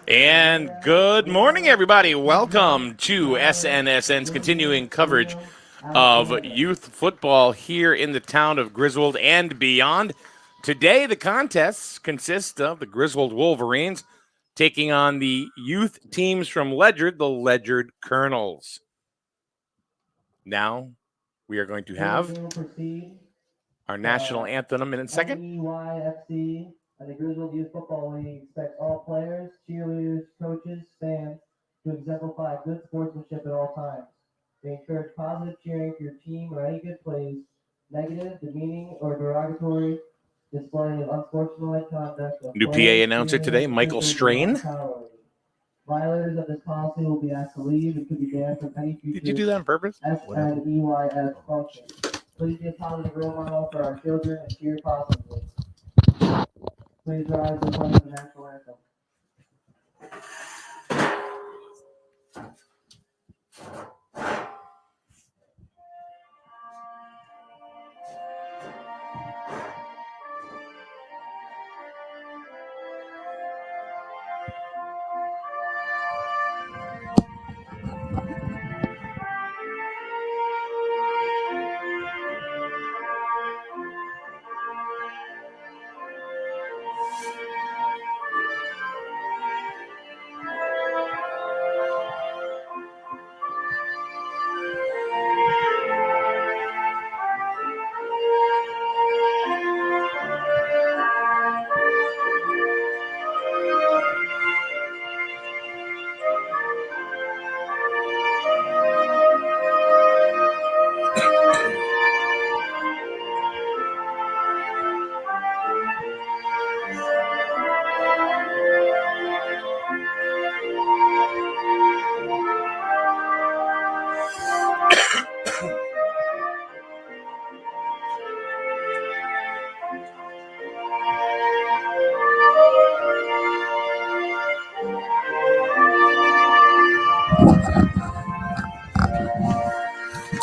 And good morning, everybody. Welcome to SNSN's continuing coverage of youth football here in the town of Griswold and beyond. Today, the contests consist of the Griswold Wolverines taking on the youth teams from Ledyard, the Ledyard Colonels. Now, we are going to have our national anthem in a second. NEYFC and the Griswold Youth Football League expects all players, cheerleaders, coaches, fans to exemplify good sportsmanship at all times. They encourage positive cheering for your team or any good plays. Negative, demeaning, or derogatory display of unsportsmanlike conduct of New players, PA announcer today, Michael Strain. Violators of this policy will be asked to leave and could be banned from any future Did you do that on purpose? SNEYF function. Please be a positive role model for our children and cheer positively. Please rise and play the national anthem.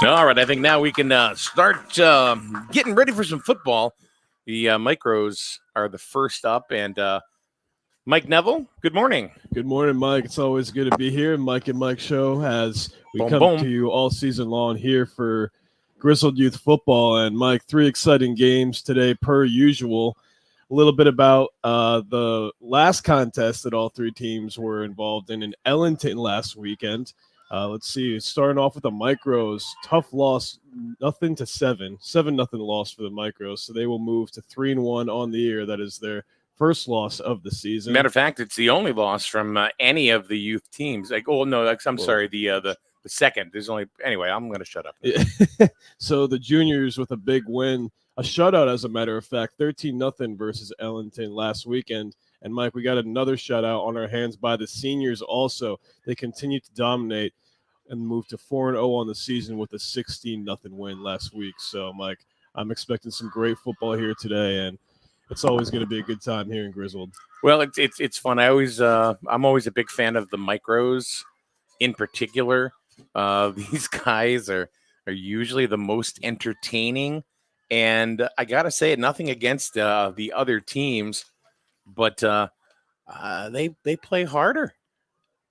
All right, I think now we can start getting ready for some football. The Micros are the first up, and Mike Neville, good morning. Good morning, Mike. It's always good to be here. Mike and Mike Show as we Boom, come boom. to you all season long here for Griswold Youth Football. And, Mike, 3 exciting games today per usual. A little bit about the last contest that all 3 teams were involved in Ellington last weekend. Let's see, starting off with the Micros, tough loss, 0-7, 7-0 loss for the Micros. So they will move to 3-1 on the year. That is their first loss of the season. Matter of fact, it's the only loss from any of the youth teams. Sorry, the second. There's only anyway. I'm going to shut up. So the juniors with a big win, a shutout, as a matter of fact, 13-0 versus Ellington last weekend. And Mike, we got another shutout on our hands by the seniors. Also, they continue to dominate and move to 4-0 on the season with a 16-0 win last week. So, Mike, I'm expecting some great football here today, and it's always going to be a good time here in Griswold. Well, it's fun. I'm always a big fan of the Micros, in particular. These guys are usually the most entertaining, and I gotta say, nothing against the other teams, but they play harder.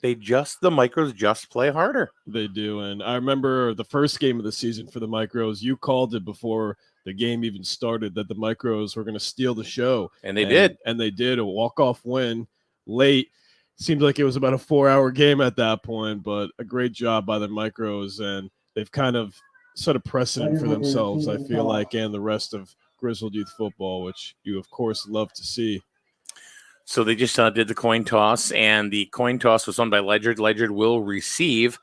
The Micros just play harder. They do, and I remember the first game of the season for the Micros. You called it before the game even started that the Micros were going to steal the show. And they did. And they did, a walk-off win late. Seemed like it was about a 4-hour game at that point, but a great job by the Micros, and they've kind of set a precedent for themselves, I feel like, and the rest of Griswold Youth Football, which you, of course, love to see. So they just did the coin toss, and the coin toss was won by Ledyard. Ledyard will receive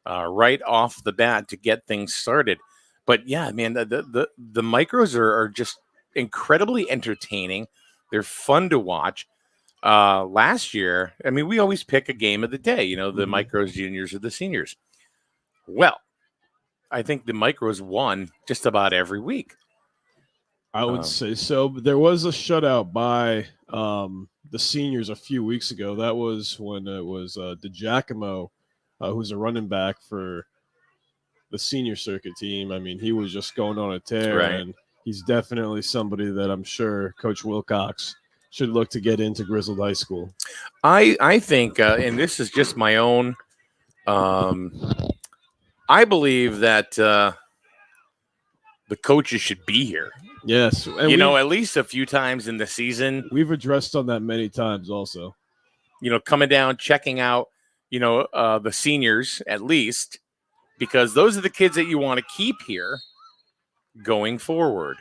right off the bat to get things started. But, yeah, man, the Micros are just incredibly entertaining. They're fun to watch. Last year, I mean, we always pick a game of the day, the Micros, juniors, or the seniors. Well, I think the Micros won just about every week. I would say so. But there was a shutout by the seniors a few weeks ago. That was when it was DiGiacomo, who's a running back for the senior circuit team. I mean, he was just going on a tear, Right. And he's definitely somebody that I'm sure Coach Wilcox should look to get into Griswold High School. I think, and this is just my own. I believe that the coaches should be here. Yes, and at least a few times in the season. We've addressed on that many times also. Coming down, checking out, the seniors at least, because those are the kids that you want to keep here going forward.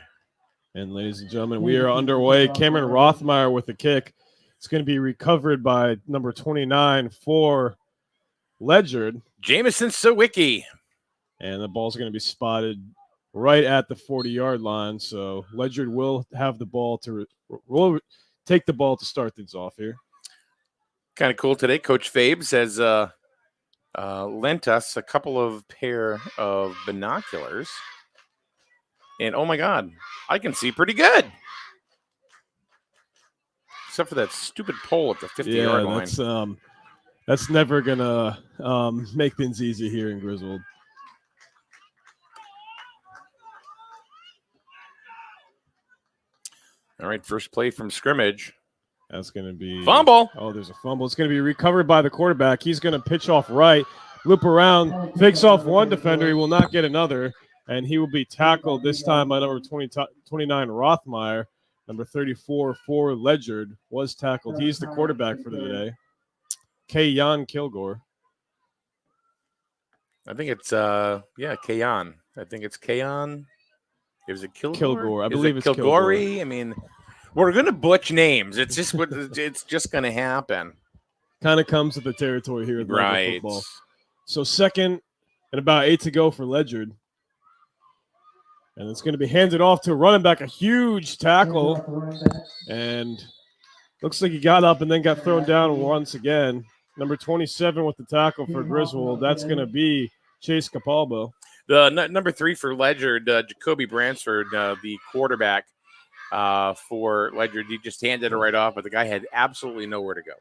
And ladies and gentlemen, we are underway. Cameron Rothmeyer with the kick. It's going to be recovered by number 29 for Ledyard. Jamison Sawicki. And the ball's going to be spotted right at the 40-yard line. So Ledyard will have the ball will take the ball to start things off here. Kind of cool today. Coach Fabes has lent us a couple of pair of binoculars. And, oh, my God, I can see pretty good. Except for that stupid pole at the 50-yard line. That's never going to make things easy here in Griswold. All right, first play from scrimmage. That's going to be fumble. Oh, there's a fumble. It's going to be recovered by the quarterback. He's going to pitch off right, loop around, fakes off one defender. He will not get another, and he will be tackled this time by number 29 Rothmeyer. Number 34 for Ledyard was tackled. He's the quarterback for today. Kayan Kilgore. I think it's Kayan. I think it's Kayan. Is it Kilgore? Kilgore. I believe it's Kilgore. Kilgore. I mean, we're gonna butch names. It's just it's just gonna happen. Kind of comes with the territory here at right. Football. So second and about 8 to go for Ledyard. And it's going to be handed off to running back, a huge tackle. And looks like he got up and then got thrown down once again. Number 27 with the tackle for Griswold. That's going to be Chase Capalbo. The number 3 for Ledyard, Jacoby Bransford, the quarterback for Ledyard. He just handed it right off, but the guy had absolutely nowhere to go.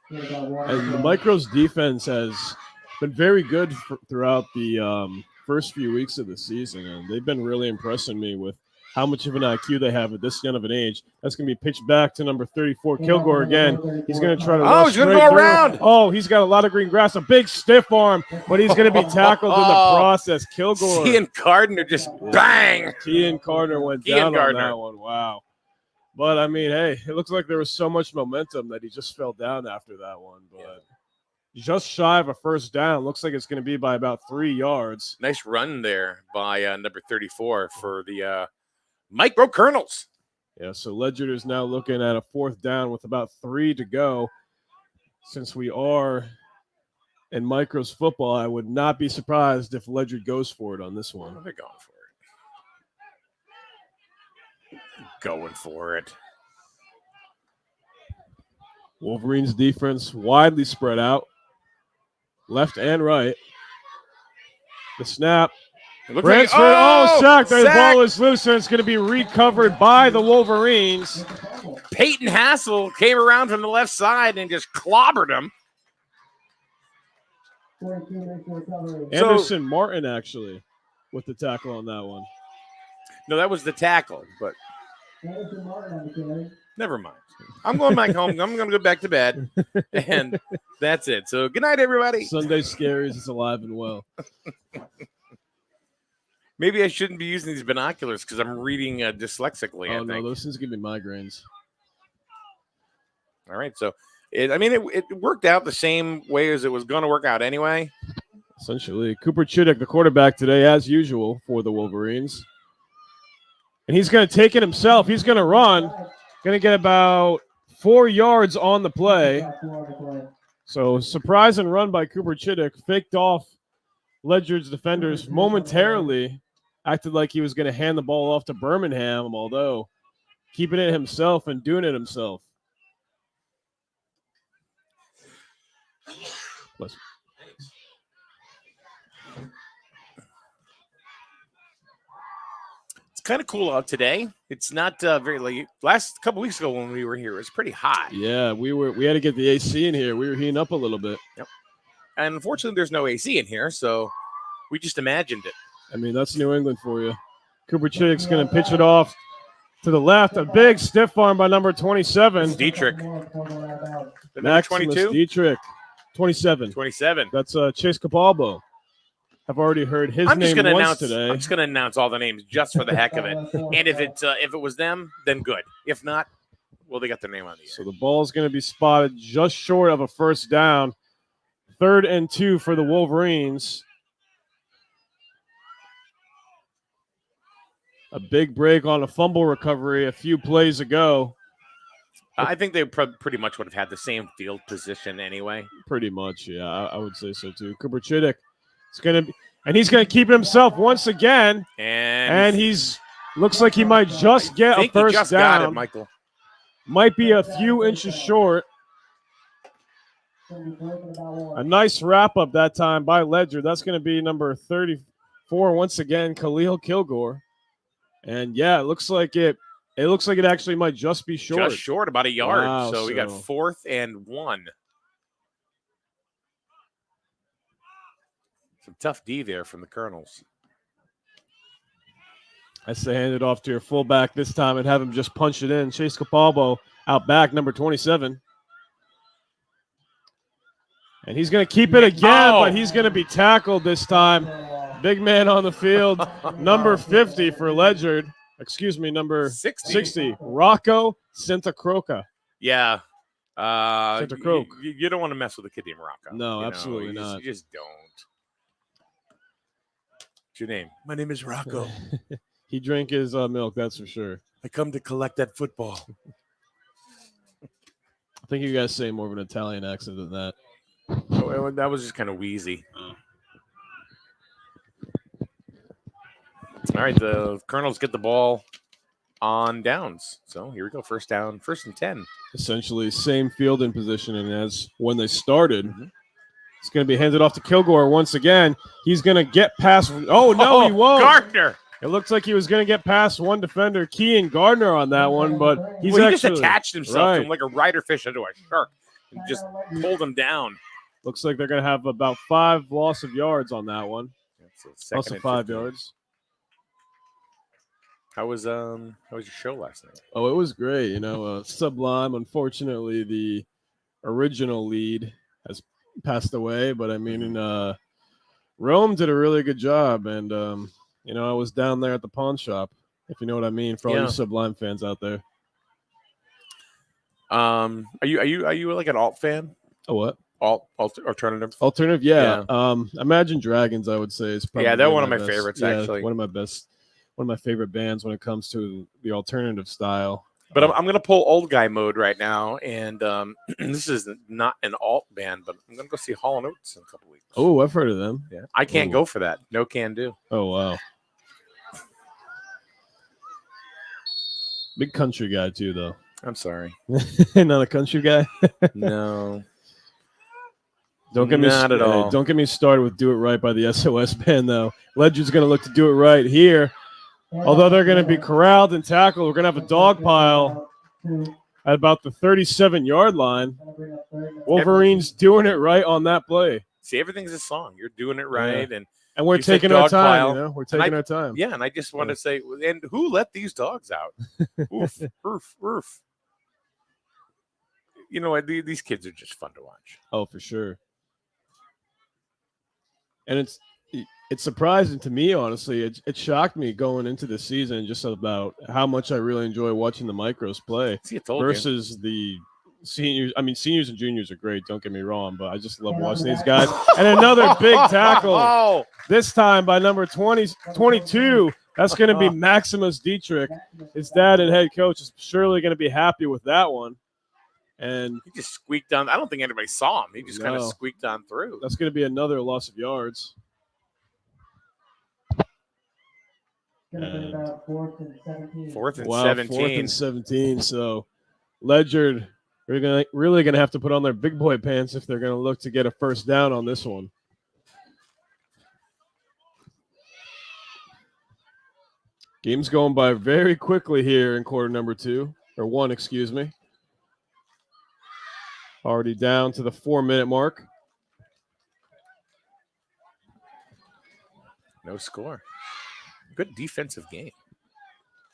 And the Micros defense has been very good throughout the first few weeks of the season, and they've been really impressing me with how much of an IQ they have at this young of an age. That's going to be pitched back to number 34, Kilgore again. He's going to try to he's going to go around. Oh, he's got a lot of green grass, a big stiff arm, but he's going to be tackled in the process. Kilgore. Ian Gardner just bang. Ian Gardner went down on that one. Wow. But, I mean, hey, it looks like there was so much momentum that he just fell down after that one. But just shy of a first down. Looks like it's going to be by about 3 yards. Nice run there by number 34 for the Micro Colonels. Yeah, so Ledyard is now looking at a fourth down with about 3 to go. Since we are in Micros football, I would not be surprised if Ledyard goes for it on this one. They're going for it. Going for it. Wolverines defense widely spread out, left and right. The snap. Bransford, sack. The ball is loose, and it's going to be recovered by the Wolverines. Peyton Hassel came around from the left side and just clobbered him. Anderson Martin, actually, with the tackle on that one. No, that was the tackle, but never mind. I'm going back home. I'm going to go back to bed, and that's it. So good night, everybody. Sunday Scaries is alive and well. Maybe I shouldn't be using these binoculars because I'm reading dyslexically. Oh, no, those things give me migraines. All right, so it worked out the same way as it was going to work out anyway. Essentially, Cooper Chiddick, the quarterback today, as usual for the Wolverines. And he's going to take it himself. He's going to run. Going to get about 4 yards on the play. So surprise and run by Cooper Chiddick. Faked off Ledyard's defenders momentarily. Acted like he was going to hand the ball off to Birmingham, although keeping it himself and doing it himself. Listen. It's kind of cool out today. It's not very late. Last couple weeks ago when we were here, it was pretty hot. Yeah, we had to get the AC in here. We were heating up a little bit. Yep. And unfortunately, there's no AC in here, so we just imagined it. I mean, that's New England for you. Cooper Chiddick's going to pitch it off to the left. A big stiff arm by number 27. It's Dietrich. Out. The number Maximus 22? Dietrich. 27. 27. That's Chase Cabalbo. I've already heard his name once today. I'm just going to announce all the names just for the heck of it. And if it was them, then good. If not, well, they got their name on the So the ball's going to be spotted just short of a first down. 3rd and 2 for the Wolverines. A big break on a fumble recovery a few plays ago. I think they pretty much would have had the same field position anyway. Pretty much, yeah, I would say so too. Cooper Chiddick is going to be, and he's going to keep himself once again. And he's looks like he might just get a first just down. Got it, Michael. Might be a few inches short. A nice wrap up that time by Ledyard. That's going to be number 34 once again, Khalil Kilgore. And yeah, it looks like it actually might just be short. Just short, about a yard. Wow, so we got 4th and 1. Some tough D there from the Colonels. I say hand it off to your fullback this time and have him just punch it in. Chase Capalbo out back, number 27. And he's going to keep it again, but he's going to be tackled this time. Big man on the field, number 50 for Ledyard. Excuse me, number 60. Rocco Santacroca. Yeah. Santa Croak. You don't want to mess with a kid named Rocco. No, absolutely not. You just don't. What's your name? My name is Rocco. He drank his milk, that's for sure. I come to collect that football. I think you guys say more of an Italian accent than that. Oh, that was just kind of wheezy. All right, the Colonels get the ball on downs. So here we go. First down, 1st and 10. Essentially same fielding positioning as when they started. Mm-hmm. It's going to be handed off to Kilgore once again. He's going to get past. Oh, no, he won't. Gardner. It looks like he was going to get past one defender, Kean Gardner, on that one, but he just attached himself to him like a rider fish into a shark and just pulled him down. Looks like they're going to have about 5 loss of yards on that one. Loss of 5 yards. How was your show last night? Oh, it was great. Sublime. Unfortunately, the original lead has passed away, but I mean, Rome did a really good job, and I was down there at the pawn shop, if you know what I mean, for all you Sublime fans out there. Are you like an alt fan? A what? Alternative. Alternative, yeah. Imagine Dragons, I would say, is probably they're one of my favorites, actually. One of my favorite bands when it comes to the alternative style. But I'm going to pull old guy mode right now, and this is not an alt band, but I'm going to go see Hall & Oates in a couple weeks. Oh, I've heard of them. Yeah, I can't go for that. No can do. Oh, wow. Big country guy, too, though. I'm sorry. Not a country guy? No. Don't get me started with Do It Right by the SOS band, though. Ledyard's going to look to do it right here. Although they're going to be corralled and tackled, we're going to have a dog pile at about the 37-yard line. Wolverines doing it right on that play. See, everything's a song. You're doing it right. Yeah. And we're taking our time. We're taking our time. Yeah, and I just want to say, and who let these dogs out? Oof, oof, oof. You know what? These kids are just fun to watch. Oh, for sure. And it's surprising to me, honestly. It shocked me going into the season just about how much I really enjoy watching the micros play versus the seniors. I mean, seniors and juniors are great, don't get me wrong, but I just love watching these guys. And another big tackle, this time by number 22. That's going to be Maximus Dietrich. His dad and head coach is surely going to be happy with that one. And he just squeaked on. I don't think anybody saw him. He just kind of squeaked on through. That's going to be another loss of yards. Fourth and 17. Fourth and wow, 17. 4th and 17. So Ledyard really going to have to put on their big boy pants if they're going to look to get a first down on this one. Game's going by very quickly here in quarter number 1, excuse me. Already down to the 4-minute mark. No score. Good defensive game.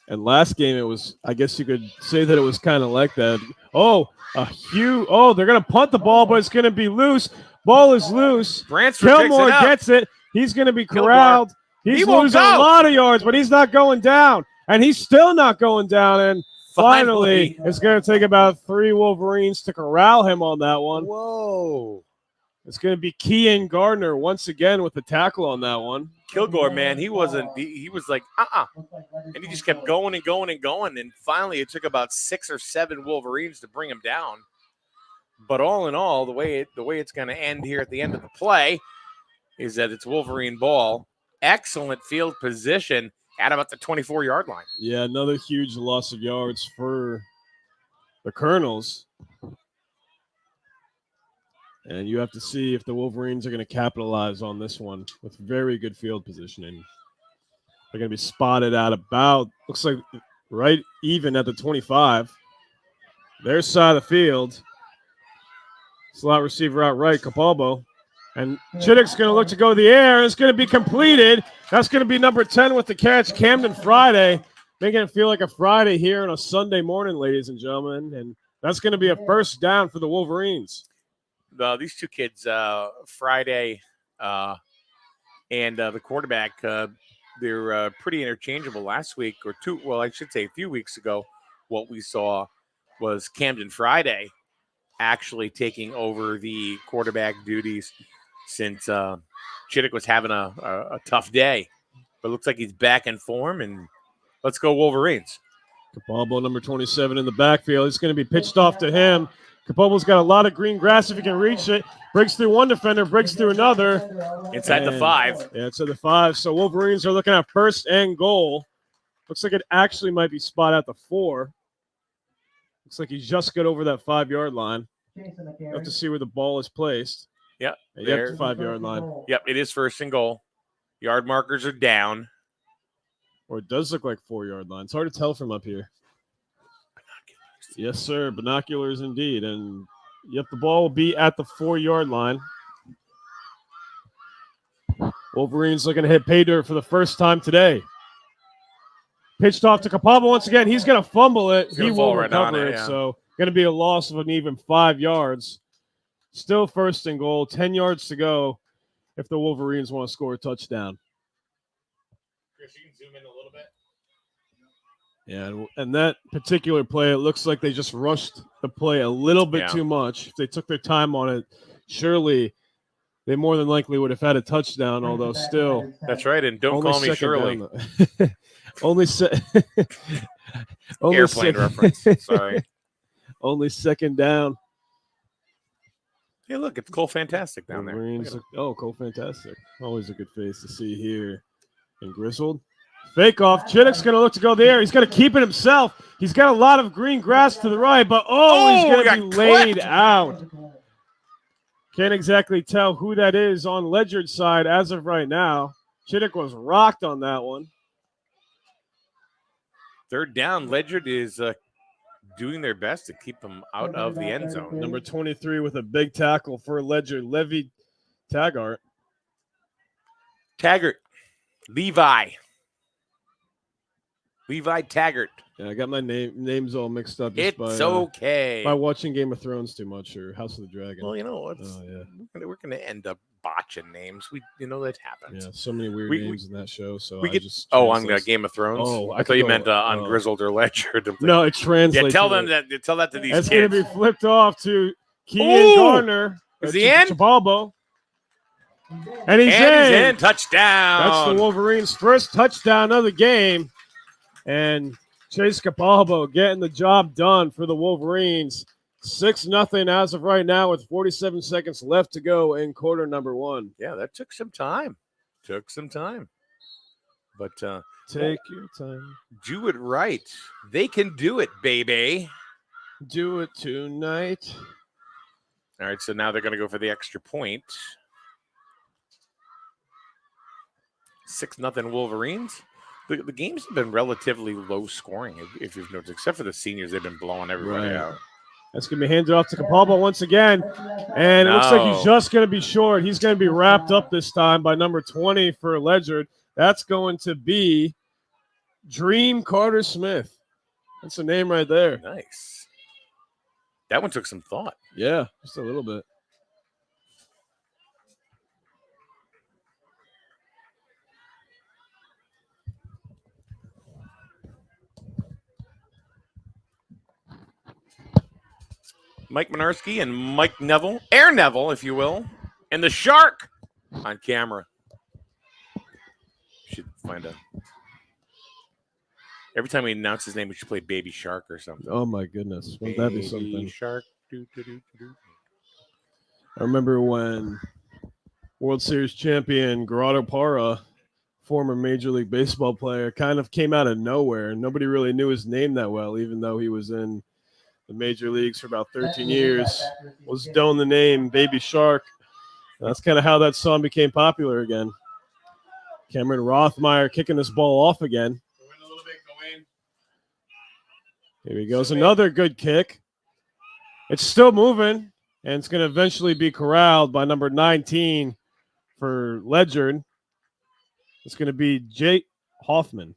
And last game, it was, I guess you could say that it was kind of like that. Oh, they're going to punt the ball, but it's going to be loose. Ball is loose. Bransford picks Gilmore it up. gets it. He's going to be corralled. He's losing a lot of yards, but he's not going down. And he's still not going down. And finally, it's going to take about 3 Wolverines to corral him on that one. Whoa. It's going to be Kean Gardner once again with the tackle on that one. Kilgore, man, he was like, and he just kept going and going and going. And finally, it took about 6 or 7 Wolverines to bring him down. But all in all, the way it's going to end here at the end of the play is that it's Wolverine ball. Excellent field position at about the 24-yard line. Yeah, another huge loss of yards for the Colonels. And you have to see if the Wolverines are going to capitalize on this one with very good field positioning. They're going to be spotted at about, looks like right even at the 25. Their side of the field. Slot receiver out right, Capalbo. And Chittick's going to look to go to the air. It's going to be completed. That's going to be number 10 with the catch, Camden Friday. Making it feel like a Friday here on a Sunday morning, ladies and gentlemen. And that's going to be a first down for the Wolverines. These two kids, Friday and the quarterback, they're pretty interchangeable. Last week or two, well, I should say a few weeks ago, what we saw was Camden Friday actually taking over the quarterback duties since Chittick was having a tough day. But it looks like he's back in form, and let's go Wolverines. Capalbo, number 27 in the backfield. It's going to be pitched off to him. Capalbo's got a lot of green grass if he can reach it. Breaks through one defender, breaks through another. Inside the 5. Yeah, inside the 5. So Wolverines are looking at first and goal. Looks like it actually might be spot at the 4. Looks like he's just got over that 5-yard line. You have to see where the ball is placed. Yep. Yep, the 5-yard line. Yep, it is first and goal. Yard markers are down. Or it does look like 4-yard line. It's hard to tell from up here. Yes, sir. Binoculars indeed. And, yep, the ball will be at the 4-yard line. Wolverines looking to hit pay dirt for the first time today. Pitched off to Capalbo once again. He's going to fumble it. He will recover it. So, going to be a loss of an even 5 yards. Still first and goal. 10 yards to go if the Wolverines want to score a touchdown. Chris, you can zoom in a little bit. Yeah, and that particular play, it looks like they just rushed the play a little bit too much. If they took their time on it, surely they more than likely would have had a touchdown, although still. That's right, and don't call me Shirley. Airplane reference, sorry. Only second down. Hey, look, it's Cole Fantastic down there. Cole Fantastic. Always a good face to see here in Griswold. Fake off. Chittick's going to look to go there. He's going to keep it himself. He's got a lot of green grass to the right, but he's going to be laid out. Can't exactly tell who that is on Ledyard's side as of right now. Chittick was rocked on that one. Third down. Ledyard is doing their best to keep him out of the end zone. Number 23 with a big tackle for Ledyard, Levi Taggart. Levi Taggart. Yeah, I got my names all mixed up. It's okay. By watching Game of Thrones too much or House of the Dragon. Well, you know, we're going to end up botching names. That happens. Yeah, so many weird names in that show. So on Game of Thrones. Oh, I thought you meant on Griswold or Ledyard. No, it translates. Yeah, tell that to these kids. It's going to be flipped off to Kean Gardner. Is he in? Chabalbo. And he's in. Touchdown. That's the Wolverines' first touchdown of the game. And Chase Capalbo getting the job done for the Wolverines. 6-0 as of right now with 47 seconds left to go in quarter number 1. Yeah, that took some time. But take your time. Do it right. They can do it, baby. Do it tonight. All right, so now they're going to go for the extra point. 6-0 Wolverines. The games have been relatively low scoring, if you've noticed, except for the seniors. They've been blowing everybody out. That's going to be handed off to Capalbo once again. And it looks like he's just going to be short. He's going to be wrapped up this time by number 20 for Ledyard. That's going to be Dream Carter Smith. That's a name right there. Nice. That one took some thought. Yeah, just a little bit. Mike Minarski and Mike Neville, Air Neville, if you will, and the Shark on camera. Should find a. Every time we announce his name, we should play Baby Shark or something. Oh my goodness, wouldn't that be Baby something? Shark. Do. I remember when World Series champion Gerardo Parra, former Major League Baseball player, kind of came out of nowhere. Nobody really knew his name that well, even though he was in the major leagues for about 13 years. Was known the name Baby Shark. That's kind of how that song became popular again. Cameron Rothmeyer kicking this ball off again. Here he goes. Another good kick. It's still moving, and it's going to eventually be corralled by number 19 for Ledyard. It's going to be Jake Hoffman.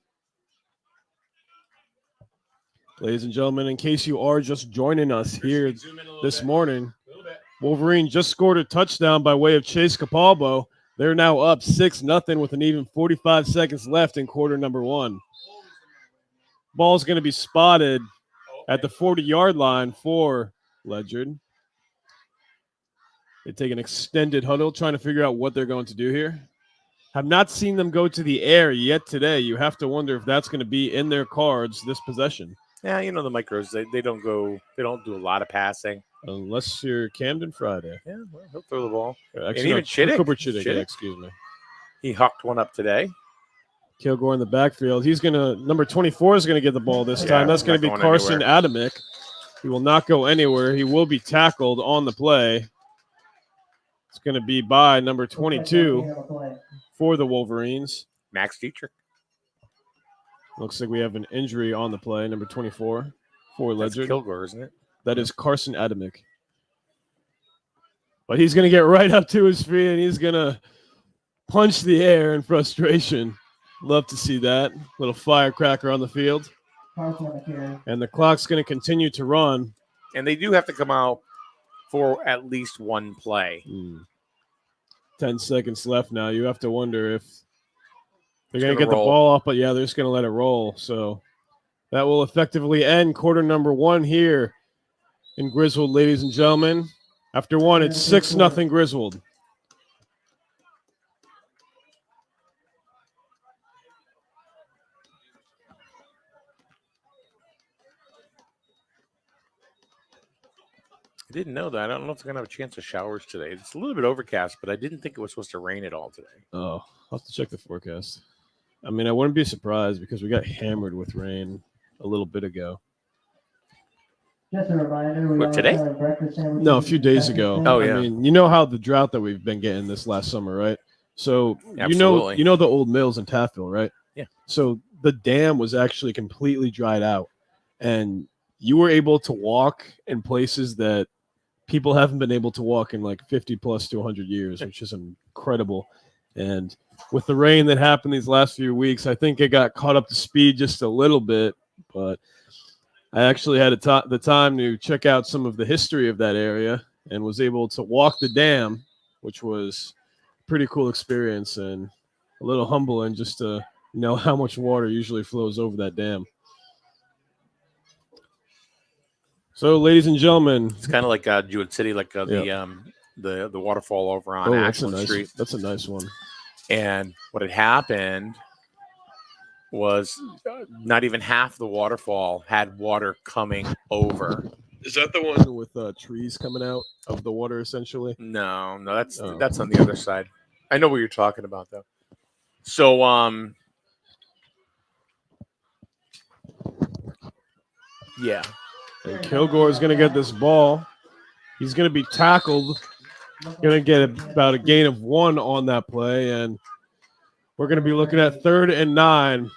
Ladies and gentlemen, in case you are just joining us here this morning, Wolverine just scored a touchdown by way of Chase Capalbo. They're now up 6-0 with an even 45 seconds left in quarter number 1. Ball's going to be spotted at the 40-yard line for Ledyard. They take an extended huddle, trying to figure out what they're going to do here. Have not seen them go to the air yet today. You have to wonder if that's going to be in their cards this possession. Yeah, you know the Micros, they don't do a lot of passing. Unless you're Camden Friday. Yeah, well, he'll throw the ball. Actually, even Chittick. Cooper Chittick, Chittick. yeah, excuse me. He hucked one up today. Kilgore in the backfield. He's going to, number 24 is going to get the ball this time. That's going to be going Carson anywhere. Adamick. He will not go anywhere. He will be tackled on the play. It's going to be by number 22 for the Wolverines. Max Dietrich. Looks like we have an injury on the play, number 24 for That's Ledyard. Kilgore, isn't it? That is Carson Adamick. But he's going to get right up to his feet, and he's going to punch the air in frustration. Love to see that. Little firecracker on the field. And the clock's going to continue to run. And they do have to come out for at least one play. 10 seconds left now. You have to wonder if they're going to gonna get the roll. ball off, but yeah, they're just going to let it roll. So that will effectively end quarter number 1 here in Griswold, ladies and gentlemen. After one, it's 6-0 Griswold. I didn't know that. I don't know if they're going to have a chance of showers today. It's a little bit overcast, but I didn't think it was supposed to rain at all today. Oh, I'll have to check the forecast. I mean, I wouldn't be surprised because we got hammered with rain a little bit ago. Just a reminder, What, today? No, a few days ago. Oh, yeah. I mean, you know how the drought that we've been getting this last summer, right? So Absolutely. you know the old mills in Taffville, right? Yeah. So the dam was actually completely dried out, and you were able to walk in places that people haven't been able to walk in like 50 plus to 100 years, which is incredible. And with the rain that happened these last few weeks, I think it got caught up to speed just a little bit, but I actually had the time to check out some of the history of that area and was able to walk the dam, which was a pretty cool experience and a little humbling just to know how much water usually flows over that dam. So, ladies and gentlemen, It's kind of like Jewett City, like the waterfall over on Ashland Street. That's a nice one. And what had happened was not even half the waterfall had water coming over. Is that the one with trees coming out of the water, essentially? No, that's Oh. that's on the other side. I know what you're talking about, though. So, yeah. And Kilgore is going to get this ball. He's going to be tackled. Going to get about a gain of 1 on that play. And we're going to be looking at 3rd and 9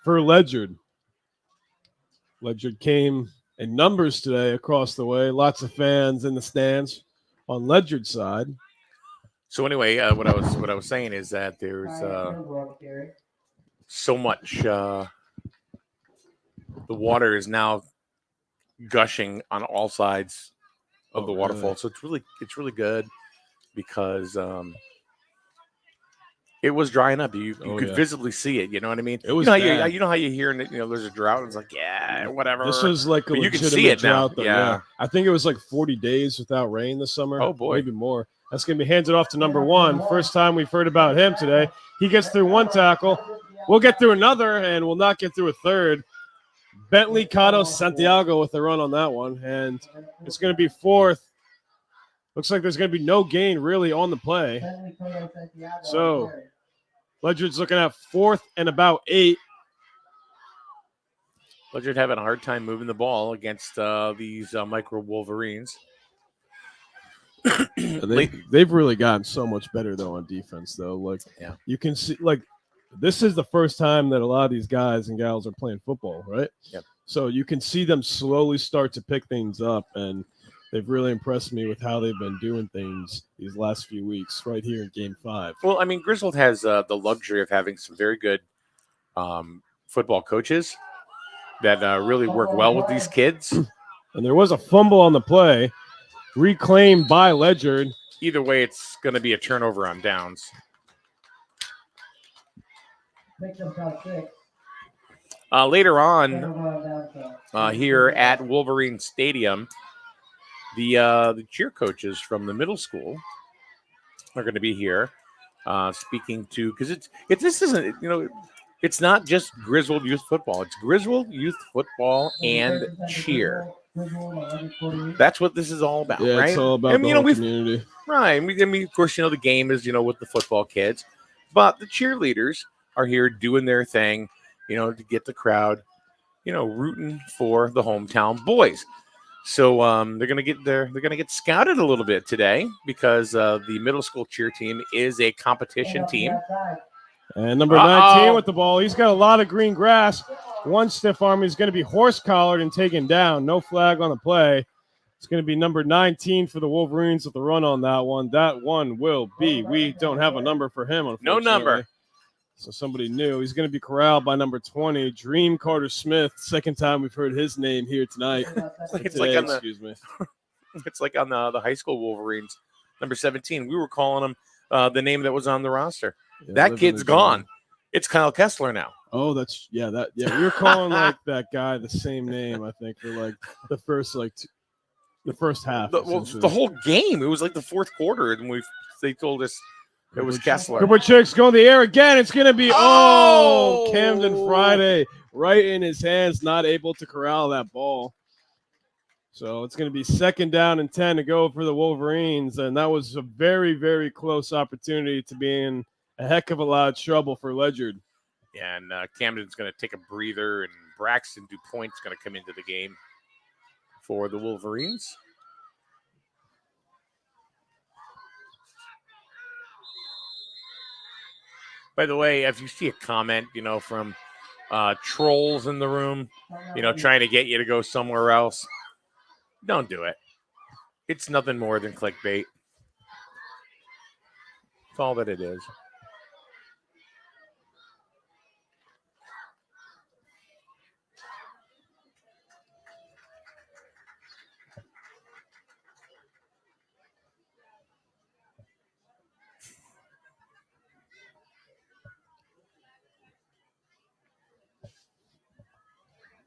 for Ledyard. Ledyard came in numbers today across the way. Lots of fans in the stands on Ledyard's side. So anyway, what I was saying is that there's so much the water is now gushing on all sides of the waterfall. Really? So it's really good because it was drying up. You could visibly see it. You know what I mean? It was you know how you hear there's a drought. And it's like whatever. This was like a but you can legitimate see it drought, now. though. Yeah. I think it was like 40 days without rain this summer. Oh boy, maybe more. That's going to be handed off to number 1. First time we've heard about him today. He gets through 1 tackle. We'll get through another, and we'll not get through a third. Bentley Cotto Santiago with a run on that one, and it's going to be 4th. Looks like there's going to be no gain really on the play. So Ledyard's looking at 4th and about 8. Ledyard having a hard time moving the ball against these micro Wolverines. They've really gotten so much better though on defense though. Like you can see, like this is the first time that a lot of these guys and gals are playing football, right? Yep. So you can see them slowly start to pick things up, and they've really impressed me with how they've been doing things these last few weeks right here in Game 5. Well, I mean, Griswold has the luxury of having some very good football coaches that really work well with these kids. And there was a fumble on the play, reclaimed by Ledyard. Either way, it's going to be a turnover on downs. Later on, here at Wolverine Stadium, the cheer coaches from the middle school are going to be here speaking to, because this isn't, it's not just Griswold Youth Football. It's Griswold Youth Football and cheer. That's what this is all about, right? It's all about the whole community. Right. I mean, of course, the game is, with the football kids, but the cheerleaders are here doing their thing, to get the crowd, rooting for the hometown boys. So they're gonna get scouted a little bit today because the middle school cheer team is a competition team. And number 19 with the ball. He's got a lot of green grass. One stiff arm. He's going to be horse collared and taken down. No flag on the play. It's going to be number 19 for the Wolverines with the run on that one. That one will be. We don't have a number for him, unfortunately. No number. So somebody new. He's going to be corralled by number 20, Dream Carter Smith. Second time we've heard his name here tonight. It's like on the high school Wolverines, number 17. We were calling him the name that was on the roster. Yeah, that kid's gone. It's Kyle Kessler now. Oh, we were calling like that guy the same name, I think, for like the first half. The whole game. It was like the fourth quarter, and they told us it was Kessler. Cooper Chick's going to the air again. It's going to be Camden Friday right in his hands, not able to corral that ball. So it's going to be 2nd down and 10 to go for the Wolverines, and that was a very, very close opportunity to be in a heck of a lot of trouble for Ledyard. Yeah, and Camden's going to take a breather, and Braxton DuPoint's going to come into the game for the Wolverines. By the way, if you see a comment, from trolls in the room, trying to get you to go somewhere else, don't do it. It's nothing more than clickbait. That's all that it is.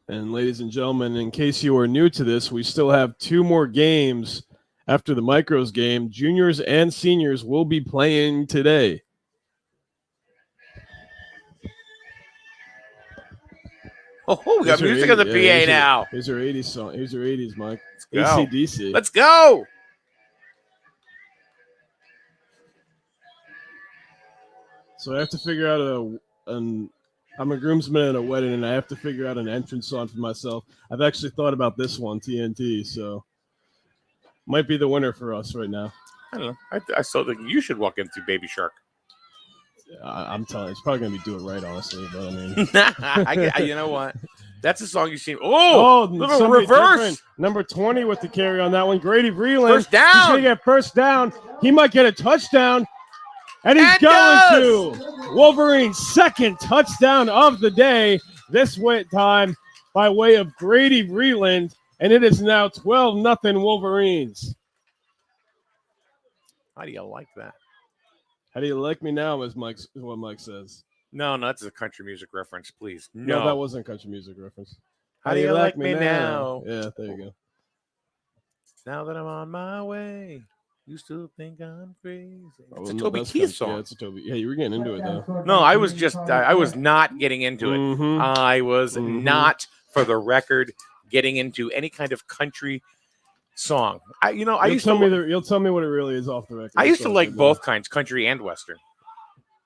And ladies and gentlemen, in case you are new to this, we still have 2 more games after the Micros game. Juniors and seniors will be playing today. Oh, we got music on the PA now. Here's your 80s song. Here's your 80s, Mike. AC/DC. Let's go. So I have to figure out I'm a groomsman at a wedding, and I have to figure out an entrance song for myself. I've actually thought about this one, TNT, so might be the winner for us right now. I don't know. I still think you should walk into Baby Shark. I'm telling you, it's probably going to be Do It Right, honestly, but I mean. You know what? That's a song you've seen. Oh, reverse. Different. Number 20 with the carry on that one. Grady Vreeland. First down. He's going to get first down. He might get a touchdown. And he's going to. Wolverine's 2nd touchdown of the day. This time by way of Grady Vreeland, and it is now 12-0 Wolverines. How do you like that? How do you like me now, is what Mike says. No, that's a country music reference, please. No, that wasn't country music reference. How do you like me now? Yeah, there you go. Now that I'm on my way, you still think I'm crazy. It's a no, Toby Keith song. Yeah, it's a Toby. Yeah, you were getting into it, though. No, I was not getting into it. Mhm. I was not, for the record, getting into any kind of country song. You'll tell me what it really is off the record. I used to like both kinds, country and western.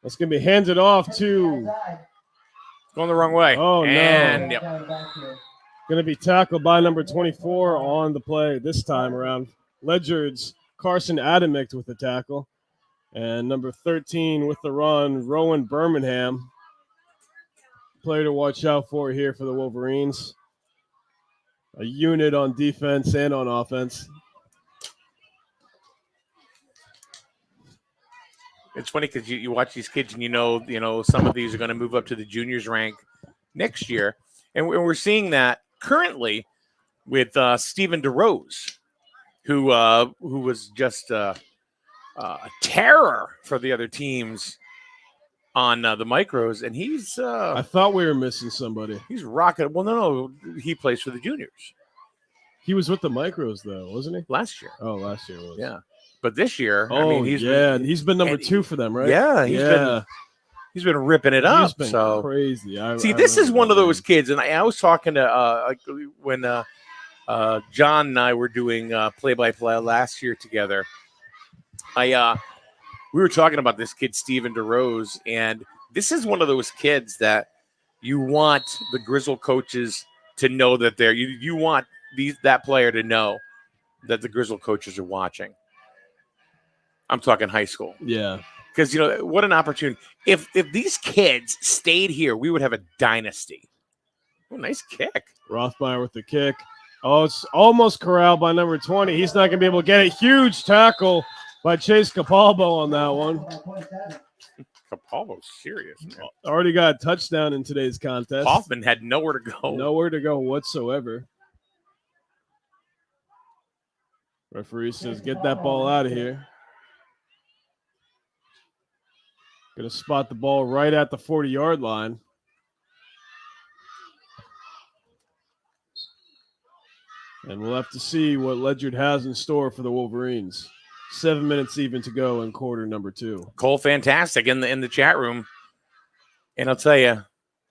That's going to be handed off to... Going the wrong way. Oh, and, no. Yep. Going to be tackled by number 24 on the play this time around. Ledyard's Carson Adamick with the tackle. And number 13 with the run, Rowan Birmingham. Player to watch out for here for the Wolverines. A unit on defense and on offense. It's funny because you watch these kids and you know some of these are going to move up to the juniors rank next year, and we're seeing that currently with Stephen DeRose, who was just a terror for the other teams on the micros, and he's. I thought we were missing somebody. He's rocking. Well, no, he plays for the juniors. He was with the micros though, wasn't he? Last year. Oh, last year was. Yeah. But this year, he's been number 2 for them, right? Yeah, he's been ripping it up. He's been crazy. This is one of those kids, and I was talking to when John and I were doing play-by-play last year together. We were talking about this kid, Stephen DeRose, and this is one of those kids that you want the Griswold coaches to know that they're you want that player to know that the Griswold coaches are watching. I'm talking high school. Yeah. Because, what an opportunity. If these kids stayed here, we would have a dynasty. Oh, nice kick. Rothmeyer with the kick. Oh, it's almost corralled by number 20. He's not going to be able to get it. Huge tackle by Chase Capalbo on that one. Capalbo's serious, man. Already got a touchdown in today's contest. Hoffman had nowhere to go. Nowhere to go whatsoever. Referee says, get that ball out of here. Going to spot the ball right at the 40-yard line. And we'll have to see what Ledyard has in store for the Wolverines. 7 minutes even to go in quarter number 2. Cole Fantastic in the chat room. And I'll tell you,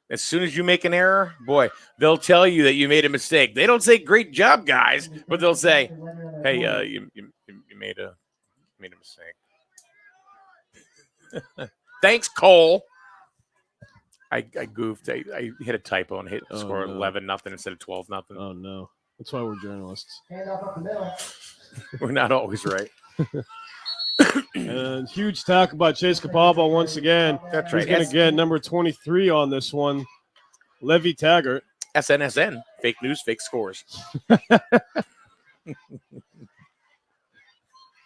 as soon as you make an error, boy, they'll tell you that you made a mistake. They don't say great job, guys, but they'll say, hey, you made a mistake. Thanks, Cole. I goofed. I hit a typo and hit score 11-0 instead of 12-0. Oh, no. That's why we're journalists. Hand off up the middle. We're not always right. And huge tackle by Chase Capalbo once again. That's right. He's going to get number 23 on this one, Levy Taggart. SNSN, fake news, fake scores.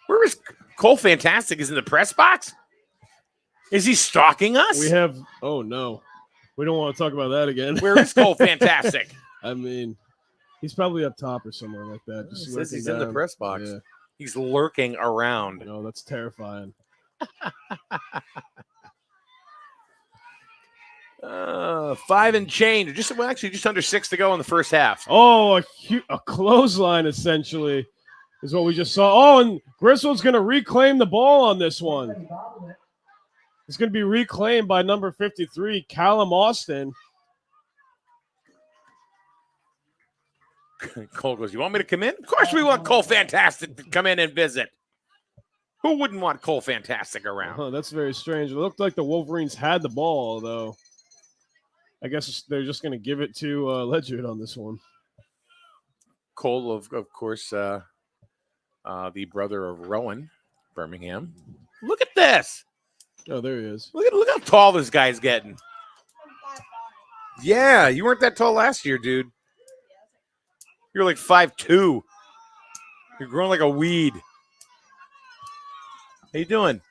Where is Cole Fantastic? Is in the press box? Is he stalking us? We have – oh, no. We don't want to talk about that again. Where is Cole Fantastic? I mean, he's probably up top or somewhere like that. Just says he's in the press box. Yeah. He's lurking around. No, that's terrifying. 5 and change. Just under 6 to go in the first half. Oh, a clothesline essentially is what we just saw. Oh, and Griswold's going to reclaim the ball on this one. It's going to be reclaimed by number 53, Callum Austin. Cole goes, you want me to come in? Of course we want Cole Fantastic to come in and visit. Who wouldn't want Cole Fantastic around? Oh, that's very strange. It looked like the Wolverines had the ball, though. I guess they're just going to give it to Ledyard on this one. Cole, of course, the brother of Rowan Birmingham. Look at this. Oh, there he is. Look how tall this guy's getting. Yeah, you weren't that tall last year, dude. You're like 5'2". You're growing like a weed. How you doing?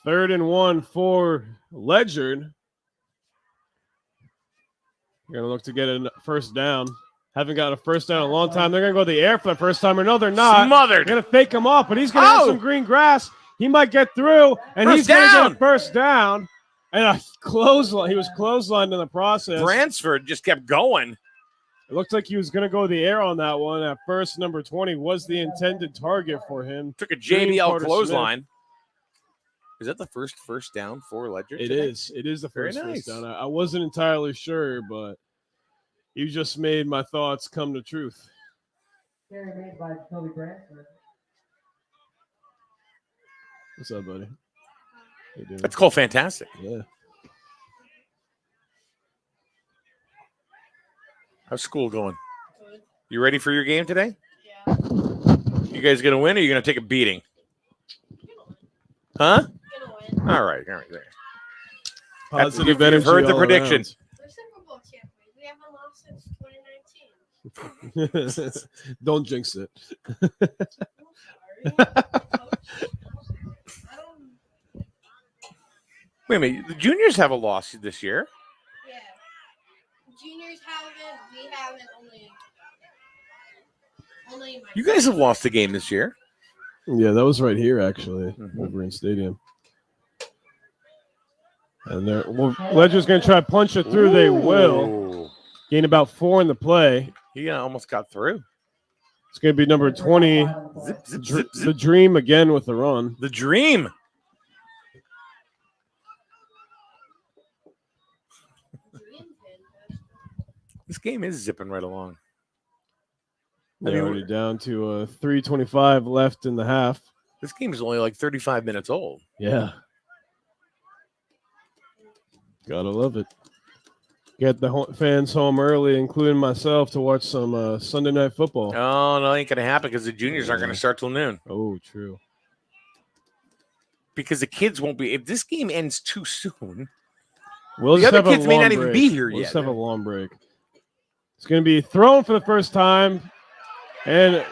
3rd and 1 for Ledyard. They're going to look to get a first down. Haven't gotten a first down in a long time. They're going to go to the air for the first time. Or no, they're not. Smothered. They're going to fake him off, but he's going to have some green grass. He might get through, and he's going to get a first down. And a clothesline. He was clotheslined in the process. Bransford just kept going. It looked like he was going to go to the air on that one. At first, number 20 was the intended target for him. Took a JBL clothesline. Is that the first down for Ledyard? It is. It is the first down. I wasn't entirely sure, but you just made my thoughts come to truth. Carry made by Jacoby Bransford. What's up, buddy? How you doing? That's called fantastic. Yeah. How's school going? Good. You ready for your game today? Yeah. You guys gonna win, or you gonna take a beating? Huh? Gonna win. All right. Positive You've energy heard the all prediction. around. We're Super Bowl champions. We haven't lost since 2019. Don't jinx it. I'm sorry. Wait a minute. The juniors have a loss this year. Yeah. Juniors haven't. We haven't. Only my You guys have lost the game this year. Yeah, that was right here, actually, Wolverine Stadium. And Ledyard's going to try to punch it through. They will. Gain about 4 in the play. He almost got through. It's going to be number 20, Zip, zip, zip, zip. the Dream again with the run. The Dream. This game is zipping right along. They're already down to 3:25 left in the half. This game is only like 35 minutes old. Yeah. Gotta love it. Get the fans home early, including myself, to watch some Sunday Night Football. Oh, no, ain't going to happen because the juniors aren't going to start till noon. Oh, true. Because the kids won't be. If this game ends too soon, We'll the just other have kids a may long not even break. be here We'll yet. just have a long break. It's going to be thrown for the first time. And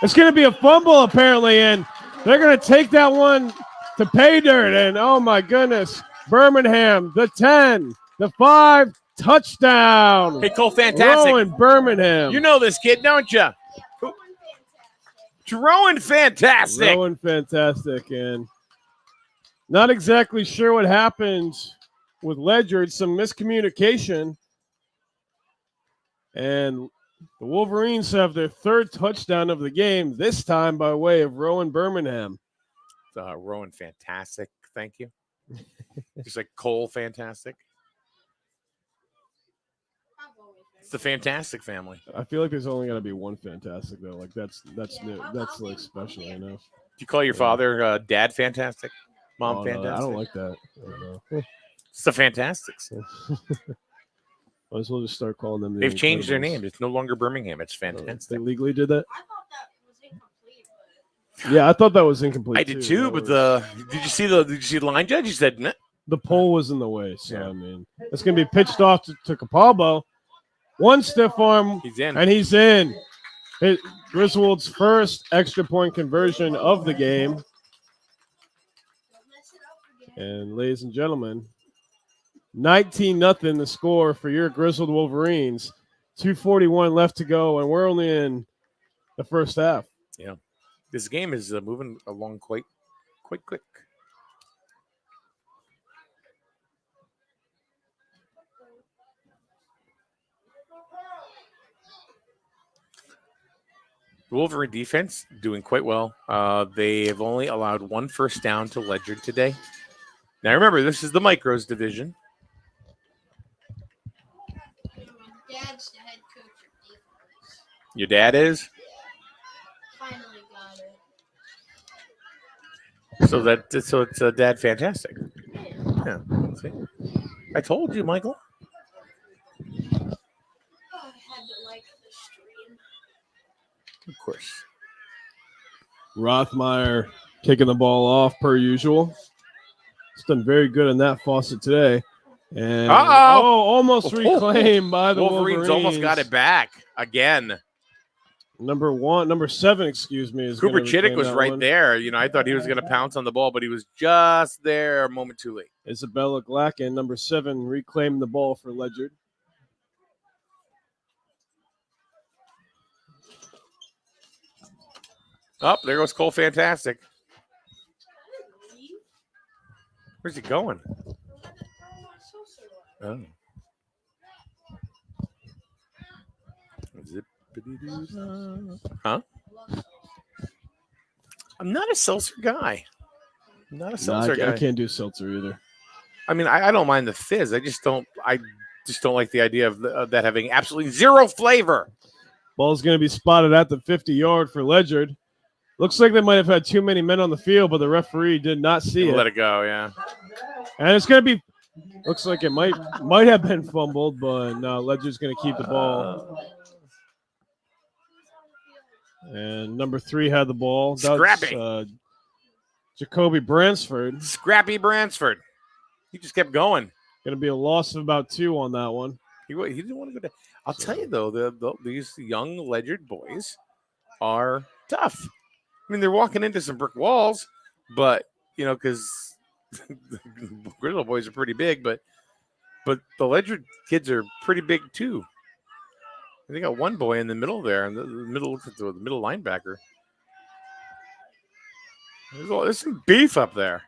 it's going to be a fumble, apparently. And they're going to take that one to pay dirt. And, oh, my goodness, Birmingham, the 10, the 5, touchdown. Hey, Cole, fantastic. Rowan Birmingham. You know this kid, don't you? Rowan fantastic. Rowan fantastic. And not exactly sure what happened with Ledyard. Some miscommunication. And the Wolverines have their 3rd touchdown of the game, this time by way of Rowan Birmingham. Rowan fantastic. Thank you. Just like Cole fantastic. It's the fantastic family. I feel like there's only got to be one fantastic, though. Like, that's new. That's, like, special, you know? Do you call your father Dad fantastic? Mom fantastic? No, I don't like that. I don't know. It's the Fantastics. Might as well just start calling them. They've changed their Incredibles. name. It's no longer Birmingham. It's They fantastic. legally did that? I thought that was incomplete. But Yeah, I thought that was incomplete. I did too, but did you see the line judge? He said, nah. The pole was in the way. So, Yeah. I mean, it's going to be pitched off to Capalbo. One stiff arm, He's in. and he's in. Griswold's first extra point conversion of the game. don't mess it up again. And ladies and gentlemen, 19-0 the score for your Griswold Wolverines. 2:41 left to go, and we're only in the first half. This game is moving along quite quick. The Wolverine defense doing quite well. They have only allowed 1 first down to Ledyard today. Now remember, this is the Micros division. My dad's the head coach of defense. Your dad is? Finally got it. So it's Dad fantastic. Yeah. See? I told you, Michael. Oh, I had to like the stream. Of course. Rothmeyer kicking the ball off per usual. He's done very good in that faucet today. And almost reclaimed by the Wolverines. Almost got it back again. Number 7, excuse me. Is Cooper gonna Chittick reclaim was that right one. there. You know, I thought he was going to pounce on the ball, but he was just there a moment too late. Isabella Glacken, number 7, reclaimed the ball for Ledyard. Oh, there goes Cole Fantastic. Where's he going? Oh. Huh? I'm not a seltzer guy. I'm not a No, seltzer I guy. can't do seltzer either. I mean, I don't mind the fizz. I just don't like the idea of that having absolutely zero flavor. Ball's going to be spotted at the 50-yard for Ledyard. Looks like they might have had too many men on the field, but the referee did not see Let it. it go, yeah. And it's going to be, looks like it might have been fumbled, but no, Ledyard's going to keep the ball. And number 3 had the ball. Scrappy. That's Jacoby Bransford. Scrappy Bransford. He just kept going. Going to be a loss of about 2 on that one. He didn't want to go down. I'll tell you, though, these young Ledyard boys are tough. I mean, they're walking into some brick walls, but, because the Griswold boys are pretty big, but the Ledyard kids are pretty big, too. They got one boy in the middle there, and the middle looks at the middle linebacker. There's some beef up there.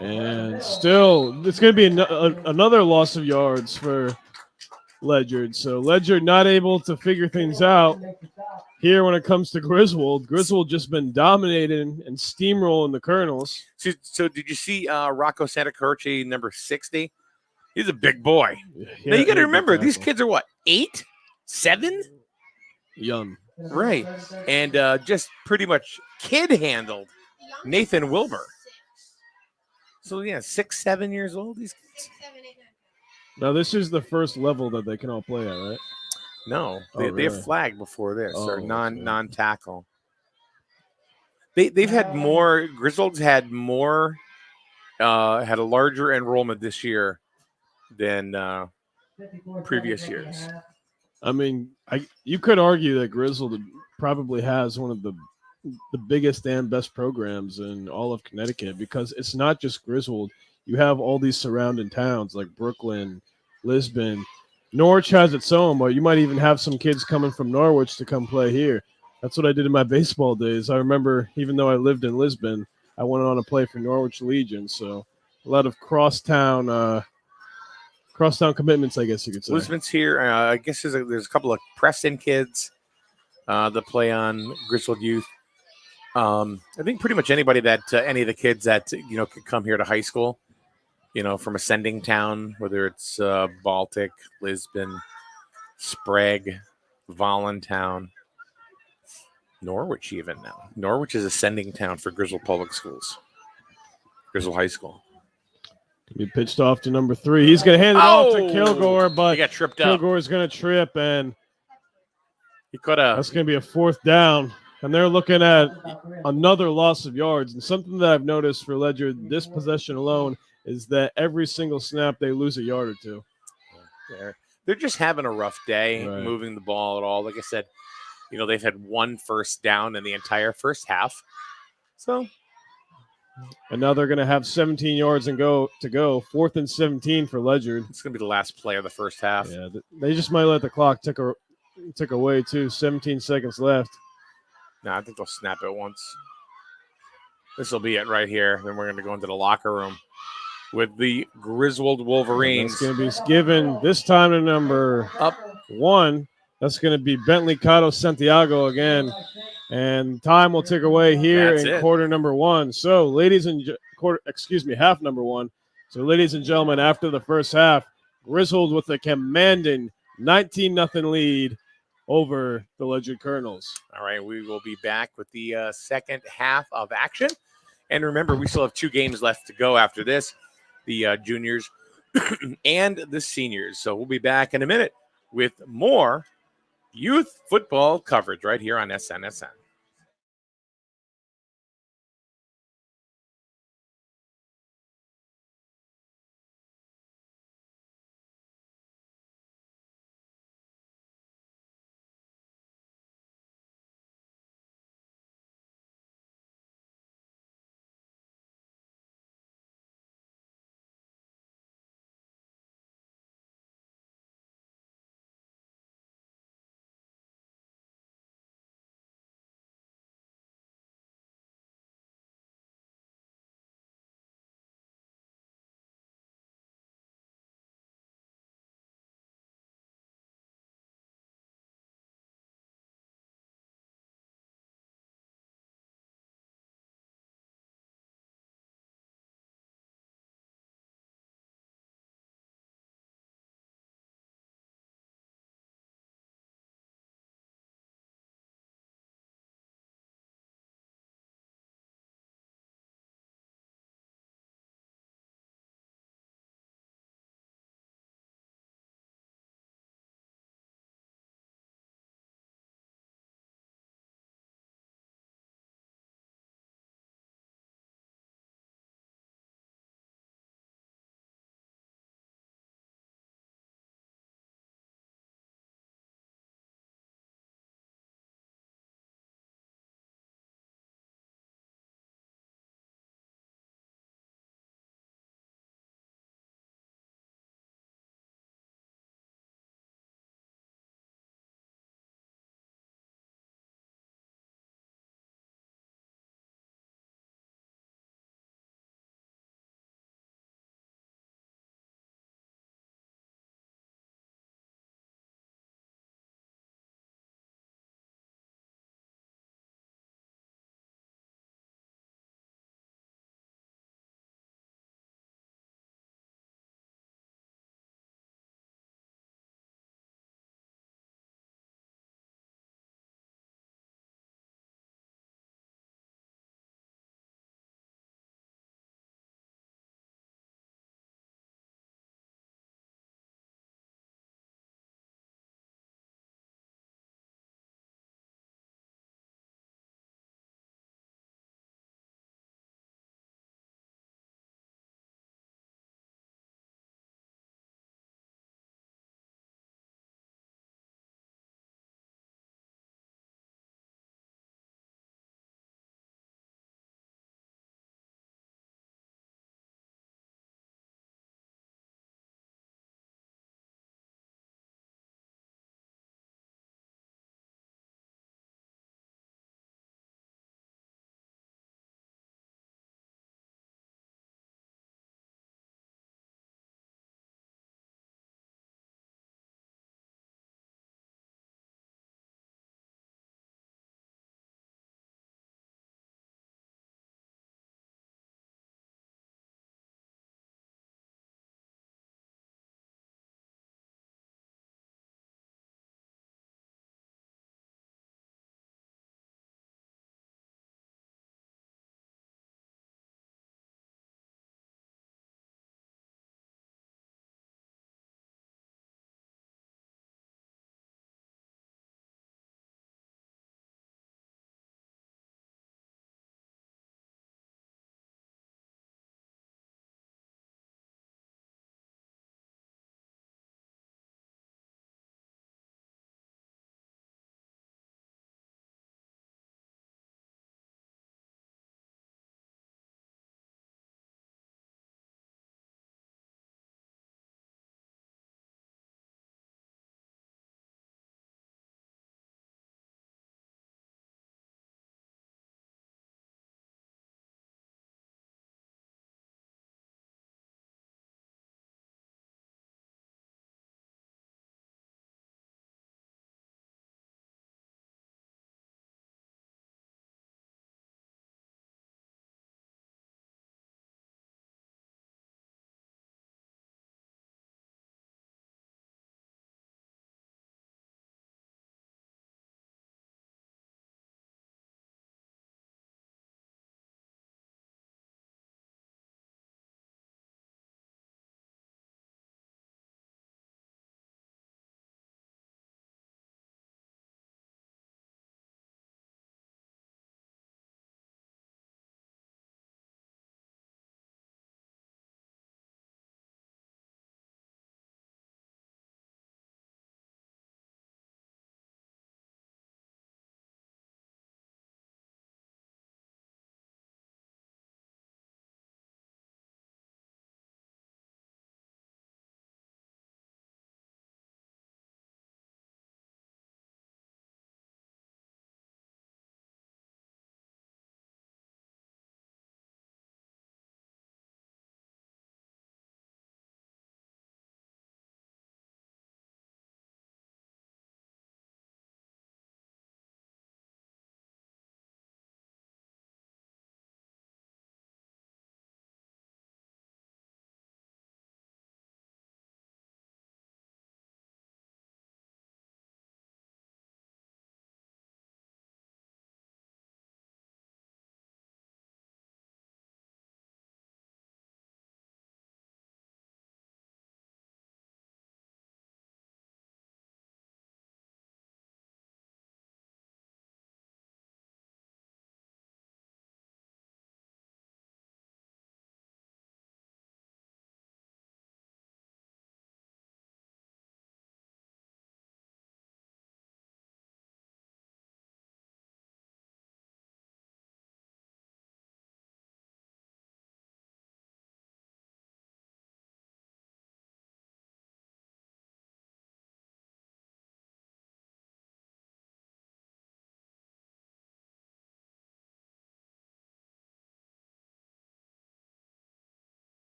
And still, it's going to be another loss of yards for Ledyard. So Ledyard not able to figure things out here when it comes to Griswold. Griswold just been dominating and steamrolling the Colonels. So did you see Rocco Santacurci, number 60? He's a big boy. Yeah, now you got to remember, these tackle. kids are what, 8, 7? Young. Right. And just pretty much kid handled Nathan Wilbur. So, 6, 7 years old, these kids. Now, this is the first level that they can all play at, right? No, Oh, they have really? flag before this, or Oh, non-tackle. They've had more. Griswold's had more, had a larger enrollment this year than previous years. I mean, you could argue that Griswold probably has one of the biggest and best programs in all of Connecticut, because it's not just Griswold. You have all these surrounding towns like Brooklyn, Lisbon. Norwich has its own, but you might even have some kids coming from Norwich to come play here. That's what I did in my baseball days. I remember, even though I lived in Lisbon, I went on to play for Norwich Legion. So a lot of crosstown commitments, I guess you could say. Lisbon's here. I guess there's a couple of Preston kids that play on Griswold Youth. I think pretty much anybody that any of the kids that could come here to high school, from ascending town, whether it's Baltic, Lisbon, Sprague, Voluntown, Norwich even now. Norwich is ascending town for Griswold Public Schools, Griswold High School. He pitched off to number 3. He's going to hand it off to Kilgore, but he got tripped up. Kilgore's going to trip, and he could have. That's going to be a 4th down. And they're looking at another loss of yards. And something that I've noticed for Ledyard this possession alone is that every single snap they lose a yard or 2. They're just having a rough day moving the ball at all. Like I said, they've had 1 first down in the entire first half. So, and now they're going to have 17 yards to go. 4th and 17 for Ledyard. It's going to be the last play of the first half. Yeah, they just might let the clock tick away too. 17 seconds left. No, I think they'll snap it once. This will be it right here. Then we're going to go into the locker room with the Griswold Wolverines. It's going to be given this time to number 1. That's going to be Bentley Cotto Santiago again. And time will tick away here in quarter number 1. So, half number 1. So, ladies and gentlemen, after the first half, Griswold with a commanding 19-0 lead over the Ledyard Colonels. All right, we will be back with the second half of action. And remember, we still have 2 games left to go after this, the juniors and the seniors. So we'll be back in a minute with more youth football coverage right here on SNSN.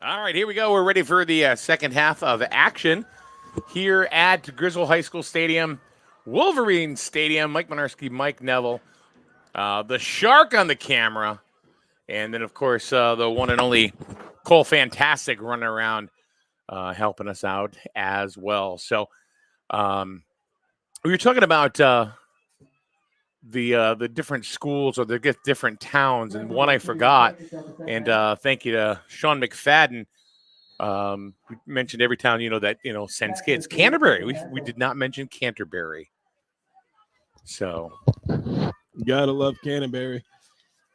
All right, here we go. We're ready for the second half of action here at Griswold High School Stadium, Wolverine Stadium. Mike Minarski, Mike Neville, the Shark on the camera, and then, of course, the one and only Cole Fantastic running around helping us out as well. So we were talking about the different schools or the different towns, and one I forgot. And thank you to Sean McFadden. We mentioned every town, that, sends kids. Canterbury. We did not mention Canterbury. So. You gotta love Canterbury.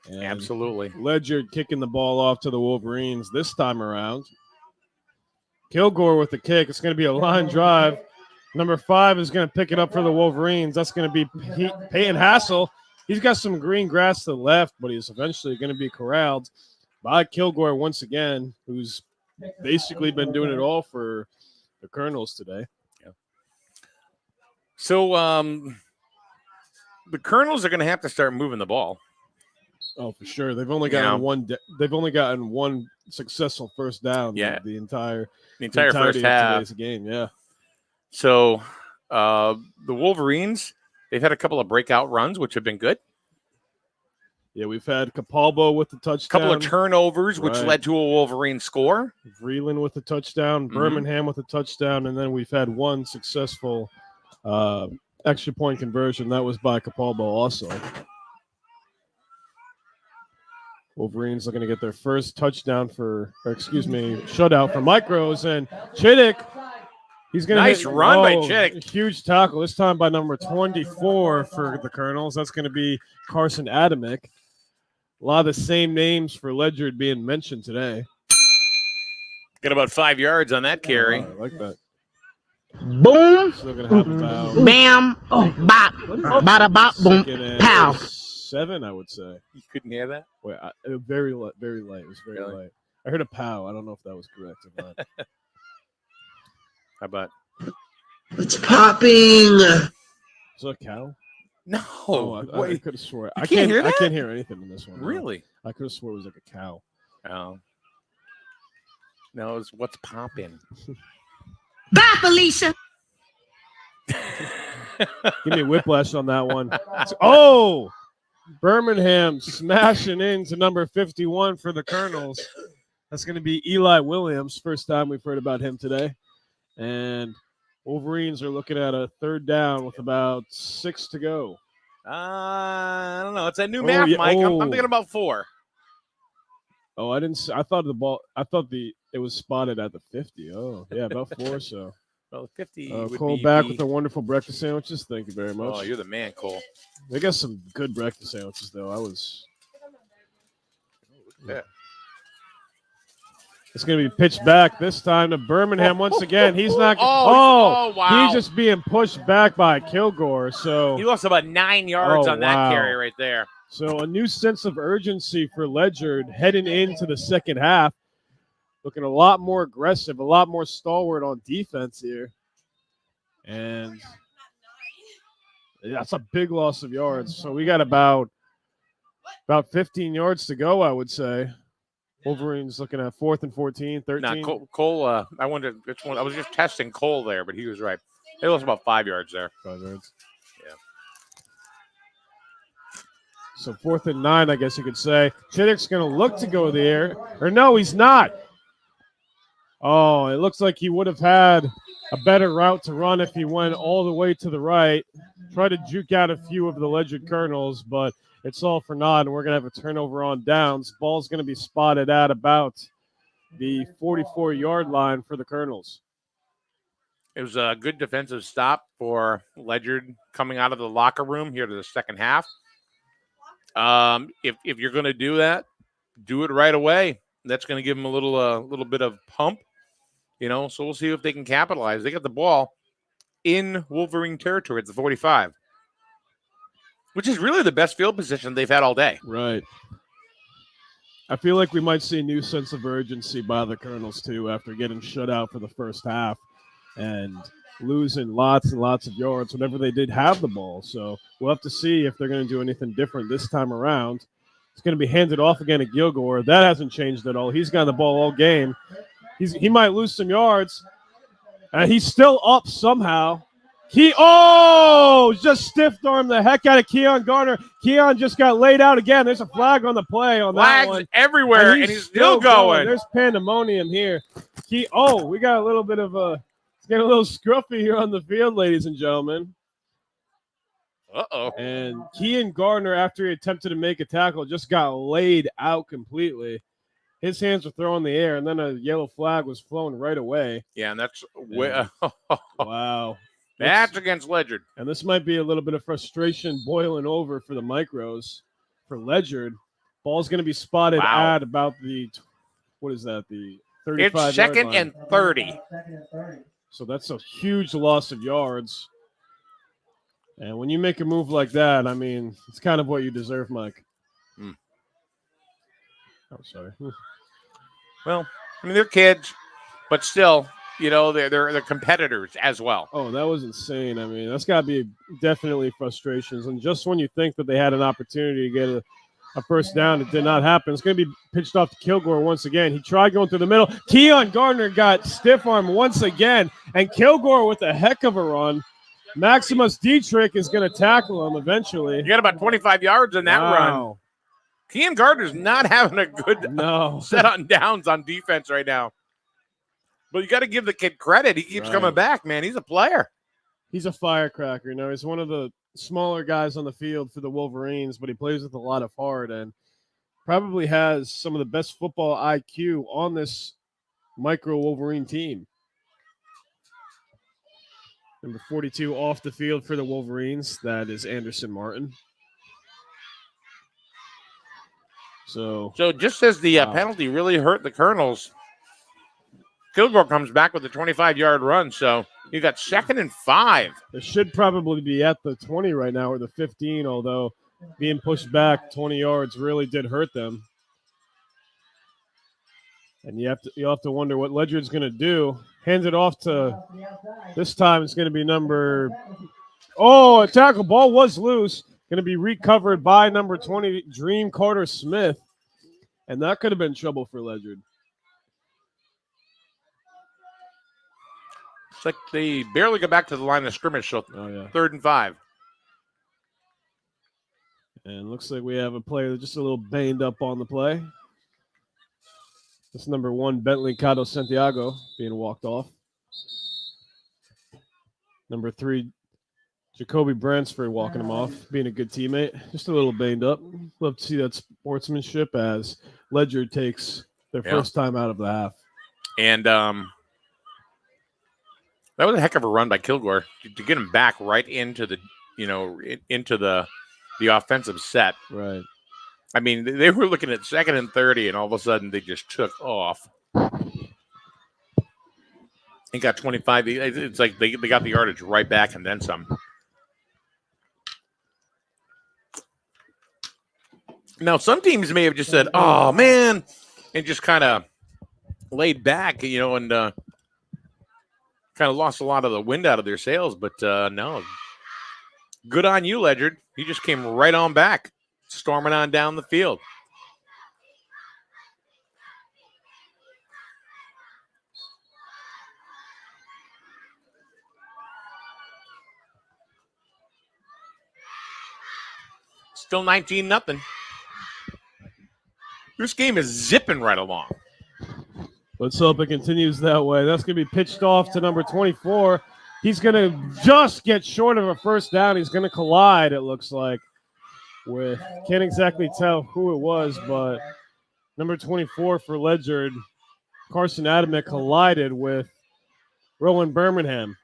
And Absolutely. Ledyard kicking the ball off to the Wolverines this time around. Kilgore with the kick. It's going to be a line drive. Number 5 is going to pick it up for the Wolverines. That's going to be Peyton Hassel. He's got some green grass to the left, but he's eventually going to be corralled by Kilgore once again, who's basically been doing it all for the Colonels today. Yeah. So the Colonels are going to have to start moving the ball. Oh, for sure. They've only gotten one successful first down. Yeah. The entire first half of today's game. Yeah. So the Wolverines, they've had a couple of breakout runs, which have been good. Yeah, we've had Capalbo with the touchdown. A couple of turnovers, which led to a Wolverine score. Vreeland with the touchdown. Birmingham with the touchdown. And then we've had one successful extra point conversion. That was by Capalbo also. Wolverines looking to get their first touchdown shutout for Micros. And Chittick, he's going to nice run by Chittick. Huge tackle, this time by number 24 for the Colonels. That's going to be Carson Adamick. A lot of the same names for Ledyard being mentioned today. Got about 5 yards on that carry. I like that. Boom. Still going to have about Bam. Bop. Bada bop. Boom. Pow. 7, I would say. You couldn't hear that? Wait, very light. Very light. It was very light. I heard a pow. I don't know if that was correct or not. How about? It's popping. Is that a cow? No. I could have swore. I can't hear that? I can't hear anything in this one. No. Really? I could have swore it was like a cow. Oh. No, it's what's popping. Bye, Felicia. Give me a whiplash on that one. Oh! Birmingham smashing into number 51 for the Colonels. That's going to be Eli Williams. First time we've heard about him today. And Wolverines are looking at a third down with about 6 to go. I don't know. It's a new math, yeah. Mike. I'm thinking about 4. Oh, I didn't. I thought it was spotted at the 50. Oh, yeah, about 4. So. Well, 50. Cole back with the wonderful breakfast sandwiches. Thank you very much. Oh, you're the man, Cole. They got some good breakfast sandwiches, though. Yeah. It's going to be pitched back this time to Birmingham once again. He's not. Wow. He's just being pushed back by Kilgore. So he lost about 9 yards on that carry right there. So a new sense of urgency for Ledyard heading into the second half. Looking a lot more aggressive, a lot more stalwart on defense here. And that's a big loss of yards. So we got about 15 yards to go, I would say. Wolverines looking at 4th and 14, 13. Nah, Cole, I wondered which one. I was just testing Cole there, but he was right. They lost about 5 yards there. 5 yards. Yeah. So 4th and 9, I guess you could say. Chittick's going to look to go there. Or no, he's not. Oh, it looks like he would have had a better route to run if he went all the way to the right. Try to juke out a few of the Ledyard Colonels, but it's all for naught, and we're going to have a turnover on downs. Ball's going to be spotted at about the 44-yard line for the Colonels. It was a good defensive stop for Ledyard coming out of the locker room here to the second half. If you're going to do that, do it right away. That's going to give them a little bit of pump. So we'll see if they can capitalize. They got the ball in Wolverine territory at the 45, which is really the best field position they've had all day. Right. I feel like we might see a new sense of urgency by the Colonels, too, after getting shut out for the first half and losing lots and lots of yards whenever they did have the ball. So we'll have to see if they're going to do anything different this time around. It's going to be handed off again to Kilgore. That hasn't changed at all. He's got the ball all game. He might lose some yards. And he's still up somehow. Just stiff armed the heck out of Keon Garner. Keon just got laid out again. There's a flag on the play on that one. Flags everywhere, and he's still going. There's pandemonium here. We got a little bit of it's getting a little scruffy here on the field, ladies and gentlemen. Uh-oh. And Keon Gardner, after he attempted to make a tackle, just got laid out completely. His hands were thrown in the air, and then a yellow flag was flown right away. Yeah, and that's Wow. That's against Ledyard. And this might be a little bit of frustration boiling over for the Micros. For Ledyard, ball's going to be spotted at about the 35 It's second and 30. So that's a huge loss of yards. And when you make a move like that, I mean, it's kind of what you deserve, Mike. Mm. Oh, sorry. Well, I mean, they're kids, but still, they're competitors as well. Oh, that was insane. I mean, that's got to be definitely frustrations. And just when you think that they had an opportunity to get a first down, it did not happen. It's going to be pitched off to Kilgore once again. He tried going through the middle. Keon Gardner got stiff arm once again, and Kilgore with a heck of a run. Maximus Dietrich is going to tackle him eventually. You got about 25 yards in that run. Keon Gardner's not having a good set on downs on defense right now. But you got to give the kid credit. He keeps coming back, man. He's a player. He's a firecracker. He's one of the smaller guys on the field for the Wolverines, but he plays with a lot of heart and probably has some of the best football IQ on this Micro Wolverine team. Number 42 off the field for the Wolverines. That is Anderson Martin. So just as the penalty really hurt the Colonels, Kilgore comes back with a 25-yard run. So you got 2nd and 5. It should probably be at the 20 right now or the 15, although being pushed back 20 yards really did hurt them. And you have to wonder what Ledyard's going to do. Hands it off to this time. It's going to be a tackle. Ball was loose. Going to be recovered by number 20, Dream Carter Smith. And that could have been trouble for Ledyard. It's like they barely got back to the line of scrimmage, so 3rd and 5. And looks like we have a player that's just a little banged up on the play. That's number 1, Bentley Cato Santiago, being walked off. Number 3, Jacoby Bransford walking him off, being a good teammate. Just a little banged up. Love to see that sportsmanship as Ledyard takes their first time out of the half. And that was a heck of a run by Kilgore to get him back right into the, into the offensive set. Right. I mean, they were looking at 2nd and 30, and all of a sudden they just took off. He got 25. It's like they got the yardage right back and then some. Now, some teams may have just said, oh, man, and just kind of laid back, and kind of lost a lot of the wind out of their sails. But no, good on you, Ledyard. He just came right on back, storming on down the field. Still 19-0. This game is zipping right along. Let's hope it continues that way. That's going to be pitched off to number 24. He's going to just get short of a first down. He's going to collide, it looks like. Can't exactly tell who it was, but number 24 for Ledyard, Carson Adamek, collided with Rowan Birmingham.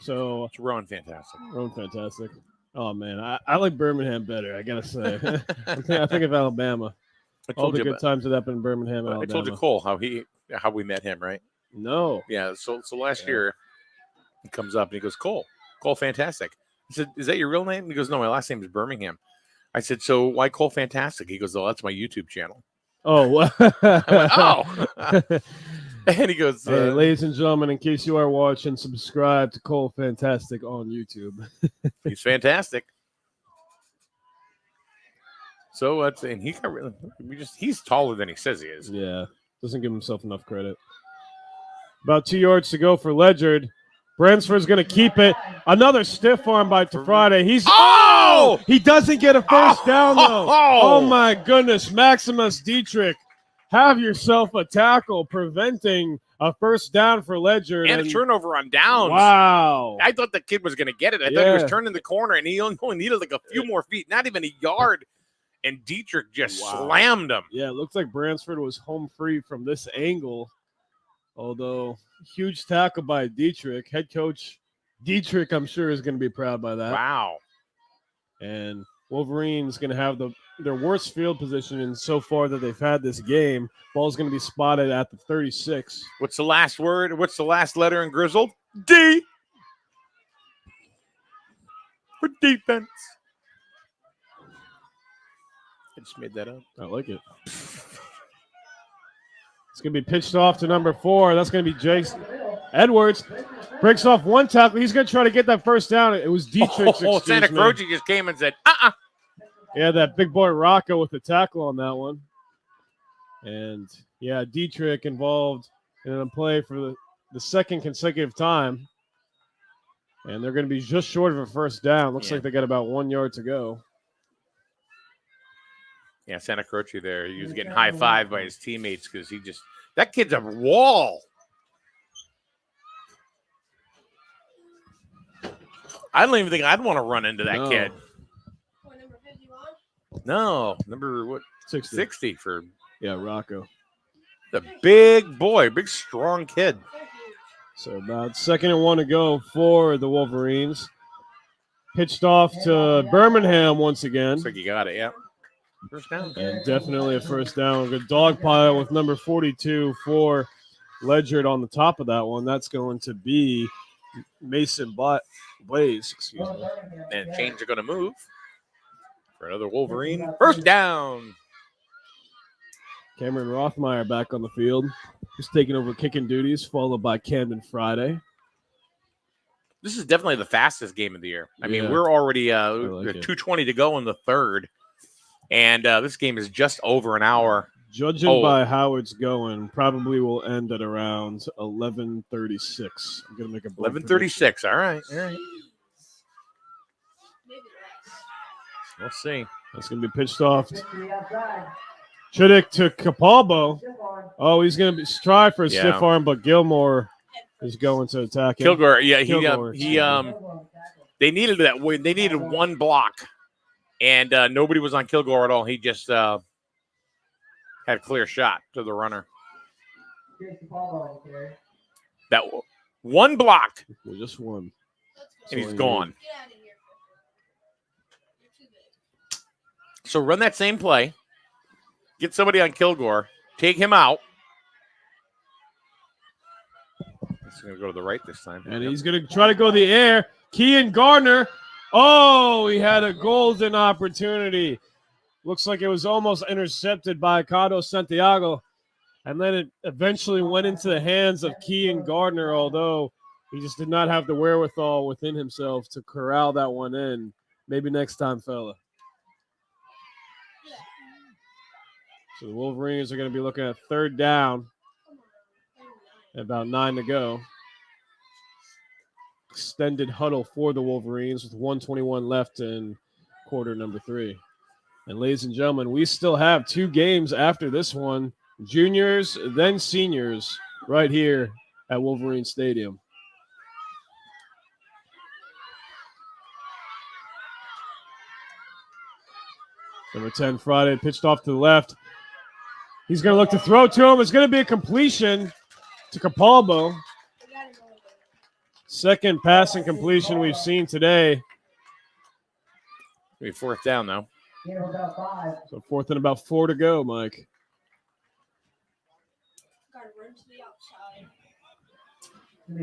So it's Rowan fantastic. Oh, man, I like Birmingham better, I got to say. I think of Alabama. All the good times that happened in Birmingham and Alabama. I told you, Cole, how we met him, right? No. Yeah, so last year he comes up and he goes, Cole Fantastic. I said, is that your real name? He goes, no, my last name is Birmingham. I said, so why Cole Fantastic? He goes, oh, that's my YouTube channel. Oh, what? I went, oh. And he goes, hey, ladies and gentlemen, in case you are watching, subscribe to Cole Fantastic on YouTube. He's fantastic. So and he got really, he's taller than he says he is. Yeah, doesn't give himself enough credit. About 2 yards to go for Ledyard. Bransford's going to keep it. Another stiff arm by Tafrade. He doesn't get a first down, though. Oh, my goodness. Maximus Dietrich, have yourself a tackle preventing a first down for Ledyard. And a turnover on downs. Wow. I thought the kid was going to get it. I thought he was turning the corner, and he only needed like a few more feet, not even a yard. And Dietrich just slammed him. Yeah, it looks like Bransford was home free from this angle. Although, huge tackle by Dietrich. Head coach Dietrich, I'm sure, is going to be proud by that. Wow. And Wolverines going to have their worst field position so far that they've had this game. Ball's going to be spotted at the 36. What's the last word? What's the last letter in Griswold? D. For defense. I just made that up. I like it. It's going to be pitched off to number 4. That's going to be Jason Edwards. Breaks off one tackle. He's going to try to get that first down. It was Dietrich. Santa Croce just came and said, Yeah, that big boy Rocco with the tackle on that one. And, yeah, Dietrich involved in a play for the second consecutive time. And they're going to be just short of a first down. Looks like they got about 1 yard to go. Yeah, Santa Croce there. He was getting high-fived by his teammates because that kid's a wall. I don't even think I'd want to run into that kid. What, number 51? No, number what? 60 for Rocco. The big boy, big strong kid. So about 2nd and 1 to go for the Wolverines. Pitched off to Birmingham once again. Looks like you got it, yeah. First down. And definitely a first down. A good dog pile with number 42 for Ledyard on the top of that one. That's going to be Mason Blaze. Excuse me. And chains are going to move for another Wolverine. First down. Cameron Rothmeyer back on the field. He's taking over kicking duties, followed by Camden Friday. This is definitely the fastest game of the year. I mean, Yeah. we're already like it. 2:20 to go in the third. And this game is just over an hour. Judging by how it's going, probably will end at around 11:36. I'm going to make a 11:36. All right. Maybe less. We'll see. That's going to be pitched off. Chiddick to Capalbo. Oh, he's going to try for a stiff arm, but Gilmore is going to attack him. Kilgore, Kilgore, they needed that. They needed one block, and nobody was on Kilgore at all. He just had a clear shot to the runner. That one block, Well, just one. and he's all you gone. Get out of here. You're too big. So run that same play. Get somebody on Kilgore. Take him out. He's going to go to the right this time. And he's going to try to go the air. Kean Gardner. Oh, he had a golden opportunity. Looks like it was almost intercepted by Cado Santiago. And then it eventually went into the hands of Kean Gardner, although he just did not have the wherewithal within himself to corral that one in. Maybe next time, fella. So the Wolverines are going to be looking at third down. About 9 to go. Extended huddle for the Wolverines with 1:21 left in quarter number 3. And ladies and gentlemen, we still have 2 games after this one. Juniors, then seniors, right here at Wolverine Stadium. Number 10, Friday, pitched off to the left. He's going to look to throw to him. It's going to be a completion to Capalbo. Second passing completion we've seen today. Be fourth down, though. So 4th and about 4 to go, Mike. Gotta run to the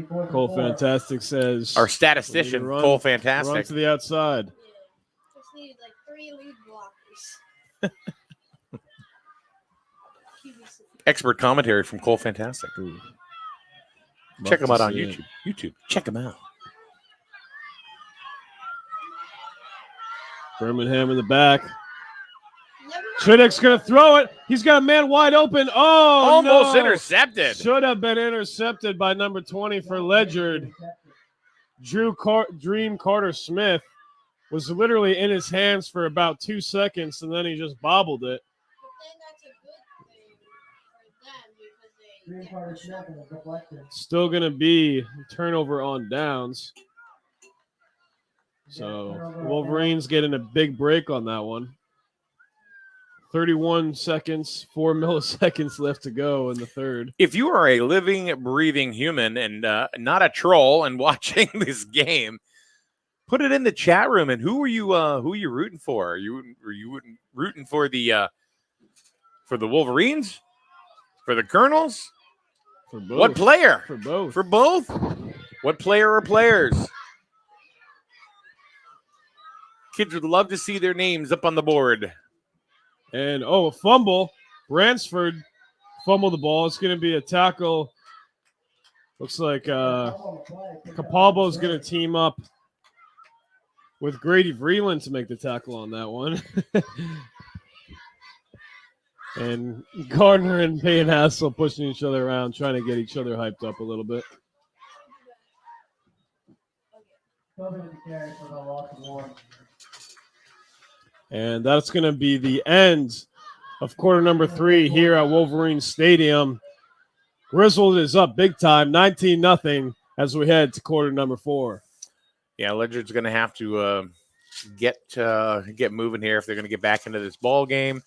outside. Cole Fantastic says. Our statistician, run- Cole Run Fantastic. to the outside. Just needed like 3 lead blockers. QVC. Expert commentary from Cole Fantastic. Ooh. Check Love him out to on see it. YouTube. Check him out. Birmingham in the back. No. Chiddick's going to throw it. He's got a man wide open. Oh, Almost no. intercepted. Should have been intercepted by number 20 for Ledyard. Dream Carter Smith was literally in his hands for about 2 seconds, and then he just bobbled it. But then that's a good thing for them because they Green get card the is snapping and deflected. Still going to be turnover on downs. So the Wolverines getting a big break on that one. 31 seconds, 4 milliseconds left to go in the third. If you are a living, breathing human and not a troll and watching this game, put it in the chat room. And who are you rooting for? Are you rooting for the Wolverines? For the Colonels? For both. What player? For both. For both? What player or players? Kids would love to see their names up on the board. And, a fumble. Bransford fumbled the ball. It's going to be a tackle. Looks like Capalbo's going to team up with Grady Vreeland to make the tackle on that one. And Gardner and Payne Hassel pushing each other around, trying to get each other hyped up a little bit. And that's going to be the end of quarter number 3 here at Wolverine Stadium. Griswold is up big time, 19-0 as we head to quarter number 4. Yeah, Ledyard's going to have to get moving here if they're going to get back into this ball game.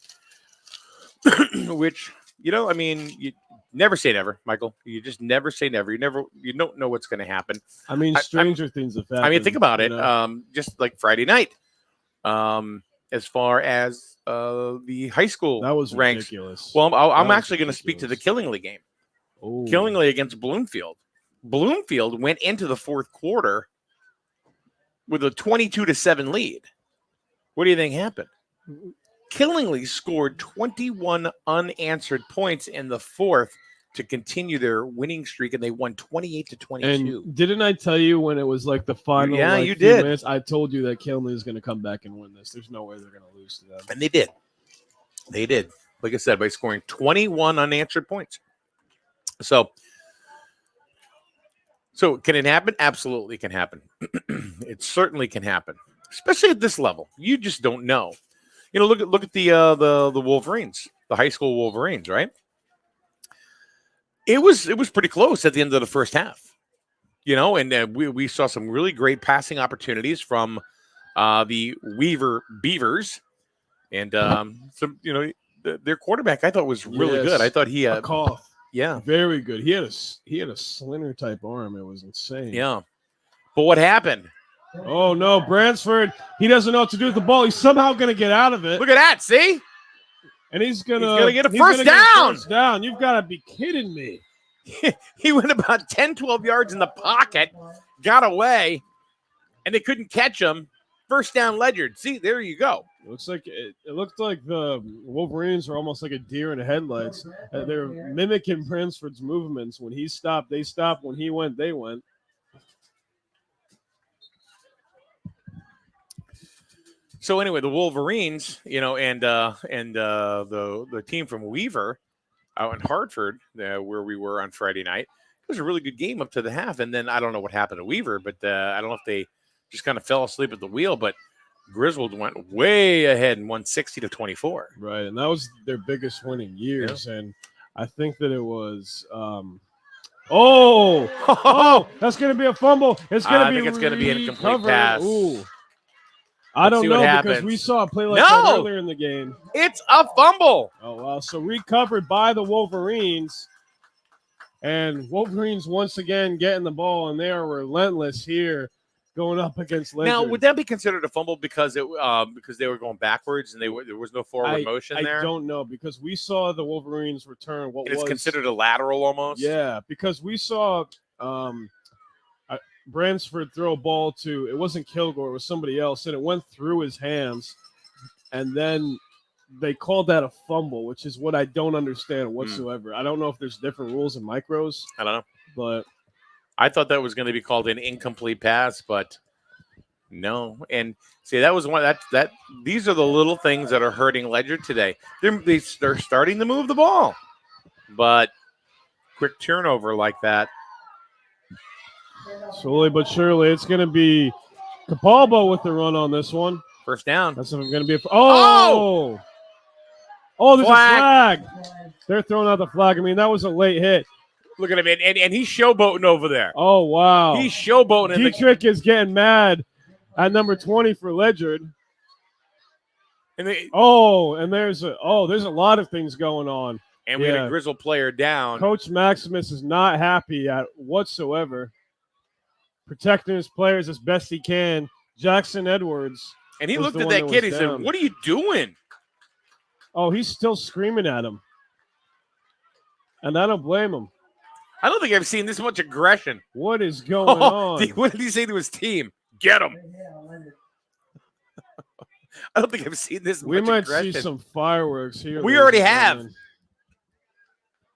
Which, you never say never, Michael. You just never say never. You don't know what's going to happen. I mean, stranger things have happened. I mean, think about it. know? Just like Friday night, as far as the high school That was ranks. ridiculous. Well, I'm was actually going to speak to the Killingly game. Ooh. Killingly against Bloomfield. Bloomfield went into the fourth quarter with a 22-7 lead. What do you think happened? Killingly scored 21 unanswered points in the fourth to continue their winning streak, and they won 28-22. And didn't I tell you when it was like the final? Yeah, like, you few did. Minutes, I told you that Killingly is going to come back and win this. There's no way they're going to lose to them. And they did. They did. Like I said, by scoring 21 unanswered points. So can it happen? Absolutely can happen. It certainly can happen, especially at this level. You just don't know. Look at the Wolverines, the high school Wolverines, right? It was pretty close at the end of the first half, and we saw some really great passing opportunities from the Weaver Beavers, and their quarterback I thought was really good. I thought he a cough. Yeah, Very good. He had a Slender type arm. It was insane. yeah. But what happened? Oh no, Bransford. He doesn't know what to do with the ball. He's somehow going to get out of it. Look at that. See? And he's going to get a he's first gonna get a down. first down. You've got to be kidding me. He went about 10, 12 yards in the pocket, got away, and they couldn't catch him. First down, Ledyard. See, there you go. It looked like the Wolverines were almost like a deer in the headlights. They're mimicking Bransford's movements. When he stopped, they stopped. When he went, they went. So anyway, the Wolverines, and the team from Weaver out in Hartford, where we were on Friday night, it was a really good game up to the half. And then I don't know what happened to Weaver, but I don't know if they just kind of fell asleep at the wheel. But Griswold went way ahead and won 60-24. Right, and that was their biggest win in years. Yeah. And I think that it was. That's going to be a fumble. It's going to be. I think it's going to be an incomplete pass. Ooh. I don't know because we saw a play like that earlier in the game. It's a fumble. Oh, wow. So recovered by the Wolverines. And Wolverines once again getting the ball, and they are relentless here going up against Ledyard. Now, would that be considered a fumble because they were going backwards and there was no forward motion there? I don't know because we saw the Wolverines return it's considered a lateral almost? Yeah, because we saw Bransford throw a ball to, it wasn't Kilgore, it was somebody else, and it went through his hands, and then they called that a fumble, which is what I don't understand whatsoever. I don't know if there's different rules in micros. I don't know. But I thought that was going to be called an incomplete pass, but No, and see that was one that these are the little things that are hurting Ledyard today. They're starting to move the ball, but quick turnover like that. Slowly but surely, it's going to be Capalbo with the run on this one. First down. That's going to be a oh, there's Flag. a flag. They're throwing out the flag. I mean, that was a late hit. Look at him, and he's showboating over there. Oh wow, He's showboating. Dietrich is getting mad at number 20 for Ledyard. And there's a lot of things going on. And we had a Griswold player down. Coach Maximus is not happy at whatsoever. Protecting his players as best he can. Jackson Edwards. And he looked at that kid. He said, "What are you doing?" Oh, he's still screaming at him. And I don't blame him. I don't think I've seen this much aggression. What is going on? What did he say to his team? Get him. I don't think I've seen this much aggression. We might see some fireworks here. We already have.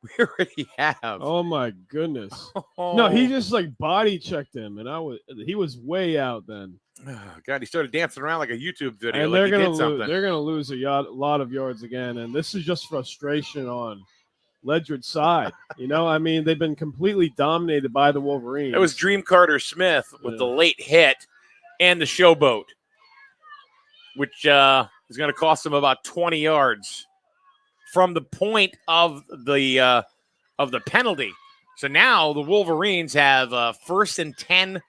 We already have. Oh my goodness. No, he just like body checked him, and he was way out then. Oh, God, he started dancing around like a YouTube video. And like they're gonna lose a lot of yards again, and this is just frustration on Ledyard's side. I mean, they've been completely dominated by the Wolverines. It was Dream Carter Smith with the late hit and the showboat, which is going to cost them about 20 yards from the point of the penalty. So now the Wolverines have first and 10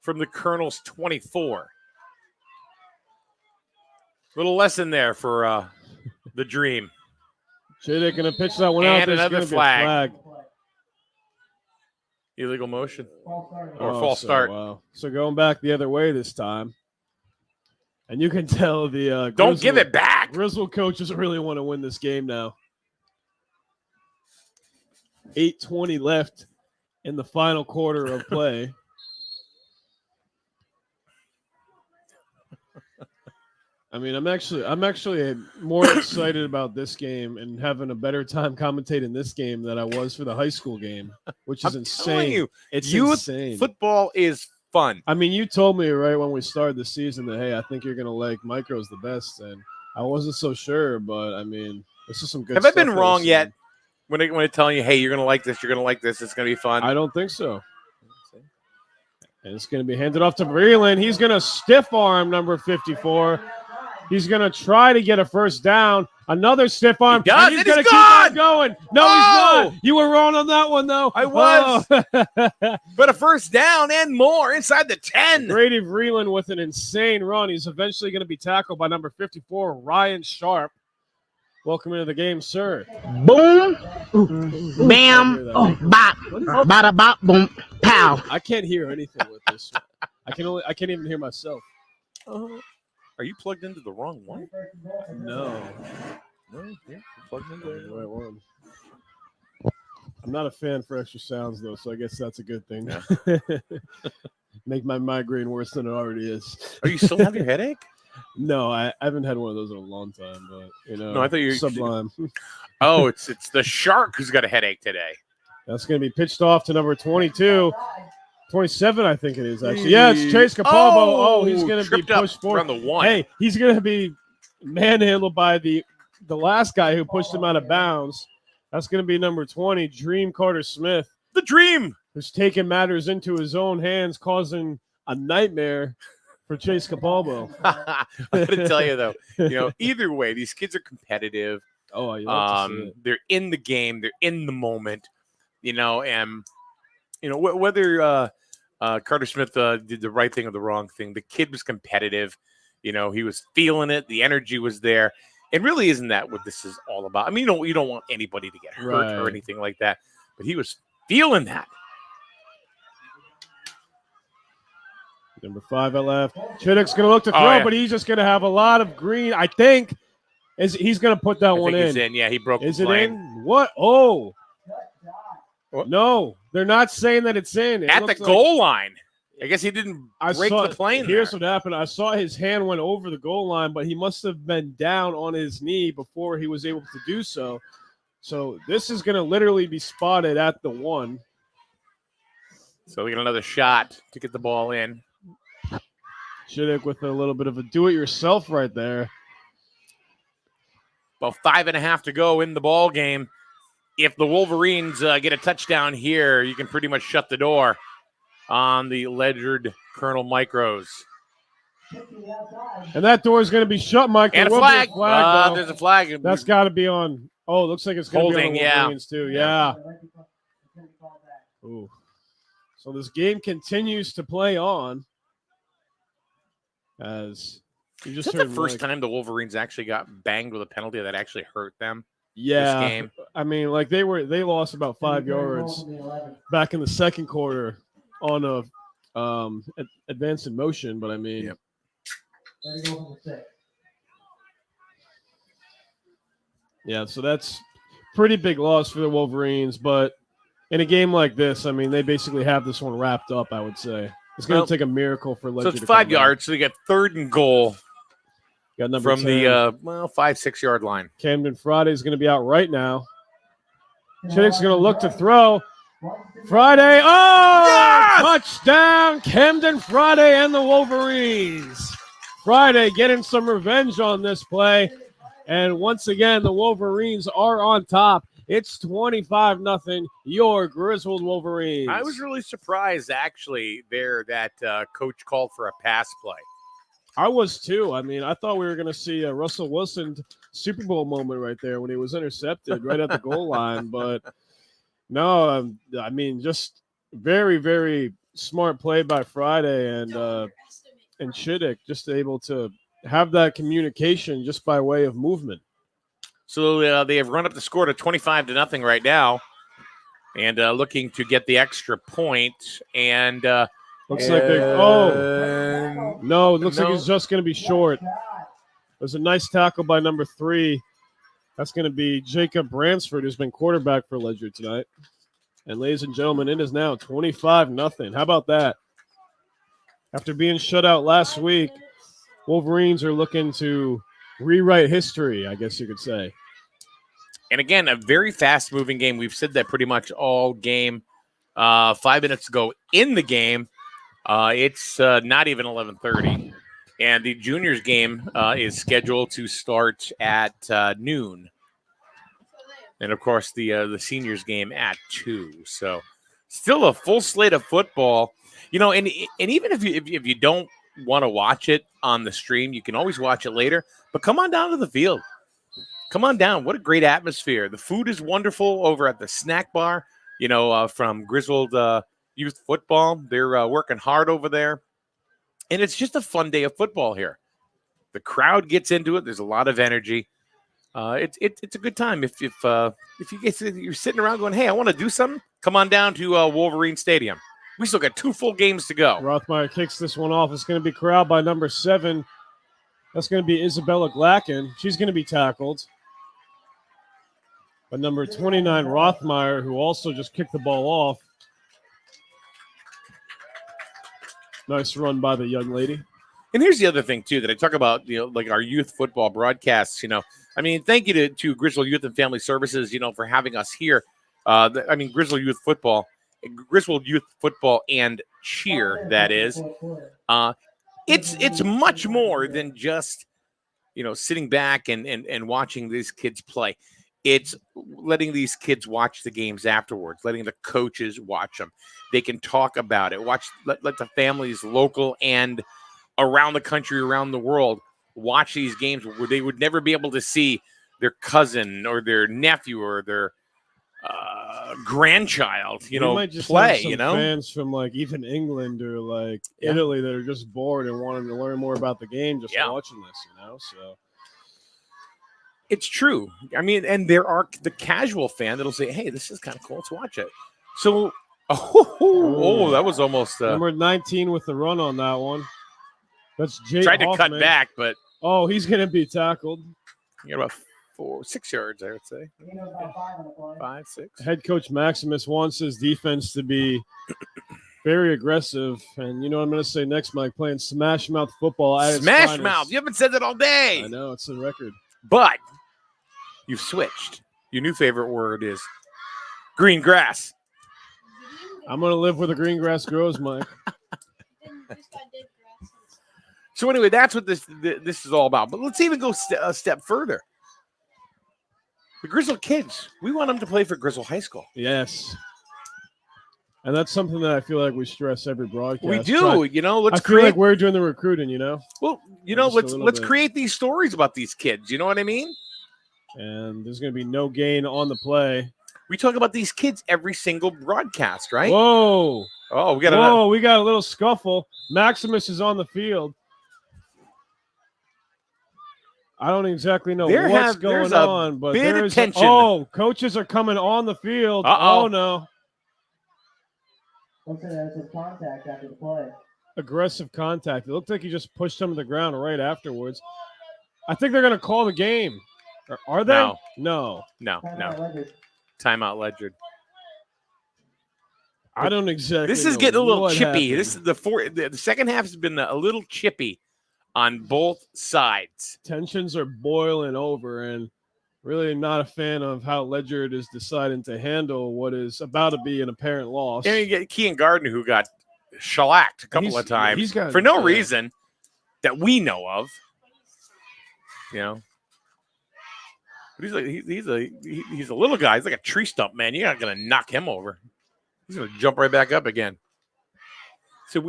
from the Colonel's 24. Little lesson there for the Dream. They're going to pitch that one out. And another flag. Illegal motion or false start. Wow. So going back the other way this time. And you can tell the don't give it back. Griswold coaches really want to win this game now. 8:20 left in the final quarter of play. I mean, I'm actually more excited about this game and having a better time commentating this game than I was for the high school game, which is insane. It's insane. Football is fun. I mean, you told me right when we started the season that, hey, I think you're going to like micros the best, and I wasn't so sure, but I mean, this is some good stuff. Have I been wrong yet when I telling you, hey, you're going to like this, it's going to be fun? I don't think so. And it's going to be handed off to Breland. He's going to stiff arm number 54. He's going to try to get a first down. Another stiff arm. He does. He's going to keep on going. No, he's not. You were wrong on that one, though. I was. But a first down and more inside the 10. Brady Vreeland with an insane run. He's eventually going to be tackled by number 54, Ryan Sharp. Welcome into the game, sir. Boom, bam, bop, bada bop, boom, pow. I can't hear anything with this one. I can't even hear myself. Are you plugged into the wrong one? No. You're plugged into the right one. I'm not a fan for extra sounds, though, so I guess that's a good thing. Yeah. Make my migraine worse than it already is. Are you still have your headache? No, I haven't had one of those in a long time, but, No, I thought you were sublime. Oh, it's the Shark who's got a headache today. That's going to be pitched off to number 22. 27, I think it is, actually. Yeah, it's Chase Capalbo. He's going to be pushed forward. Around the one. Hey, he's going to be manhandled by the last guy who pushed him out of bounds. That's going to be number 20, Dream Carter Smith. The Dream! Who's taking matters into his own hands, causing a nightmare for Chase Capalbo. I got to tell you, though, either way, these kids are competitive. Oh, you love to see it. They're in the game. They're in the moment, and whether Carter Smith did the right thing or the wrong thing, the kid was competitive. He was feeling it. The energy was there. It really isn't that what this is all about. I mean, you don't want anybody to get hurt or anything like that, but he was feeling that. Number 5 at left. Chittick's going to look to throw, but he's just going to have a lot of green. I think he's going to put that one in. He's in. Yeah, he broke the plane. Is it in? What? Oh. What? No, they're not saying that it's in. At the goal line. I guess he didn't break the plane. Here's what happened. I saw his hand went over the goal line, but he must have been down on his knee before he was able to do so. So this is going to literally be spotted at the 1. So we get another shot to get the ball in. Shiddick with a little bit of a do-it-yourself right there. About 5.5 to go in the ball game. If the Wolverines get a touchdown here, you can pretty much shut the door on the Ledyard Colonel Micros. And that door is going to be shut, Mike. And a There will be flag. though. There's a flag. That's got to be on. Oh, it looks like it's going to be on Holding, the yeah. Wolverines too. Yeah. Ooh. So this game continues to play on. As you just Is that heard, the first Mike. time the Wolverines actually got banged with a penalty that actually hurt them? Yeah, this game? I mean, like they lost about 5 yards back in the second quarter on a advance in motion, but I mean, yeah, so that's pretty big loss for the Wolverines. But in a game like this, I mean, they basically have this one wrapped up. I would say it's going to take a miracle for Ledyard. So it's 5 yards. So they get 3rd and goal. Got number from 10. the 5-6 yard line. Camden Friday is going to be out right now. Shiddick's going to look to throw. Friday, touchdown, Camden Friday and the Wolverines. Friday getting some revenge on this play. And once again, the Wolverines are on top. It's 25-0, your Griswold Wolverines. I was really surprised, actually, that coach called for a pass play. I was too. I mean, I thought we were going to see a Russell Wilson Super Bowl moment right there when he was intercepted right at the goal line. But no, I mean, just very, very smart play by Friday and Shiddick, just able to have that communication just by way of movement. So they have run up the score to 25-0 right now, and looking to get the extra point. And looks like they. Oh no! It looks like it's just going to be short. There's a nice tackle by number 3. That's going to be Jacob Bransford, who's been quarterback for Ledyard tonight. And ladies and gentlemen, it is now 25-0. How about that? After being shut out last week, Wolverines are looking to rewrite history, I guess you could say. And again, a very fast-moving game. We've said that pretty much all game. 5 minutes ago in the game, it's not even 11:30. And the juniors game is scheduled to start at noon. And, of course, the seniors game at 2. So still a full slate of football. You know, and even if you don't want to watch it on the stream, you can always watch it later. But come on down to the field. Come on down. What a great atmosphere. The food is wonderful over at the snack bar, you know, from Griswold Youth Football. They're working hard over there. And it's just a fun day of football here. The crowd gets into it. There's a lot of energy. It's a good time. If you're sitting around going, hey, I want to do something, come on down to Wolverine Stadium. We still got 2 full games to go. Rothmeyer kicks this one off. It's going to be corralled by number 7. That's going to be Isabella Glacken. She's going to be tackled by number 29, Rothmeyer, who also just kicked the ball off. Nice run by the young lady. And here's the other thing, too, that I talk about, you know, like our youth football broadcasts, you know. I mean, thank you to Griswold Youth and Family Services, you know, for having us here. Griswold Youth Football and Cheer, that is. It's much more than just, you know, sitting back and watching these kids play. It's letting these kids watch the games afterwards, letting the coaches watch them. They can talk about it. Let the families, local and around the country, around the world, watch these games where they would never be able to see their cousin or their nephew or their grandchild, you know, might just play. Have some you know, fans from like even England or like Italy that are just bored and wanting to learn more about the game, just watching this. You know, so. It's true. I mean, and there are the casual fan that'll say, hey, this is kind of cool. Let's watch it. So, that was almost. Number 19 with the run on that one. That's Jake Tried to Hoffman. cut back, but. Oh, he's going to be tackled. You got about 6 yards, I would say. 5, 6. Head coach Maximus wants his defense to be very aggressive. And you know what I'm going to say next, Mike? Playing smash mouth football. Smash mouth. You haven't said that all day. I know. It's a record. But you've switched. Your new favorite word is green grass. I'm going to live where the green grass grows, Mike. So anyway, that's what this is all about. But let's even go a step further. The Griswold kids, we want them to play for Griswold High School. Yes. And that's something that I feel like we stress every broadcast. We do, you know. Let's I feel create. like we're doing the recruiting, you know. Well, you know, Just a let's little bit. create these stories about these kids. You know what I mean? And there's going to be no gain on the play. We talk about these kids every single broadcast, right? Whoa! Oh, we got Whoa! We got a little scuffle. Maximus is on the field. I don't exactly know what's going on, but there's tension. Oh, coaches are coming on the field. Uh-oh. Oh no! Looks like there's some contact after the play. Aggressive contact. It looked like he just pushed him to the ground right afterwards. I think they're going to call the game. Are they? No. No. Timeout, Ledyard. I don't exactly. This is know getting a little what chippy. happened. This is the second half has been a little chippy on both sides. Tensions are boiling over, and really not a fan of how Ledyard is deciding to handle what is about to be an apparent loss. And you get Kean Gardner, who got shellacked a couple of times for no reason that we know of. You know, but he's a little guy. He's like a tree stump, man. You're not gonna knock him over. He's gonna jump right back up again. So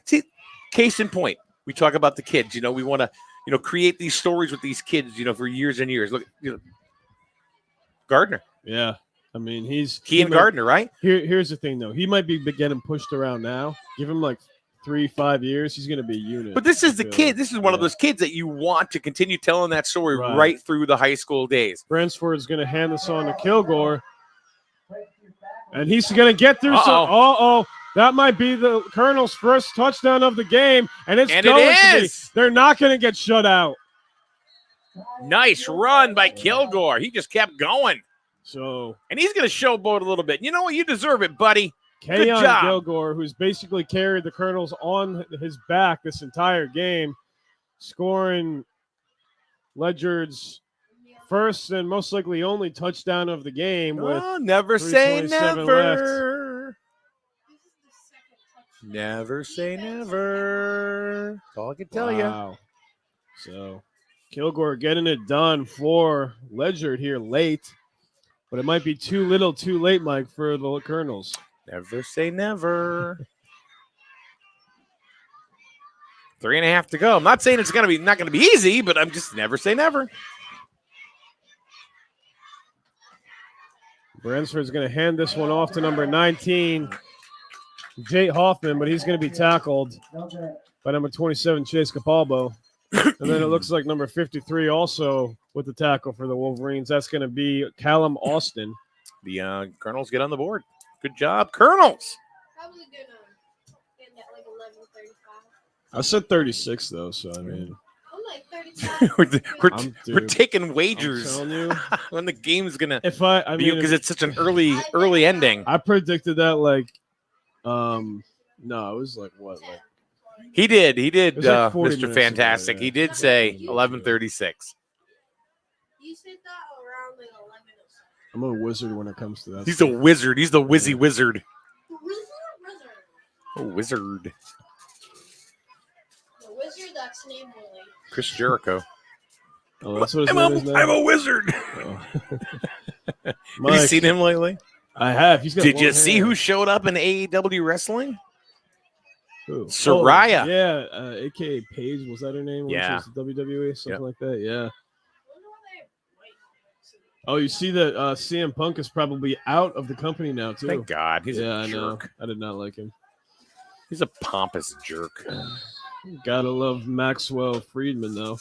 see, case in point, we talk about the kids. You know, we want to, you know, create these stories with these kids. You know, for years and years. Look, you know, Gardner. Yeah, I mean Kean Gardner, right? Here's the thing, though. He might be getting pushed around now. Give him like 3-5 years, he's going to be a unit. But this is the kid. This is one of those kids that you want to continue telling that story right through the high school days. Bransford's going to hand this on to Kilgore, and he's going to get through some. That might be the Colonel's first touchdown of the game, and it is. They're not going to get shut out. Nice run by Kilgore. He just kept going. And he's going to showboat a little bit. You know what? You deserve it, buddy. Good job. Kilgore, who's basically carried the Colonels on his back this entire game, scoring Ledyard's first and most likely only touchdown of the game. Never say never. Never say never. That's all I can tell you. So Kilgore getting it done for Ledyard here late, but it might be too little too late, Mike, for the Colonels. Never say never. 3.5 to go. I'm not saying it's not gonna be easy, but I'm just never say never. Bransford's going to hand this one off to number 19, Jay Hoffman, but he's going to be tackled by number 27, Chase Capalbo. And then it looks like number 53 also with the tackle for the Wolverines. That's going to be Callum Austin. The Colonels get on the board. Good job, Colonels. Probably gonna end at like 11:35. I said 36 though, so I mean. I'm like 35. we're taking wagers I'm telling you, when the game's gonna. Because it's such an early ending. I predicted that like, no, it was like what? Like he did, like 40 Mr. minutes Fantastic. ago, yeah. He did say 11:36. You said that around like 11 or something. I'm a wizard when it comes to that. He's a wizard. He's the Wizzy Wizard. Wizard. A wizard. The wizard that's named Willie. Chris Jericho. Oh, that's what his name is now? I'm a wizard. Oh. Have Mike, you seen him lately? I have. He's got Did long you see hair. who showed up in AEW wrestling? Who? Soraya. Oh, yeah, a.k.a. Paige. Was that her name? Yeah. She was WWE, something like that. Yeah. I wonder why they Oh, you see that CM Punk is probably out of the company now, too. Thank God. He's yeah, a I know. jerk. I did not like him. He's a pompous jerk. Gotta love Maxwell Friedman, though.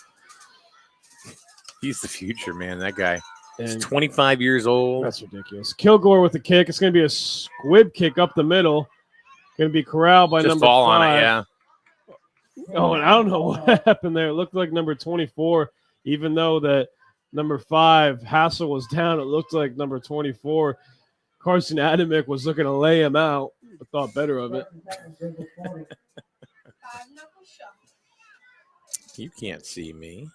He's the future, man. That guy. He's And 25 years old. that's ridiculous. Kilgore with the kick. It's going to be a squib kick up the middle. Going to be corralled by Just number fall 5. on it, yeah. Oh, and I don't know what happened there. It looked like number 24, even though that number 5, Hassel, was down. It looked like number 24, Carson Adamick, was looking to lay him out. I thought better of it. 5-knuckle shot. You can't see me.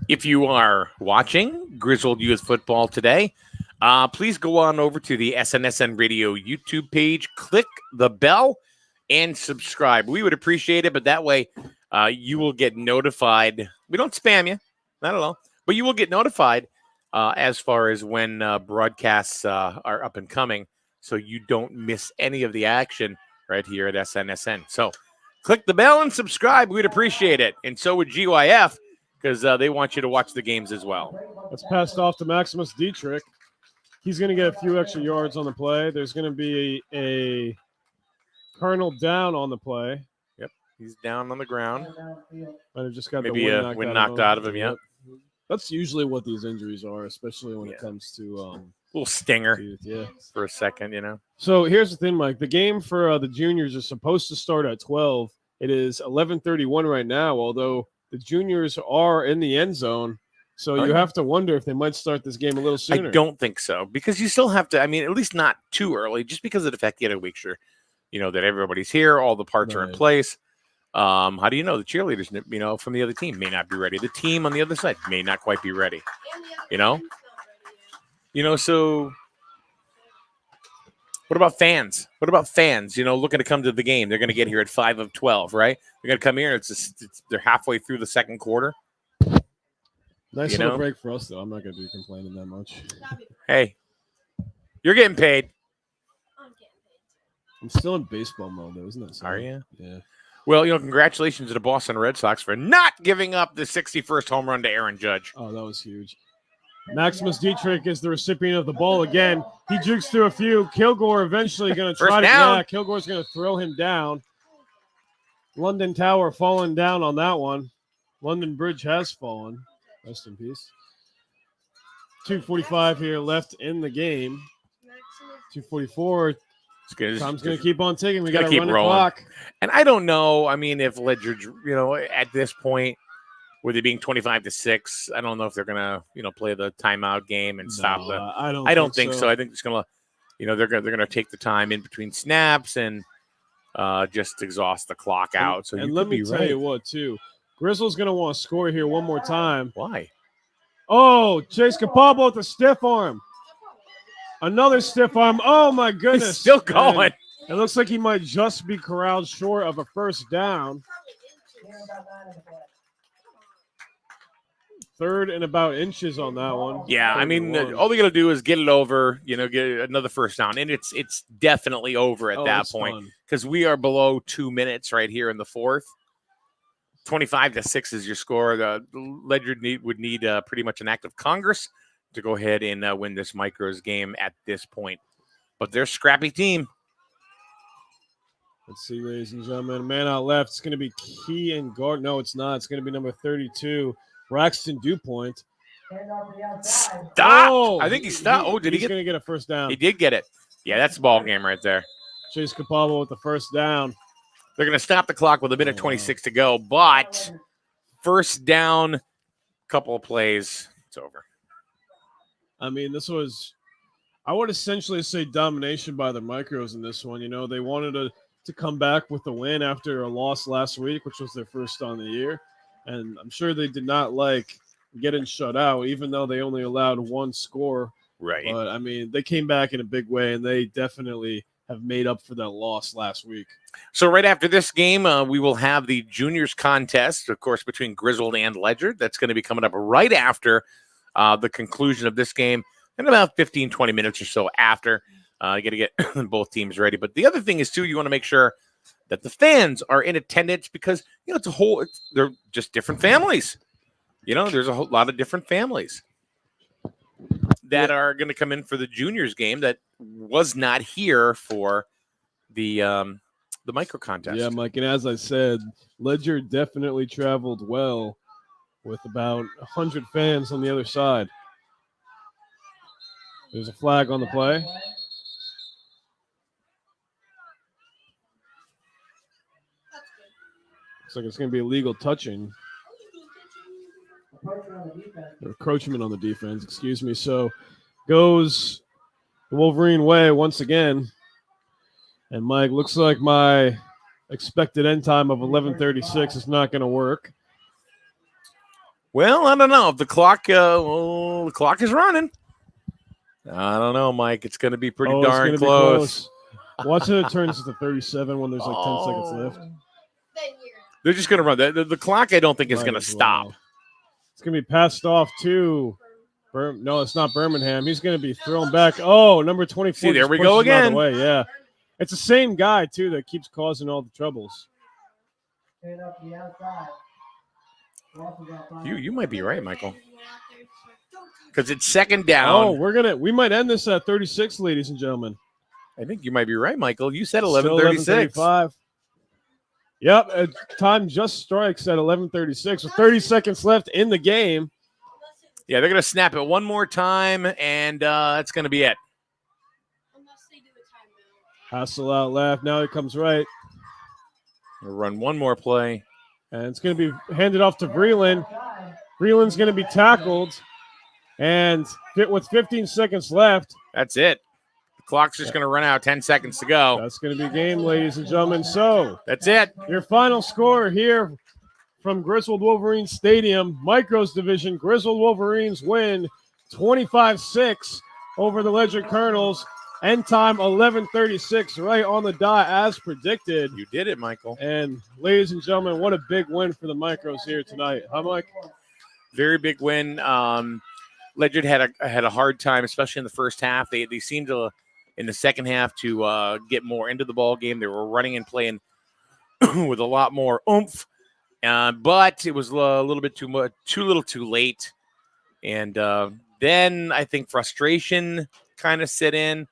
If you are watching Griswold Youth Football today, please go on over to the SNSN Radio YouTube page, click the bell, and subscribe. We would appreciate it, but that way you will get notified. We don't spam you, not at all, but you will get notified as far as when broadcasts are up and coming, so you don't miss any of the action right here at SNSN. So click the bell and subscribe. We'd appreciate it. And so would GYF, because they want you to watch the games as well. That's passed off to Maximus Dietrich. He's going to get a few extra yards on the play. There's going to be a Colonel down on the play. Yep, he's down on the ground. Might have just got Maybe the wind knocked out of him, yeah. That's usually what these injuries are, especially when it comes to little stinger yeah. for a second, you know. So here's the thing, Mike. The game for the juniors is supposed to start at 12. It is 11:31 right now, although the juniors are in the end zone. So you have to wonder if they might start this game a little sooner. I don't think so, because you still have to, I mean, at least not too early, just because of the fact you got to make sure, you know, that everybody's here, all the parts are in place. How do you know the cheerleaders, you know, from the other team may not be ready? The team on the other side may not quite be ready, you know? You know, so what about fans? What about fans, you know, looking to come to the game? They're going to get here at 5 of 12, right? They're going to come here, and they're halfway through the second quarter. Nice little break for us, though. I'm not going to be complaining that much. Hey, you're getting paid. I'm still in baseball mode, though, isn't it? Are you? Yeah. Well, you know, congratulations to the Boston Red Sox for not giving up the 61st home run to Aaron Judge. Oh, that was huge. Maximus Dietrich is the recipient of the ball again. He jukes through a few. Kilgore eventually going to try to. Yeah, Kilgore's going to throw him down. London Tower falling down on that one. London Bridge has fallen. Rest in peace. 2:45 here left in the game. 2:44. Time's going to keep on ticking. We got to run the clock. And I don't know. I mean, if Ledyard, you know, at this point, with it being 25-6, I don't know if they're going to, you know, play the timeout game and stop the. I don't think so. I think it's going to, you know, they're going to take the time in between snaps and just exhaust the clock out. So and let me tell you what, too. Griswold's going to want to score here one more time. Why? Oh, Chase Capalbo with the stiff arm. Another stiff arm. Oh, my goodness. He's still going. And it looks like he might just be corralled short of a first down. 3rd and about inches on that one. Yeah, I mean, all they got to do is get it over, you know, get another first down. And it's definitely over at that point because we are below 2 minutes right here in the fourth. 25-6 is your score. The Ledyard would need pretty much an act of Congress to go ahead and win this Micros game at this point. But they're a scrappy team. Let's see, ladies and gentlemen. A man out left. It's going to be Kean Gard. No, it's not. It's going to be number 32, Braxton DuPont. Stop! Oh, I think he stopped. Oh, did he get? He's going to get a first down. He did get it. Yeah, that's the ball game right there. Chase Capalbo with the first down. They're going to stop the clock with a minute 26 to go, but first down, couple of plays, it's over. I mean, this was, I would essentially say domination by the Micros in this one. You know, they wanted to come back with a win after a loss last week, which was their first on the year. And I'm sure they did not like getting shut out, even though they only allowed one score. Right. But, I mean, they came back in a big way, and they definitely have made up for that loss last week. So right after this game, we will have the juniors contest, of course, between Griswold and Ledyard. That's going to be coming up right after the conclusion of this game in about 15, 20 minutes or so after. You got to get both teams ready. But the other thing is, too, you want to make sure that the fans are in attendance because, you know, they're just different families. You know, there's a whole lot of different families that are going to come in for the juniors game that was not here for the micro contest. Yeah, Mike, and as I said, Ledyard definitely traveled well with about 100 fans on the other side. There's a flag on the play. Looks like it's going to be illegal touching. Or encroachment on the defense, excuse me. So goes the Wolverine way once again. And Mike, looks like my expected end time of 11:36 is not going to work. Well, I don't know. If the clock is running. I don't know, Mike. It's going to be pretty it's darn gonna be close. Watch it turns to 37 when there's like 10 seconds Oh. left. Then you're They're just going to run. The clock, I don't think, is Might going to as stop. well. It's gonna be passed off to no, it's not Birmingham. He's gonna be thrown back. Oh, number 24. See, there just we go pushes him out of again. the way. Yeah, it's the same guy too that keeps causing all the troubles. Straight up to the outside. Losses on five. You might be right, Michael, Go out there, so don't touch because it's second Oh, down. we might end this at 36, ladies and gentlemen. I think you might be right, Michael. You said Still 11:36. 11:35. Yep, time just strikes at 11:36 with 30 seconds left in the game. Yeah, they're going to snap it one more time, and that's going to be it. unless they do a timeout. Hassel out left. Now it comes right. We'll run one more play. And it's going to be handed off to Vreeland. Vreeland's going to be tackled. And with 15 seconds left, That's it. The clock's just going to run out. 10 seconds to go. that's going to be game, ladies and gentlemen. So, That's it. your final score here from Griswold Wolverines Stadium, Micros Division. Griswold Wolverines win 25-6 over the Ledyard Colonels. End time 11:36, right on the dot as predicted. You did it, Michael. And ladies and gentlemen, what a big win for the Micros here tonight. Huh, Mike? Very big win. Ledyard had a hard time, especially in the first half. They seemed to, in the second half, to get more into the ball game. They were running and playing with a lot more oomph, but it was a little bit too much, too late. And then I think frustration kind of set in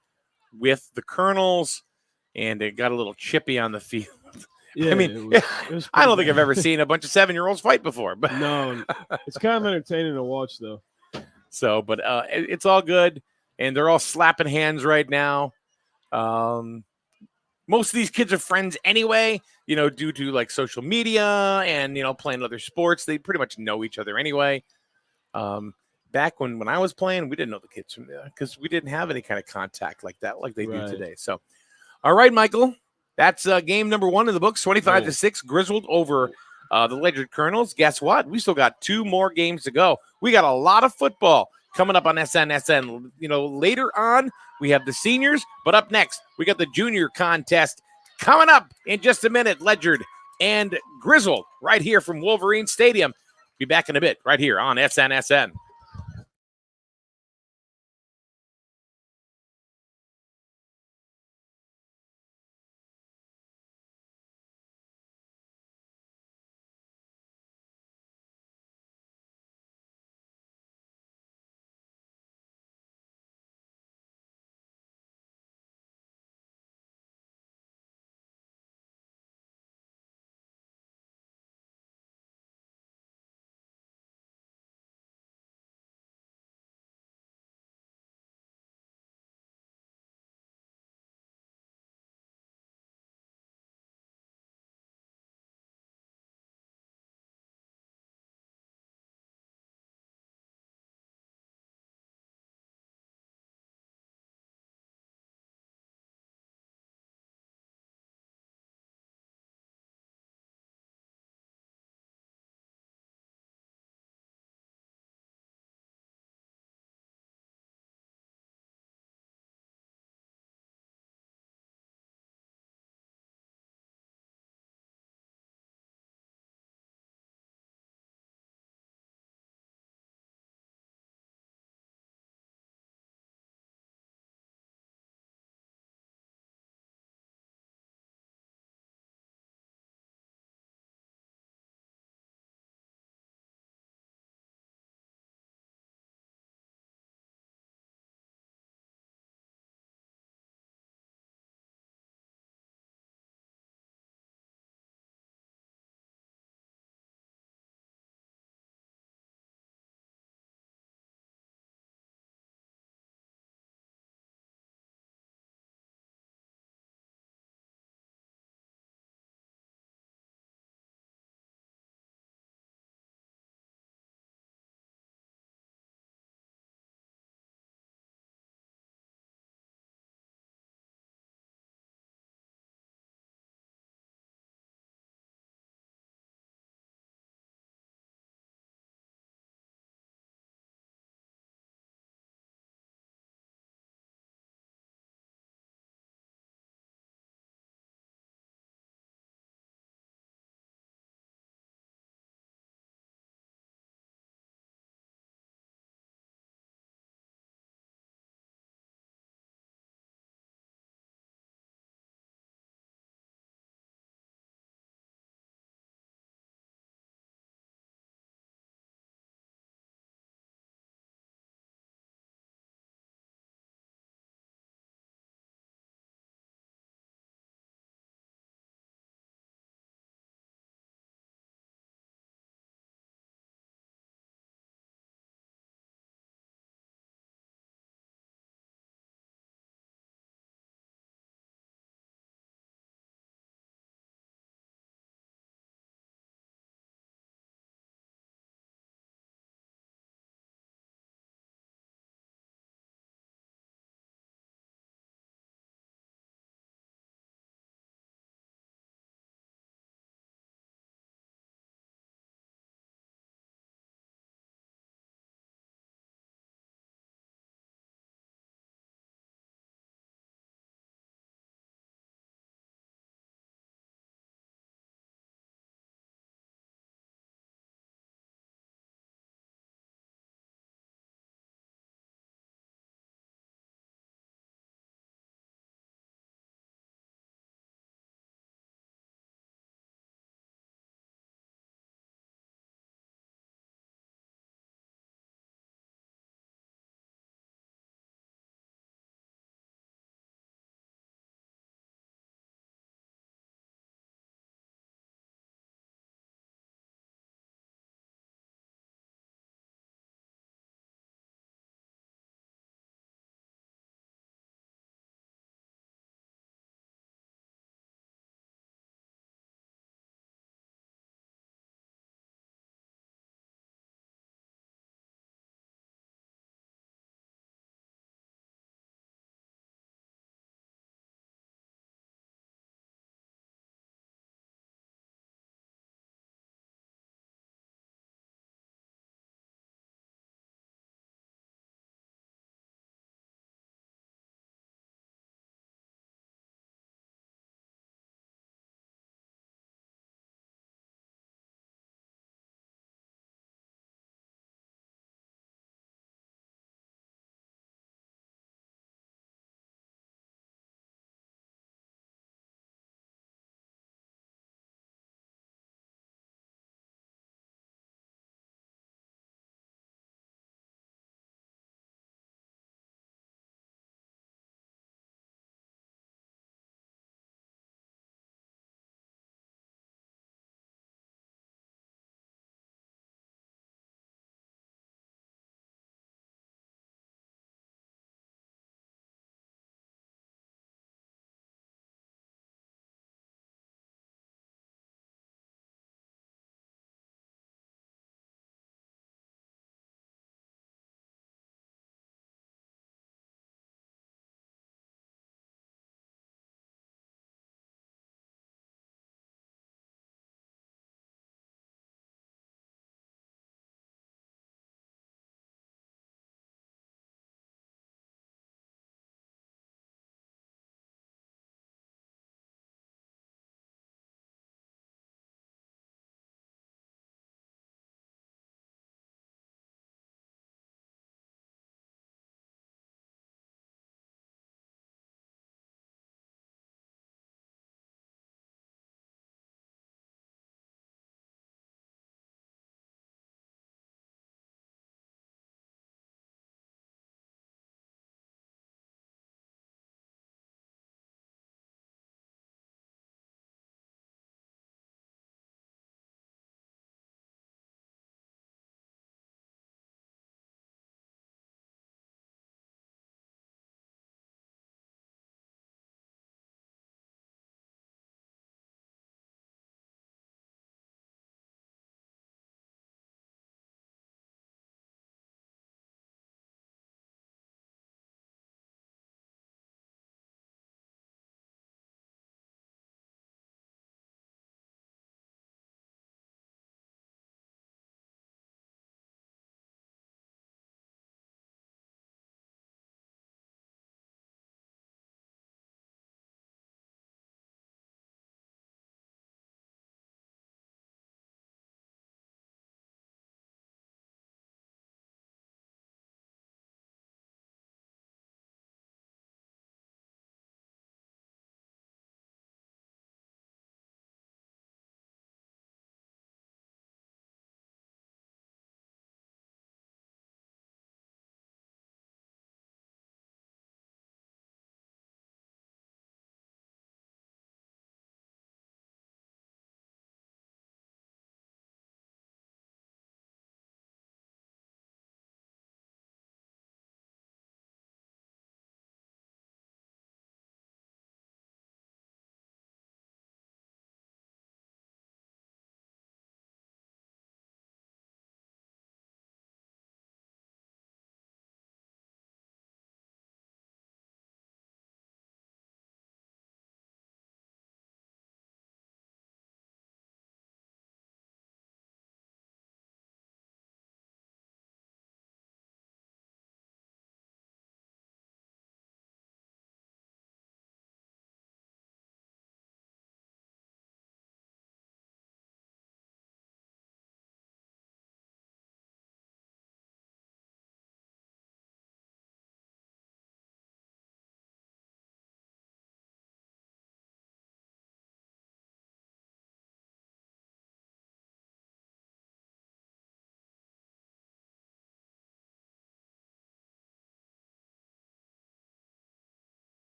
with the Colonels, and it got a little chippy on the field. Yeah, I mean, it was I don't pretty think I've bad. ever seen a bunch of 7-year-olds fight before. But No, it's kind of entertaining to watch, though. so, but it's all good, and they're all slapping hands right now. Most of these kids are friends anyway, due to like social media and playing other sports. They pretty much know each other anyway. Back when I was playing, we didn't know the kids from there because we didn't have any kind of contact like that, like they do Right. today. So, all right, Michael, that's game number 1 in the books, 25-6, Griswold over the Ledyard Colonels. Guess what? We still got 2 more games to go. We got a lot of football coming up on SNSN. Later on, we have the seniors, but up next, we got the junior contest coming up in just a minute. Ledyard and Griswold right here from Wolverine Stadium. Be back in a bit right here on SNSN.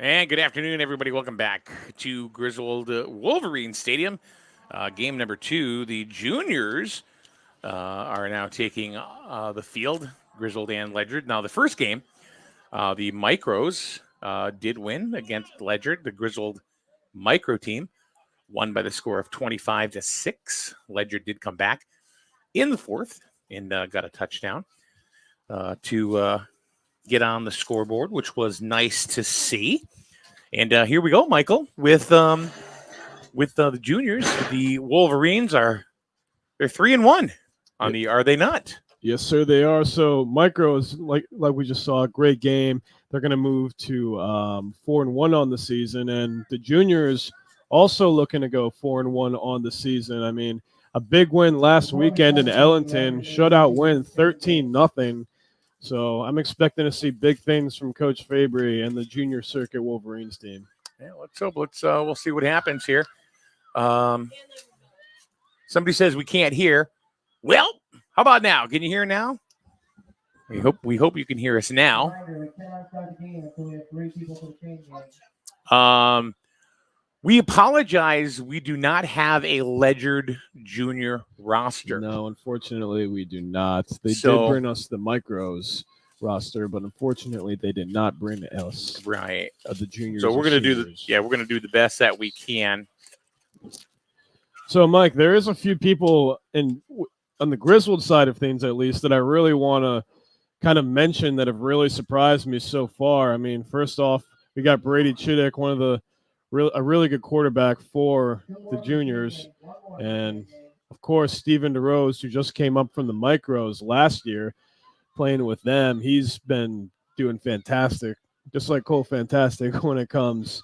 And good afternoon, everybody. Welcome back to Griswold Wolverine Stadium. Game number 2. The juniors are now taking the field, Griswold and Ledyard. Now, the first game, the Micros did win against Ledyard. The Griswold Micro team won by the score of 25-6. Ledyard did come back in the fourth and got a touchdown to get on the scoreboard, which was nice to see. And here we go, Michael, with the juniors. The Wolverines they're 3-1 on the Are They Not? Yes, sir, they are. So Micros, like we just saw, a great game. They're going to move to 4-1 on the season, and the juniors also looking to go 4-1 on the season. I mean, a big win last weekend in Ellington, shutout win, 13-0. So I'm expecting to see big things from Coach Fabry and the junior circuit Wolverines team. Yeah, let's hope. We'll see what happens here. Somebody says we can't hear. Well, how about now? Can you hear now? We hope you can hear us now. We apologize. We do not have a Ledyard junior roster. No, unfortunately, we do not. They did bring us the Micros roster, but unfortunately, they did not bring us the juniors. So we're going to do the best that we can. So, Mike, there is a few people on the Griswold side of things, at least, that I really want to kind of mention that have really surprised me so far. I mean, first off, we got Brady Chiddick, a really good quarterback for the juniors. And, of course, Steven DeRose, who just came up from the Micros last year, playing with them. He's been doing fantastic, just like Cole Fantastic, when it comes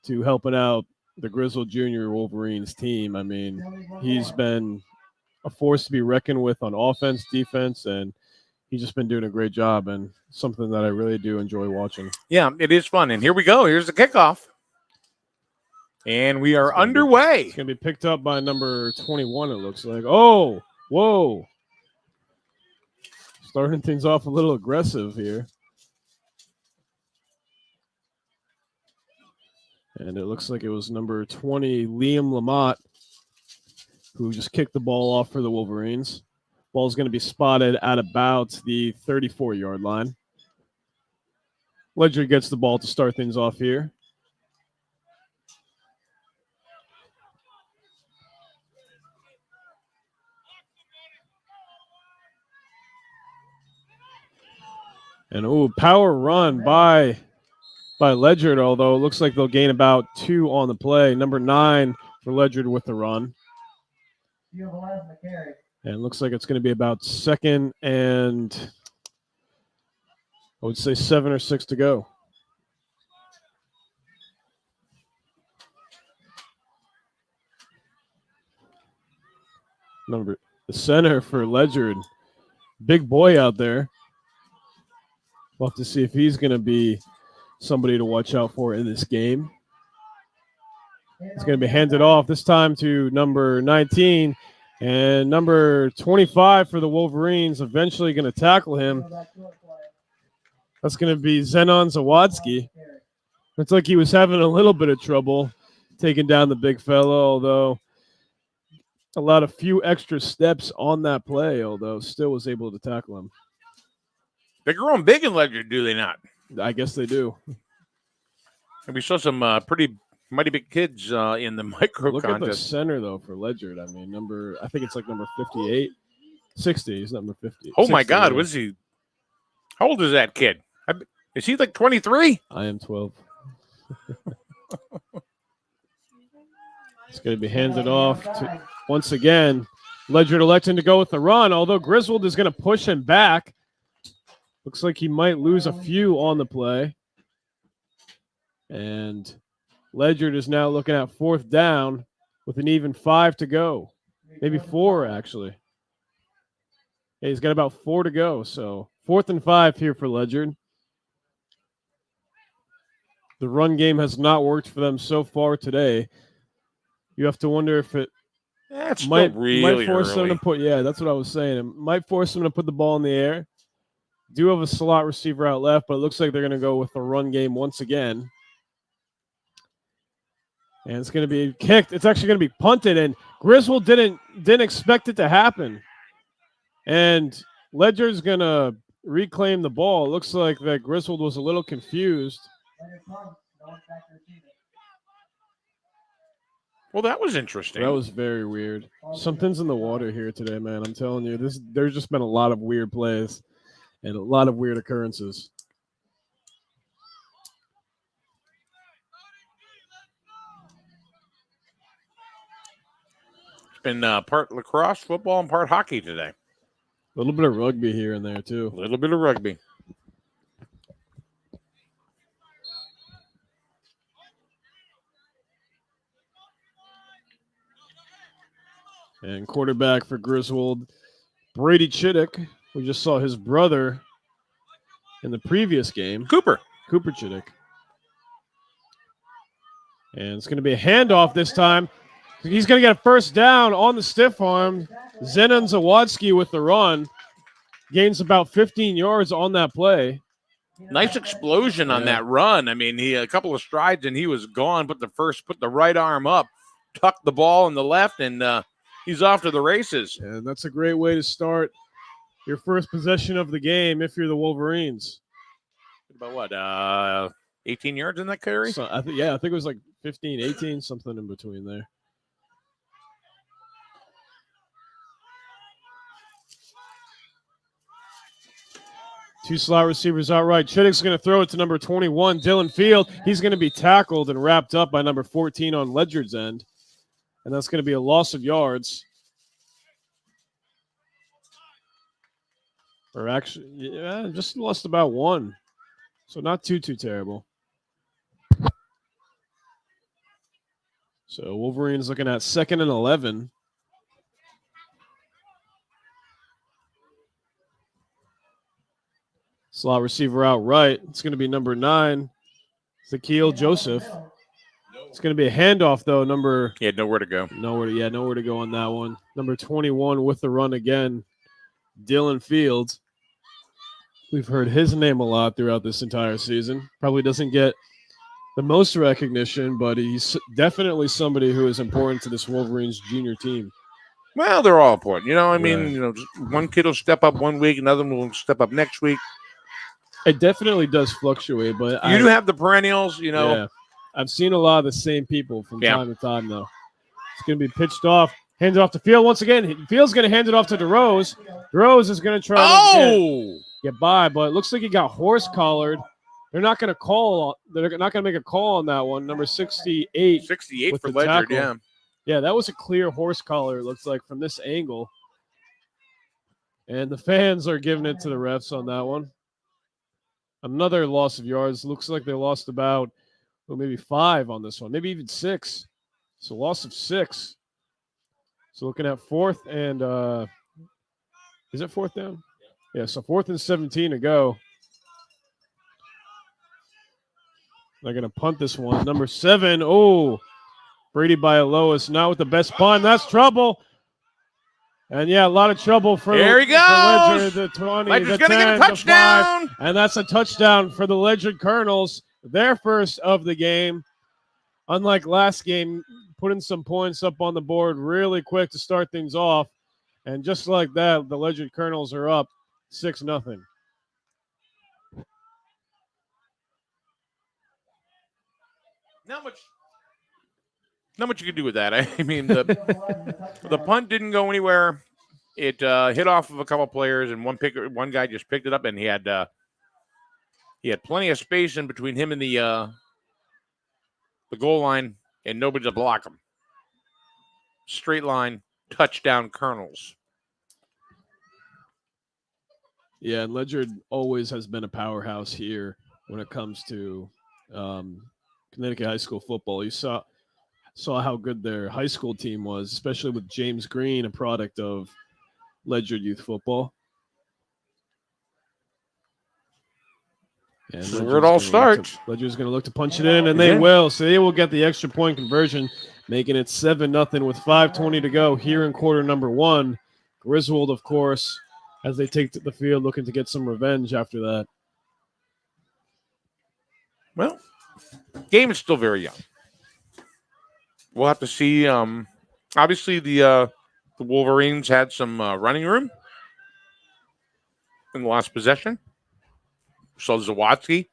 to helping out the Griswold Junior Wolverines team. I mean, he's been a force to be reckoned with on offense, defense, and he's just been doing a great job, and something that I really do enjoy watching. Yeah, it is fun. And here we go. Here's the kickoff. And we are underway. It's going to be picked up by number 21, it looks like. Oh, whoa. Starting things off a little aggressive here. And it looks like it was number 20, Liam Lamott, who just kicked the ball off for the Wolverines. Ball's going to be spotted at about the 34-yard line. Ledyard gets the ball to start things off here. And power run by Ledyard, although it looks like they'll gain about 2 on the play. Number 9 for Ledyard with the run. And it looks like it's going to be about 2nd and I would say 7 or 6 to go. The center for Ledyard, big boy out there. We'll have to see if he's going to be somebody to watch out for in this game. It's going to be handed off this time to number 19, and number 25 for the Wolverines eventually going to tackle him. That's going to be Zenon Zawadski. Looks like he was having a little bit of trouble taking down the big fella, although a few extra steps on that play, although still was able to tackle him. They're growing big in Ledyard, do they not? I guess they do. And we saw some mighty big kids in the micro Look contest. At the center, though, for Ledyard. I mean, I think it's like number 58. 60 is number 50. Oh, my God. Was he? How old is that kid? Is he like 23? I am 12. It's going to be handed off to, once again, Ledyard electing to go with the run, although Griswold is going to push him back. Looks like he might lose a few on the play. And Ledyard is now looking at 4th down with an even 5 to go. Maybe 4, actually. Yeah, he's got about 4 to go. So 4th and 5 here for Ledyard. The run game has not worked for them so far today. You have to wonder if it might force them to put. Yeah, that's what I was saying. It might force them to put the ball in the air. Do have a slot receiver out left, but it looks like they're going to go with the run game once again. And it's going to be kicked. It's actually going to be punted, and Griswold didn't expect it to happen. And Ledyard's going to reclaim the ball. It looks like that Griswold was a little confused. Well, that was interesting. That was very weird. Something's in the water here today, man. I'm telling you, there's just been a lot of weird plays and a lot of weird occurrences. It's been part lacrosse, football, and part hockey today. A little bit of rugby here and there, too. A little bit of rugby. And quarterback for Griswold, Brady Chittick. We just saw his brother in the previous game. Cooper Chittick. And it's going to be a handoff this time. He's going to get a first down on the stiff arm. Zenon Zawadzki with the run. Gains about 15 yards on that play. Nice explosion on that run. I mean, he a couple of strides and he was gone. Put the right arm up, tucked the ball in the left, and he's off to the races. And that's a great way to start your first possession of the game if you're the Wolverines. About what? 18 yards in that carry? So I think it was like 15, 18, something in between there. Two slot receivers outright. Chittick's going to throw it to number 21, Dylan Field. He's going to be tackled and wrapped up by number 14 on Ledyard's end. And that's going to be a loss of yards. Or actually, just lost about one. So not too terrible. So Wolverines looking at 2nd and 11. Slot receiver out right. It's going to be number 9, Zakeel Joseph. It's going to be a handoff, though. He had nowhere to go. Nowhere to go on that one. Number 21 with the run again, Dylan Fields. We've heard his name a lot throughout this entire season. Probably doesn't get the most recognition, but he's definitely somebody who is important to this Wolverines junior team. Well, they're all important. I mean, one kid will step up one week, another one will step up next week. It definitely does fluctuate, but you do have the perennials, Yeah. I've seen a lot of the same people from time to time, though. It's going to be pitched off, handed off to Field once again. Field's going to hand it off to DeRose. DeRose is going to try to get by, but it looks like he got horse collared. They're not going to call. They're not going to make a call on that one. Number 68. 68 for Ledyard, tackle. Yeah, that was a clear horse collar, it looks like, from this angle. And the fans are giving it to the refs on that one. Another loss of yards. Looks like they lost about maybe 5 on this one, maybe even 6. So loss of 6. So looking at 4th and is it 4th down? Yeah, so 4th and 17 to go. They're going to punt this one. Number 7. Oh, Brady Bialois now with the best punt. That's trouble. And, a lot of trouble for there he goes. Ledyard, the 20, Ledyard's the 10, gonna get a touchdown. 5, and that's a touchdown for the Ledyard Colonels, their first of the game. Unlike last game, putting some points up on the board really quick to start things off. And just like that, the Ledyard Colonels are up 6-0. Not much you can do with that. I mean, the punt didn't go anywhere. It hit off of a couple players, and one guy just picked it up, and he had plenty of space in between him and the goal line, and nobody to block him. Straight line, touchdown, Colonels. Yeah, and Ledyard always has been a powerhouse here when it comes to Connecticut high school football. You saw how good their high school team was, especially with James Green, a product of Ledyard youth football. And where it all starts. Ledyard's going to look to punch it in, and they will. So they will get the extra point conversion, making it 7-0 with 5:20 to go here in quarter number 1. Griswold, of course, as they take to the field, looking to get some revenge after that. Well, game is still very young. we'll have to see. Obviously, the Wolverines had some running room in the last possession. So Zawadzki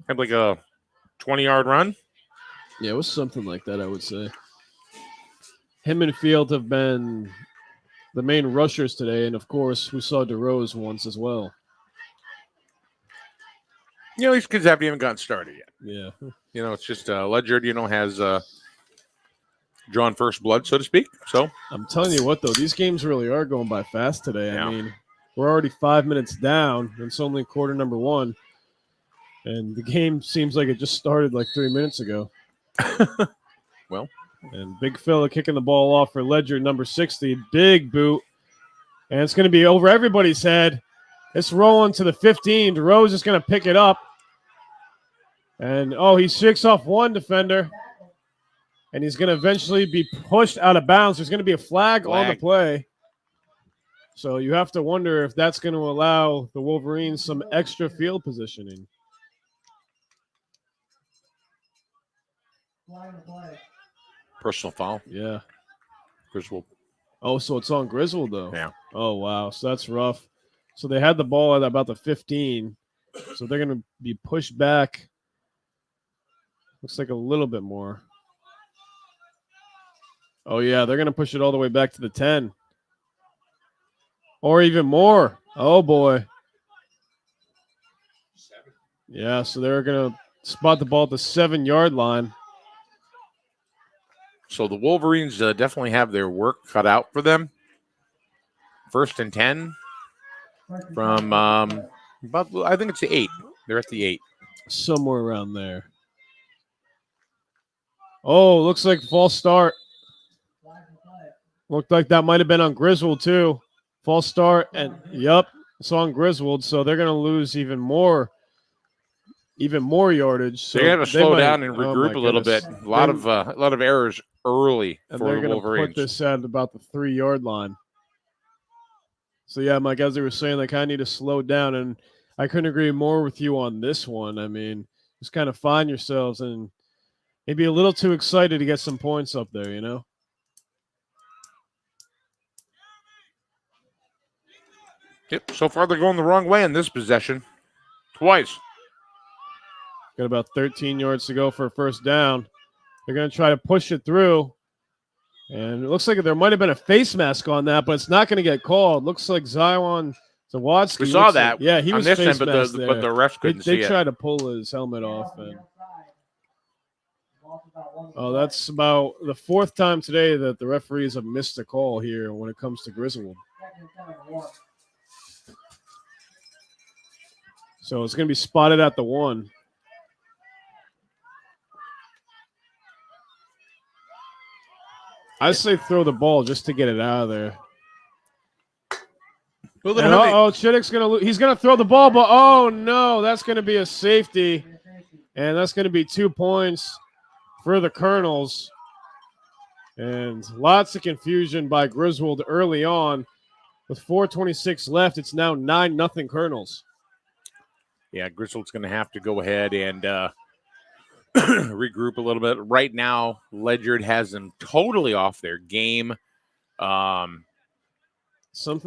had like a 20-yard run. Yeah, it was something like that, I would say. Him and Field have been the main rushers today, and of course, we saw DeRose once as well. You know, these kids haven't even gotten started yet. Yeah. You know, it's just Ledyard, has drawn first blood, so to speak. So I'm telling you what, though, these games really are going by fast today. Yeah. I mean, we're already 5 minutes down, and it's only quarter number 1, and the game seems like it just started like 3 minutes ago. Well. And big fella kicking the ball off for Ledyard, number 60. Big boot. And it's going to be over everybody's head. It's rolling to the 15. DeRose is going to pick it up. And, he shakes off one defender. And he's going to eventually be pushed out of bounds. There's going to be a flag on the play. So you have to wonder if that's going to allow the Wolverines some extra field positioning. Personal foul. Yeah. Griswold. Oh, so it's on Griswold, though. Yeah. Oh, wow. So that's rough. So they had the ball at about the 15. So they're going to be pushed back. Looks like a little bit more. Oh, yeah. They're going to push it all the way back to the 10. Or even more. Oh, boy. Yeah, so they're going to spot the ball at the 7-yard line. So the Wolverines definitely have their work cut out for them. 1st and 10 from about, I think it's the 8. They're at the 8. Somewhere around there. Oh, looks like false start. Looked like that might have been on Griswold, too. False start, and yep, it's on Griswold, so they're going to lose even more yardage. So they got to slow might, down and regroup a little bit. A lot of errors early and for they're the going to Wolverines. put this at about the 3-yard line. So yeah, Mike, as they were saying, they kind of need to slow down, and I couldn't agree more with you on this one. I mean, just kind of find yourselves and maybe a little too excited to get some points up there, you know? Yep. So far, they're going the wrong way in this possession. Twice. Got about 13 yards to go for a first down. They're going to try to push it through. And it looks like there might have been a face mask on that, but it's not going to get called. Looks like Zion Zawadzki. We saw that. Like, yeah, he was on this face end, masked but the refs couldn't see They it. tried to pull his helmet off. And that's about the 4th time today that the referees have missed a call here when it comes to Griswold. So it's going to be spotted at the 1. I say throw the ball just to get it out of there. Well, Chittick's going to he's going to throw the ball, but oh no, that's going to be a safety. And that's going to be 2 points for the Colonels. And lots of confusion by Griswold early on. With 4:26 left, it's now 9-0 Colonels. Yeah, Griswold's going to have to go ahead and regroup a little bit. Right now, Ledyard has them totally off their game. Something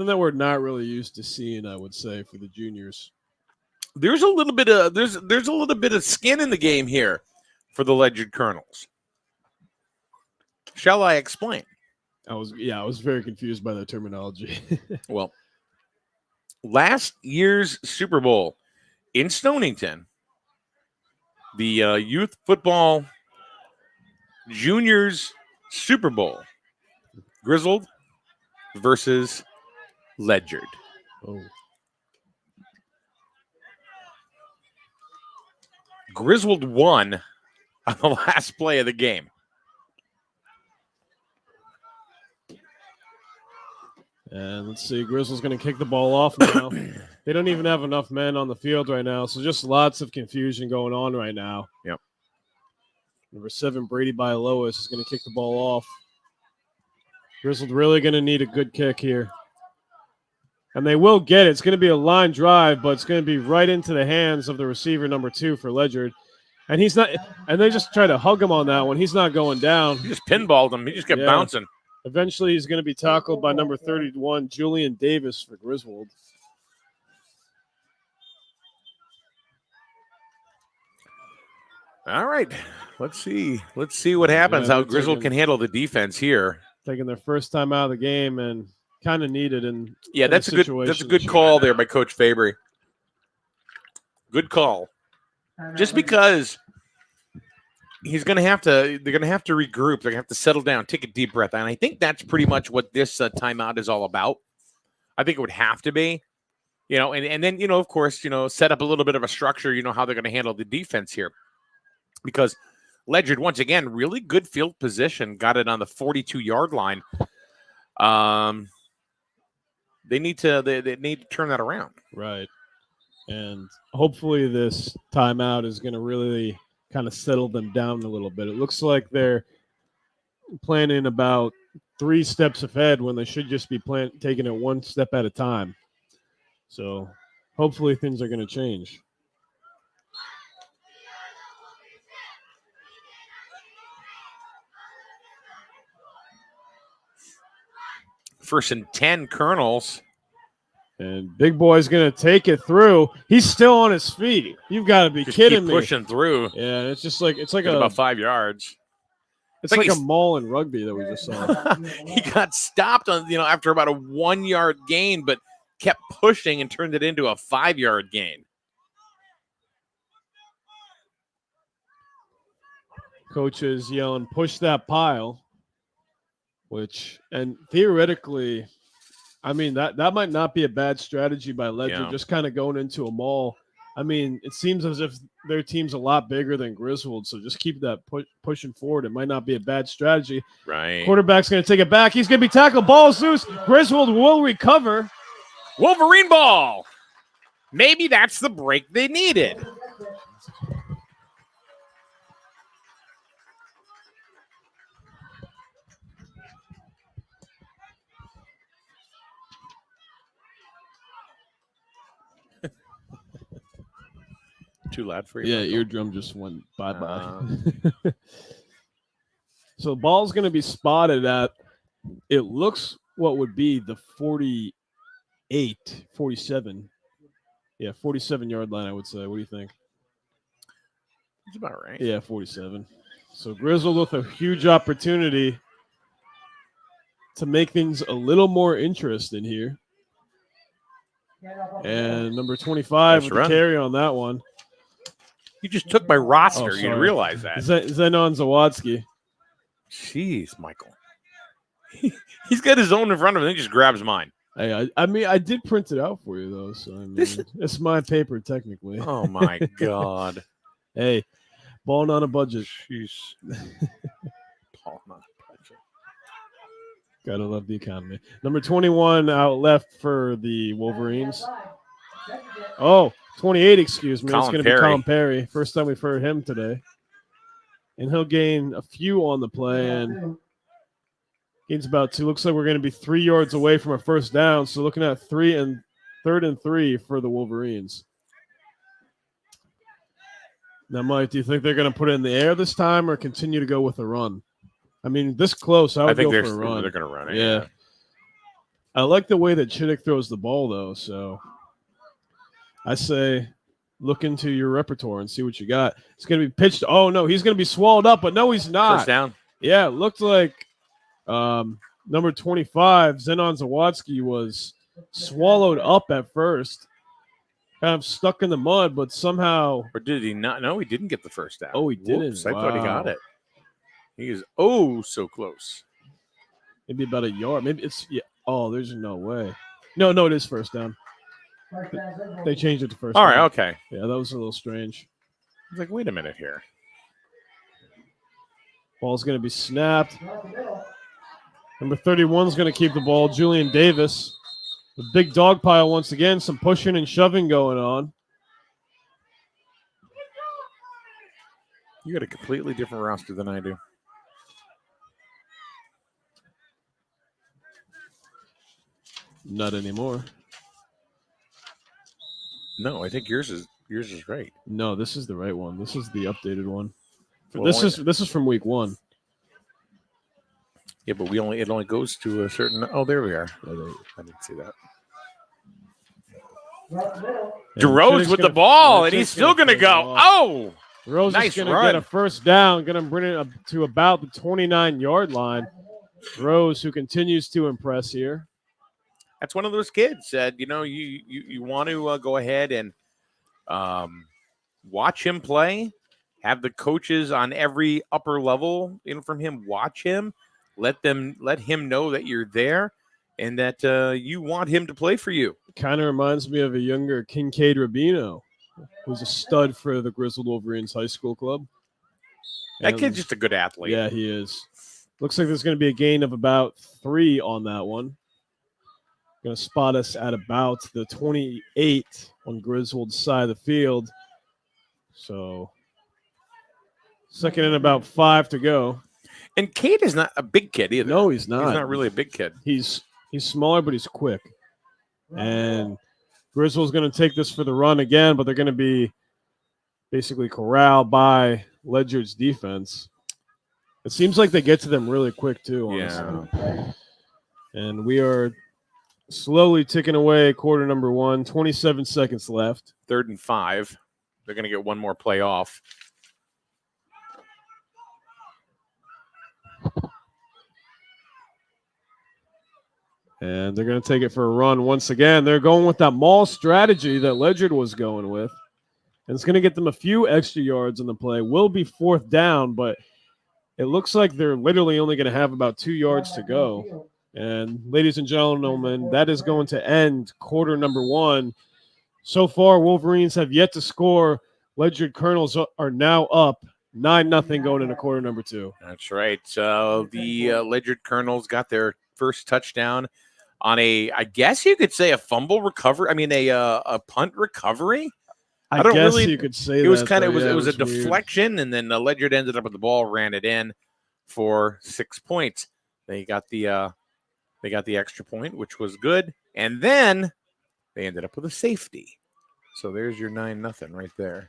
that we're not really used to seeing, I would say, for the juniors. There's a little bit of there's a little bit of skin in the game here for the Ledyard Colonels. Shall I explain? I was very confused by the terminology. Well, last year's Super Bowl in Stonington, the youth football juniors Super Bowl, Griswold versus Ledyard. Oh. Griswold won on the last play of the game. And let's see, Griswold's going to kick the ball off now. They don't even have enough men on the field right now, so just lots of confusion going on right now. Yep. Number 7, Brady Lois is going to kick the ball off. Griswold really going to need a good kick here. And they will get it. It's going to be a line drive, but it's going to be right into the hands of the receiver, number 2 for Ledyard. And he's not, and they just try to hug him on that one. He's not going down. He just pinballed him. He just kept Yeah. bouncing. Eventually, he's going to be tackled by number 31, Julian Davis for Griswold. All right. Let's see what happens, Yeah, how they're Griswold taking- can handle the defense here. Taking their first time out of the game and kind of needed in Yeah, in that's a situation. good call there by Coach Fabry. Good call. Just because they're going to have to regroup. They're going to have to settle down, take a deep breath. And I think that's pretty much what this timeout is all about. I think it would have to be, and then, of course, set up a little bit of a structure, how they're going to handle the defense here. Because Ledyard, once again, really good field position, got it on the 42-yard line. They need to turn that around. Right. And hopefully this timeout is going to really kind of settle them down a little bit. It looks like they're planning about 3 steps ahead when they should just be taking it 1 step at a time. So hopefully things are going to change. First and 10, Colonels. And Big Boy's going to take it through. He's still on his feet. You've got to be Just kidding keep me. pushing through. Yeah, it's like About 5 yards. it's like like a he's- mall in rugby that we just saw. He got stopped on, after about a 1-yard gain, but kept pushing and turned it into a 5-yard gain. Coach is yelling, push that pile, and theoretically, I mean, that might not be a bad strategy by Ledyard, Yeah. just kind of going into a mall. I mean, it seems as if their team's a lot bigger than Griswold, so just keep that pushing forward. It might not be a bad strategy. Right. Quarterback's going to take it back. He's going to be tackled. Ball's loose. Griswold will recover. Wolverine ball. Maybe that's the break they needed. Too loud for you? Yeah, Michael? eardrum just went bye-bye. So ball's going to be spotted at, it looks what would be the 47. Yeah, 47-yard line, I would say. What do you think? That's about right. Yeah, 47. So Griswold with a huge opportunity to make things a little more interesting here. And number 25 Nice with run. the carry on that one. You just took my roster. Oh, You didn't sorry. realize that. Zenon Zawadsky. Jeez, Michael. He's got his own in front of him. He just grabs mine. Hey, I mean, I did print it out for you, though. So, I mean, it's my paper, technically. Oh, my God. Hey, balling on a budget. Jeez. Paul, not budget. Gotta love the economy. Number 21 out left for the Wolverines. Oh, 28, excuse me. It's Colin going to be Perry. Colin Perry. First time we've heard him today. And he'll gain a few on the play and gains about 2. Looks like we're going to be 3 yards away from a first down. So looking at 3rd and 3 for the Wolverines. Now, Mike, do you think they're going to put it in the air this time or continue to go with a run? I mean, this close, I would think go they're for a run. going to run it. Yeah. I like the way that Chittick throws the ball, though. So I say look into your repertoire and see what you got. It's going to be pitched. Oh, no, he's going to be swallowed up, but no, he's not. First down. Yeah, it looked like number 25, Zenon Zawadsky, was swallowed up at first. Kind of stuck in the mud, but somehow. Or did he not? No, he didn't get the first down. Oh, he didn't. Whoops, I thought he got Wow. it. He is so close. Maybe about a yard. Maybe it's. Yeah. Oh, there's no way. No, it is first down. They changed it to first All down. right, okay. Yeah, that was a little strange. I was like, wait a minute here. Ball's going to be snapped. Number 31 is going to keep the ball. Julian Davis. The big dog pile once again. Some pushing and shoving going on. You got a completely different roster than I do. Not anymore. No, I think yours is yours is right. No, this is the right one. This is the updated one. Well, This is from week 1. Yeah, but it only goes to a certain. Oh, there we are. I didn't see that. Right middle. DeRose with the ball, and he's still going to go. Oh, Rose nice is going to run. get a first down, going to bring it up to about the 29-yard line. Rose, who continues to impress here. that's one of those kids that you want to go ahead and watch him play. Have the coaches on every upper level from him watch him. Let him know that you're there and that you want him to play for you. Kind of reminds me of a younger Kincaid Rubino, who's a stud for the Griswold Wolverines High School club. That kid's just a good athlete. Yeah, he is. Looks like there's going to be a gain of about 3 on that one. Going to spot us at about the 28 on Griswold's side of the field. So, second and about 5 to go. And Cade is not a big kid either. No, he's not. He's not really a big kid. He's smaller, but he's quick. And Griswold's going to take this for the run again, but they're going to be basically corralled by Ledyard's defense. It seems like they get to them really quick, too, honestly. Yeah. And we are slowly ticking away quarter number 1, 27 seconds left. 3rd and 5. They're going to get one more play off. And they're going to take it for a run once again. They're going with that maul strategy that Ledyard was going with. And it's going to get them a few extra yards on the play. Will be 4th down, but it looks like they're literally only going to have about 2 yards to go. And ladies and gentlemen, that is going to end quarter number 1. So far, Wolverines have yet to score. Ledyard Colonels are now up 9-0 going into quarter number 2. That's right. So the Ledyard Colonels got their first touchdown on I guess you could say a fumble recovery. I mean, a punt recovery. I don't guess really- you could say It was that, kind of though. it was a weird. deflection, and then Ledyard ended up with the ball, ran it in for 6 points. They got the extra point, which was good, and then they ended up with a safety. So there's your 9-0 right there.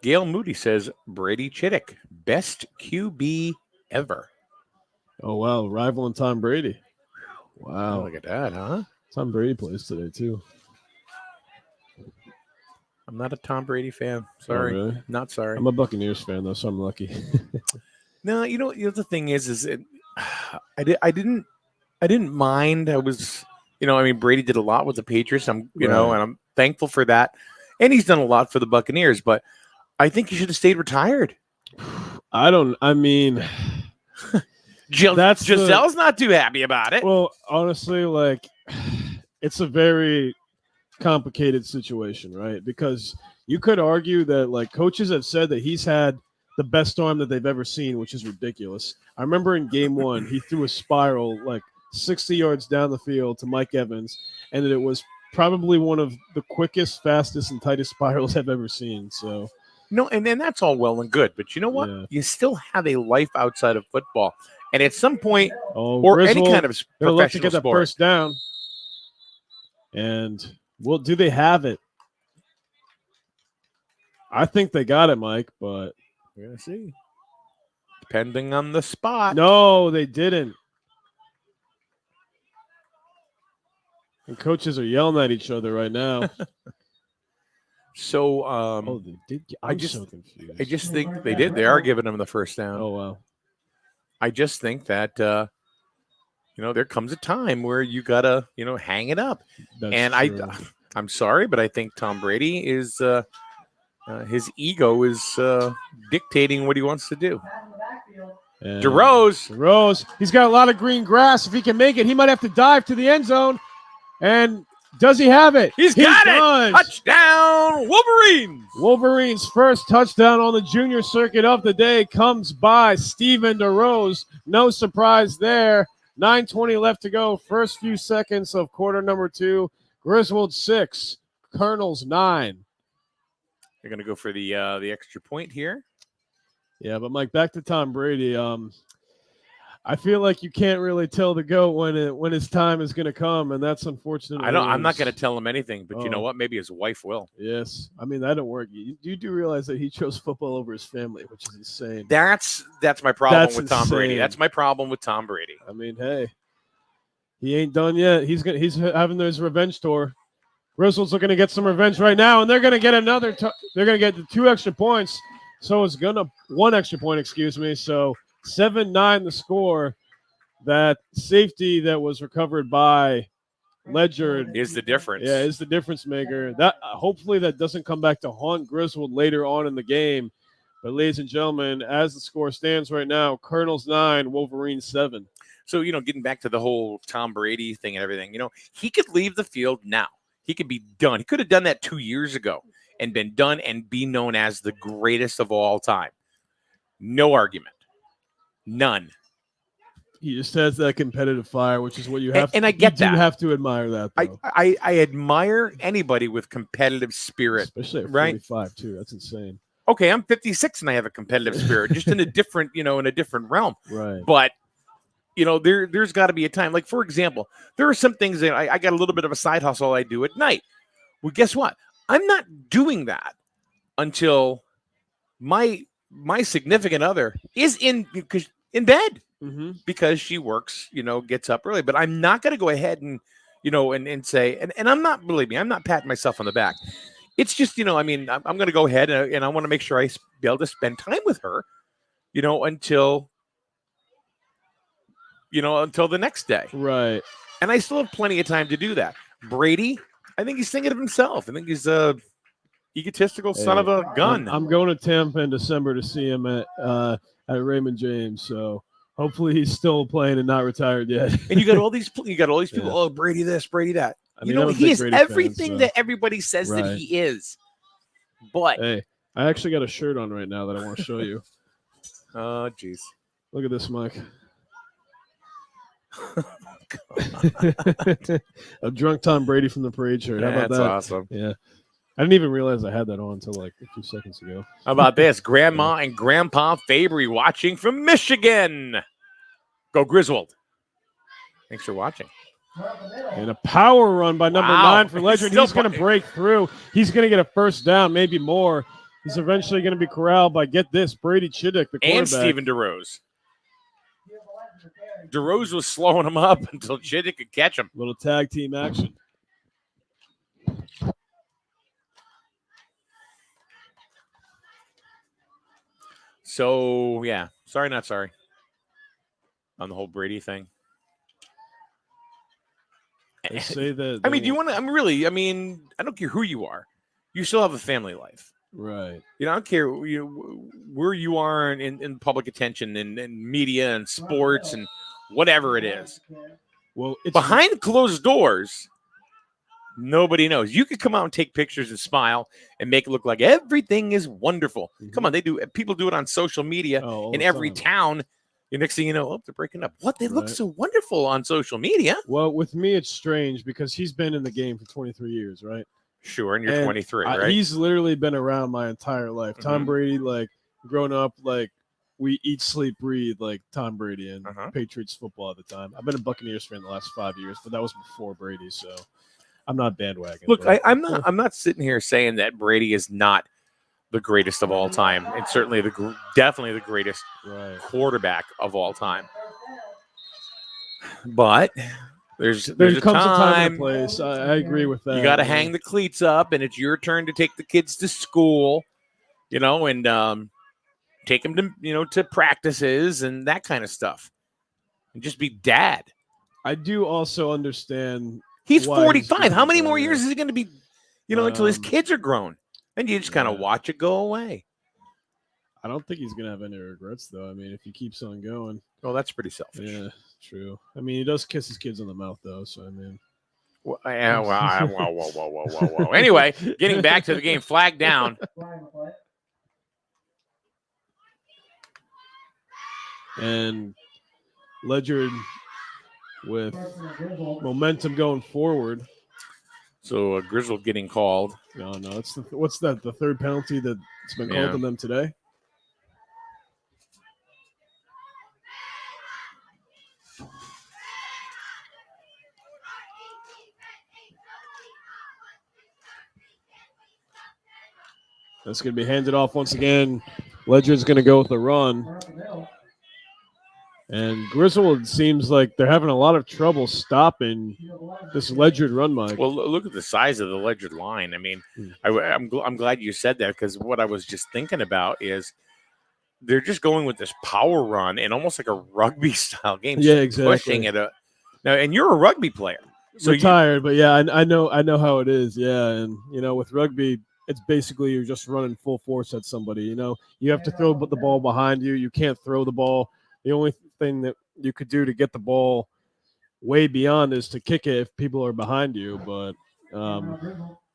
Gail Moody says Brady Chittick, best QB ever. Oh, wow. Rival and Tom Brady. Oh, Wow. look at that, huh? Tom Brady plays today, too. I'm not a Tom Brady fan. Sorry, Oh, really? not sorry. I'm a Buccaneers fan, though, so I'm lucky. No, the thing is I didn't mind. I was, Brady did a lot with the Patriots. And I'm thankful for that. And he's done a lot for the Buccaneers, but I think he should have stayed retired. Giselle's not too happy about it. Well, honestly, it's a very complicated situation, right? Because you could argue that, coaches have said that he's had the best arm that they've ever seen, which is ridiculous. I remember in game 1, he threw a spiral 60 yards down the field to Mike Evans, and it was probably one of the quickest, fastest, and tightest spirals I've ever seen. So, no, and then that's all well and good, but you know what? Yeah. You still have a life outside of football, and at some point, or any kind of they're looking to professional get that sport, first down. And do they have it? I think they got it, Mike, but we're gonna see. Depending on the spot. no, they didn't. And coaches are yelling at each other right now. So, They did. I'm so confused. I just think they did. They are giving him the first down. Oh wow. I just think that there comes a time where you gotta hang it up. That's And true. I'm sorry, but I think Tom Brady is his ego is dictating what he wants to do. Pass in the backfield. And DeRose, he's got a lot of green grass. If he can make it, he might have to dive to the end zone. And does he have it? he's He got does. it! Touchdown, Wolverines! Wolverines' first touchdown on the junior circuit of the day comes by Steven DeRose. No surprise there. 9:20 left to go. First few seconds of quarter number 2. Griswold 6, Colonels 9. They're gonna go for the extra point here. Yeah, but Mike, back to Tom Brady. I feel like you can't really tell the GOAT when his time is going to come, and that's unfortunate. I'm not going to tell him anything, but you know Oh. what? Maybe his wife will. Yes, I mean that don't work. You do realize that he chose football over his family, which is insane. That's my problem That's with Tom Brady. insane. That's my problem with Tom Brady. I mean, hey, he ain't done yet. He's having his revenge tour. Griswold's looking to get some revenge right now, and they're going to get they're going to get the 2 extra points. So it's gonna 1 extra point, excuse me. So 7-9 the score. That safety that was recovered by Ledyard Is the difference. Yeah, is the difference maker. That hopefully that doesn't come back to haunt Griswold later on in the game. But ladies and gentlemen, as the score stands right now, Colonels 9, Wolverines 7. So, getting back to the whole Tom Brady thing and everything, he could leave the field now. He could be done. He could have done that 2 years ago and been done and be known as the greatest of all time. No argument. None. He just has that competitive fire, which is what you have. And I get that. You have to admire that, though. I admire anybody with competitive spirit. Especially at right? 45, too. That's insane. Okay, I'm 56 and I have a competitive spirit, just in a different, in a different realm. Right. But, there's got to be a time. Like, for example, there are some things that I got a little bit of a side hustle I do at night. Well, guess what? I'm not doing that until my significant other is in bed. Mm-hmm. Because she works, gets up early. But I'm not going to go ahead and, and say, and I'm not, believe me, I'm not patting myself on the back. It's just, I'm going to go ahead and I want to make sure I be able to spend time with her, until the next day. Right. And I still have plenty of time to do that. Brady, I think he's thinking of himself. I think he's a egotistical son of a gun. I'm going to Tampa in December to see him at Raymond James. So hopefully he's still playing and not retired yet. And you got all these people. Yeah. Oh, Brady this, Brady that. I mean, he is Brady everything fan, so. that everybody says that he is. But hey, I actually got a shirt on right now that I want to show you. Oh, jeez. Look at this, Mike. A drunk Tom Brady from the parade shirt. How about That's that? awesome. Yeah. I didn't even realize I had that on until like a few seconds ago. How about this? Grandma and Grandpa Fabry watching from Michigan. Go Griswold. Thanks for watching. And a power run by number 9 for Ledyard. He's going to break through. He's going to get a first down, maybe more. He's eventually going to be corralled by, get this, Brady Chiddick, the quarterback. And Stephen DeRose. DeRose was slowing him up until Chiddick could catch him. Little tag team action. So, yeah. Sorry, not sorry. On the whole Brady thing. They say that. I mean, do you want to? I don't care who you are. You still have a family life. Right. I don't care where you are in public attention and media and sports and whatever it is. Well, it's behind closed doors, nobody knows. You could come out and take pictures and smile and make it look like everything is wonderful. Mm-hmm. Come on, people do it on social media in every town. The next thing you know, they're breaking up. What? They look so wonderful on social media. Well, with me, it's strange because he's been in the game for 23 years, right? Sure, and you're 23, right? He's literally been around my entire life. Mm-hmm. Tom Brady, like, growing up, like, we eat, sleep, breathe like Tom Brady and Patriots football at the time. I've been a Buccaneers fan the last 5 years, but that was before Brady, so I'm not bandwagon. Look, I'm not sitting here saying that Brady is not the greatest of all time, and certainly definitely the greatest quarterback of all time. But there's a comes time, a time and a place. I agree with that. You got to hang the cleats up, and it's your turn to take the kids to school, and take them to to practices and that kind of stuff, and just be dad. I do also understand. He's 45. How many more years is he going to be, until his kids are grown? And you just kind of watch it go away. I don't think he's going to have any regrets, though. I mean, if he keeps on going. Oh, that's pretty selfish. Yeah, true. I mean, he does kiss his kids on the mouth, though. So, I mean. Whoa. Anyway, getting back to the game, flag down. And Ledyard with momentum going forward. So Griswold getting called. No, it's what's that? The third penalty that's been called on them today. That's going to be handed off once again. Ledyard's going to go with the run. Run up the middle. And Griswold seems like they're having a lot of trouble stopping Field 11 this to carry. Ledyard run, Mike. Well, look at the size of the Ledyard line. I mean, I'm glad you said that, because what I was just thinking about is they're just going with this power run and almost like a rugby style game. Yeah, just exactly. Pushing it up. Now, and you're a rugby player, so Retired, but yeah, I know how it is. Yeah, and with rugby, it's basically you're just running full force at somebody. You have to throw the ball behind you. You can't throw the ball. The only thing that you could do to get the ball way beyond is to kick it if people are behind you. But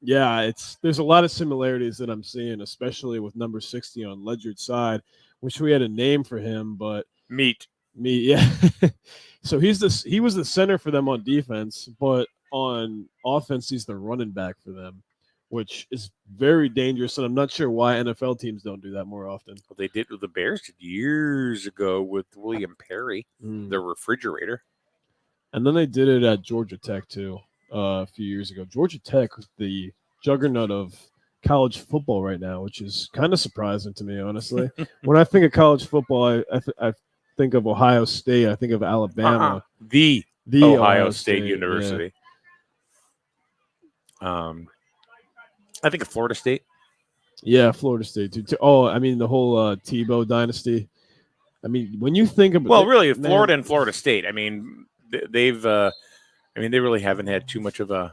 yeah, there's a lot of similarities that I'm seeing, especially with number 60 on Ledyard's side. Wish we had a name for him, but meat. yeah. So he was the center for them on defense, but on offense he's the running back for them, which is very dangerous, and I'm not sure why NFL teams don't do that more often. Well, they did with the Bears years ago with William Perry, the refrigerator. And then they did it at Georgia Tech too a few years ago. Georgia Tech, the juggernaut of college football right now, which is kind of surprising to me, honestly. When I think of college football, I think of Ohio State. I think of Alabama. The Ohio State Yeah. University. I think of Florida State. Yeah, Florida State too. Oh, I mean the whole Tebow dynasty. I mean, when you think about Really, Florida and Florida State. I mean, they've. They really haven't had too much of a.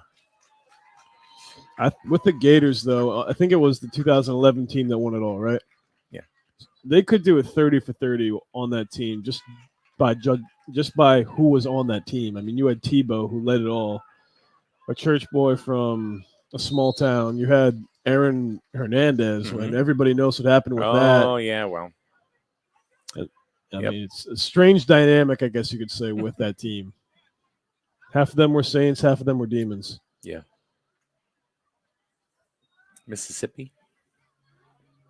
With the Gators, though, I think it was the 2011 team that won it all, right? Yeah, they could do a 30 for 30 on that team just by who was on that team. I mean, you had Tebow who led it all, a church boy from a small town. You had Aaron Hernandez, and everybody knows what happened with that. Oh yeah, well, I mean, it's a strange dynamic, I guess you could say, with that team. Half of them were saints, half of them were demons. Yeah. Mississippi.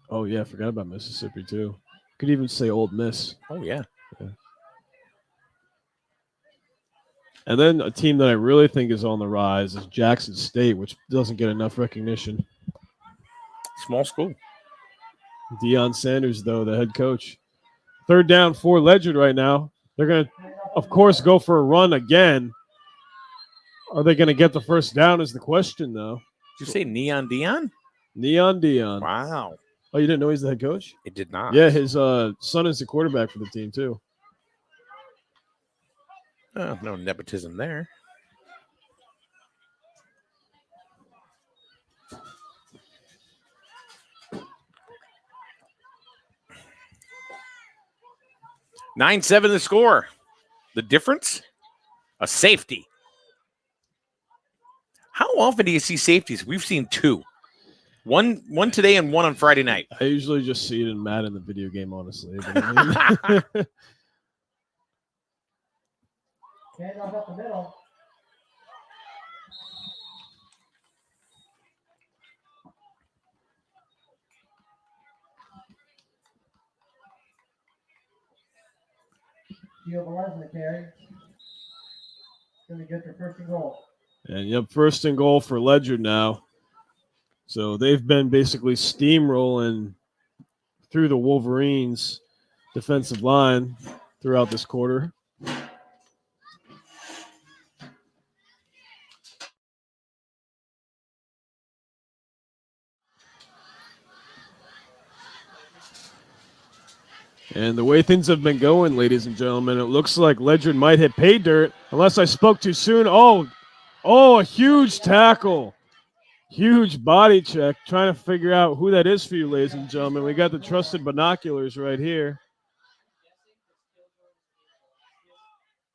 Oh yeah, I forgot about Mississippi too. Could even say Old Miss. Oh yeah. And then a team that I really think is on the rise is Jackson State, which doesn't get enough recognition. Small school. Deion Sanders, though, the head coach. Third down for Ledyard right now. They're going to, of course, go for a run again. Are they going to get the first down is the question, though. Did you say Neon Dion? Neon Deion. Wow. Oh, you didn't know he's the head coach? It did not. Yeah, his son is the quarterback for the team, too. Oh, no nepotism there. Nine 7 the score. The difference? A safety. How often do you see safeties? We've seen two. One today and one on Friday night. I usually just see it in Madden, the video game, honestly. But Handoff up the middle. Field 11 to carry. Going to be good for first and goal. And yep, first and goal for Ledyard now. So they've been basically steamrolling through the Wolverines' defensive line throughout this quarter. And the way things have been going, ladies and gentlemen, it looks like Ledyard might hit pay dirt unless I spoke too soon. Oh, a huge tackle. Huge body check. Trying to figure out who that is for you, ladies and gentlemen. We got the trusted binoculars right here.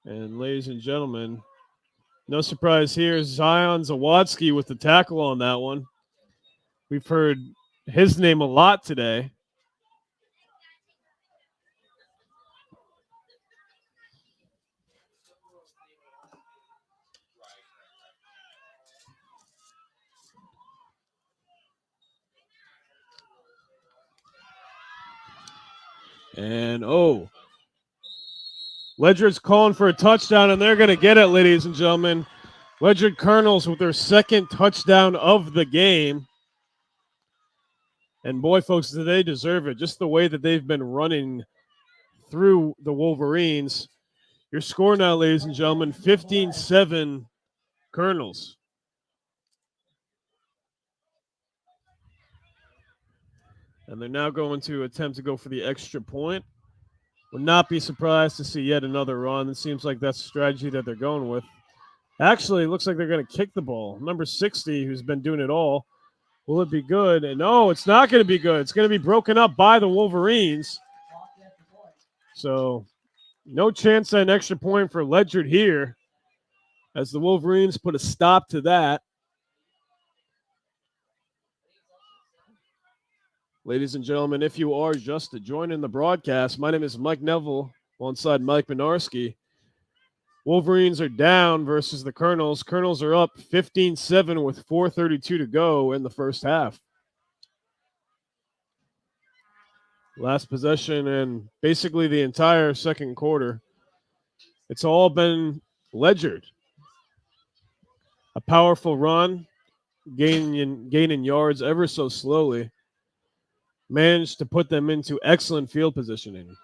And ladies and gentlemen, no surprise here. Zion Zawadski with the tackle on that one. We've heard his name a lot today. And Ledyard's calling for a touchdown, and they're going to get it, ladies and gentlemen. Ledyard Colonels with their second touchdown of the game. And boy, folks, do they deserve it. Just the way that they've been running through the Wolverines. Your score now, ladies and gentlemen, 15-7 Colonels. And they're now going to attempt to go for the extra point. Would not be surprised to see yet another run. It seems like that's the strategy that they're going with. Actually, it looks like they're going to kick the ball. Number 60, who's been doing it all. Will it be good? And no, it's not going to be good. It's going to be broken up by the Wolverines. So no chance at an extra point for Ledyard here, as the Wolverines put a stop to that. Ladies and gentlemen, if you are just joining the broadcast, my name is Mike Neville alongside Mike Minarski. Wolverines are down versus the Colonels. Colonels are up 15-7 with 4:32 to go in the first half. Last possession and basically the entire second quarter. It's all been Ledyard. A powerful run, gaining yards ever so slowly. Managed to put them into excellent field positioning.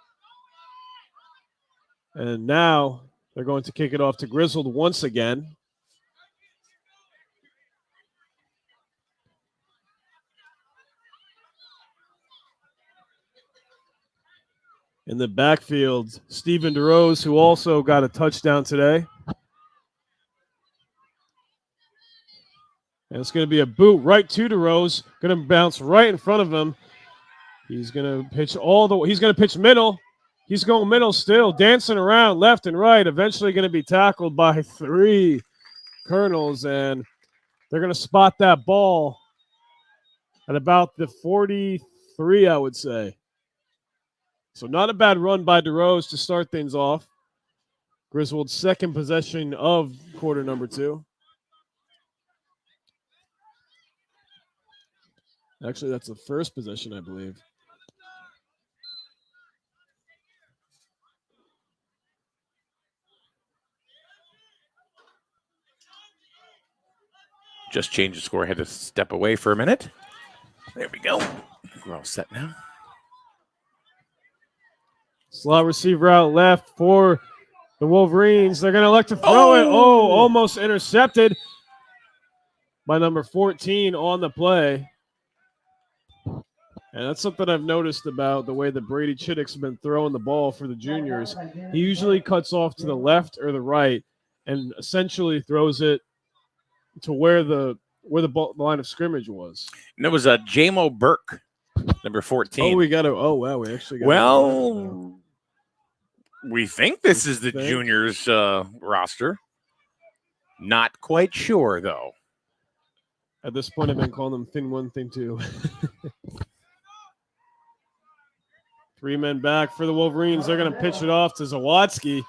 And now they're going to kick it off to Griswold once again. In the backfield, Stephen DeRose, who also got a touchdown today. And it's going to be a boot right to DeRose. Going to bounce right in front of him. He's going to pitch he's going to pitch middle. He's going middle still, dancing around left and right. Eventually going to be tackled by 3 Colonels, and they're going to spot that ball at about the 43, I would say. So not a bad run by DeRose to start things off. Griswold's second possession of quarter number 2. Actually, that's the first possession, I believe. Just changed the score. Had to step away for a minute. There we go. We're all set now. Slot receiver out left for the Wolverines. They're going to elect to throw it. Oh, almost intercepted by number 14 on the play. And that's something I've noticed about the way that Brady Chittick's been throwing the ball for the juniors. He usually cuts off to the left or the right and essentially throws it to where the line of scrimmage was. And it was a J-Mo Burke, number 14. Oh, we actually got Well, we think this is the juniors roster. Not quite sure, though. At this point, I've been calling them Thing 1, Thing 2. 3 men back for the Wolverines. They're going to pitch it off to Zawadzki.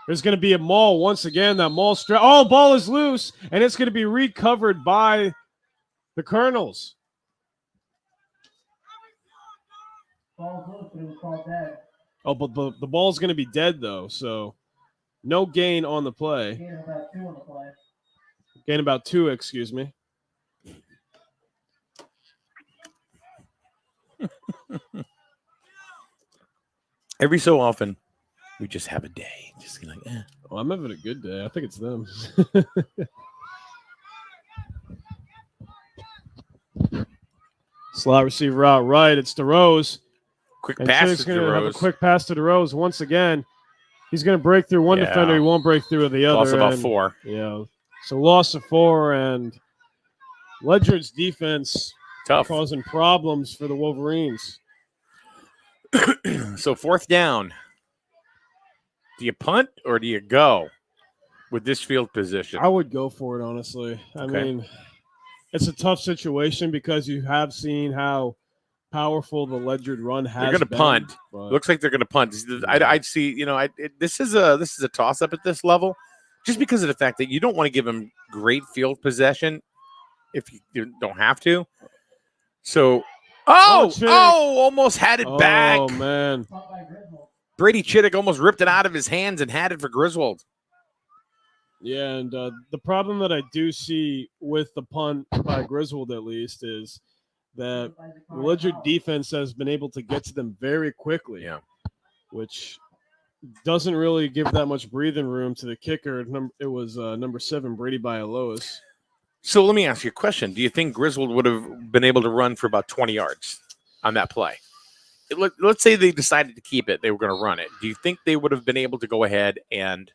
There's going to be a maul once again. That maul ball is loose, and it's going to be recovered by the Colonels. Ball's loose, but it was called dead. Oh, but the ball's going to be dead, though, so no gain on the play. Gain about 2 on the play. Gain about 2, excuse me. Every so often, we just have a day. Just like, Oh, I'm having a good day. I think it's them. Slot receiver out right. It's DeRose. Quick And pass Chittick's to going to have a DeRose. quick pass to DeRose once again. He's going to break through one defender. He won't break through the other. Loss about and, 4. Yeah. So loss of 4, and Ledyard's defense Tough. causing problems for the Wolverines. So 4th down. Do you punt or do you go with this field position? I would go for it, honestly. I mean, it's a tough situation because you have seen how powerful the Ledyard run has been. They're going to punt. But Looks like they're going to punt. I'd see, this is a toss-up at this level just because of the fact that you don't want to give them great field possession if you don't have to. So, almost had it back. Oh, man. Brady Chittick almost ripped it out of his hands and had it for Griswold. Yeah, and the problem that I do see with the punt by Griswold, at least, is that the Ledyard defense has been able to get to them very quickly. Yeah. Which doesn't really give that much breathing room to the kicker. It was number 7, Brady Bialois. So let me ask you a question. Do you think Griswold would have been able to run for about 20 yards on that play? Let's say they decided to keep it. They were going to run it. Do you think they would have been able to go ahead and...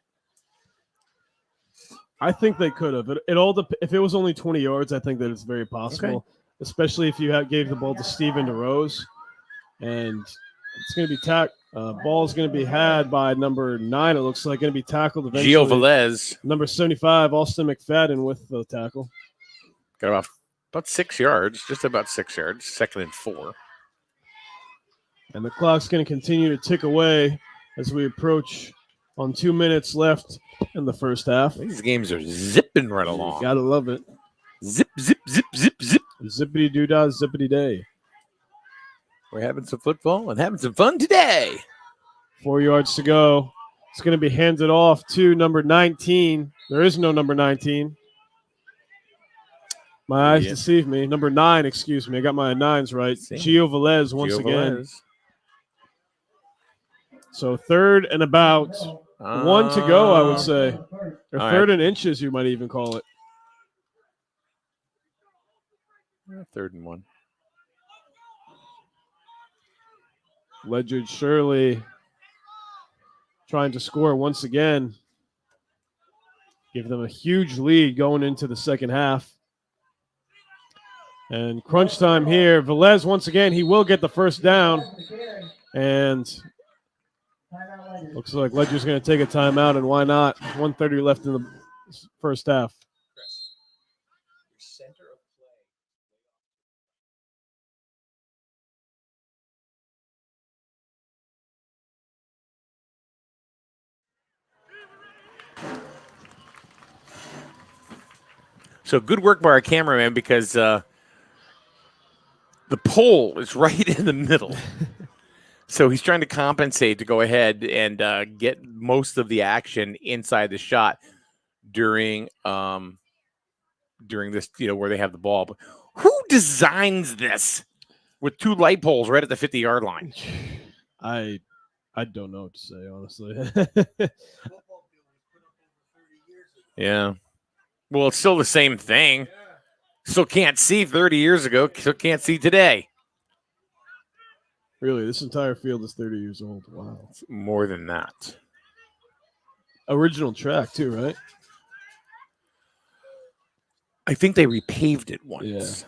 I think they could have. If it was only 20 yards, I think that it's very possible, especially if you gave the ball to Steven DeRose. And it's going to be ball is going to be had by number 9. It looks like going to be tackled eventually. Gio Velez. Number 75, Austin McFadden with the tackle. Got about 6 yards, just about 6 yards, 2nd and 4. And the clock's going to continue to tick away as we approach on 2 minutes left in the first half. These games are zipping right along. You gotta love it. Zip, zip, zip, zip, zip. Zippity doo dah, zippity day. We're having some football and having some fun today. 4 yards to go. It's going to be handed off to number 19. There is no number 19. My eyes deceive me. Number 9, excuse me. I got my 9s right. Gio Velez once again. So 3rd and about 1 to go, I would say. Or 3rd and inches, you might even call it. 3rd and 1. Ledyard Shirley trying to score once again. Give them a huge lead going into the second half. And crunch time here. Velez, once again, he will get the first down. And looks like Ledyard's going to take a timeout, and why not? 1:30 left in the first half. So good work by our cameraman, because the pole is right in the middle. So he's trying to compensate to go ahead and get most of the action inside the shot during this, where they have the ball. But who designs this with 2 light poles right at the 50-yard line? I don't know what to say, honestly. Yeah. Well, it's still the same thing. Still can't see 30 years ago. Still can't see today. Really, this entire field is 30 years old. Wow. It's more than that. Original track, too, right? I think they repaved it once.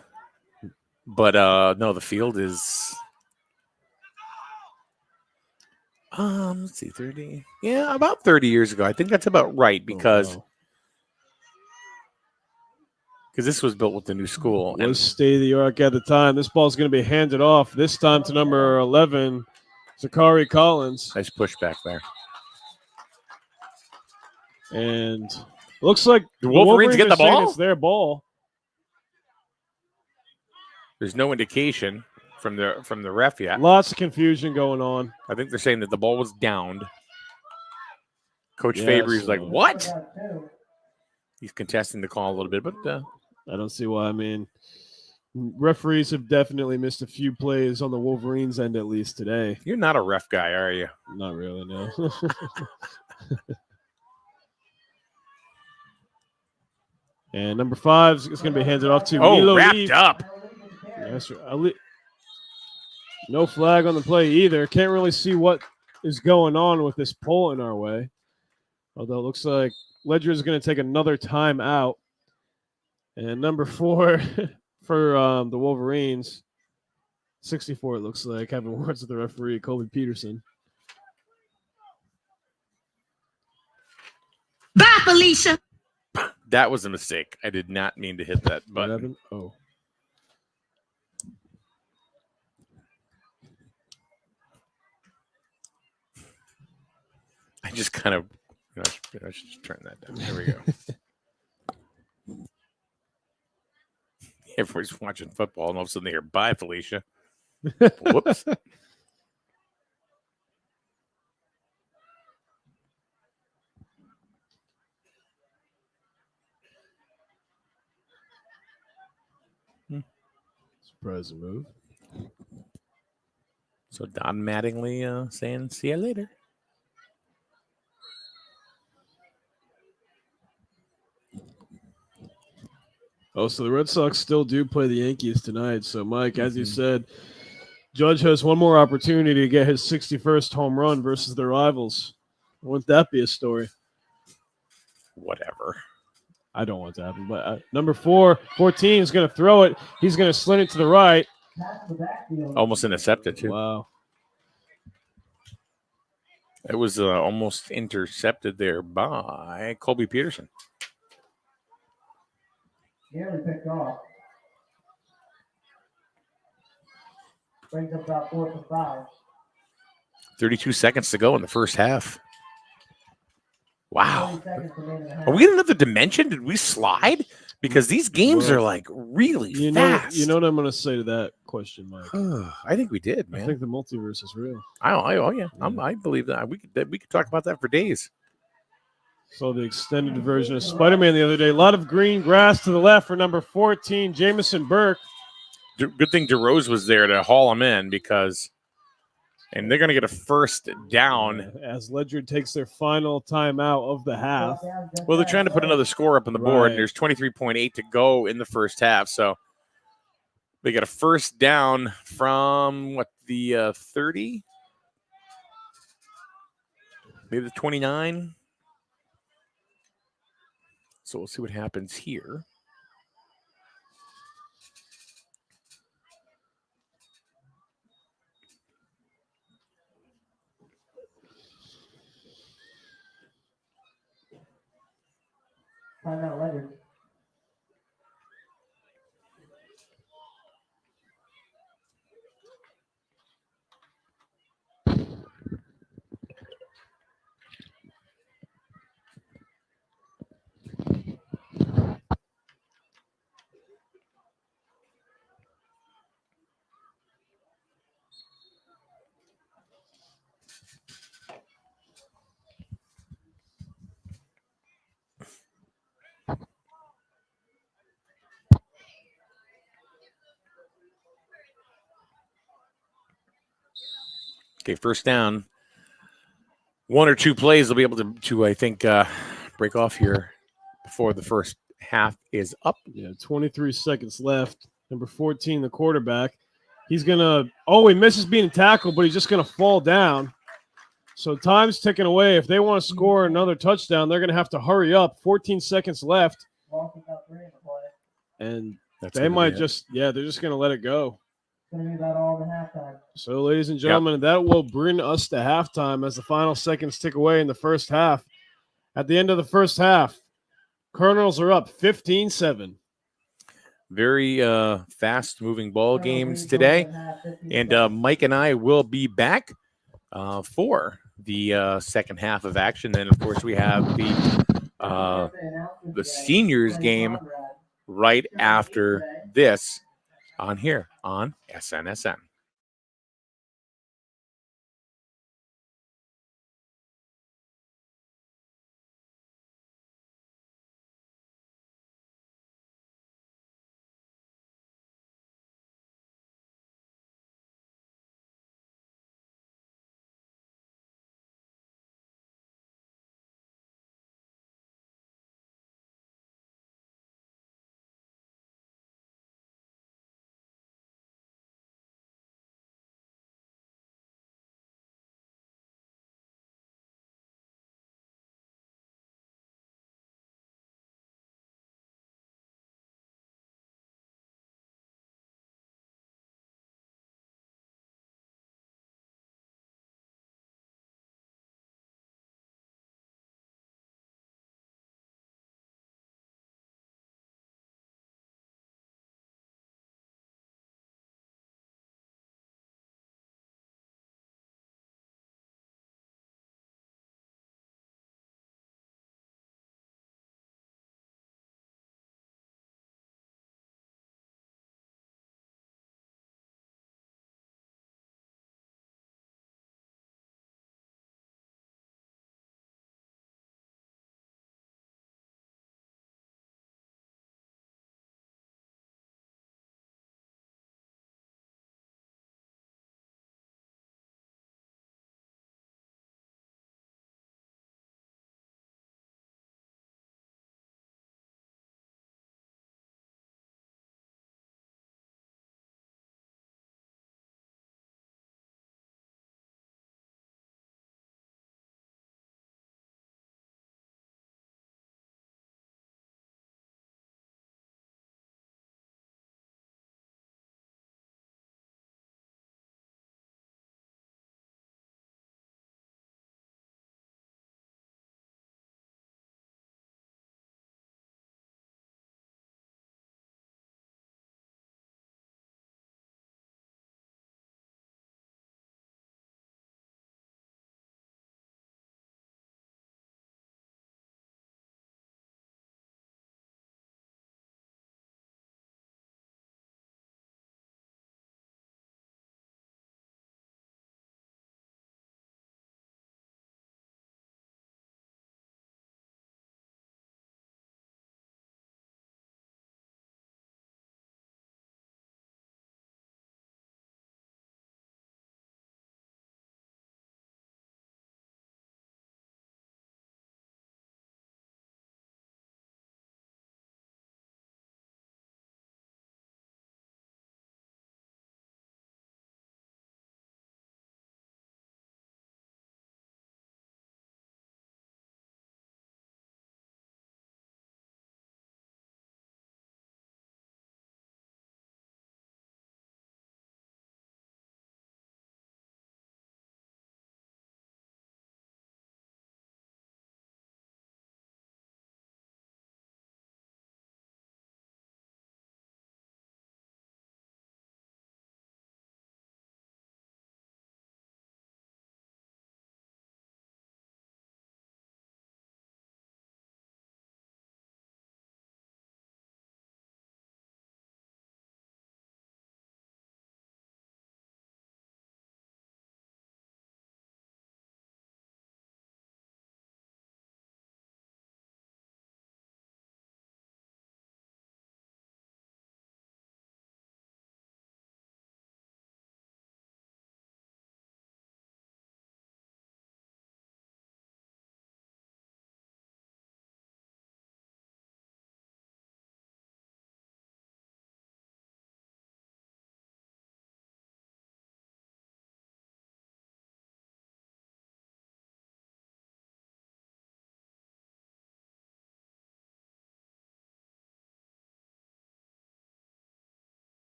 Yeah. But no, the field is let's see, 30. Yeah, about 30 years ago. I think that's about right, because this was built with the new school. Was state of the art at the time. This ball's going to be handed off, this time to number 11, Zachary Collins. Nice push back there. And looks like the Wolverines get the ball. It's their ball. There's no indication from the ref yet. Lots of confusion going on. I think they're saying that the ball was downed. Coach Fabry's like, what? He's contesting the call a little bit, but I don't see why. I mean, referees have definitely missed a few plays on the Wolverines end, at least today. You're not a ref guy, are you? Not really, no. And number 5 is going to be handed off to Milo wrapped Eve. up. Yes, no flag on the play either. Can't really see what is going on with this pole in our way. Although it looks like Ledyard is going to take another time out. And number 4 for the Wolverines, 64 it looks like, having words with the referee, Colby Peterson. Bye, Felicia. That was a mistake. I did not mean to hit that button. Oh. I just kind of, I should just turn that down. There we go. Everybody's watching football, and all of a sudden they hear, bye, Felicia. Whoops. Present move. So Don Mattingly saying, see you later. Oh, so the Red Sox still do play the Yankees tonight. So, Mike, as you said, Judge has one more opportunity to get his 61st home run versus their rivals. Wouldn't that be a story? Whatever. I don't want to happen. But number 14 is going to throw it. He's going to sling it to the right. Pass the backfield. Almost intercepted, too. Wow. It was almost intercepted there by Colby Peterson. Nearly picked off. Brings up about 4th and 5. 32 seconds to go in the first half. Wow. 30 seconds remaining in the half. Are we in another dimension? Did we slide? Because these games Well, are like really You fast. know what I'm going to say to that question, Mike? I think we did, man. I think the multiverse is real. Oh yeah. I believe that. We could talk about that for days. Saw the extended version of Spider-Man the other day. A lot of green grass to the left for number 14, Jamison Burke. Good thing DeRose was there to haul him in and they're going to get a first down. As Ledyard takes their final timeout of the half. Well, they're trying to put another score up on the board. Right. There's 23.8 to go in the first half. So they got a first down from the 30? Maybe the 29? So we'll see what happens here. Timeout Ledyard. Okay, first down. One or two plays they'll be able to I think, break off here before the first half is up. Yeah, 23 seconds left. Number 14, the quarterback. He's going to – oh, he misses being tackled, but he's just going to fall down. So time's ticking away. If they want to score another touchdown, they're going to have to hurry up. 14 seconds left. Walking out 3 in the play. And That's they gonna might be it. just – yeah, they're just going to let it go. It's going to be about all the halftime. So, ladies and gentlemen, that will bring us to halftime as the final seconds tick away in the first half. At the end of the first half, Colonels are up 15-7. Very fast-moving ball games today. And Mike and I will be back for the second half of action. Then, of course, we have the seniors game right after this on here on SNSN.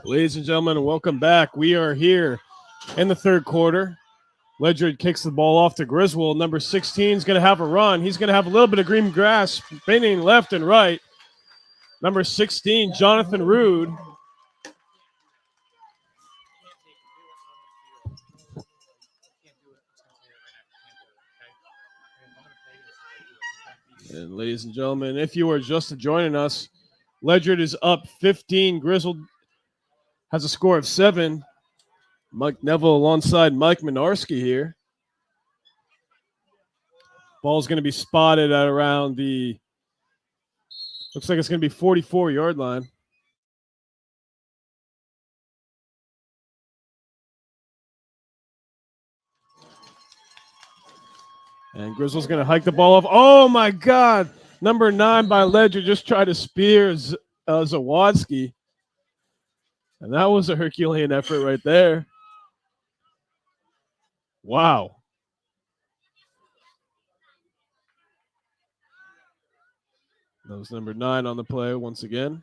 Ladies and gentlemen, welcome back. We are here in the third quarter. Ledyard kicks the ball off to Griswold. Number 16 is going to have a run. He's going to have a little bit of green grass spinning left and right. Number 16, Jonathan Rude. And ladies and gentlemen, if you are just joining us, Ledyard is up 15. Griswold has a score of 7. Mike Neville alongside Mike Minarski here. Ball's going to be spotted at around the, looks like it's going to be 44-yard line. And Griswold's going to hike the ball off. Oh, my God. Number 9 by Ledyard just tried to spear Zawadski. And that was a Herculean effort right there. Wow. That was number 9 on the play once again.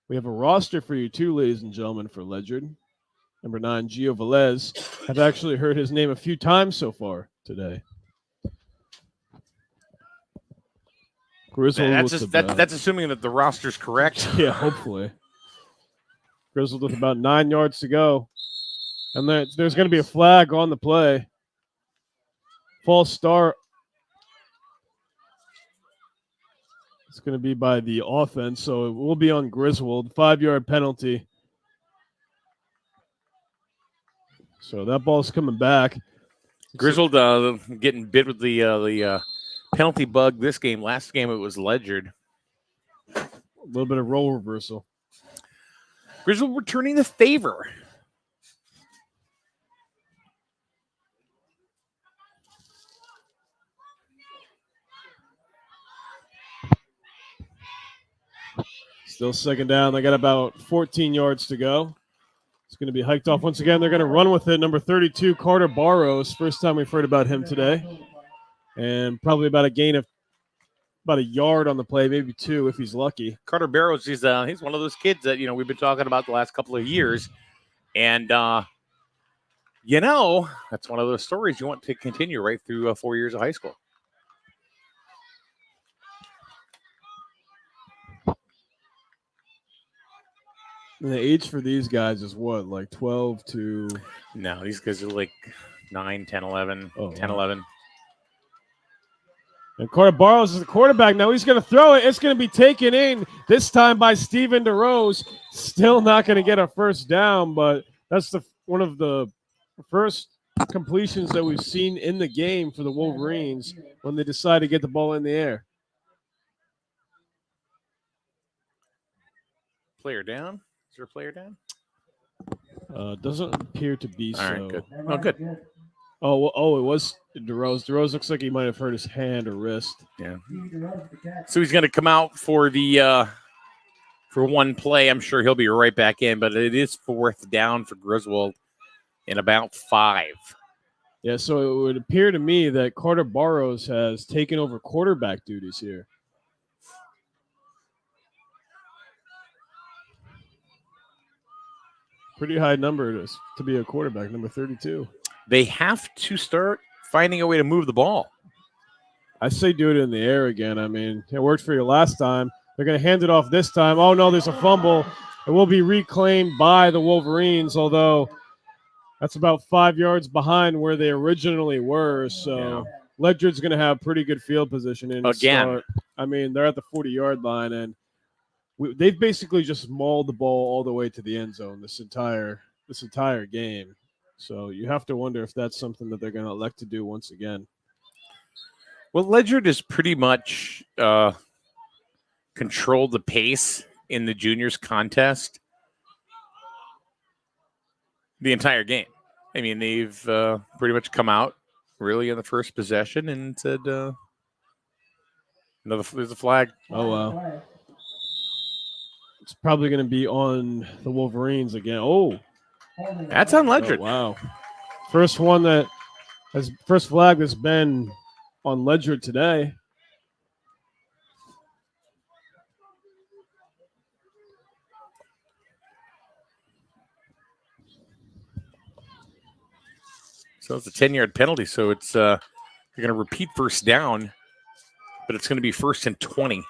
We have a roster for you too, ladies and gentlemen, for Ledyard. Number 9, Gio Velez. I've actually heard his name a few times so far today. Griswold That's assuming that the roster's correct. Yeah, hopefully. Griswold with about 9 yards to go. And there's going to be a flag on the play. False start. It's going to be by the offense, so it will be on Griswold. 5-yard penalty. So that ball's coming back. Griswold getting bit with the penalty bug this game. Last game it was Ledyard. A little bit of role reversal. Griswold returning the favor. Still second down. They got about 14 yards to go. It's going to be hiked off once again. They're going to run with it. Number 32, Carter Barrows. First time we've heard about him today. And probably about a gain of about a yard on the play, maybe 2 if he's lucky. Carter Barrows, he's one of those kids that, we've been talking about the last couple of years. And, that's one of those stories you want to continue right through 4 years of high school. And the age for these guys is what, like 12 to... No, these guys are like 9, 10, 11, Oh, 10, wow. 11. And Carter Barrows is the quarterback. Now he's going to throw it. It's going to be taken in, this time by Steven DeRose. Still not going to get a first down, but that's one of the first completions that we've seen in the game for the Wolverines when they decide to get the ball in the air. Player down? Is there a player down? Doesn't appear to be so. All right, good. Oh, good. Oh, it was DeRose. DeRose looks like he might have hurt his hand or wrist. Yeah. So he's going to come out for the for one play. I'm sure he'll be right back in, but it is 4th down for Griswold in about 5. Yeah, so it would appear to me that Carter Barrows has taken over quarterback duties here. Pretty high number to be a quarterback, number 32. They have to start finding a way to move the ball. I say do it in the air again. I mean, it worked for you last time. They're going to hand it off this time. Oh, no, there's a fumble. It will be reclaimed by the Wolverines, although that's about 5 yards behind where they originally were. So Ledyard's going to have pretty good field position. In Again. I mean, they're at the 40-yard line, and they've basically just mauled the ball all the way to the end zone this entire game. So you have to wonder if that's something that they're going to elect to do once again. Well, Ledyard has pretty much controlled the pace in the juniors contest the entire game. I mean, they've pretty much come out really in the first possession and said, there's a flag. Oh, wow. It's probably going to be on the Wolverines again. Oh, that's on Ledyard. Oh, wow. First flag that's been on Ledyard today. So it's a 10-yard penalty. So it's you're going to repeat first down, but it's going to be 1st and 20.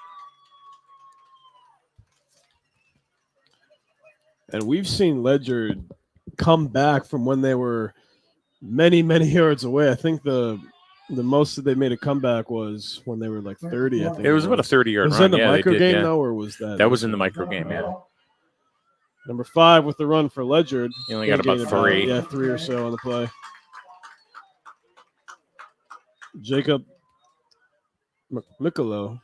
And we've seen Ledyard come back from when they were many, many yards away. I think the most that they made a comeback was when they were like 30. I think It was about a 30-yard was run. that in the they micro did, game yeah. though, or was that? That was in the micro game, yeah. Number 5 with the run for Ledyard. He only got about Gained 3. Yeah, 3 or so on the play. Jacob McCullough.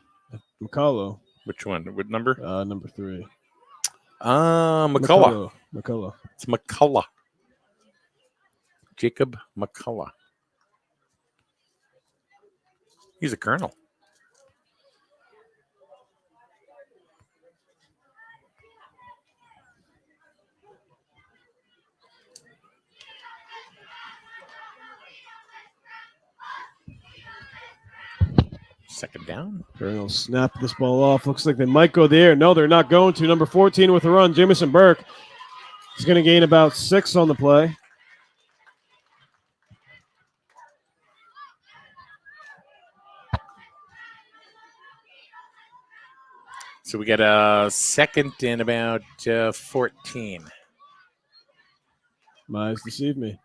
Which one? What number? Number 3. McCullough. McCullough. It's McCullough. Jacob McCullough. He's a colonel. Second down. They're going to snap this ball off. Looks like they might go there. No, they're not going to. Number 14 with the run, Jamison Burke. He's going to gain about 6 on the play. So we got a second and about 14. My eyes deceive me.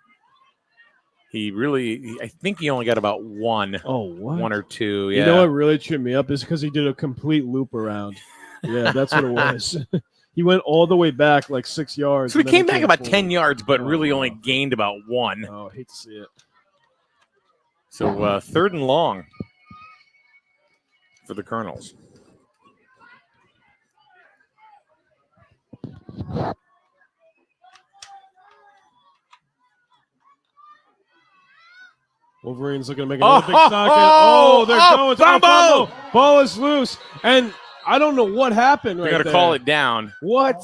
I think he only got about 1. Oh, what? 1 or 2. Yeah. You know what really tripped me up is because he did a complete loop around. Yeah, that's what it was. He went all the way back like 6 yards. So he and then came back about forward. 10 yards, but Oh, really wow. only gained about 1. Oh, I hate to see it. So 3rd and long for the Colonels. Wolverines looking to make another big socket. Oh, they're going to fumble! Ball is loose. And I don't know what happened They're right going to there. call it down. What?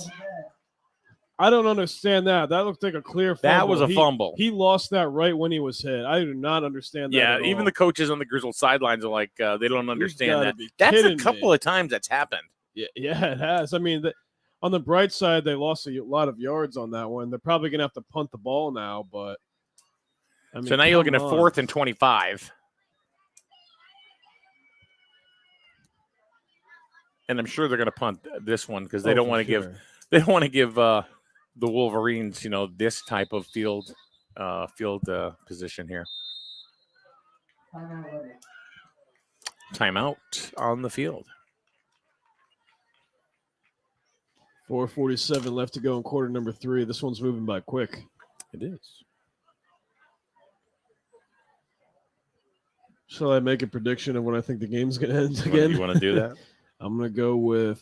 I don't understand that. That looked like a clear fumble. That was a fumble. He lost that right when he was hit. I do not understand that Yeah, at even all. the coaches on the Griswold sidelines are like, they don't understand gotta that. be That's a kidding couple me. of times that's happened. Yeah, it has. I mean, on the bright side, they lost a lot of yards on that one. They're probably going to have to punt the ball now, but I mean, So now you're looking at come on. 4th and 25. And I'm sure they're going to punt this one because they Oh, don't for want to sure. give the Wolverines, this type of field position here. Timeout ready. Timeout on the field. 4:47 left to go in quarter number 3. This one's moving by quick. It is. Shall I make a prediction of when I think the game's going to end You again? want to do that? I'm going to go with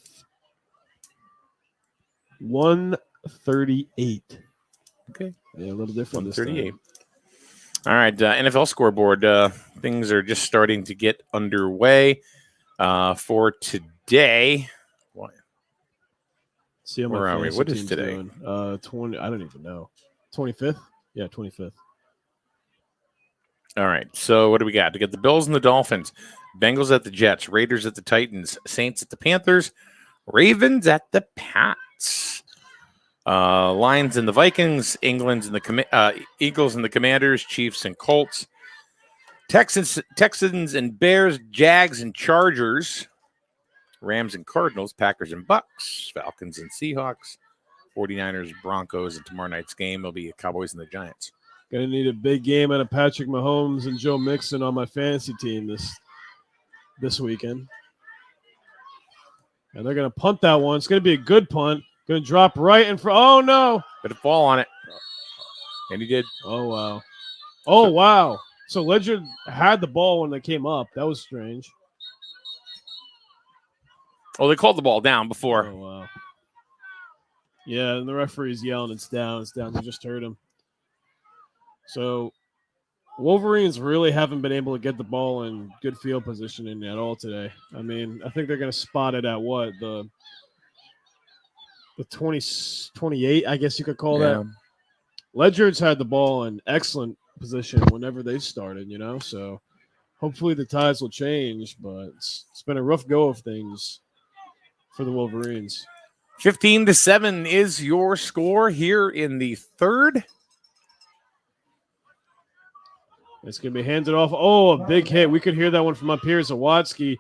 138. Okay. Yeah, a little different this time. 138. All right, NFL scoreboard. Things are just starting to get underway for today. What? See how my Where are we? fantasy What is team's today? doing. 20. I don't even know. 25th? Yeah, 25th. All right, so what do we got? We got the Bills and the Dolphins, Bengals at the Jets, Raiders at the Titans, Saints at the Panthers, Ravens at the Pats, Lions and the Vikings, Eagles and the Commanders, Chiefs and Colts, Texans and Bears, Jags and Chargers, Rams and Cardinals, Packers and Bucks, Falcons and Seahawks, 49ers, Broncos, and tomorrow night's game will be Cowboys and the Giants. Gonna need a big game out of Patrick Mahomes and Joe Mixon on my fantasy team this weekend. And they're gonna punt that one. It's gonna be a good punt. Gonna drop right in front. Oh no! But a fall on it. And he did. Oh wow. Oh wow. So Ledyard had the ball when they came up. That was strange. Oh, they called the ball down before. Oh wow. Yeah, and the referee's yelling, it's down, it's down. They just heard him. So Wolverines really haven't been able to get the ball in good field positioning at all today. I mean, I think they're going to spot it at what? The 20, 28, I guess you could call that. Ledyard's had the ball in excellent position whenever they started, so hopefully the tides will change, but it's been a rough go of things for the Wolverines. 15-7 is your score here in the third. It's going to be handed off. Oh, a big hit. We could hear that one from up here. Zawadski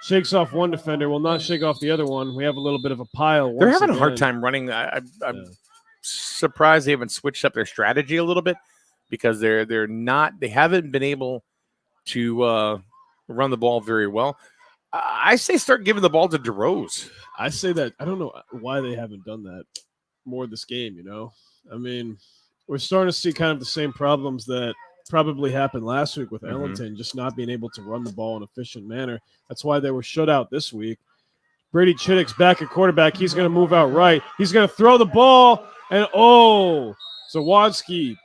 shakes off one defender, will not shake off the other one. We have a little bit of a pile. They're once having a hard again. time running. I'm Yeah. surprised they haven't switched up their strategy a little bit because they haven't been able to run the ball very well. I say start giving the ball to DeRose. I say that. I don't know why they haven't done that more this game, you know? I mean, we're starting to see kind of the same problems that probably happened last week with Ellington, just not being able to run the ball in an efficient manner. That's why they were shut out this week. Brady Chittick's back at quarterback. He's going to move out right. He's going to throw the ball, and Zawadski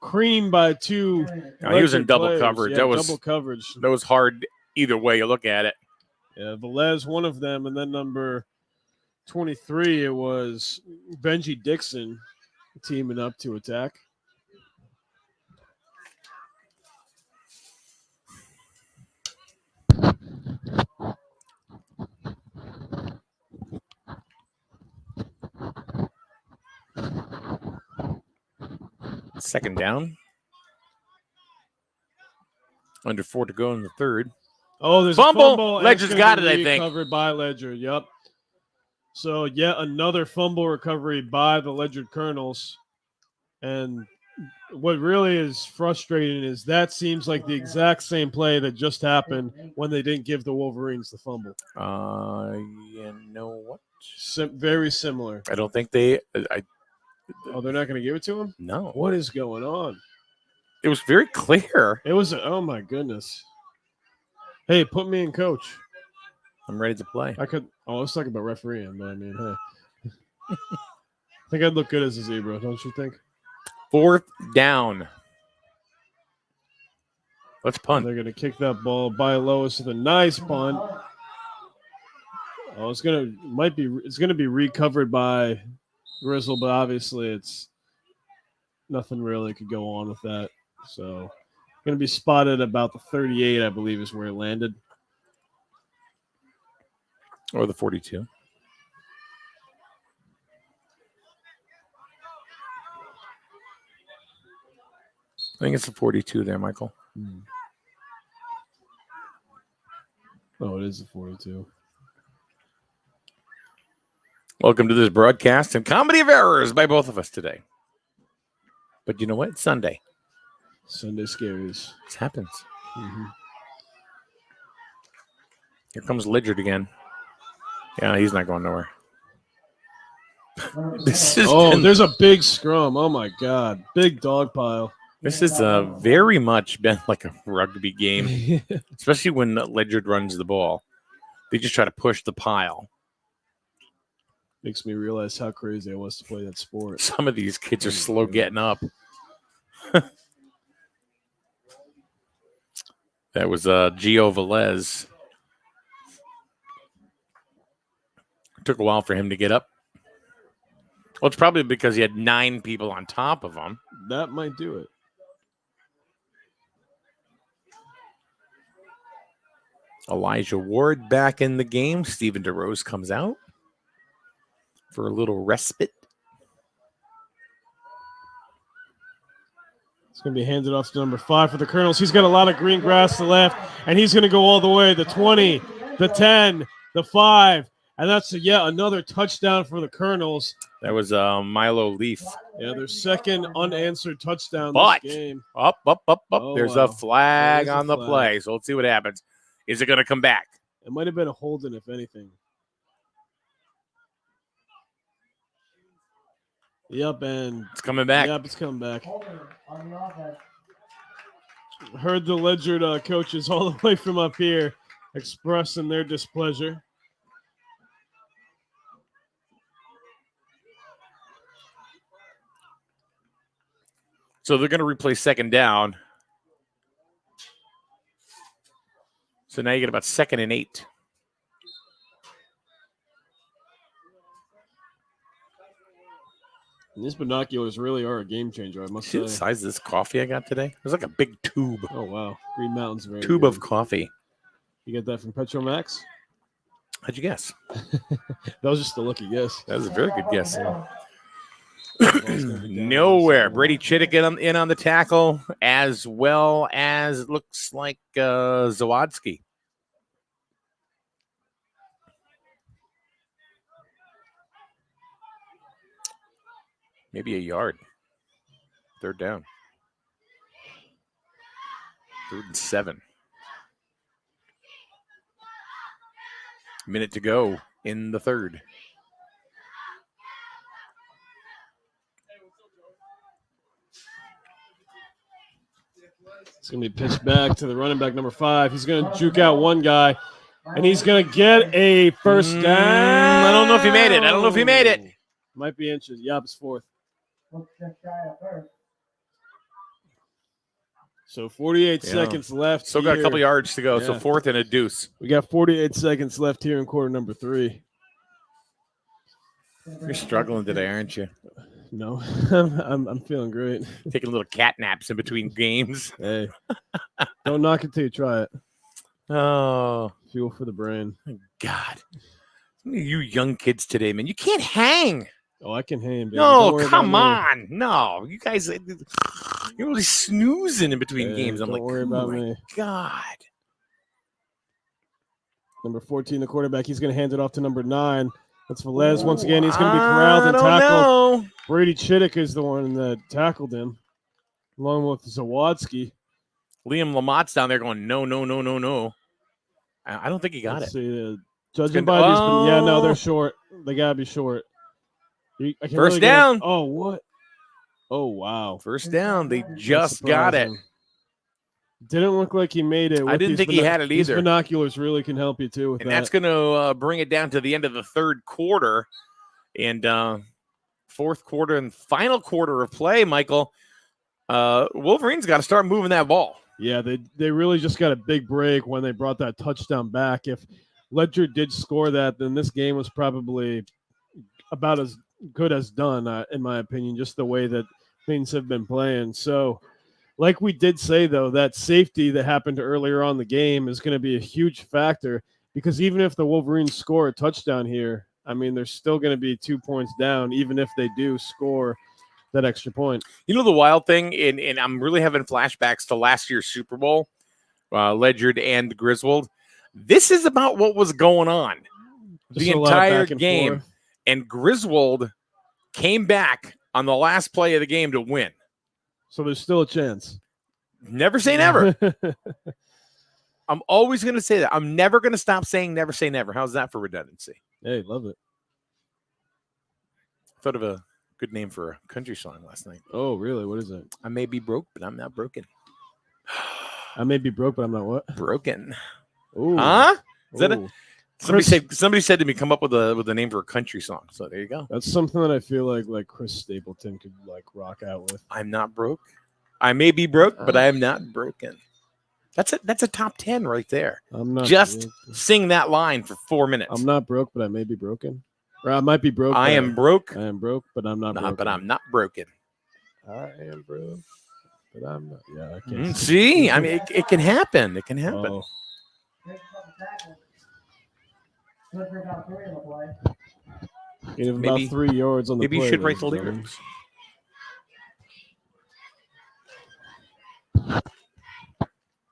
creamed by two. No, he was in double players. coverage. Yeah, That was double coverage. That was hard either way you look at it. Yeah, Velez, one of them, and then number 23, it was Benji Dixon teaming up to attack. Second down. Under 4 to go in the third. Oh, there's Fumble. a fumble. and Ledyard's it's got gonna it, be I think. Recovered by Ledyard, yep. So, yet another fumble recovery by the Ledyard Colonels. And what really is frustrating is that seems like the exact same play that just happened when they didn't give the Wolverines the fumble. You know what? Very similar. I don't think they. Oh, they're not going to give it to him? No. What is going on? It was very clear. It was, oh my goodness. Hey, put me in coach. I'm ready to play. I was talking about refereeing, but I mean, hey. I think I'd look good as a zebra, don't you think? Fourth down. Let's punt. They're going to kick that ball by Lois with a nice punt. Oh, it's going to be recovered by Griswold, but obviously it's nothing really could go on with that. So going to be spotted about the 38, I believe, is where it landed. Or the 42. I think it's the 42 there, Michael. Oh, it is the 42. Welcome to this broadcast and comedy of errors by both of us today. But you know what? It's Sunday. Sunday scaries. This happens. Mm-hmm. Here comes Ledyard again. Yeah, he's not going nowhere. This is There's a big scrum. Oh, my God. Big dog pile. This is very much been like a rugby game, especially when Ledyard runs the ball. They just try to push the pile. Makes me realize how crazy I was to play that sport. Some of these kids are slow getting up. That was Gio Velez. It took a while for him to get up. Well, it's probably because he had 9 people on top of him. That might do it. Elijah Ward back in the game. Stephen DeRose comes out for a little respite. It's going to be handed off to number 5 for the Colonels. He's got a lot of green grass to the left, and he's going to go all the way. The 20, the 10, the 5, and that's yet another touchdown for the Colonels. That was Milo Leaf. Yeah, their second unanswered touchdown But this game. Up. Oh, There's wow. a flag There's a on the flag. play. So let's see what happens. Is it going to come back? It might have been a holding, if anything. Yep, and It's coming back. Yep, it's coming back. On the offense. Heard the Ledyard coaches all the way from up here expressing their displeasure. So they're going to replay second down. So now you get about 2nd and 8. And these binoculars really are a game changer, I must See say. the size of this coffee I got today? It's like a big tube. Oh, wow. Green Mountain's very Tube good. of coffee. You get that from Petromax? How'd you guess? That was just a lucky guess. That was a very good guess. Nowhere. Brady Chittick in on the tackle, as well as it looks like Zawadzki. Maybe a yard. Third down. 3rd and 7. Minute to go in the third. It's going to be pitched back to the running back, number 5. He's going to juke out one guy, and he's going to get a first down. I don't know if he made it. Might be inches. Yup, it's 4th. Looks just shy of first. So 48 seconds left. Still got a couple yards to go. Yeah. So 4th and a deuce. We got 48 seconds left here in quarter number 3. You're struggling today, aren't you? No, I'm feeling great. Taking little cat naps in between games. Hey, don't knock it till you try it. Oh, Fuel for the brain. God. Some of you young kids today, man, you can't hang. Oh, I can hang, baby. No, Don't worry come about on. No, you guys, you're really snoozing in between Hey, games. I'm don't like, worry oh about my me. God. Number 14, the quarterback. He's going to hand it off to number 9. That's Velez once again. He's going to be corralled and tackled. Know. Brady Chittick is the one that tackled him, along with Zawadzki. Liam Lamott's down there going, no, no, no, no, no. I don't think he got Let's it. see. Judging by these, but yeah, no, they're short. They got to be short. I can't First really down. Oh, what? Oh, wow. First down. They That's just got it. surprising. Didn't look like he made it. I didn't think he had it These either. binoculars really can help you, too, with And that. that's going to bring it down to the end of the third quarter. And fourth quarter and final quarter of play, Michael. Wolverines got to start moving that ball. Yeah, they really just got a big break when they brought that touchdown back. If Ledyard did score that, then this game was probably about as good as done, in my opinion, just the way that things have been playing. So, like we did say, though, that safety that happened earlier on in the game is going to be a huge factor because even if the Wolverines score a touchdown here, I mean, they're still going to be 2 points down, even if they do score that extra point. You know the wild thing, and I'm really having flashbacks to last year's Super Bowl, Ledyard and Griswold. This is about what was going on Just the a lot of entire back and game. forth. And Griswold came back on the last play of the game to win. So there's still a chance. Never say never. I'm always going to say that. I'm never going to stop saying never say never. How's that for redundancy? Hey, love it. Thought of a good name for a country song last night. Oh, really? What is it? I may be broke, but I'm not broken. I may be broke, but I'm not what? Broken. Ooh. Huh? Is that Ooh. somebody said to me, come up with a name for a country song. So there you go. That's something that I feel like Chris Stapleton could rock out with. I'm not broke. I may be broke, but I am not broken. That's a top 10 right there. I'm not Just broke. sing that line for 4 minutes. I'm not broke, but I may be broken. Or I might be broke. I but am broke, I am broke, but I'm not broken. but I'm not broken. I am broke, but I'm not. Yeah, I can't. See, I mean, it can happen. It can happen. Oh, Breaks up the tackle. Good for about 3 on the play. you have Maybe- about 3 yards on the Maybe you play, should write the ladies and lyrics.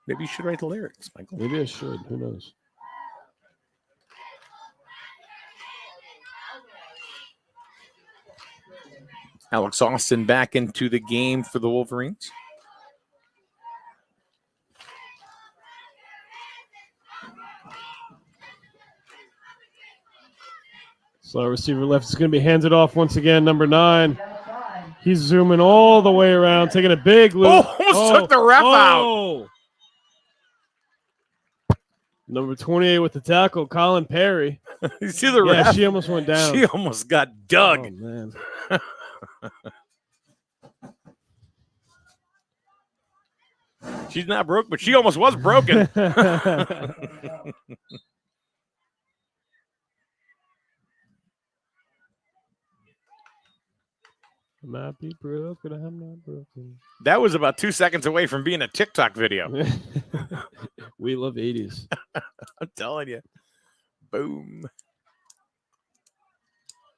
Maybe you should write the lyrics, Michael. gentlemen. Maybe I should. Who knows? Alex Austin back into the game for the Wolverines. So receiver left is going to be handed off once again. Number 9. Outside. He's zooming all the way around, taking a big loop. Oh, almost took the ref out. Number 28 with the tackle, Colin Perry. You see the Yeah, ref? she almost went down. She almost got dug. Oh, man. She's not broke, but she almost was broken. I might be broke, but I'm not broken. That was about 2 seconds away from being a TikTok video. We love 80s. I'm telling you. Boom.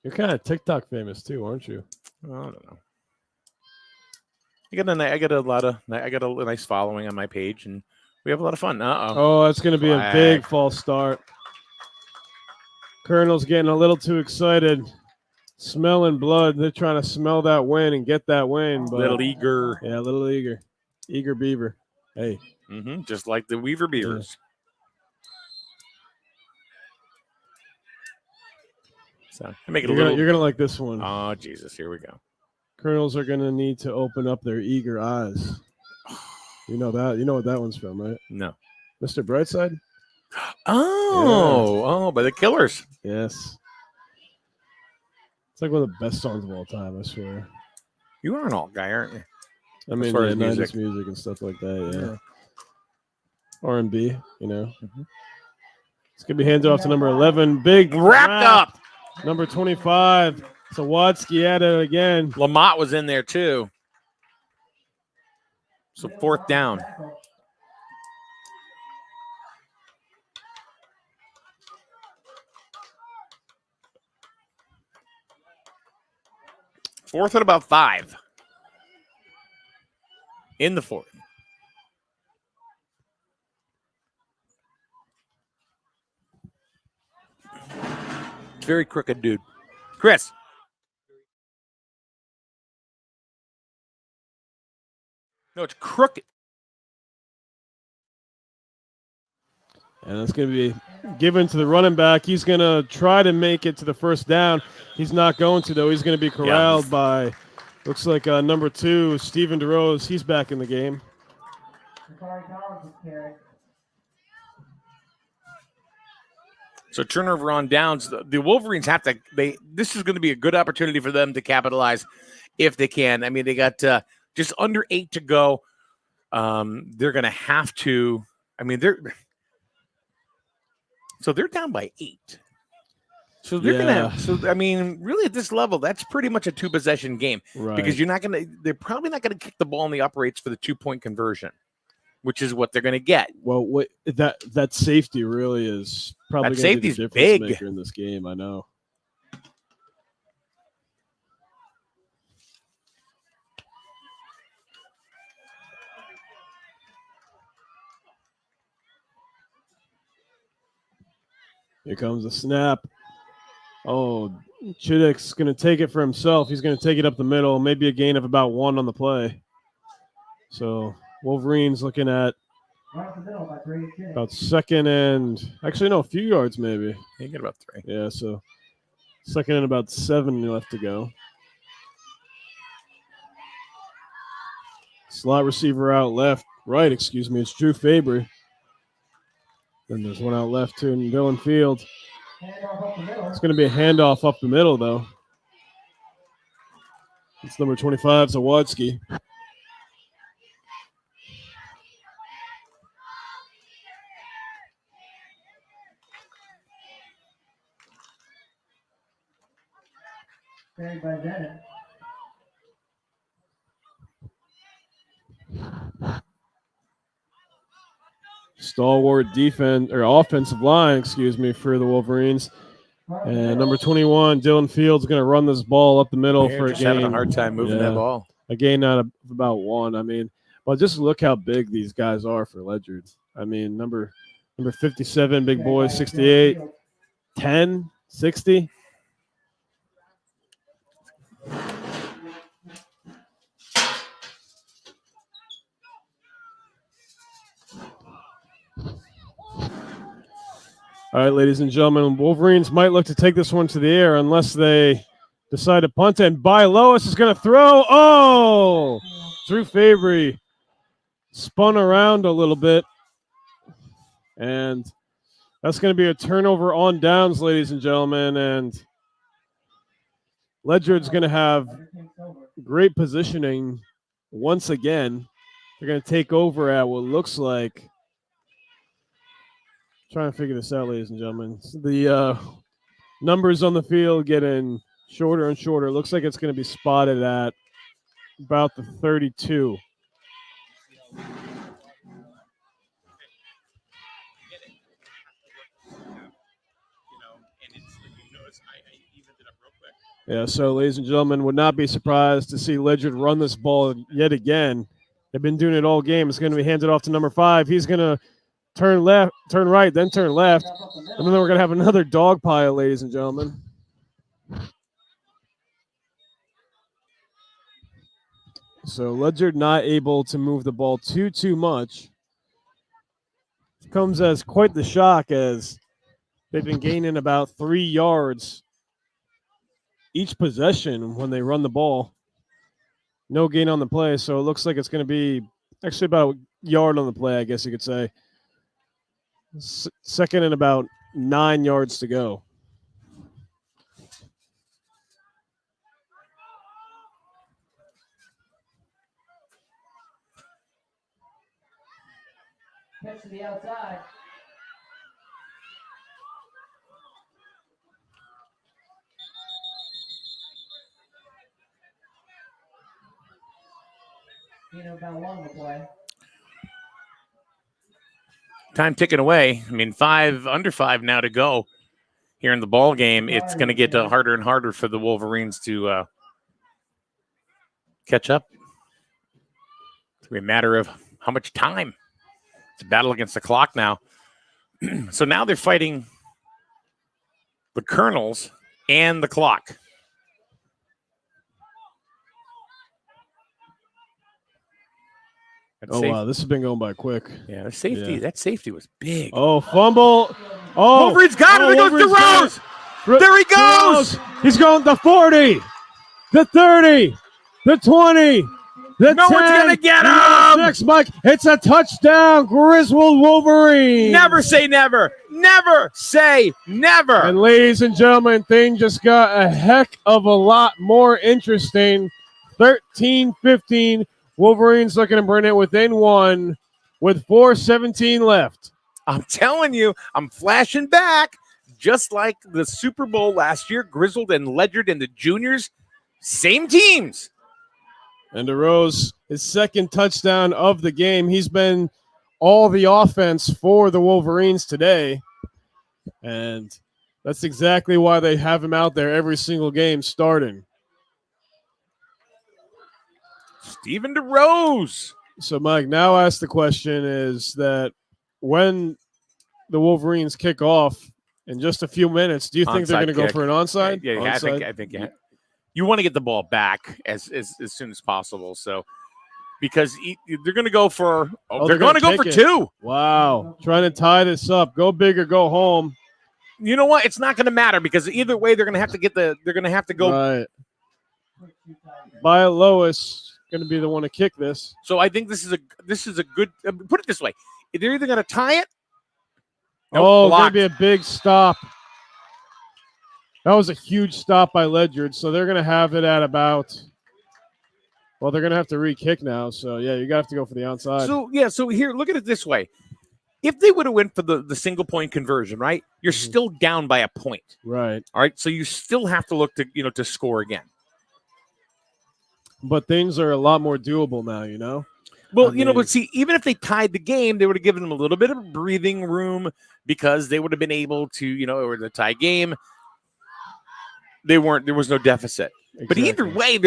You're kind of TikTok famous too, aren't you? I don't know. I got a nice following on my page, and we have a lot of fun. Oh, it's going to be a big false start. Colonel's getting a little too excited. Smelling blood. They're trying to smell that win and get that win. But Little eager. Yeah, a little eager. Eager beaver. Hey. Just like the Weaver Beavers. So make it You're gonna like this one. Oh Jesus, here we go. Colonels are gonna need to open up their eager eyes. You know that. You know what that one's from, right? No. Mr. Brightside. Oh, by the Killers. Yes. It's like one of the best songs of all time, I swear. You are an alt guy, aren't you? I mean, far as 90s music and stuff like that, yeah. R&B, you know. It's going to be handed off to number 11. Big wrapped up. Number 25. Sawatsky at it again. Lamont was in there, too. So 4th down. Fourth at about 5. In the 4th. Very crooked dude. Chris. No, it's crooked. And it's going to be given to the running back. He's going to try to make it to the first down. He's not going to, though. He's going to be corralled by, looks like number 2, Steven DeRose. He's back in the game. So turnover on downs. The Wolverines have to. This is going to be a good opportunity for them to capitalize if they can. I mean, they got just under 8 to go. They're going to have to. I mean, they're down by 8. So they're going to. So I mean, really at this level, that's pretty much a 2-possession game, right? Because you're not going to. They're probably not going to kick the ball in the uprights for the 2-point conversion, which is what they're going to get. Well, that safety really is probably going to be the difference big maker in this game. I know. Here comes the snap. Oh, Chiddick's going to take it for himself. He's going to take it up the middle, maybe a gain of about 1 on the play. So Wolverines looking at about 2nd and actually no, a few yards maybe. You get about 3. Yeah, so 2nd and about 7 left to go. Slot receiver out left, right, excuse me. It's Drew Fabry. Then there's one out left to Dylan Field. It's going to be a handoff up the middle, though. It's number 25, Zawadski. Carried by Bennett. Stalwart defense or offensive line, excuse me, for the Wolverines. And number 21, Dylan Fields, going to run this ball up the middle for a gain. Having a hard time moving that ball. A gain out of about 1. I mean, but just look how big these guys are for Ledyard. I mean, number 57, big boy, 68, 10, 60. All right, ladies and gentlemen, Wolverines might look to take this one to the air unless they decide to punt it. And By Lois is going to throw. Oh! Drew Fabry spun around a little bit. And that's going to be a turnover on downs, ladies and gentlemen. And Ledyard's going to have great positioning once again. They're going to take over at what looks like. Trying to figure this out, ladies and gentlemen. The numbers on the field getting shorter and shorter. Looks like it's going to be spotted at about the 32. Yeah, so ladies and gentlemen, would not be surprised to see Ledyard run this ball yet again. They've been doing it all game. It's going to be handed off to number 5. He's going to turn left, turn right, then turn left. And then we're going to have another dog pile, ladies and gentlemen. So Ledyard not able to move the ball too much. Comes as quite the shock as they've been gaining about 3 yards each possession when they run the ball. No gain on the play, so it looks like it's going to be actually about a yard on the play, I guess you could say. Second and about 9 yards to go. Catch to the outside. About 1 to play. Time ticking away. I mean, under 5 now to go here in the ball game. It's going to get harder and harder for the Wolverines to catch up. It's going to be a matter of how much time. It's a battle against the clock now. So now they're fighting the Colonels and the clock. Wow, this has been going by quick. Yeah, the safety. Yeah. That safety was big. Oh, fumble. Oh, Wolverine's got it. There goes DeRose. There he goes. He's going the 40, the 30, the 20, the no 10. One's going to get him. 6, Mike. It's a touchdown, Griswold Wolverine. Never say never. Never say never. And ladies and gentlemen, things just got a heck of a lot more interesting. 13-15. Wolverines looking to bring it within 1 with 4:17 left. I'm telling you, I'm flashing back. Just like the Super Bowl last year, Griswold and Ledyard and the juniors, same teams. And DeRose, his second touchdown of the game. He's been all the offense for the Wolverines today. And that's exactly why they have him out there every single game starting. Stephen DeRose. So, Mike, now ask the question is that when the Wolverines kick off in just a few minutes, do you think they're going to go for an onside? Yeah, onside? I think you want to get the ball back as soon as possible. So, because they're going to go for they're going to go for 2. Wow, trying to tie this up. Go big or go home. You know what? It's not going to matter because either way, they're going to have to they're going to have to go. Right. By Lois. Going to be the one to kick this. So I think this is a good. Put it this way: they're either going to tie it. Going to be a big stop. That was a huge stop by Ledyard. So they're going to have it at about. Well, they're going to have to re-kick now. So yeah, you have to go for the onside. So here, look at it this way: if they would have went for the single point conversion, right, you're still down by a point. Right. All right. So you still have to look to score again. But things are a lot more doable now, Well, but see, even if they tied the game, they would have given them a little bit of breathing room because they would have been able to, or the tie game. There was no deficit. Exactly. But either way,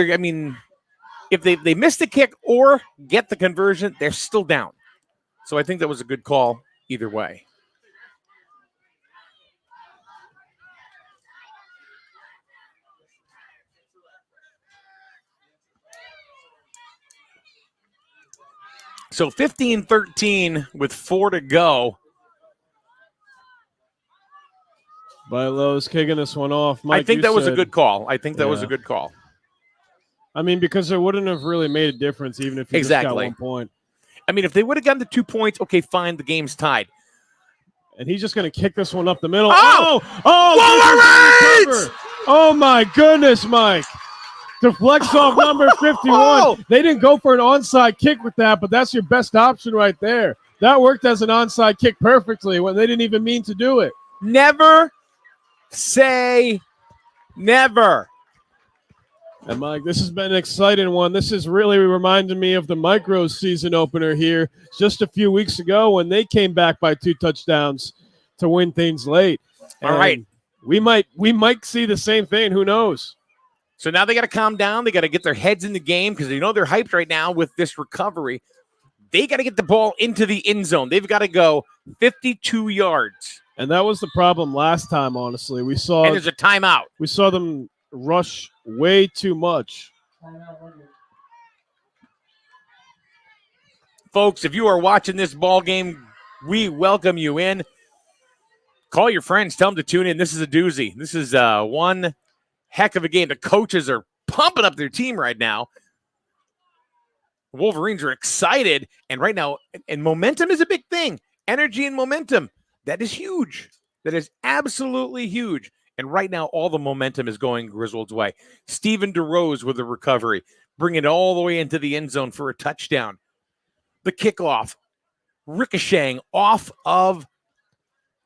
if they miss the kick or get the conversion, they're still down. So I think that was a good call either way. So 15-13 with 4 to go. Bilo's kicking this one off. Mike, I think that was a good call. Was a good call. Because it wouldn't have really made a difference even if you just got 1 point. If they would have gotten the 2 points, okay, fine, the game's tied. And he's just going to kick this one up the middle. Wolverines! Oh, my goodness, Mike. Deflects off number 51. They didn't go for an onside kick with that, but that's your best option right there. That worked as an onside kick perfectly when they didn't even mean to do it. Never say never. And, Mike, this has been an exciting one. This is really reminding me of the Micros season opener here just a few weeks ago when they came back by 2 touchdowns to win things late. All right. We might see the same thing. Who knows? So now they got to calm down. They got to get their heads in the game because they know they're hyped right now with this recovery. They got to get the ball into the end zone. They've got to go 52 yards. And that was the problem last time, honestly. And there's a timeout. We saw them rush way too much. Folks, if you are watching this ball game, we welcome you in. Call your friends. Tell them to tune in. This is a doozy. This is one heck of a game. The coaches are pumping up their team right now. The Wolverines are excited. And right now, and momentum is a big thing. Energy and momentum. That is huge. That is absolutely huge. And right now, all the momentum is going Griswold's way. Steven DeRose with a recovery, bring it all the way into the end zone for a touchdown. The kickoff, ricocheting off of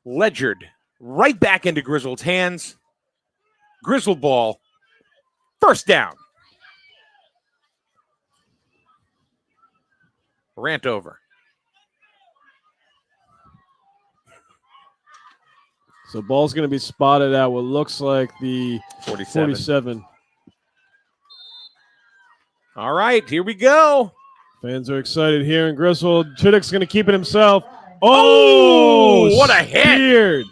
Ledyard, right back into Griswold's hands. Griswold ball, first down. Rant over. So ball's going to be spotted at what looks like the 47. All right, here we go. Fans are excited here in Griswold. Chittick's going to keep it himself. Oh, what a hit. Speared.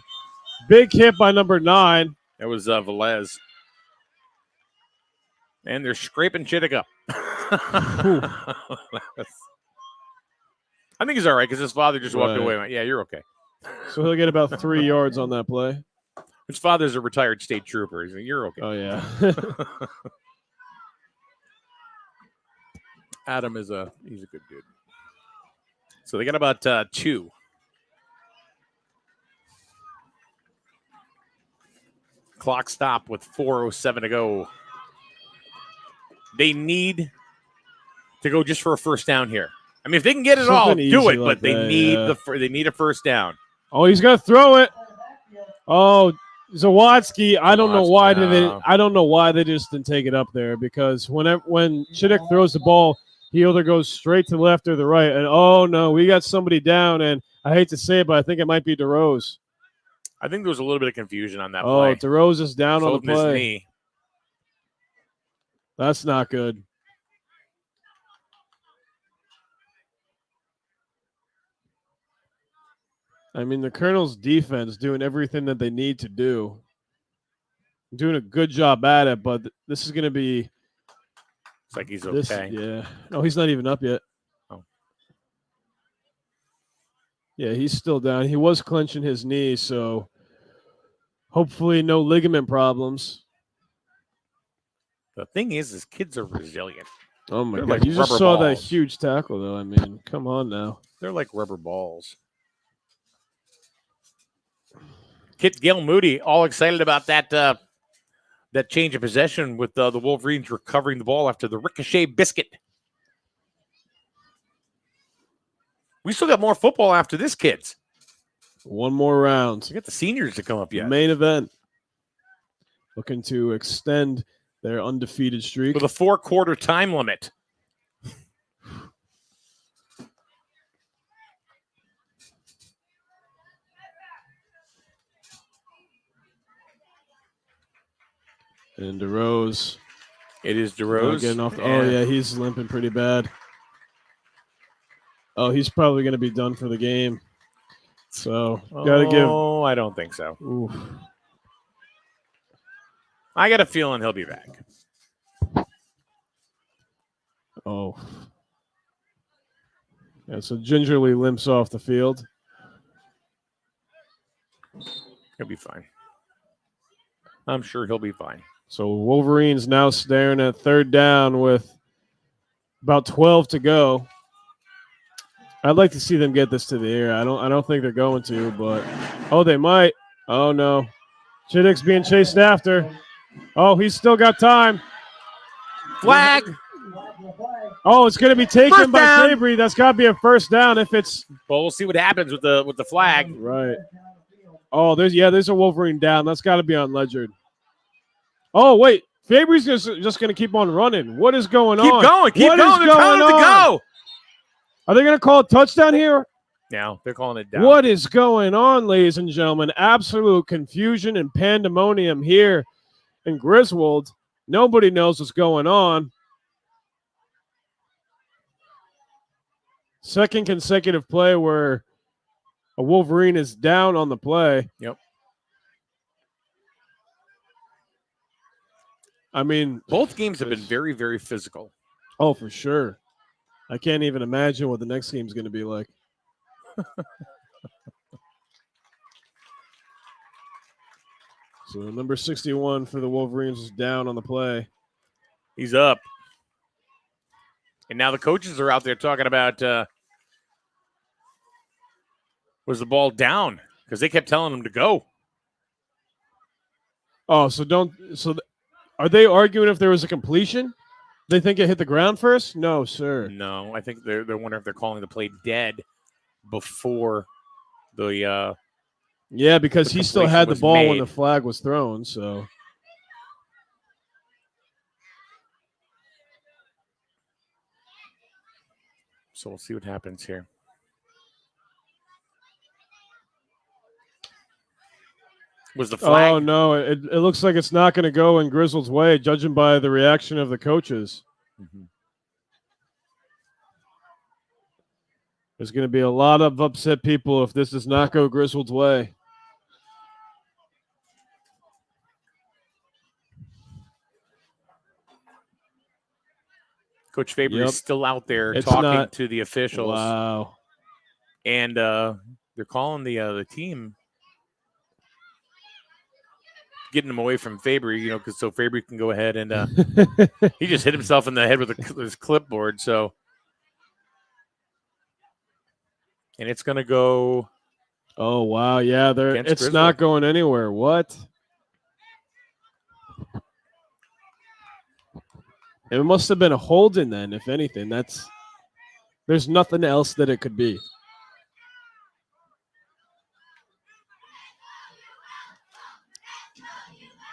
Big hit by number 9. That was Velez. And they're scraping Chittick up. I think he's all right because his father just walked away and went, yeah, you're okay. So he'll get about 3 yards on that play. His father's a retired state trooper. He's like, you're okay. Oh, yeah. Adam he's a good dude. So they got about 2. Clock stop with 4:07 to go. They need to go just for a first down here. I mean, if they can get it all, do it. But they need they need a first down. Oh, he's gonna throw it. Oh, Zawadzki. I don't know why they just didn't take it up there, because when Chittick throws the ball, he either goes straight to the left or the right. And oh no, we got somebody down. And I hate to say it, but I think it might be DeRose. I think there was a little bit of confusion on that play. Oh, DeRose is down on the Holding his play. knee. That's not good. I mean, the Colonel's defense doing everything that they need to do. Doing a good job at it, but this is going to be... It's like he's okay. Yeah. No, he's not even up yet. Oh. Yeah, he's still down. He was clenching his knee, so hopefully no ligament problems. The thing is kids are resilient. Oh, my They're God. like You just rubber saw that balls. huge tackle, though. I mean, come on now. They're like rubber balls. Kit Gail Moody, all excited about that change of possession with the Wolverines recovering the ball after the ricochet biscuit. We still got more football after this, kids. One more round. We got the seniors to come up The yet. main event. Looking to extend their undefeated streak. With a 4-quarter time limit. And DeRose. It is DeRose. Getting off oh, yeah, he's limping pretty bad. Oh, he's probably going to be done for the game. So, got to give. Oh, I don't think so. Oof. I got a feeling he'll be back. Oh. Yeah, so gingerly limps off the field. He'll be fine. I'm sure he'll be fine. So Wolverines now staring at third down with about 12 to go. I'd like to see them get this to the air. I don't think they're going to, but oh, they might. Oh no. Chittick's being chased after. Oh, he's still got time. Flag. Oh, it's going to be taken First by down. Fabry. That's got to be a first down if it's Well, we'll see what happens with the flag. right. Oh, there's a Wolverine down. That's got to be on Ledyard. Oh, wait. Fabry's just going to keep on running. What is going on? Keep going. Keep What going. is They're telling going him to on? go. Are they going to call a touchdown here? Now they're calling it down. What is going on, ladies and gentlemen? Absolute confusion and pandemonium here in Griswold. Nobody knows what's going on. Second consecutive play where a Wolverine is down on the play. Yep. I mean, Both games have been very, very physical. oh, for sure. I can't even imagine what the next game's going to be like. So number 61 for the Wolverines is down on the play. He's up. And now the coaches are out there talking about was the ball down? Because they kept telling him to go. Oh, are they arguing if there was a completion? They think it hit the ground first? No, sir. No, I think they're wondering if they're calling the play dead before the Yeah, because the he still completion had the was ball when made. the flag was thrown, so. So we'll see what happens here. Was the flag? Oh, no, it looks like it's not going to go in Griswold's way, judging by the reaction of the coaches. Mhm. There's going to be a lot of upset people if this does not go Griswold's way. Coach Faber Yep. is still out there It's talking not- to the officials, Wow. and they're calling the team, getting him away from Faber, because so Faber can go ahead and he just hit himself in the head with his clipboard. So, and it's going to go. Oh, wow. Yeah, Against it's Griswold. not going anywhere. What? It must have been a holding then, if anything. There's nothing else that it could be.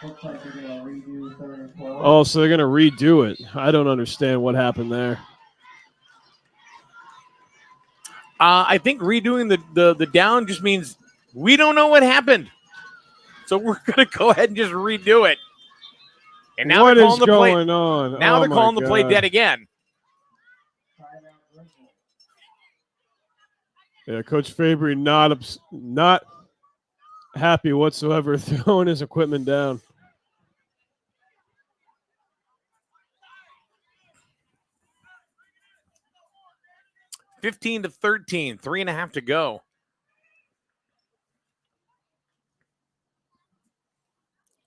Looks like they're gonna redo 3rd and 12. Oh, so they're going to redo it. I don't understand what happened there. I think redoing the down just means we don't know what happened, so we're going to go ahead and just redo it. And now What they're is calling the play. going on? Now Oh they're my calling the play God. dead again. Timeout Griswold. Yeah, Coach Fabry not happy whatsoever, throwing his equipment down. $15-13, 3.5 to go.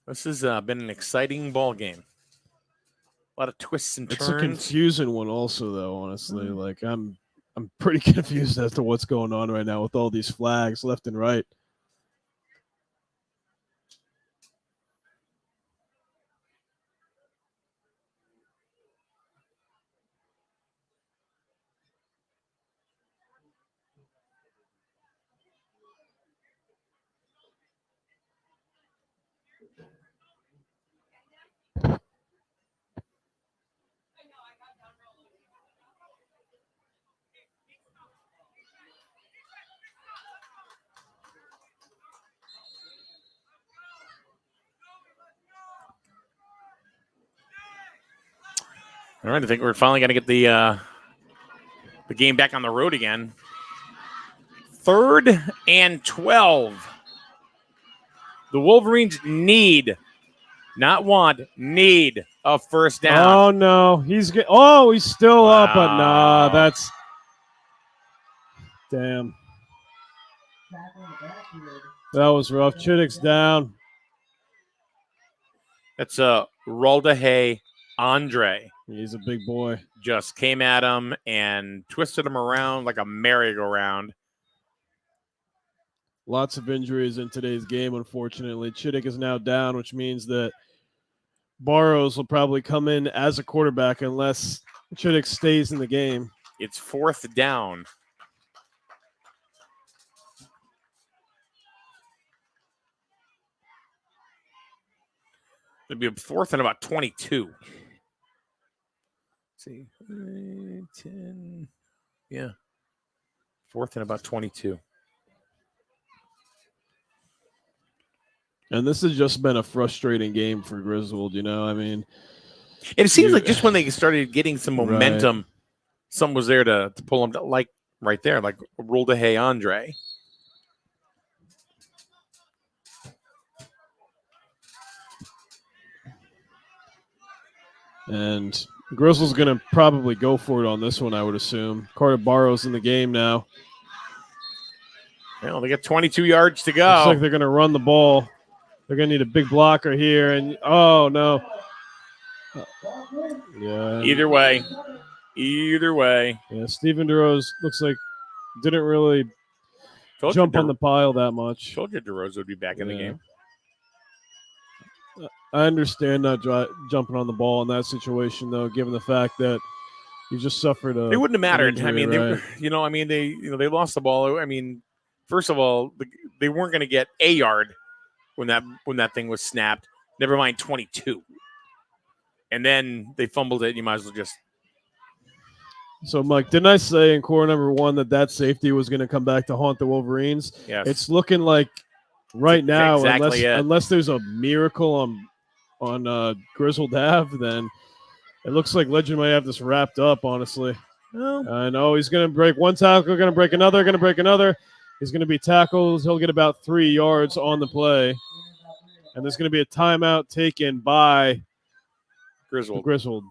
This has been an exciting ball game. A lot of twists and It's a turns. confusing one, also, though. Honestly, like I'm pretty confused as to what's going on right now with all these flags left and right. All right, I think we're finally going to get the game back on the road again. 3rd and 12. The Wolverines need, not want, need a first down. Oh no, he's still up, but nah, Wow. that's damn. Tackle in the backfield. That was rough. Chittick's down. That's Raldahay Andre. He's a big boy. Just came at him and twisted him around like a merry-go-round. Lots of injuries in today's game, unfortunately. Chittick is now down, which means that Burrows will probably come in as a quarterback unless Chittick stays in the game. It's 4th down. It'd be a 4th and about 22. Let's see, 10. Yeah. 4th and about 22. And this has just been a frustrating game for Griswold, I mean, It seems like just when they started getting some Right. momentum, someone was there to pull them, like right there, like roll the hay Andre. And Griswold's going to probably go for it on this one, I would assume. Carter Barrow's in the game now. Well, they got 22 yards to Looks like go. they're going to run the ball. They're going to need a big blocker here. And, oh, no. Yeah. Either way. Yeah, Stephen DeRose looks like didn't really jump on the pile that much. Told you DeRosa would be back in the game. I understand not jumping on the ball in that situation, though, given the fact that you just suffered a. It wouldn't have mattered. Injury, I mean, right? they lost the ball. I mean, first of all, they weren't going to get a yard when that thing was snapped. Never mind 22. And then they fumbled it. You might as well just. So, Mike, didn't I say in quarter number 1 that safety was going to come back to haunt the Wolverines? Yes. It's looking like right now, exactly unless there's a miracle on Griswold Ave, then it looks like Legend might have this wrapped up, honestly. Well, I know he's going to break one tackle, going to break another, going to break another. He's going to be tackled. He'll get about 3 yards on the play. And there's going to be a timeout taken by Griswold.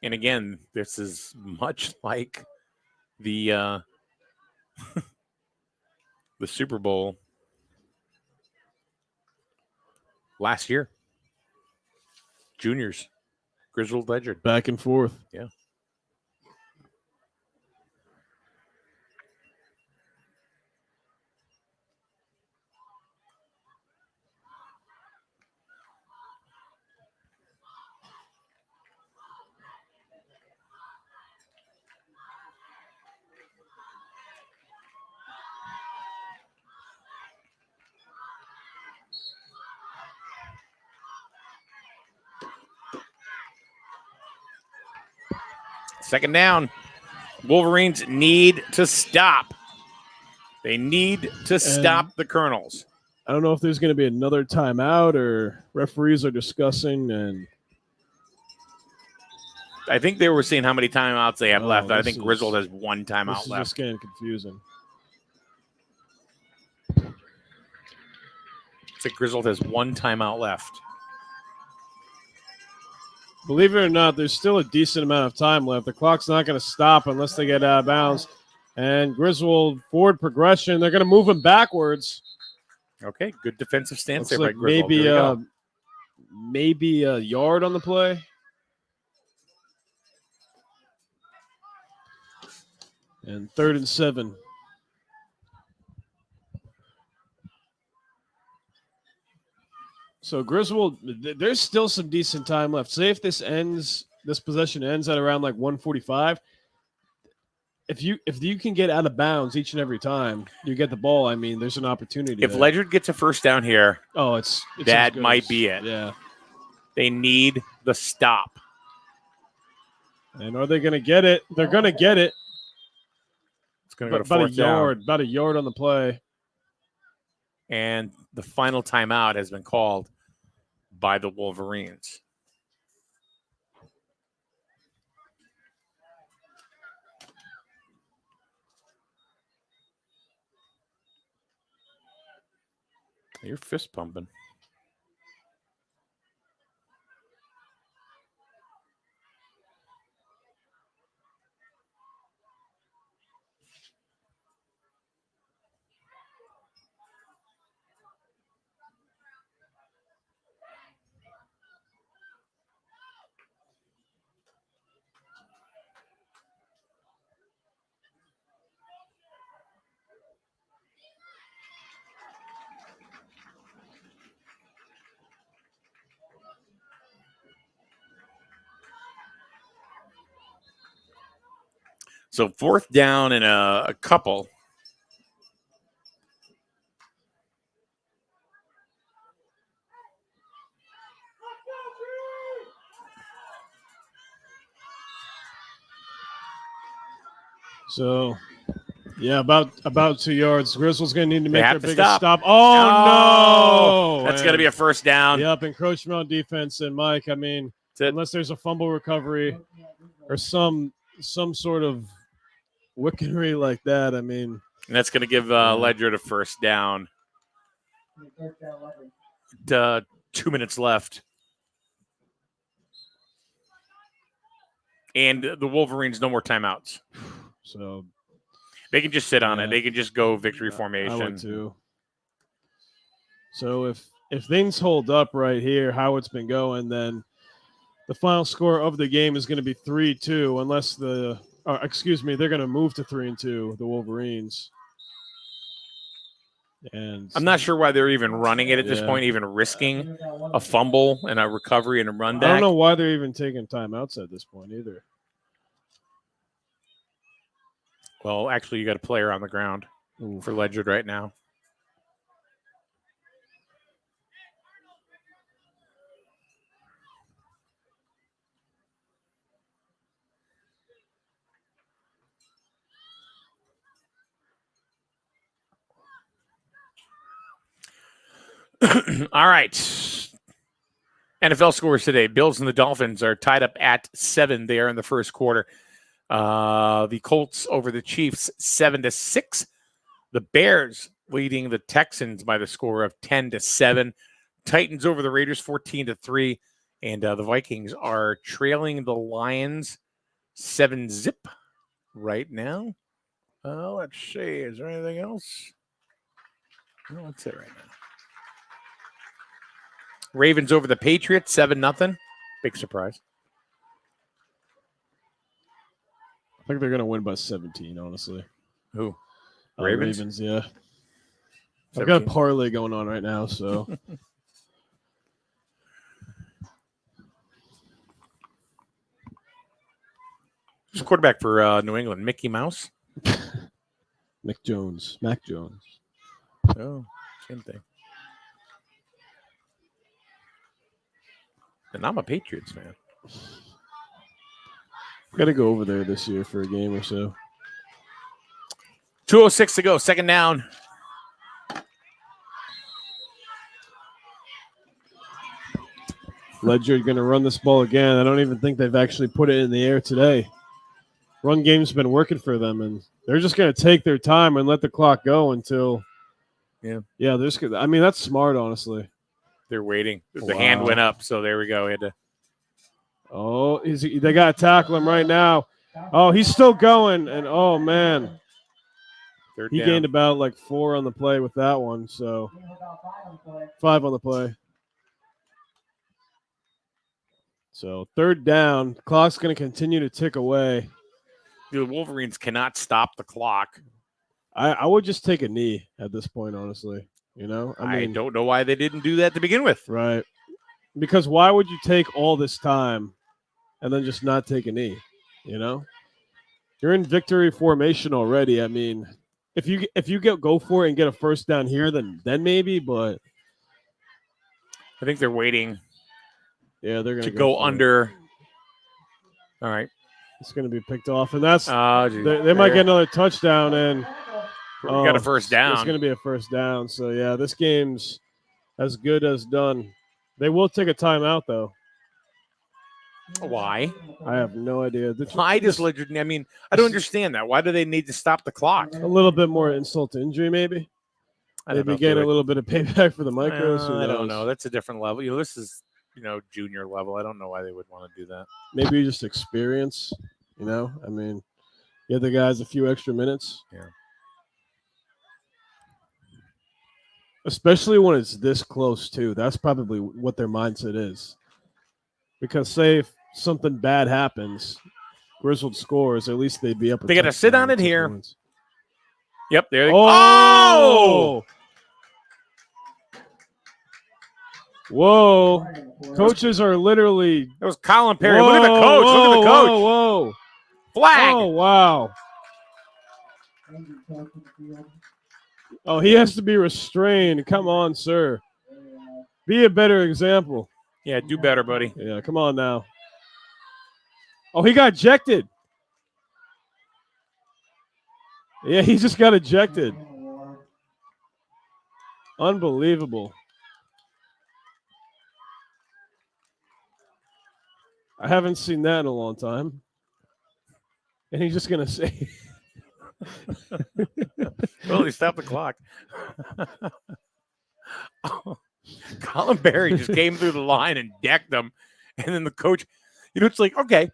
And again, this is much like the the Super Bowl last year. Juniors, Griswold Ledyard. Back and forth. Yeah. Second down. Wolverines need to stop. They need to stop the Colonels. I don't know if there's going to be another timeout or referees are discussing. And I think they were seeing how many timeouts they have left. I think is- Griswold has one timeout this is left. just getting confusing. I think Griswold has one timeout left. Believe it or not, there's still a decent amount of time left. The clock's not going to stop unless they get out of bounds. And Griswold forward progression. They're going to move him backwards. Okay, good defensive stance Looks there like by Griswold. Here we go. maybe a yard on the play. And 3rd and 7. So Griswold, there's still some decent time left. Say if this possession ends at around like 145. If you can get out of bounds each and every time you get the ball, I mean, there's an opportunity. If there. Ledyard gets a first down here, it's that as good might as- be it. Yeah. They need the stop. And are they going to get it? They're going to get it. It's going to go to About a fourth down. yard. About a yard on the play. And the final timeout has been called by the Wolverines. You're fist pumping. So fourth down and a couple. So, yeah, about 2 yards. Griswold's going to need to They make have their to biggest stop. stop. Oh, no. That's going to be a first down. Yep, encroachment on defense. And, Mike, I mean, That's it. unless there's a fumble recovery or some sort of wickedry like that, I mean. And that's going to give Ledyard a first down. First down, Ledyard. 2 minutes left. And the Wolverines, no more timeouts. So they can just sit on Yeah. it. They can just go victory I formation. would too. So if things hold up right here, how it's been going, then the final score of the game is going to be 3-2, unless they're going to move to 3-2, the Wolverines. And I'm not sure why they're even running it at this Yeah. point, even risking a fumble and a recovery and a run back. I don't know why they're even taking timeouts at this point either. Well, actually, you got a player on the ground for Ledyard right now. All right. NFL scores today. Bills and the Dolphins are tied up at 7 there in the first quarter. The Colts over the Chiefs 7-6. The Bears leading the Texans by the score of 10-7. Titans over the Raiders 14-3. And the Vikings are trailing the Lions 7-0 right now. Let's see. Is there anything else? No, that's it right now. Ravens over the Patriots 7-0. Big surprise. I think they're going to win by 17, honestly. Who? Ravens? Ravens, yeah. 17. I've got a parlay going on right now, so. Who's quarterback for New England? Mickey Mouse? Mac Jones. Oh, same thing. And I'm a Patriots fan. Got to go over there this year for a game or so. 2:06 to go. Second down. Ledyard going to run this ball again. I don't even think they've actually put it in the air today. Run game's been working for them, and they're just going to take their time and let the clock go until. Yeah. They're just. I mean, that's smart, honestly. They're waiting. The Wow. hand went up, so there we go. He had to. Oh, they got to tackle him right now. Oh, he's still going, and oh man, Third he down. gained about like 4 on the play with that one. So 5 on the play. So third down, clock's going to continue to tick away. The Wolverines cannot stop the clock. I would just take a knee at this point, honestly. I don't know why they didn't do that to begin with. Right. Because why would you take all this time and then just not take a knee? You're in victory formation already. I mean, if you go for it and get a first down here, then maybe. But I think they're waiting yeah, they're going to go under. All right. It's going to be picked off, and that's Geez. they might get another touchdown, and We got a first down. It's going to be a first down. So yeah, this game's as good as done. They will take a timeout though. Why? I have no idea. Why does Ledyard? I mean, I don't understand that. Why do they need to stop the clock? A little bit more insult to injury, maybe. I don't know Maybe if get they a would- little bit of payback for the micros. Who I don't knows? know. That's a different level. This is junior level. I don't know why they would want to do that. Maybe just experience. I mean, give the guys a few extra minutes. Yeah. Especially when it's this close too. That's probably what their mindset is. Because say if something bad happens, Griswold scores, at least they'd be up. They gotta sit on it here. Points. Yep. There. Oh! Whoa! Coaches are literally. That was Colin Perry. Look at the coach. Look at the coach. Whoa! Flag. Oh wow! Oh, he has to be restrained. Come on, sir. Be a better example. Yeah, do better, buddy. Yeah, come on now. Oh, he got ejected. Yeah, he just got ejected. Unbelievable. I haven't seen that in a long time. And he's just going to say, Well, he stopped the clock. Colin Berry just came through the line and decked them. And then the coach, it's like, okay,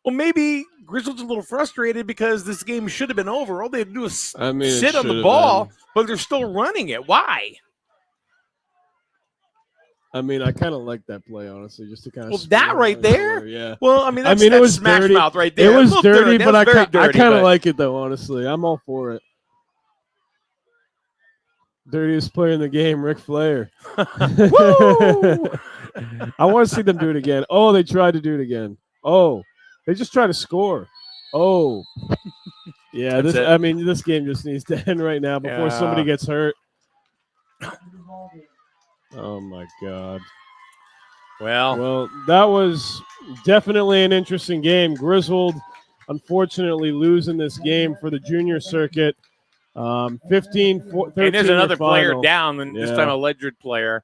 well, maybe Griswold's a little frustrated because this game should have been over. All they had to do was sit on the ball, but they're still running it. Why? I kind of like that play, honestly, just to kind of. Well, that right there? Yeah. Well, that's it was smash dirty. mouth right there. It was dirty, That but was very I dirty, kind of but- like it, though, honestly. I'm all for it. Dirtiest player in the game, Ric Flair. Woo! I want to see them do it again. Oh, they tried to do it again. Oh, they just tried to score. Oh. Yeah, That's this game just needs to end right now before somebody gets hurt. Oh, my God. Well, that was definitely an interesting game. Griswold, unfortunately, losing this game for the junior circuit. 13 and there's another player final. down, and this time a Ledyard player.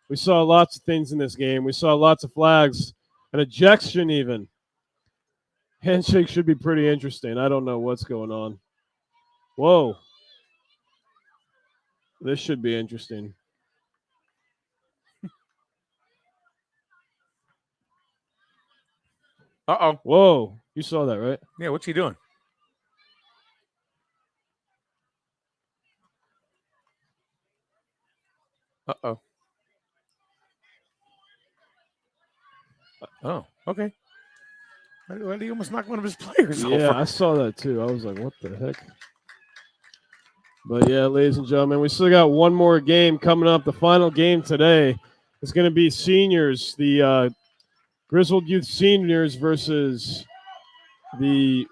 We saw lots of things in this game. We saw lots of flags, an ejection even. Handshake should be pretty interesting. I don't know what's going on. Whoa. This should be interesting. Uh-oh. Whoa. You saw that, right? Yeah, what's he doing? Uh-oh. Oh, okay. Why did he almost knock one of his players over? Yeah, I saw that too. I was like, what the heck? But yeah, ladies and gentlemen, we still got one more game coming up. The final game today is going to be seniors, the Griswold Youth Seniors versus the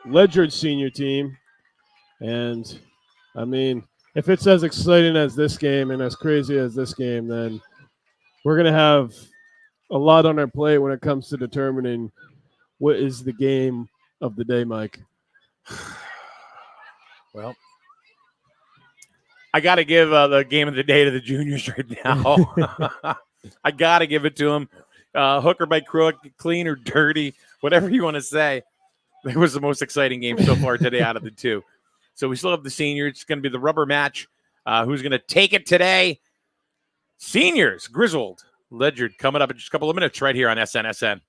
Ledyard Senior team. And, if it's as exciting as this game and as crazy as this game, then we're going to have a lot on our plate when it comes to determining what is the game of the day, Mike. Well, I got to give the game of the day to the juniors right now. I got to give it to them. Hook or by crook, clean or dirty, whatever you want to say. It was the most exciting game so far today out of the two. So we still have the seniors. It's going to be the rubber match. Who's going to take it today? Seniors, Griswold, Ledyard, coming up in just a couple of minutes right here on SNSN.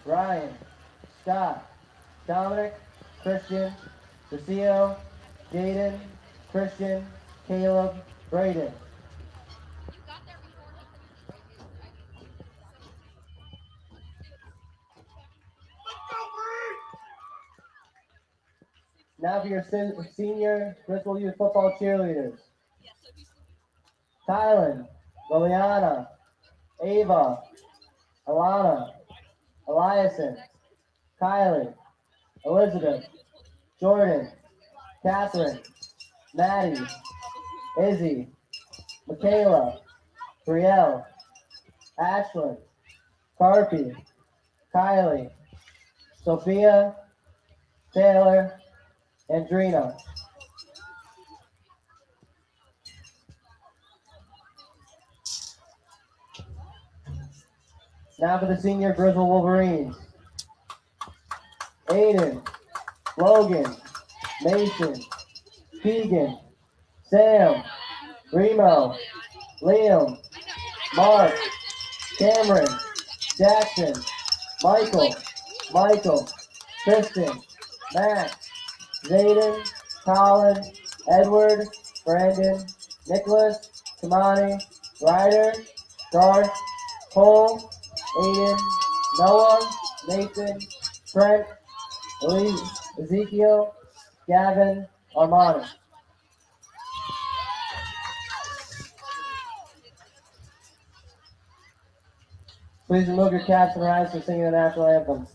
Ryan, Scott, Dominic, Christian, Lucio, Jaden, Christian, Caleb, Braden. Now for your senior Griswold Youth Football cheerleaders. Kylan, Liliana, Ava, Alana, Eliason, Kylie, Elizabeth, Jordan, Catherine, Maddie, Izzy, Michaela, Brielle, Ashlyn, Carpy, Kylie, Sophia, Taylor, Andrina. Now for the senior Griswold Wolverines. Aiden, Logan, Mason, Keegan, Sam, Remo, Liam, Mark, Cameron, Jackson, Michael, Tristan, Max, Zayden, Colin, Edward, Brandon, Nicholas, Tamani, Ryder, Garth, Cole, Aiden, Noah, Nathan, Trent, Ezekiel, Gavin, Armani. Please remove your caps and rise for singing the national anthem.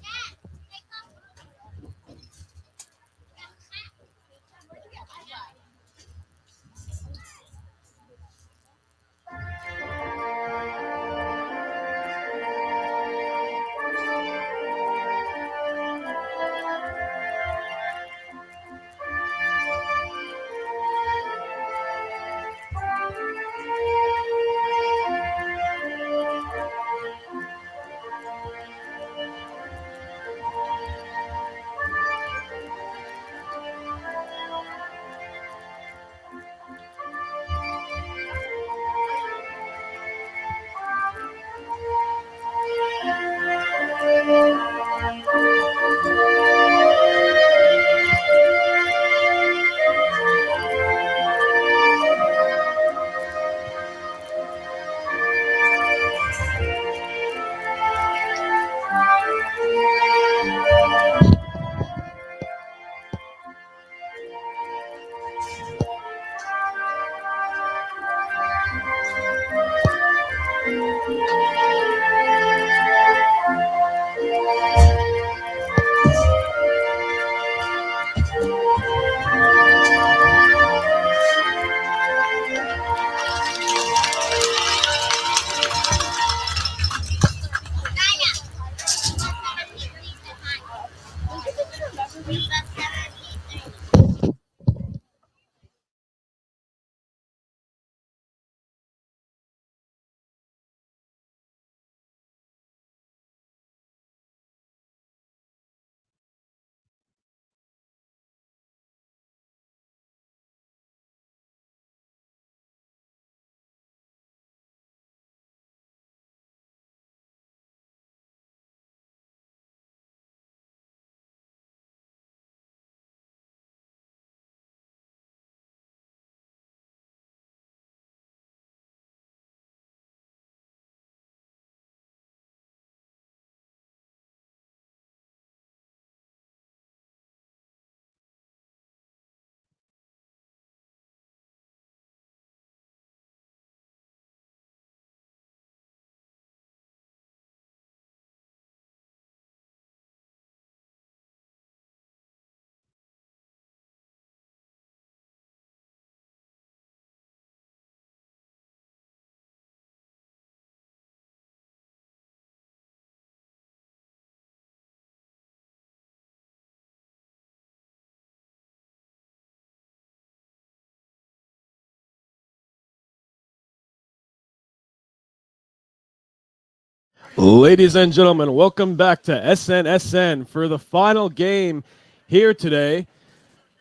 Ladies and gentlemen, welcome back to SNSN for the final game here today.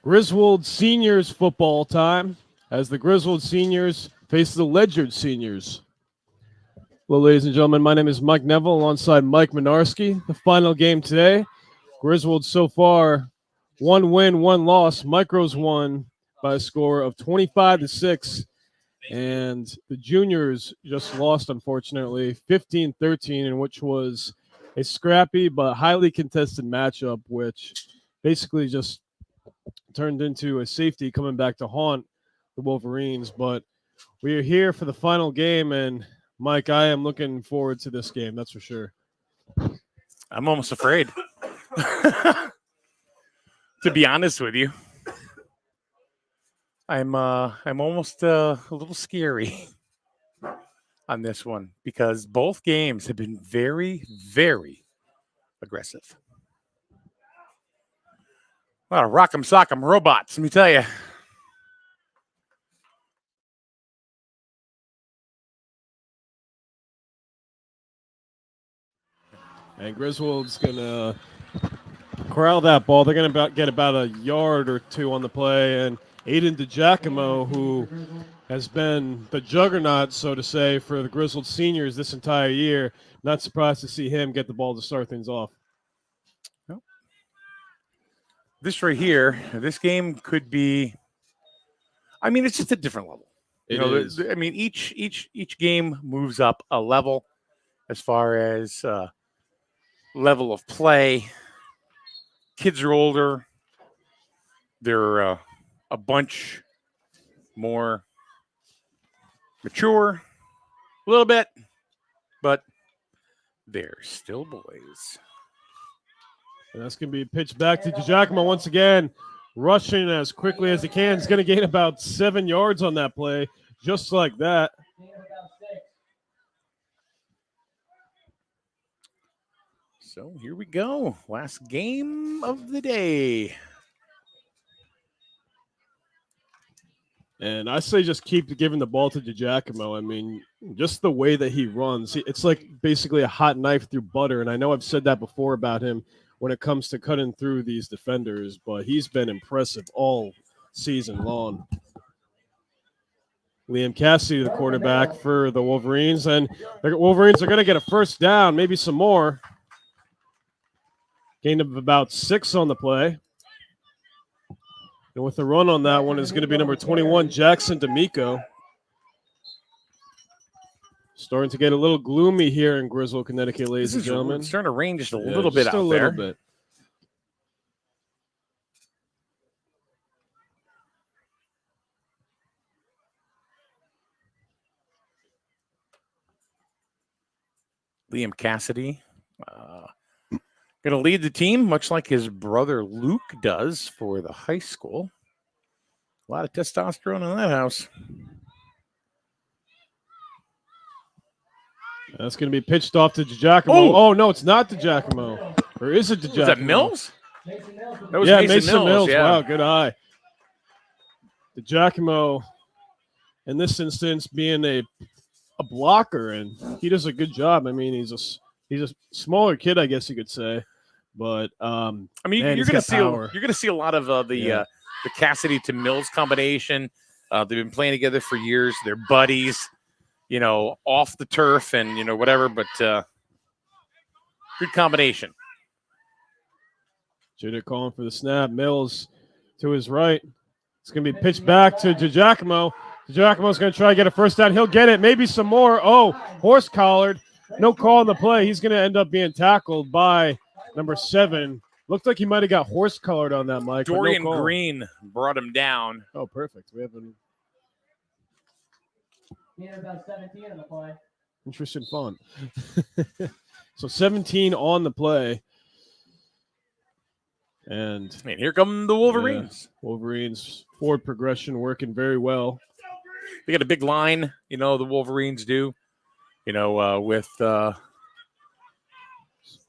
Griswold Seniors football time as the Griswold Seniors face the Ledyard Seniors. Hello, ladies and gentlemen. My name is Mike Neville alongside Mike Minarski. The final game today, Griswold so far, 1 win, 1 loss. Micros won by a score of 25-6. And the juniors just lost, unfortunately, 15-13, in which was a scrappy but highly contested matchup, which basically just turned into a safety coming back to haunt the Wolverines. But we are here for the final game, and Mike, I am looking forward to this game, that's for sure. I'm almost afraid. To be honest with you. I'm almost a little scary on this one because both games have been very, very aggressive. A lot of rock'em sock'em robots, let me tell you. And Griswold's going to corral that ball. They're going to get about a yard or two on the play. And Aiden DiGiacomo, who has been the juggernaut, so to say, for the Griswold seniors this entire year, not surprised to see him get the ball to start things off. This right here, this game could be, I mean, it's just a different level. It is. I mean, each game moves up a level as far as level of play. Kids are older. They're a bunch more mature, a little bit, but they're still boys. And that's going to be pitched back to DiGiacomo once again, rushing as quickly as he can. He's going to gain about 7 yards on that play, just like that. So here we go. Last game of the day. And I say just keep giving the ball to DiGiacomo. I mean, just the way that he runs, it's like basically a hot knife through butter. And I know I've said that before about him when it comes to cutting through these defenders, but he's been impressive all season long. Liam Cassidy, the quarterback for the Wolverines, and the Wolverines are going to get a first down, maybe some more. Gain of about 6 on the play. And with the run on that one is going to be number 21, Jackson D'Amico. Starting to get a little gloomy here in Griswold, Connecticut, ladies and gentlemen. It's starting to rain just a little bit out a little there. Bit. Liam Cassidy going to lead the team, much like his brother Luke does for the high school. A lot of testosterone in that house. That's going to be pitched off to DiGiacomo. Oh, no, it's not DiGiacomo. Or is it DiGiacomo? Was that Mills? That was Mason Mills. Yeah. Wow, good eye. DiGiacomo, in this instance, being a blocker, and he does a good job. I mean, he's a smaller kid, I guess you could say. But I mean, man, you're going to see a lot of the Cassidy to Mills combination. They've been playing together for years. They're buddies, you know, off the turf and you know whatever. But good combination. Judah calling for the snap. Mills to his right. It's going to be pitched back to DiGiacomo. DiGiacomo's going to try to get a first down. He'll get it. Maybe some more. Oh, horse collared. No call on the play. He's going to end up being tackled by number 7. Looked like he might have got horse colored on that, Mike. Dorian Green brought him down. Oh, perfect. We have an about 17 on the play. interesting font. So 17 on the play. And here come the Wolverines. Wolverines forward progression working very well. They got a big line, you know, the Wolverines do. You know, with we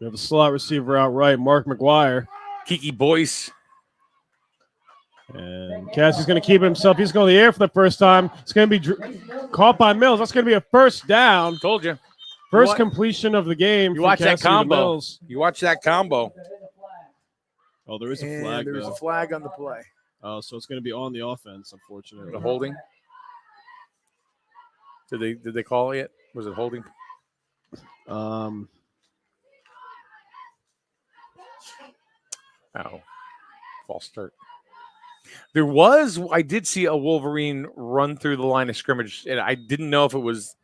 have a slot receiver out right, Mark McGuire. Kiki Boyce. And Cassie's going to keep it himself. He's going to the air for the first time. It's going to be caught by Mills. That's going to be a first down. Told you. First completion of the game. You watch that combo. Mills. You watch that combo. Oh, there is a flag. There's a flag on the play. Oh, so it's going to be on the offense, unfortunately. The holding. Did they call it? Was it holding? Um, Oh, false start. I did see a Wolverine run through the line of scrimmage, and I didn't know if it was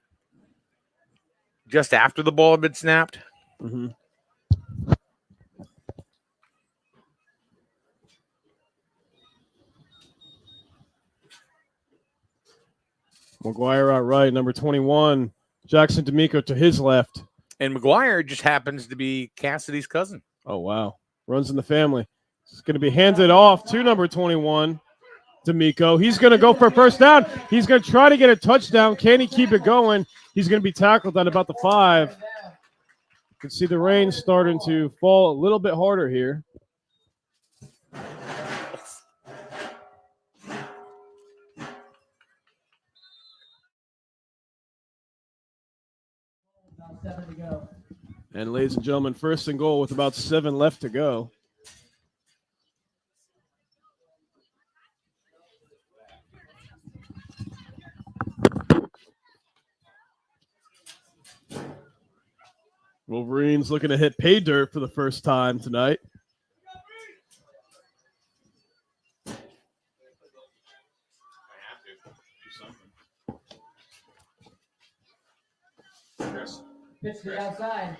just after the ball had been snapped. mhm. McGuire out right, number 21. Jackson D'Amico to his left. And McGuire just happens to be Cassidy's cousin. Oh, wow. Runs in the family. It's going to be handed off to number 21, D'Amico. He's going to go for a first down. He's going to try to get a touchdown. Can he keep it going? He's going to be tackled at about the 5. You can see the rain starting to fall a little bit harder here. About 7 to go. And ladies and gentlemen, first and goal with about 7 left to go. Wolverines looking to hit pay dirt for the first time tonight. Pitch to the outside.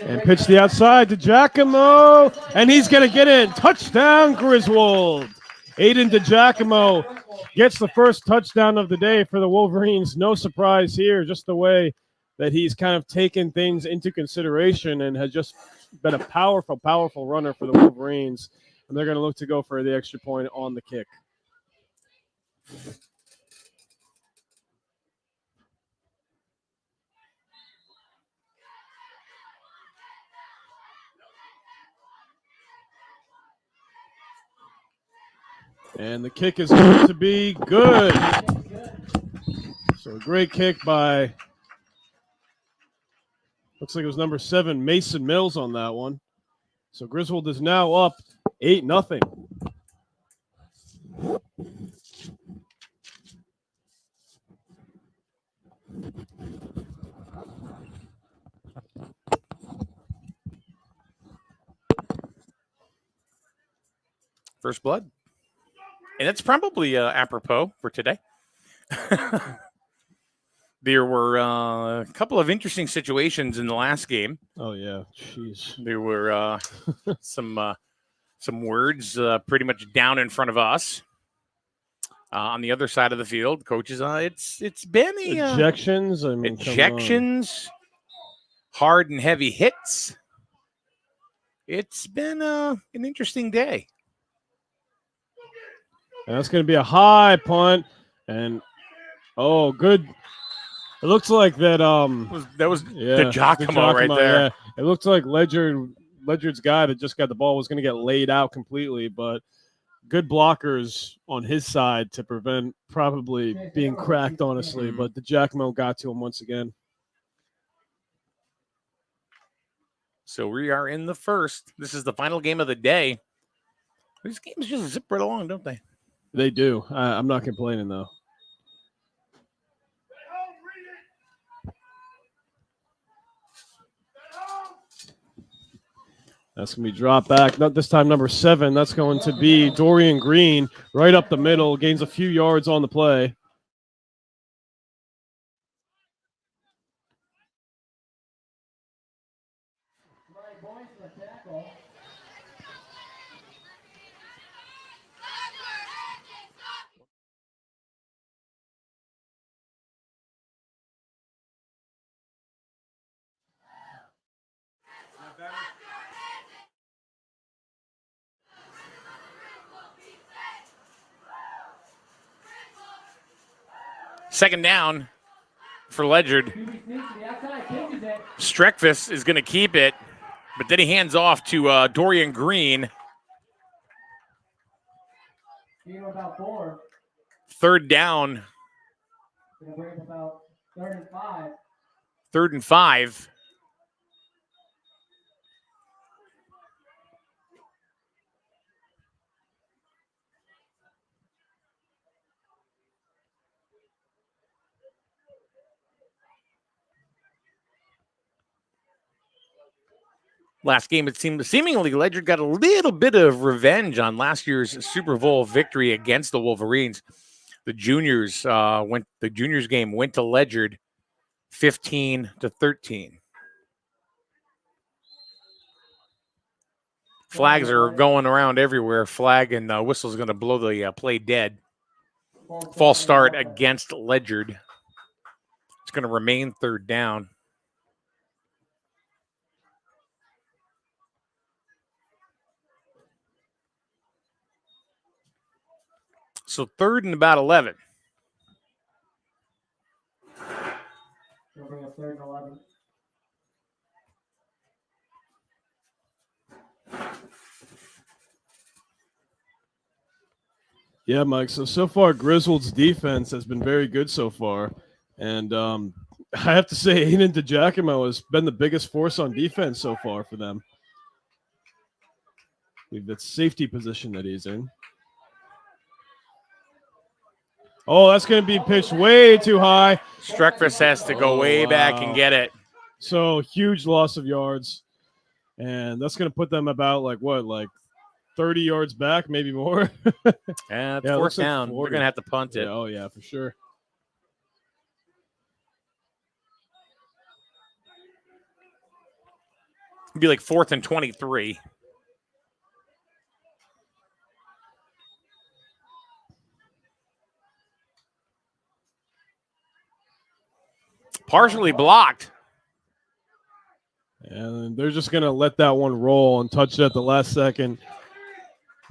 And pitch the outside to Giacomo. And he's going to get in. Touchdown, Griswold. Aiden DeGiacomo gets the first touchdown of the day for the Wolverines. No surprise here, just the way that he's kind of taken things into consideration and has just been a powerful, powerful runner for the Wolverines. And they're going to look to go for the extra point on the kick. And the kick is going to be good. So a great kick by, looks like it was number 7, Mason Mills on that one. So Griswold is now up 8-0. First blood. And it's probably apropos for today. There were a couple of interesting situations in the last game. Oh, yeah. Jeez. There were some words pretty much down in front of us. On the other side of the field, coaches, it's been Ejections. I mean, ejections, hard and heavy hits. It's been an interesting day. And that's going to be a high punt. And, oh, good. It looks like that. That was the Giacomo right there. Yeah. It looks like Ledyard's guy that just got the ball was going to get laid out completely, but good blockers on his side to prevent probably being cracked, honestly. But the Giacomo got to him once again. So we are in the first. This is the final game of the day. These games just zip right along, don't they? They do. I'm not complaining, though. That's going to be dropped back. Not this time, number 7. That's going to be Dorian Green right up the middle. Gains a few yards on the play. Second down for Ledyard. Streckfus is going to keep it, but then he hands off to Dorian Green. About 4. Third down. Gonna bring up about 3rd and 5. 3rd and 5. last game. It seemed seemingly Ledyard got a little bit of revenge on last year's Super Bowl victory against the Wolverines. The juniors game went to Ledyard 15-13. Flags are going around everywhere. Flag and whistle is going to blow the play dead. False start against Ledyard. It's going to remain third down. So third and about 11. We'll bring up 3rd and 11. Yeah, Mike. So far, Griswold's defense has been very good so far. And I have to say, Aiden DiGiacomo has been the biggest force on defense so far for them. The safety position that he's in. Oh, that's going to be pitched way too high. Streckfus has to go way back and get it. So huge loss of yards. And that's going to put them about like 30 yards back, maybe more. Yeah, it's fourth down. Like We're going to have to punt it. Yeah, oh, yeah, for sure. It'd be like 4th and 23. Partially blocked. And they're just going to let that one roll and touch it at the last second.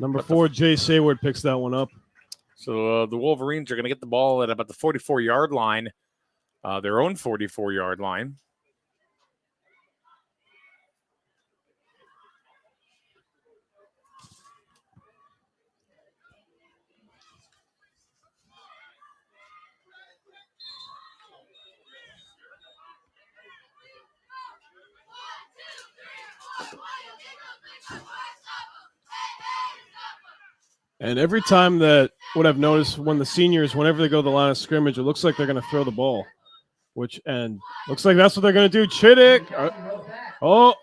Number 4, Jay Sayward picks that one up. So the Wolverines are going to get the ball at about the 44-yard line, their own 44-yard line. And every time that what I've noticed when the seniors, whenever they go to the line of scrimmage, it looks like they're going to throw the ball, and looks like that's what they're going to do. Chittick. Oh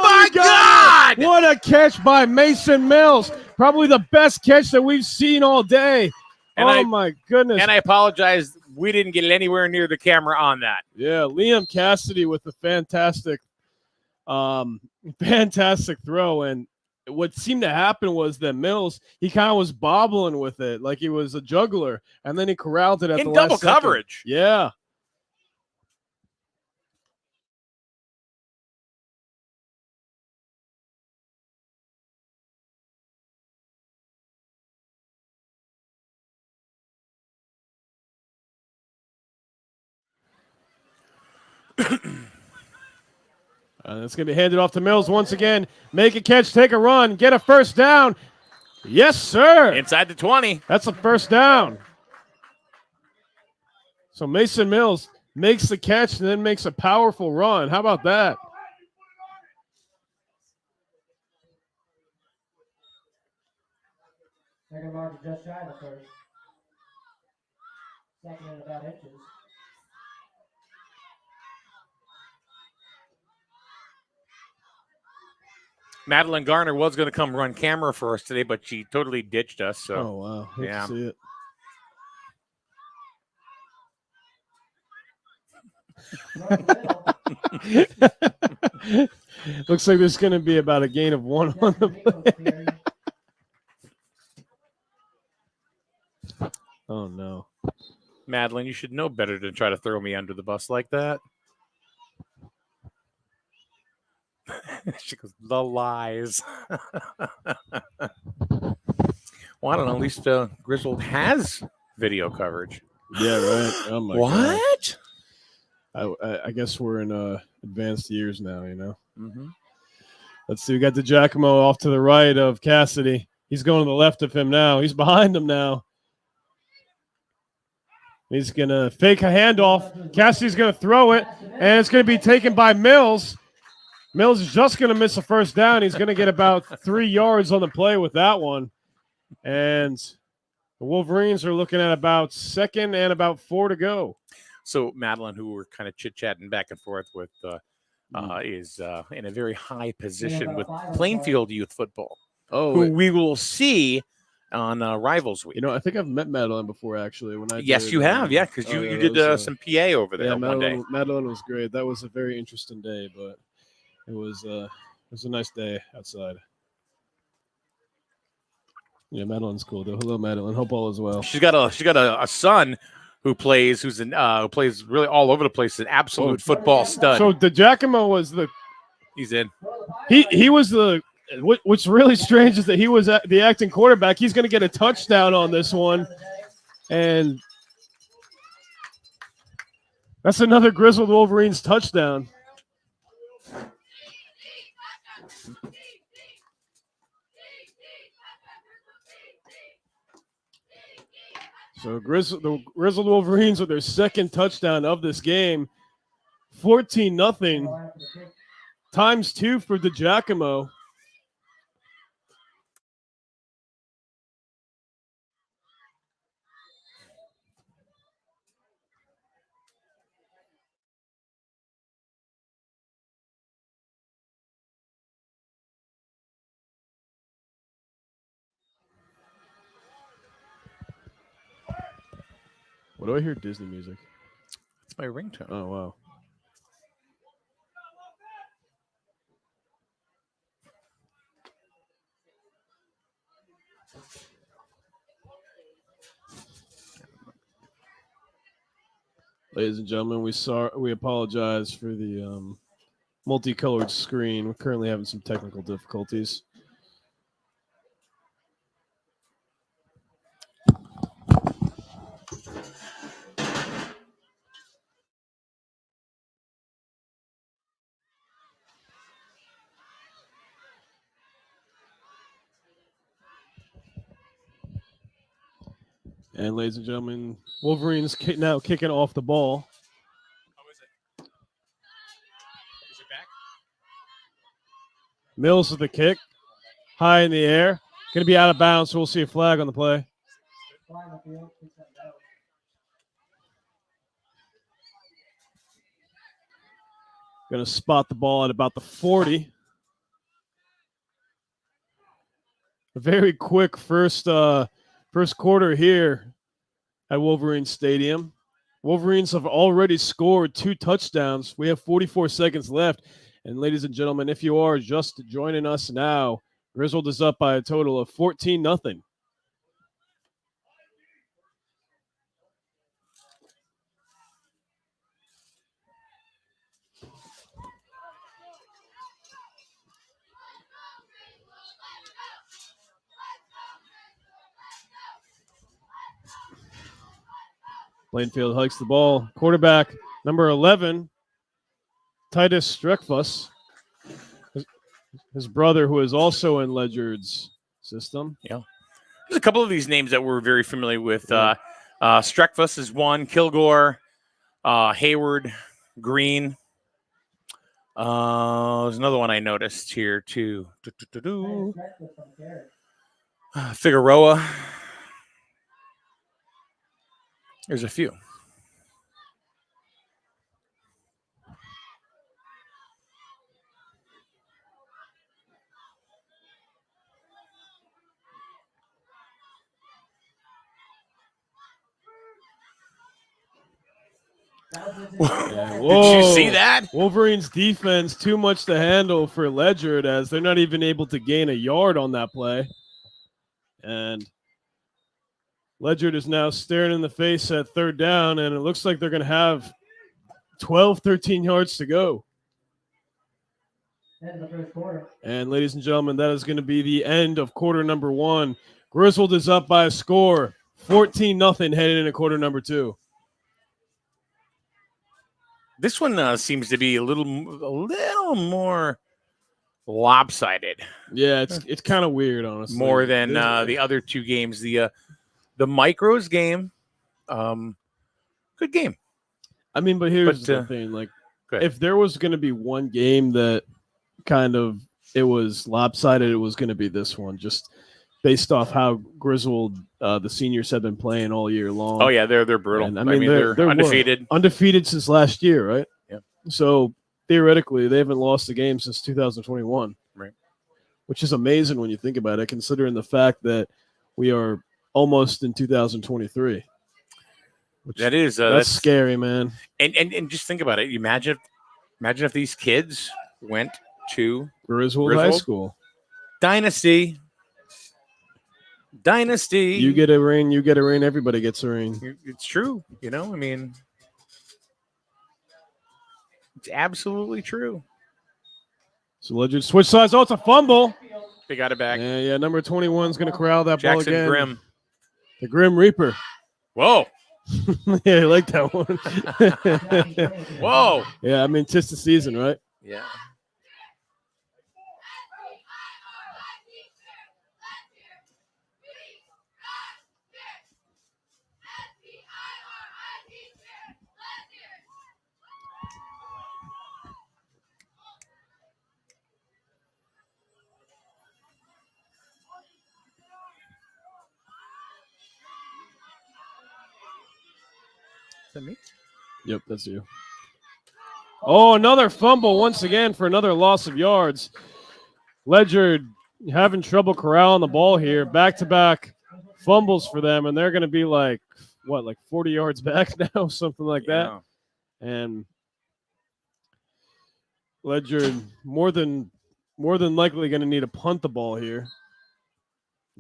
my God! What a catch by Mason Mills. Probably the best catch that we've seen all day. And my goodness. And I apologize. We didn't get anywhere near the camera on that. Yeah, Liam Cassidy with a fantastic throw. And what seemed to happen was that Mills, he kind of was bobbling with it like he was a juggler, and then he corralled it at the last double second. coverage. Yeah. And it's going to be handed off to Mills once again. Make a catch, take a run, get a first down. Yes, sir. Inside the 20. That's a first down. So Mason Mills makes the catch and then makes a powerful run. How about that? Second mark is just shy of the first. Second and about inches. Madeline Garner was going to come run camera for us today, but she totally ditched us. So. Oh, wow. Hate yeah. to see it. Looks like there's going to be about a gain of 1 on the play. Oh, no. Madeline, you should know better than try to throw me under the bus like that. She goes, the lies. Well, I don't know. At least Griswold has video coverage. Yeah, right. Oh, my God. What? I guess we're in advanced years now, you know. Mm-hmm. Let's see. We got DiGiacomo off to the right of Cassidy. He's going to the left of him now. He's behind him now. He's going to fake a handoff. Cassidy's going to throw it, and it's going to be taken by Mills. Mills is just going to miss a first down. He's going to get about 3 yards on the play with that one. And the Wolverines are looking at about 2nd and about 4 to go. So Madeline, who were kind of chit-chatting back and forth with is in a very high position with Plainfield Youth Football, Oh, who we will see on Rivals Week. I think I've met Madeline before, actually. When I Yes, did, you have, yeah, because you did some PA over there one day. Madeline was great. That was a very interesting day, but it was a nice day outside. Yeah, Madeline's cool though. Hello, Madeline. Hope all is well. She's got a son who plays really all over the place. An absolute football stud. So DeGiacomo was He's in. he was the. What's really strange is that he was the acting quarterback. He's going to get a touchdown on this one, and that's another Griswold Wolverines touchdown. So the Griswold Wolverines with their second touchdown of this game, 14-0, times 2 for DeGiacomo. What do I hear? Disney music. It's my ringtone. Oh, wow. Ladies and gentlemen, we apologize for the multicolored screen. We're currently having some technical difficulties. And ladies and gentlemen, Wolverines now kicking off the ball. How is it? Is it back? Mills with the kick. High in the air. Going to be out of bounds, so we'll see a flag on the play. Going to spot the ball at about the 40. A very quick first quarter here at Wolverine Stadium. Wolverines have already scored 2 touchdowns. We have 44 seconds left. And ladies and gentlemen, if you are just joining us now, Griswold is up by a total of 14-0. Plainfield hikes the ball. Quarterback number 11, Titus Streckfuss, his brother, who is also in Ledyard's system. Yeah. There's a couple of these names that we're very familiar with. Streckfuss is one. Kilgore, Hayward, Green. There's another one I noticed here, too. Figueroa. There's a few. Yeah, Did you see that? Wolverines defense too much to handle for Ledyard, as they're not even able to gain a yard on that play. And Ledyard is now staring in the face at third down, and it looks like they're going to have 12, 13 yards to go. End of the first quarter. And ladies and gentlemen, that is going to be the end of quarter number 1. Griswold is up by a score, 14-0 heading into quarter number 2. This one seems to be a little more lopsided. Yeah, it's kind of weird, honestly. More than the other 2 games. The Micros game, good game. I mean, but here's the thing: like, if there was going to be one game that kind of it was lopsided, it was going to be this one, just based off how Griswold, the seniors, have been playing all year long. Oh yeah, they're brutal. And, I mean, they're undefeated. Undefeated since last year, right? Yeah. So theoretically, they haven't lost a game since 2021. Right. Which is amazing when you think about it, considering the fact that we are almost in 2023. That's scary, man. And just think about it. Imagine if these kids went to Griswold High School. Dynasty. You get a ring, everybody gets a ring. It's true. I mean, it's absolutely true. So Ledyard switch sides. Oh, it's a fumble. They got it back. Yeah. Number 21 is going to corral that ball Jackson again. Grimm. The Grim Reaper. Whoa. Yeah, I like that one. Whoa. Yeah, I mean, 'tis the season, right? Yeah. Is that me? Yep, that's you. Oh, another fumble once again for another loss of yards. Ledyard having trouble corralling the ball here. Back-to-back fumbles for them, and they're going to be like 40 yards back now, something like that. And Ledyard more than likely going to need to punt the ball here.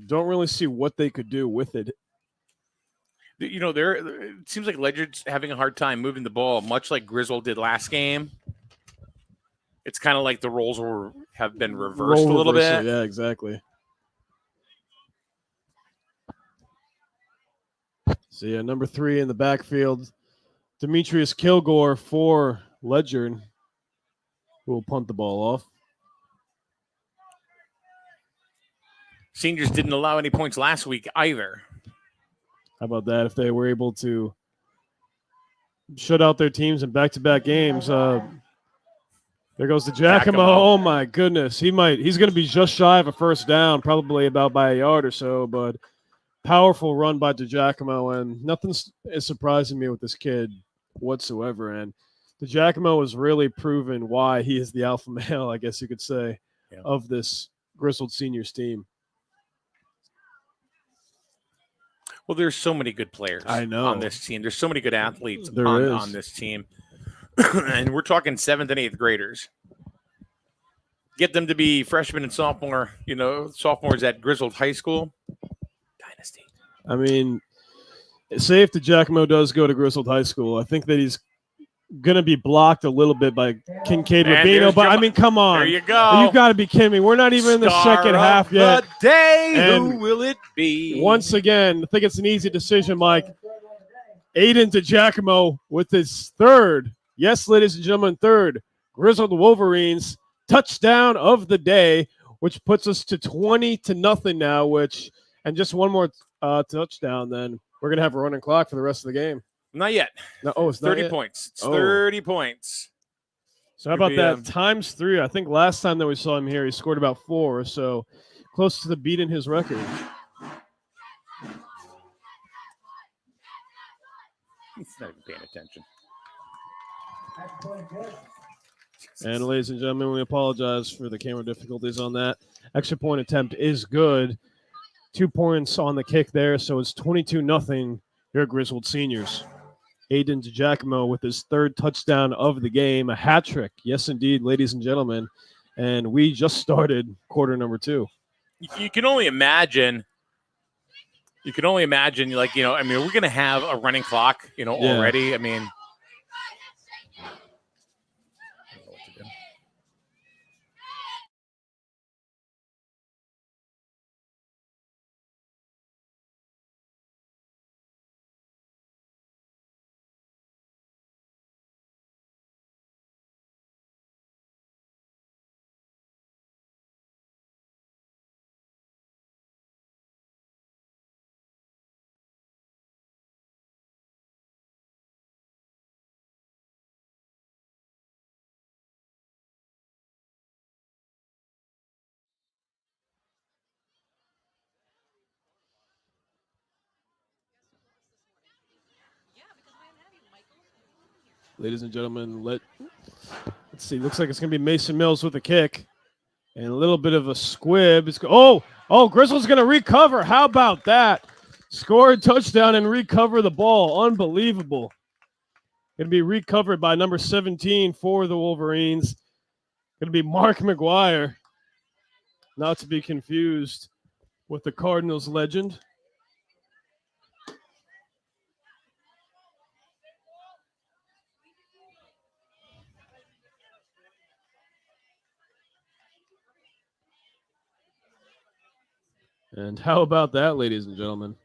Don't really see what they could do with it. It seems like Ledyard's having a hard time moving the ball, much like Griswold did last game. It's kind of like the roles have been reversed a little bit. Yeah, exactly. So, yeah, number 3 in the backfield, Demetrius Kilgore for Ledyard, who will punt the ball off. Seniors didn't allow any points last week either. How about that? If they were able to shut out their teams in back-to-back games. There goes the Giacomo. Oh, my goodness. He's going to be just shy of a first down, probably about by a yard or so, but powerful run by DeGiacomo, and nothing is surprising me with this kid whatsoever. And DeGiacomo has really proven why he is the alpha male, I guess you could say, of this Griswold Seniors team. Well, there's so many good players on this team. There's so many good athletes on this team. And we're talking 7th and 8th graders. Get them to be freshmen and sophomores at Griswold High School. Dynasty. I mean, say if DeGiacomo does go to Griswold High School, I think that he's going to be blocked a little bit by Kincaid Rubino. But, I mean, come on. There you go. You've got to be kidding me. We're not even in the second half yet. The day. And who will it be? Once again, I think it's an easy decision, Mike. Aiden DeGiacomo with his third, yes, ladies and gentlemen, third Griswold Wolverines touchdown of the day, which puts us to 20-0 now, and just one more touchdown, then we're going to have a running clock for the rest of the game. Not yet. No, it's 30 not points. It's 30 points. So how about that? Times 3. I think last time that we saw him here, he scored about 4, so close to the beating his record. He's not even paying attention. And ladies and gentlemen, we apologize for the camera difficulties on that. Extra point attempt is good. 2 points on the kick there, so it's 22-0 here at Griswold Seniors. Aiden DeGiacomo with his third touchdown of the game, a hat trick. Yes, indeed, ladies and gentlemen. And we just started quarter number 2. You can only imagine. We're going to have a running clock, already. I mean, Ladies and gentlemen, let's Let's see. Looks like it's going to be Mason Mills with a kick. And a little bit of a squib. Griswold's going to recover. How about that? Score a touchdown and recover the ball. Unbelievable. Going to be recovered by number 17 for the Wolverines. Going to be Mark McGuire. Not to be confused with the Cardinals legend. And how about that, ladies and gentlemen?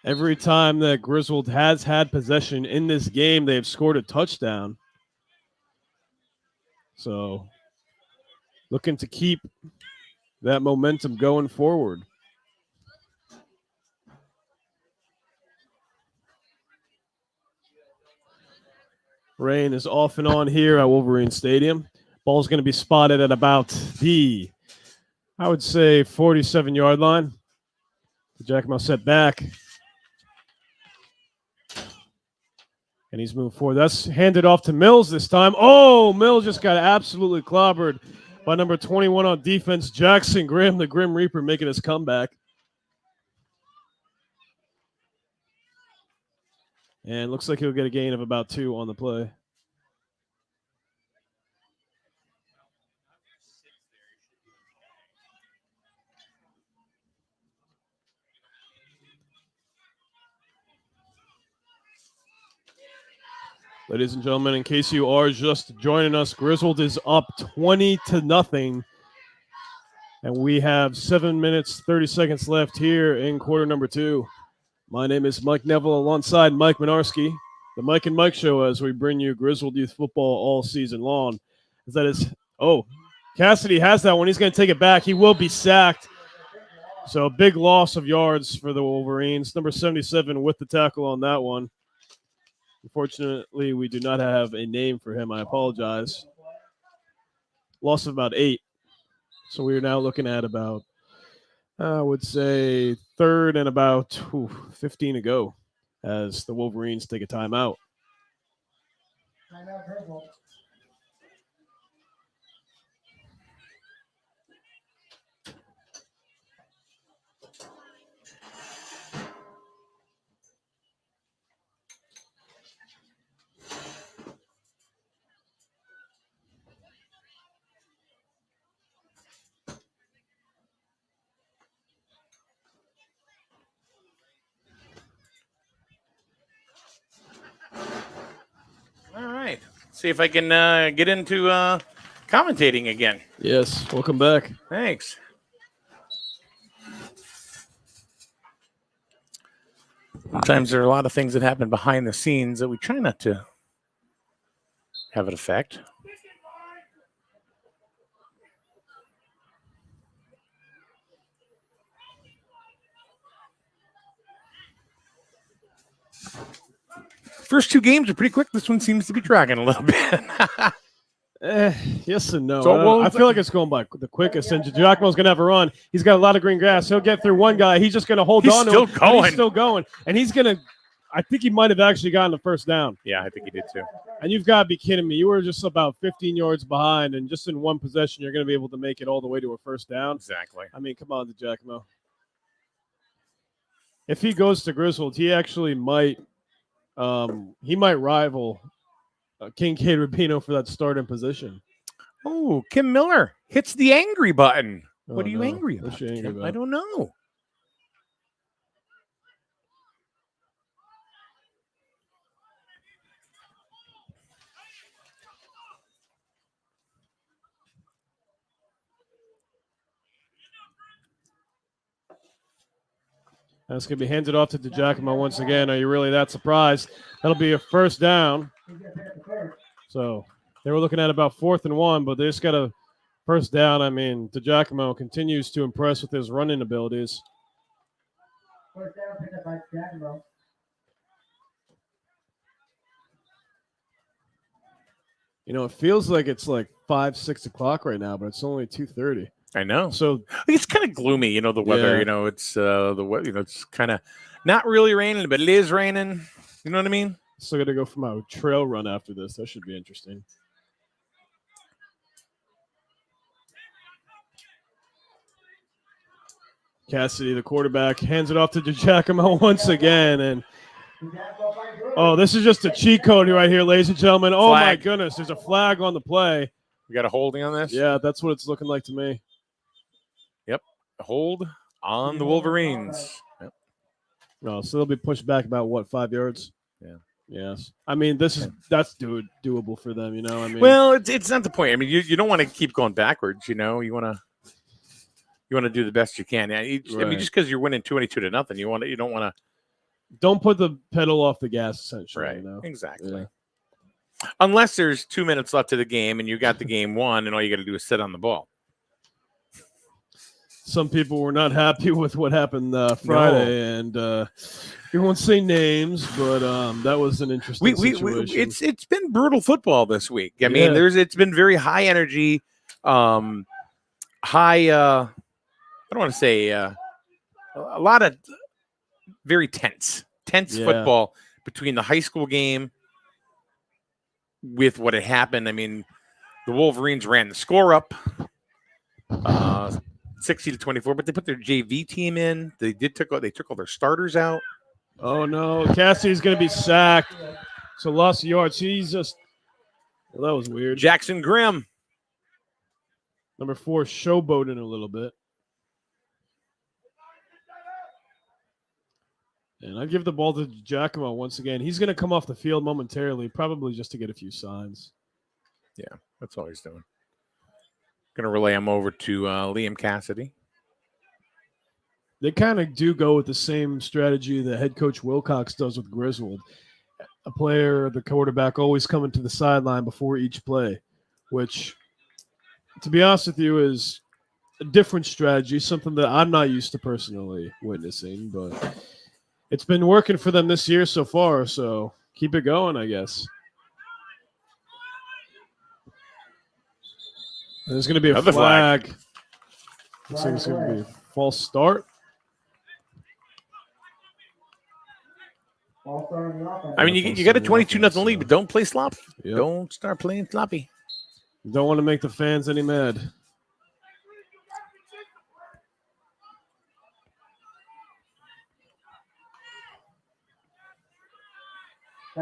Every time that Griswold has had possession in this game, they've scored a touchdown. So, looking to keep that momentum going forward. Rain is off and on here at Wolverine Stadium. Ball's going to be spotted at about the, I would say, 47-yard line. Giacomo set back. And he's moving forward. That's handed off to Mills this time. Oh, Mills just got absolutely clobbered by number 21 on defense, Jackson Graham, the Grim Reaper, making his comeback. And looks like he'll get a gain of about 2 on the play. Ladies and gentlemen, in case you are just joining us, Griswold is up 20-0. And we have 7 minutes, 30 seconds left here in quarter number 2. My name is Mike Neville alongside Mike Minarski, the Mike and Mike Show, as we bring you Griswold Youth football all season long. Cassidy has that one. He's going to take it back. He will be sacked. So a big loss of yards for the Wolverines. Number 77 with the tackle on that one. Unfortunately, we do not have a name for him. I apologize. Loss of about 8. So we are now looking at about, I would say, third and about 15 to go as the Wolverines take a timeout. Timeout, Griswold. All right. See if I can get into commentating again. Yes, welcome back. Thanks. Sometimes there are a lot of things that happen behind the scenes that we try not to have an effect. First 2 games are pretty quick. This one seems to be dragging a little bit. Yes and no. So I feel like it's going by the quickest. And Giacomo's going to have a run. He's got a lot of green grass. He'll get through one guy. He's just going to hold on to him. He's still going. And he's going to – I think he might have actually gotten the first down. Yeah, I think he did too. And you've got to be kidding me. You were just about 15 yards behind, and just in one possession, you're going to be able to make it all the way to a first down. Exactly. I mean, come on, Giacomo. If he goes to Griswold, he actually might rival Kincaid Rubino for that starting position. Oh, Kim Miller hits the angry button. What are you no. angry What's about? she angry Kim? about? I don't know. That's going to be handed off to DiGiacomo once again. Are you really that surprised? That'll be a first down. So they were looking at about 4th and 1, but they just got a first down. I mean, DiGiacomo continues to impress with his running abilities. First down, picked up by Giacomo. You know, it feels like it's like 5, 6 o'clock right now, but it's only 2:30. I know. So It's kind of gloomy, the weather. Yeah. It's the weather. It's kind of not really raining, but it is raining. You know what I mean? Still got to go for my trail run after this. That should be interesting. Cassidy, the quarterback, hands it off to DiGiacomo once again. And, this is just a cheat code right here, ladies and gentlemen. Oh, my Flag. goodness. There's a flag on the play. We got a holding on this? Yeah, that's what it's looking like to me. Yep. Hold on the Wolverines. Yep. Oh, so they'll be pushed back about, 5 yards? Yeah. Yes. I mean, that's doable for them, I mean. Well, it's not the point. I mean, you don't want to keep going backwards, You want to do the best you can. Yeah, I mean, just because you're winning 22-0, you don't want to. Don't put the pedal off the gas, essentially. Right. Exactly. Yeah. Unless there's 2 minutes left of the game and you got the game won, and all you got to do is sit on the ball. Some people were not happy with what happened Friday, and we won't say names, but that was an interesting situation. It's been brutal football this week. I mean, it's been very high energy, high. I don't want to say a lot of very tense football between the high school game with what had happened. I mean, the Wolverines ran the score up 60-24, but they put their JV team in. They took all their starters out. Oh no, Cassidy's going to be sacked. So lost yards. That was weird. Jackson Grimm. Number 4 showboating a little bit. And I give the ball to Giacomo once again. He's going to come off the field momentarily, probably just to get a few signs. Yeah, that's all he's doing. Going to relay him over to Liam Cassidy. They kind of do go with the same strategy that head coach Wilcox does with Griswold. A player, the quarterback, always coming to the sideline before each play, which, to be honest with you, is a different strategy, something that I'm not used to personally witnessing, but it's been working for them this year so far, so keep it going, I guess. And there's going to be a flag. Looks like it's going to be a false start. I mean, you got a 22-0 lead, but don't play sloppy. Yep. Don't start playing sloppy. You don't want to make the fans any mad.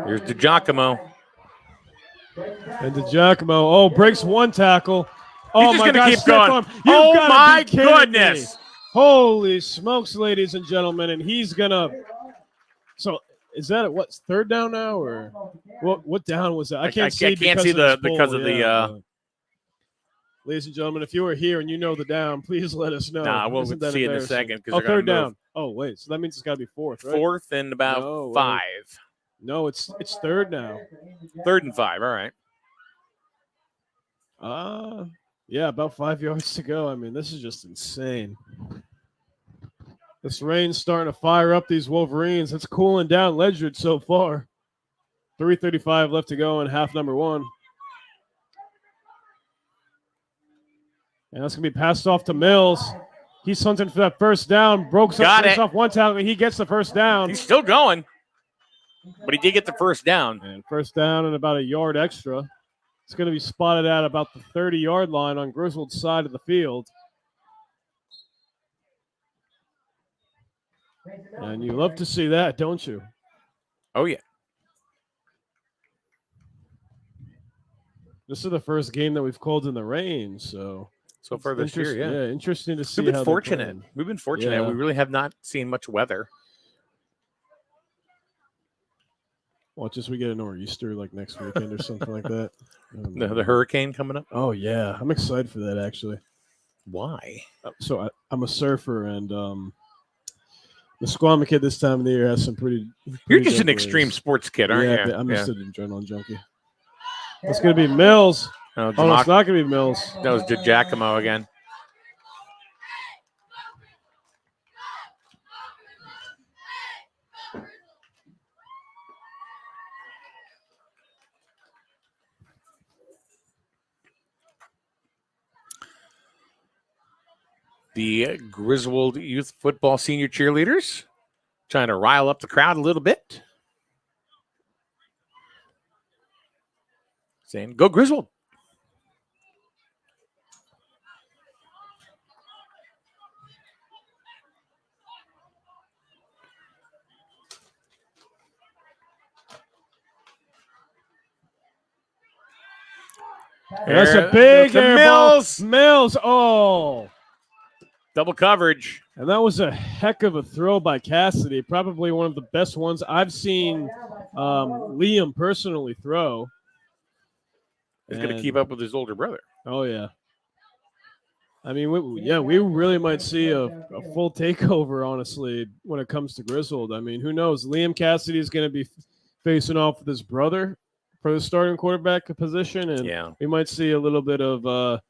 Here's DiGiacomo. And DiGiacomo, breaks one tackle. Oh, He's my just God. keep going. Oh, my goodness. Me. Holy smokes, ladies and gentlemen. And he's going to. So is that third down now? Or what down was that? I can't see because of the. Ladies and gentlemen, if you were here and you know the down, please let us know. Nah, we'll see in a second. Third down. Oh, wait. So that means it's got to be fourth, right? Fourth and about 5. No, it's third now. 3rd and 5. All right. Yeah, about 5 yards to go. I mean, this is just insane. This rain's starting to fire up these Wolverines. It's cooling down Ledyard so far. 3:35 left to go in half number 1. And that's going to be passed off to Mills. He's hunting for that first down. Breaks off one tackle. He gets the first down. He's still going. But he did get the first down. And first down and about a yard extra. It's going to be spotted at about the 30-yard line on Griswold's side of the field. And you love to see that, don't you? Oh, yeah. This is the first game that we've called in the rain, so far this year, yeah. Yeah, interesting to see. We've been fortunate. We've been fortunate. Yeah. We really have not seen much weather. Watch as we get a nor'easter like next weekend or something like that. The hurricane coming up? Oh, yeah. I'm excited for that, actually. Why? So I'm a surfer, and the Squamish kid this time of the year has some pretty You're just an good extreme ways. sports kid, aren't you? I'm just an adrenaline junkie. It's going to be Mills. No, it's not going to be Mills. That was DiGiacomo again. The Griswold Youth Football Senior Cheerleaders trying to rile up the crowd a little bit. saying, "Go Griswold." That's a Air- big to air Mills. ball. Mills. Oh. Double coverage. And that was a heck of a throw by Cassidy. Probably one of the best ones I've seen Liam personally throw. He's going to keep up with his older brother. Oh, yeah. I mean, we really might see a full takeover, honestly, when it comes to Griswold. I mean, who knows? Liam Cassidy is going to be facing off with his brother for the starting quarterback position, and we might see a little bit of a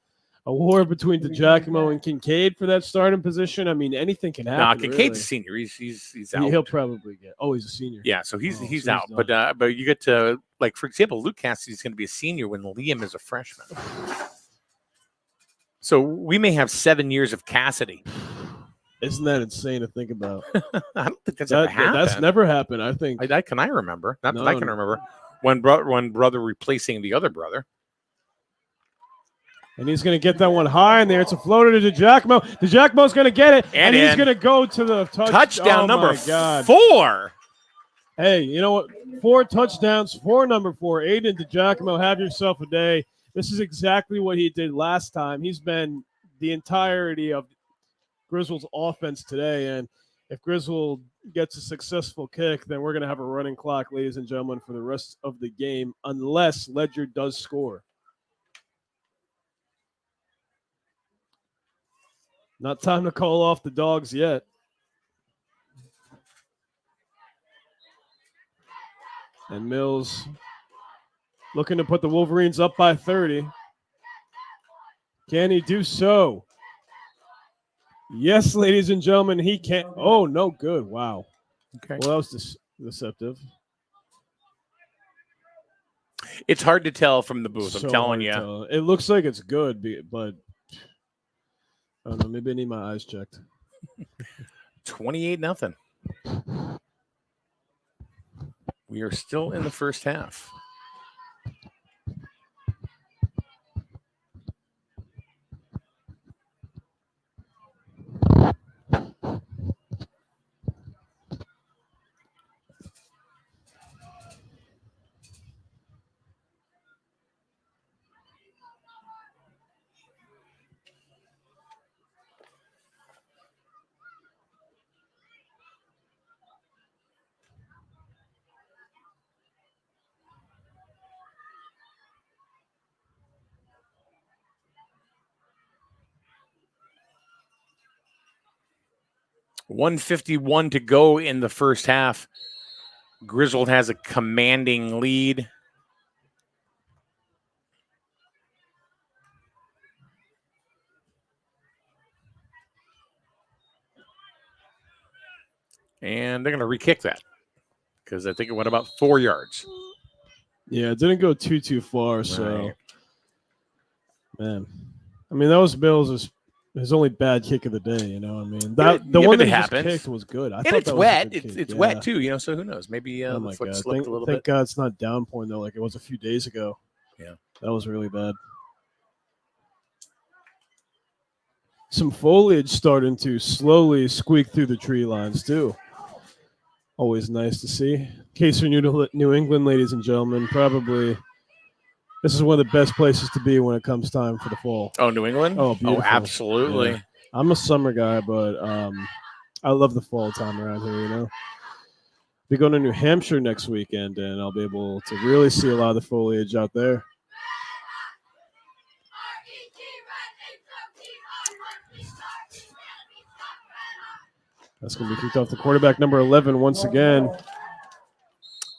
war between DiGiacomo and Kincaid for that starting position. I mean, anything can happen. Nah, Kincaid's really. a senior. He's out. He'll probably get. Oh, he's a senior. Yeah, so he's so out. But you get to, like, for example, Luke Cassidy's going to be a senior when Liam is a freshman. So we may have 7 years of Cassidy. Isn't that insane to think about? I don't think that's ever happened. That's never happened. I think. I remember. Not that I can remember. One brother replacing the other brother. And he's going to get that one high in there. It's a floater to DiGiacomo. DiGiacomo's going to get it, and he's going to go to the touchdown number 4. Hey, you know what? 4 touchdowns for number 4. Aiden DiGiacomo, have yourself a day. This is exactly what he did last time. He's been the entirety of Griswold's offense today, and if Griswold gets a successful kick, then we're going to have a running clock, ladies and gentlemen, for the rest of the game, unless Ledyard does score. Not time to call off the dogs yet. And Mills looking to put the Wolverines up by 30. Can he do so? Yes, ladies and gentlemen, he can. Oh, no good. Wow. Okay. Well, that was deceptive. It's hard to tell from the booth. I'm telling you. It looks like it's good, but I don't know. Maybe I need my eyes checked. 28-0. We are still in the first half. .151 to go in the first half. Griswold has a commanding lead. And they're going to re-kick that because I think it went about 4 yards. Yeah, it didn't go too far. So, man, I mean, that was Mills' his only bad kick of the day. You know, I mean, the one that he just kicked was good. And it's wet. It's wet too. You know, so who knows? Maybe the foot slipped a little bit. Thank God it's not downpouring though, like it was a few days ago. Yeah, that was really bad. Some foliage starting to slowly squeak through the tree lines too. Always nice to see. In case you're new to New England, ladies and gentlemen, probably this is one of the best places to be when it comes time for the fall. Oh, New England? Oh, beautiful. Oh, absolutely. Yeah. I'm a summer guy, but I love the fall time around here, you know. Be going to New Hampshire next weekend, and I'll be able to really see a lot of the foliage out there. That's going to be kicked off the quarterback, number 11, once again.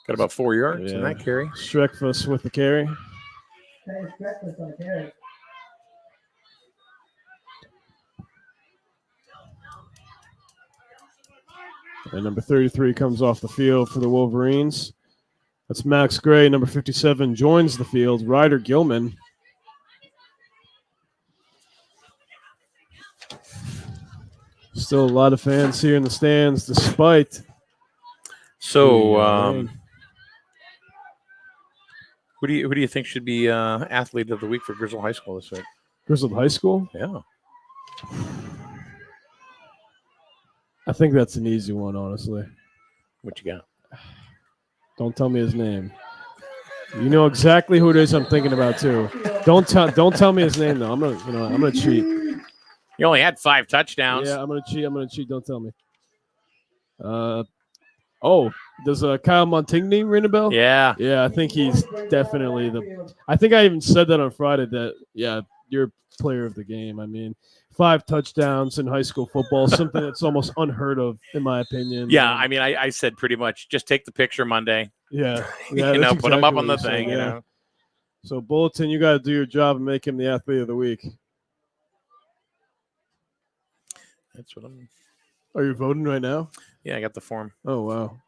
Got about 4 yards in that carry. Streckfuss with the carry. And number 33 comes off the field for the Wolverines. That's Max Gray. Number 57 joins the field. Ryder Gilman. Still a lot of fans here in the stands, despite. So, Who do you think should be athlete of the week for Griswold High School this week? Griswold High School? Yeah. I think that's an easy one, honestly. What you got? Don't tell me his name. You know exactly who it is I'm thinking about too. Don't tell me his name though. I'm gonna cheat. You only had 5 touchdowns. Yeah, I'm gonna cheat. Don't tell me. Does Kyle Montigny ring a bell? Yeah. Yeah, I think he's definitely I think I even said that on Friday that you're player of the game. I mean, 5 touchdowns in high school football, something that's almost unheard of in my opinion. Yeah, I mean, I said pretty much just take the picture Monday. Yeah, put him up on the what you thing. said, You know. So Bulletin, you got to do your job and make him the athlete of the week. That's what I'm. Are you voting right now? Yeah, I got the form. Oh wow.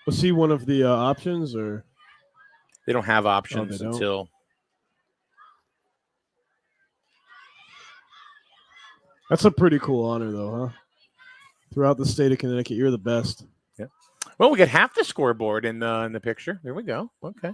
Was he one of the options or? They don't have options they don't? until. That's a pretty cool honor, though, huh? Throughout the state of Connecticut, you're the best. Yeah. Well, we get half the scoreboard in the picture. There we go. Okay.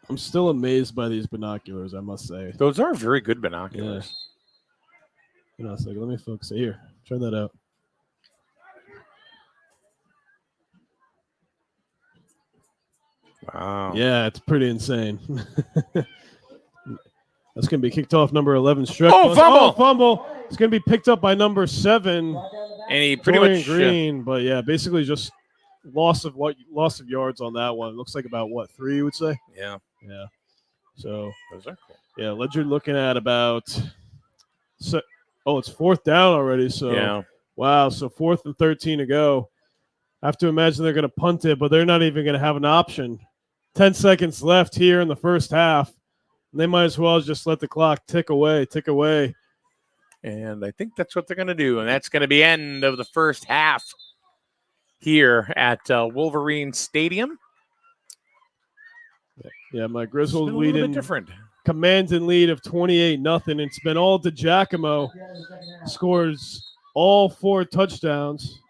I'm still amazed by these binoculars, I must say. Those are very good binoculars. Hold on a second. Let me focus it. Here, try that out. Wow. Yeah, it's pretty insane. That's going to be kicked off number 11. Struck. Oh, fumble! Oh, fumble! It's going to be picked up by number 7. And he pretty Dorian much Green, but yeah, basically just loss of yards on that one. It looks like about 3, you would say. Yeah. Yeah. So Those are cool. yeah, Ledyard looking at about. It's 4th down already. So Yeah. wow. So 4th and 13 to go. I have to imagine they're going to punt it, but they're not even going to have an option. 10 seconds left here in the first half. And they might as well just let the clock tick away. And I think that's what they're going to do. And that's going to be end of the first half here at Wolverine Stadium. Yeah, my It's Griswold been a little bit leading different. commanding lead of 28-0. It's been all to Giacomo. Scores all 4 touchdowns.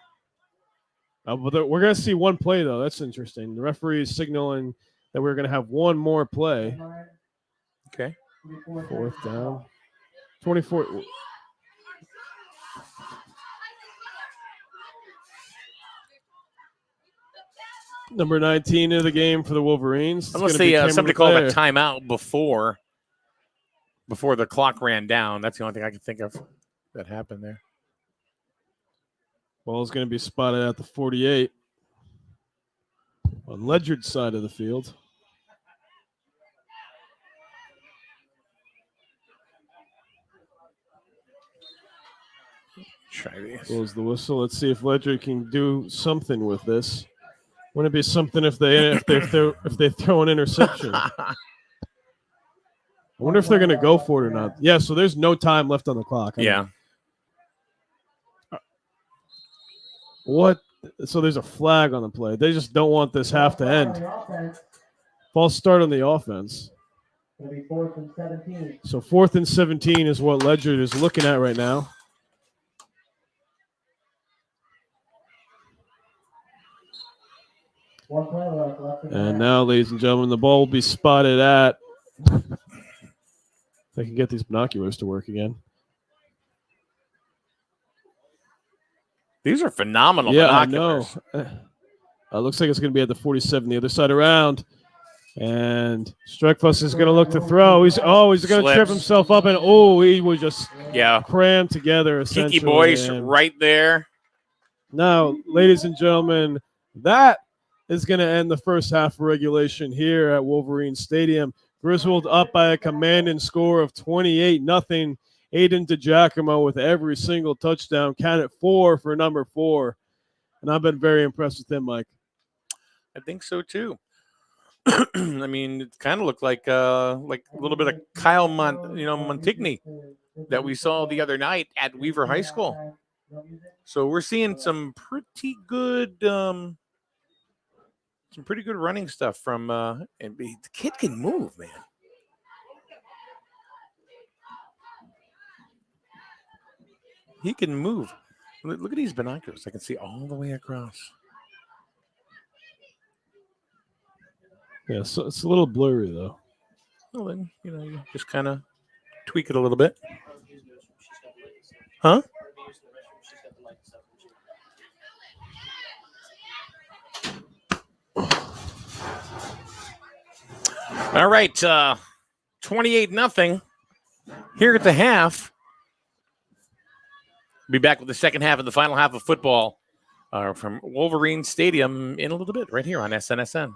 But we're going to see one play, though. That's interesting. The referee is signaling that we're going to have one more play. Okay. 4th down. 24. Number 19 of the game for the Wolverines. It's Unless gonna be Cameron somebody called a Leclerc. timeout before the clock ran down. That's the only thing I can think of that happened there. Ball's going to be spotted at the 48 on Ledyard's side of the field. Try these. Blows the whistle. Let's see if Ledyard can do something with this. Wouldn't it be something if they throw an interception? I wonder if they're going to go for it or not. Yeah, so there's no time left on the clock. Yeah. What? So there's a flag on the play. They just don't want this half to end. False start on the offense. It'll be 4th and 17. So 4th and 17 is what Ledyard is looking at right now. One play left. And now, ladies and gentlemen, the ball will be spotted at. If I can get these binoculars to work again. These are phenomenal Yeah, binoculars. I know. Looks like it's going to be at the 47, the other side around. And Streckfuss is going to look to throw. He's going to trip Slips. himself up. And, he was just crammed together, essentially. Kinky voice And right there. now, ladies and gentlemen, that is going to end the first half of regulation here at Wolverine Stadium. Griswold up by a commanding score of 28-0. Aiden DiGiacomo with every single touchdown. Count it 4 for number 4. And I've been very impressed with him, Mike. I think so too. I mean, it kind of looked like a little bit of Kyle Montigny that we saw the other night at Weaver High School. So we're seeing some pretty good running stuff from and the kid can move, man. He can move. Look at these binoculars. I can see all the way across. Yeah, so it's a little blurry though. Well, then, you just kind of tweak it a little bit. Huh? All right. 28-0 here at the half. Be back with the second half and the final half of football from Wolverine Stadium in a little bit right here on SNSN.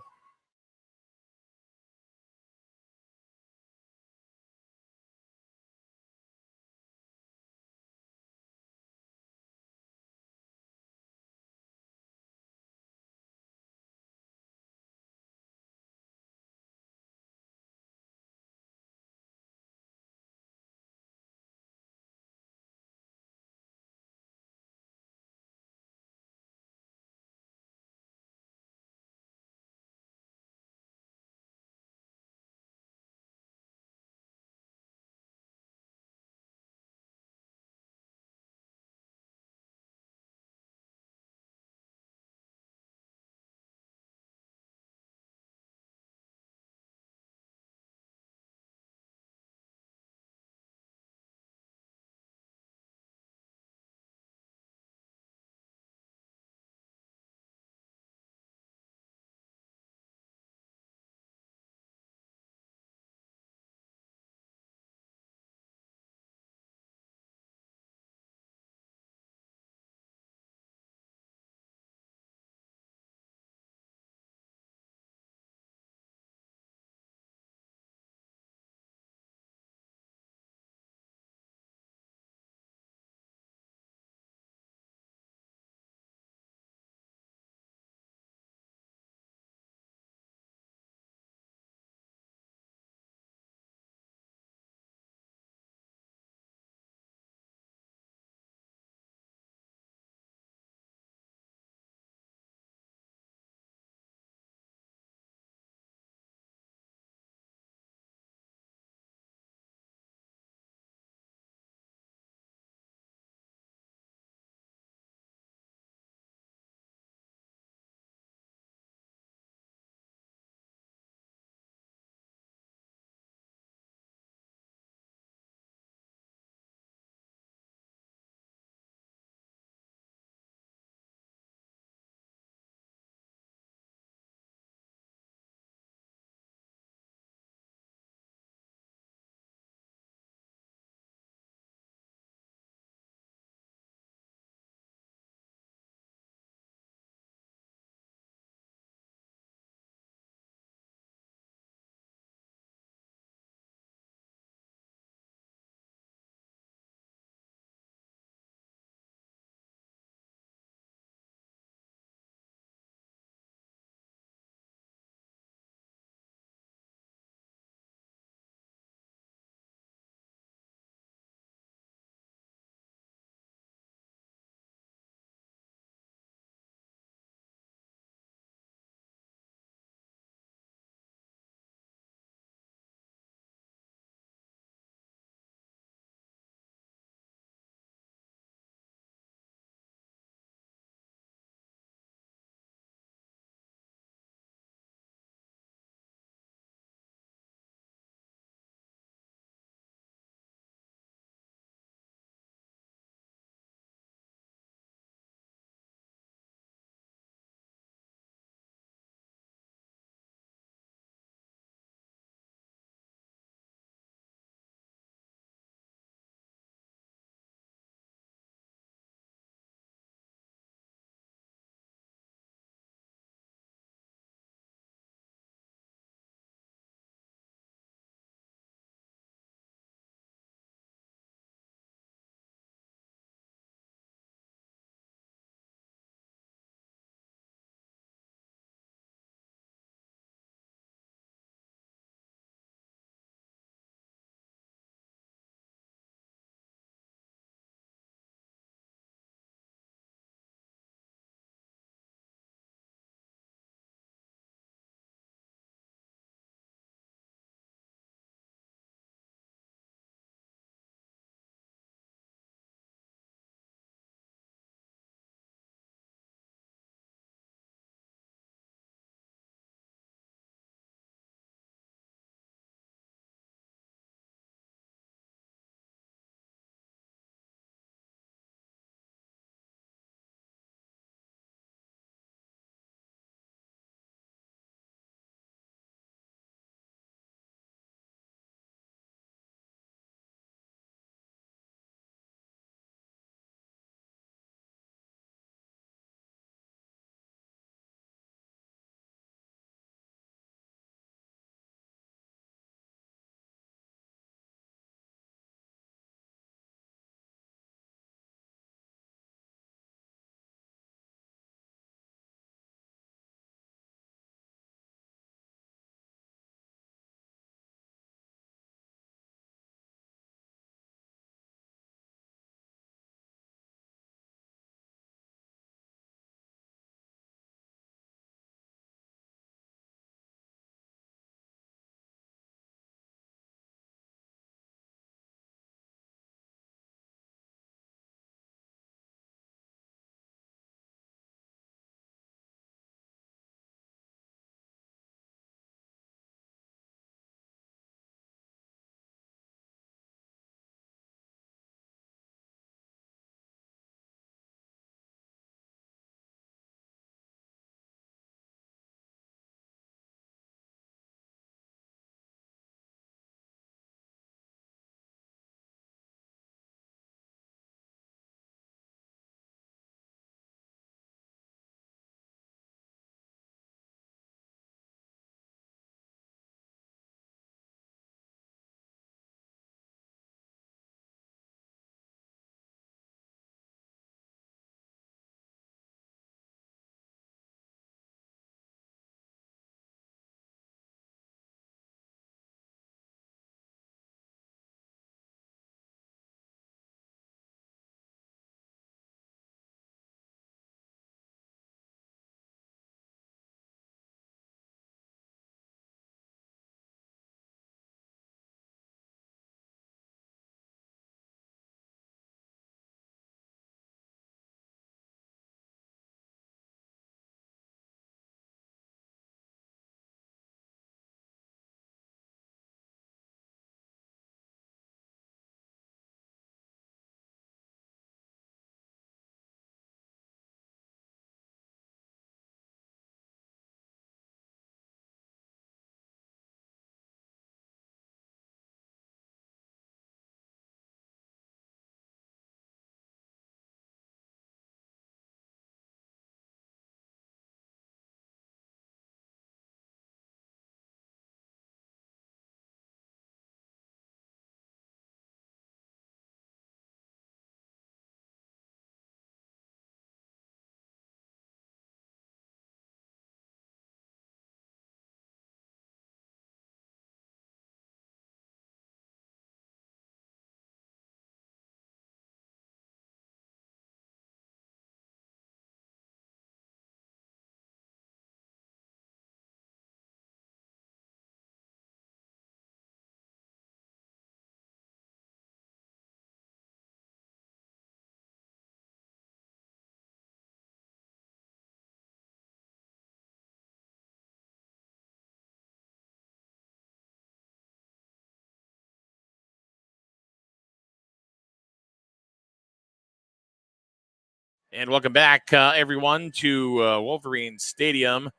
And welcome back, everyone, to Wolverine Stadium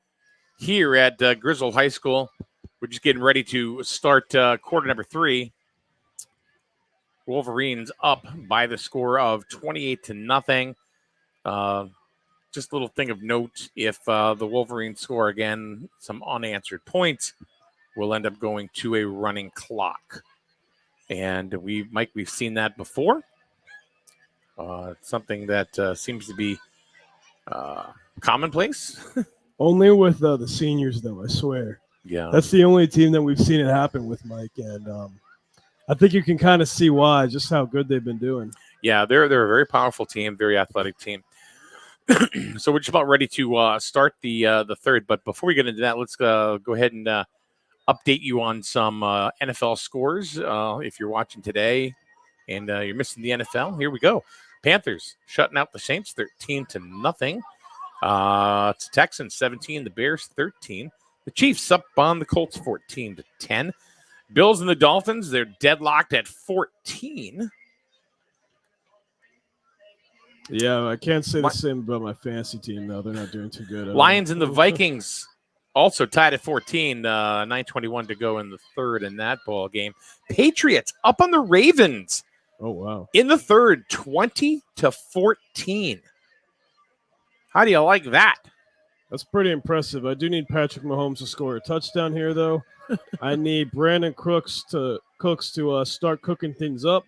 here at Griswold High School. We're just getting ready to start quarter number 3. Wolverines up by the score of 28-0. Just a little thing of note, if the Wolverines score again some unanswered points, we'll end up going to a running clock. And we've seen that before. Something that seems to be commonplace. Only with the seniors, though, I swear. Yeah. That's the only team that we've seen it happen with, Mike. And I think you can kind of see why, just how good they've been doing. Yeah, they're a very powerful team, very athletic team. So we're just about ready to start the third. But before we get into that, let's go ahead and update you on some NFL scores. If you're watching today and you're missing the NFL, here we go. Panthers shutting out the Saints 13-0. It's Texans 17, the Bears 13. The Chiefs up on the Colts 14-10. Bills and the Dolphins, they're deadlocked at 14. Yeah, I can't say the same about my fantasy team, though. They're not doing too good. Lions and the Vikings also tied at 14. 9:21 to go in the third in that ball game. Patriots up on the Ravens. Oh, wow. In the third, 20-14. How do you like that? That's pretty impressive. I do need Patrick Mahomes to score a touchdown here, though. I need Brandon Cooks to start cooking things up.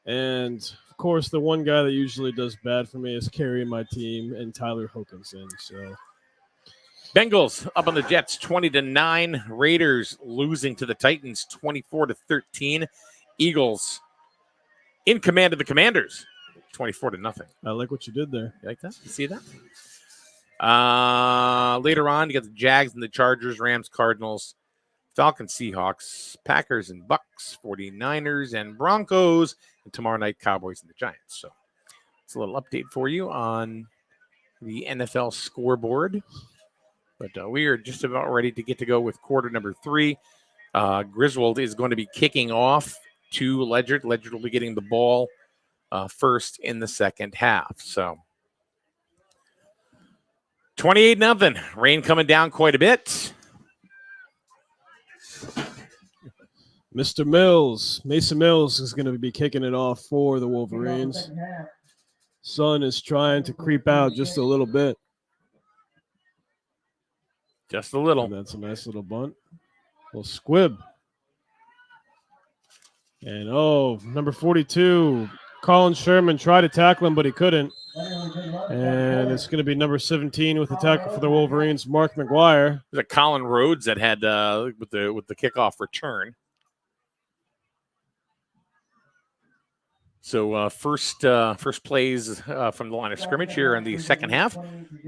And, of course, the one guy that usually does bad for me is carrying my team, and Tyler Hawkinson. So, Bengals up on the Jets 20-9. Raiders losing to the Titans 24-13. Eagles in command of the Commanders 24-0. I like what you did there. You like that? You see that? Later on, you got the Jags and the Chargers, Rams, Cardinals, Falcons, Seahawks, Packers and Bucks, 49ers and Broncos, and tomorrow night, Cowboys and the Giants. So it's a little update for you on the NFL scoreboard. But we are just about ready to get to go with quarter number 3. Griswold is going to be kicking off to Ledyard. Ledyard will be getting the ball first in the second half. So 28-0. Rain coming down quite a bit. Mr. Mills, Mason Mills is going to be kicking it off for the Wolverines. Sun is trying to creep out just a little bit. Just a little. And that's a nice little bunt. Little squib. And, number 42, Colin Sherman tried to tackle him, but he couldn't. And it's going to be number 17 with the tackle for the Wolverines, Mark McGuire. There's a Colin Rhodes that had with the kickoff return. So first plays from the line of scrimmage here in the second half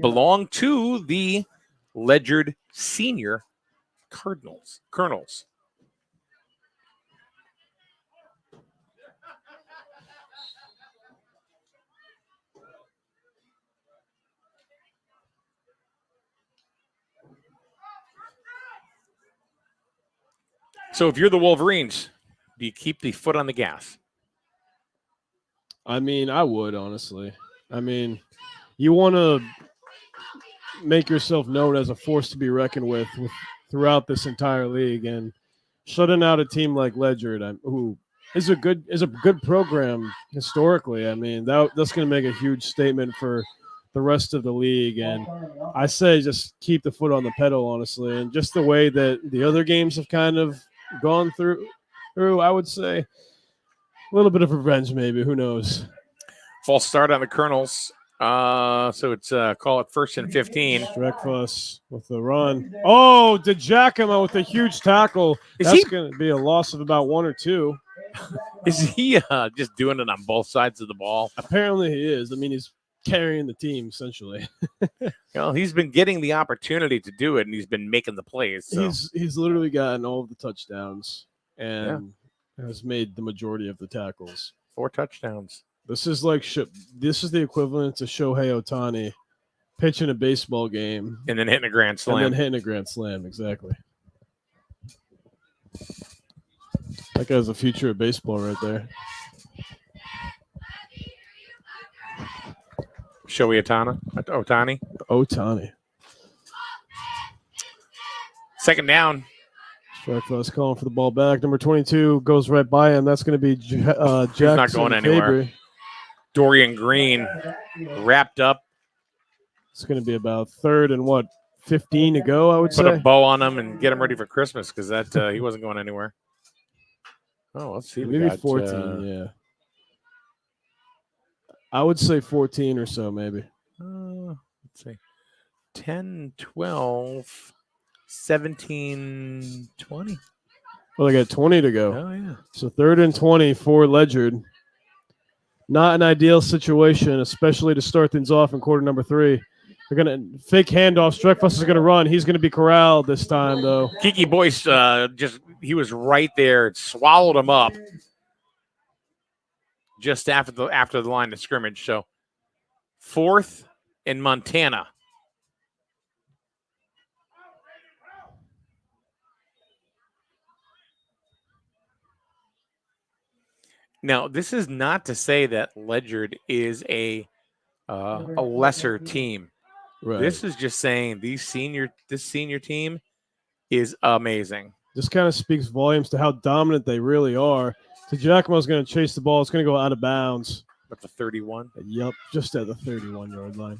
belong to the Ledyard Senior Colonels. So if you're the Wolverines, do you keep the foot on the gas? I mean, I would, honestly. I mean, you want to make yourself known as a force to be reckoned with throughout this entire league, and shutting out a team like Ledyard, who is a good program historically. I mean, that's going to make a huge statement for the rest of the league, and I say just keep the foot on the pedal, honestly, and just the way that the other games have kind of gone through, I would say a little bit of revenge, maybe. Who knows? False start on the Colonels. So it's call it 1st and 15. Streckfuss with the run. Oh, DeJacamo with a huge tackle. That's going to be a loss of about 1 or 2. Is he just doing it on both sides of the ball? Apparently he is. I mean, he's carrying the team, essentially. Well, he's been getting the opportunity to do it, and he's been making the plays. So. He's literally gotten all of the touchdowns and has made the majority of the tackles. 4 touchdowns. This is the equivalent to Shohei Ohtani pitching a baseball game and then hitting a grand slam. Exactly. That guy's the future of baseball right there. Shohei Ohtani. Otani. Second down. Strike for us calling for the ball back. Number 22 goes right by him. That's going to be Jackson not going anywhere. Fabry. Dorian Green wrapped up. It's going to be about 3rd and 15 to go, I would Put a say. bow on him and get him ready for Christmas because that he wasn't going anywhere. Oh, let's see. Maybe 14, yeah. I would say 14 or so, maybe. Let's see. 10, 12, 17, 20. Well, they got 20 to go. Oh, yeah. So 3rd and 20 for Ledyard. Not an ideal situation, especially to start things off in quarter number 3. They're going to fake handoff. Streckfuss is going to run. He's going to be corralled this time, though. Kiki Boyce he was right there. It swallowed him up just after the line of scrimmage. So 4th in Montana. Now, this is not to say that Ledyard is a lesser team. Right. This is just saying this senior team is amazing. This kind of speaks volumes to how dominant they really are. So Giacomo's going to chase the ball. It's going to go out of bounds. At the 31. Yep, just at the 31-yard line.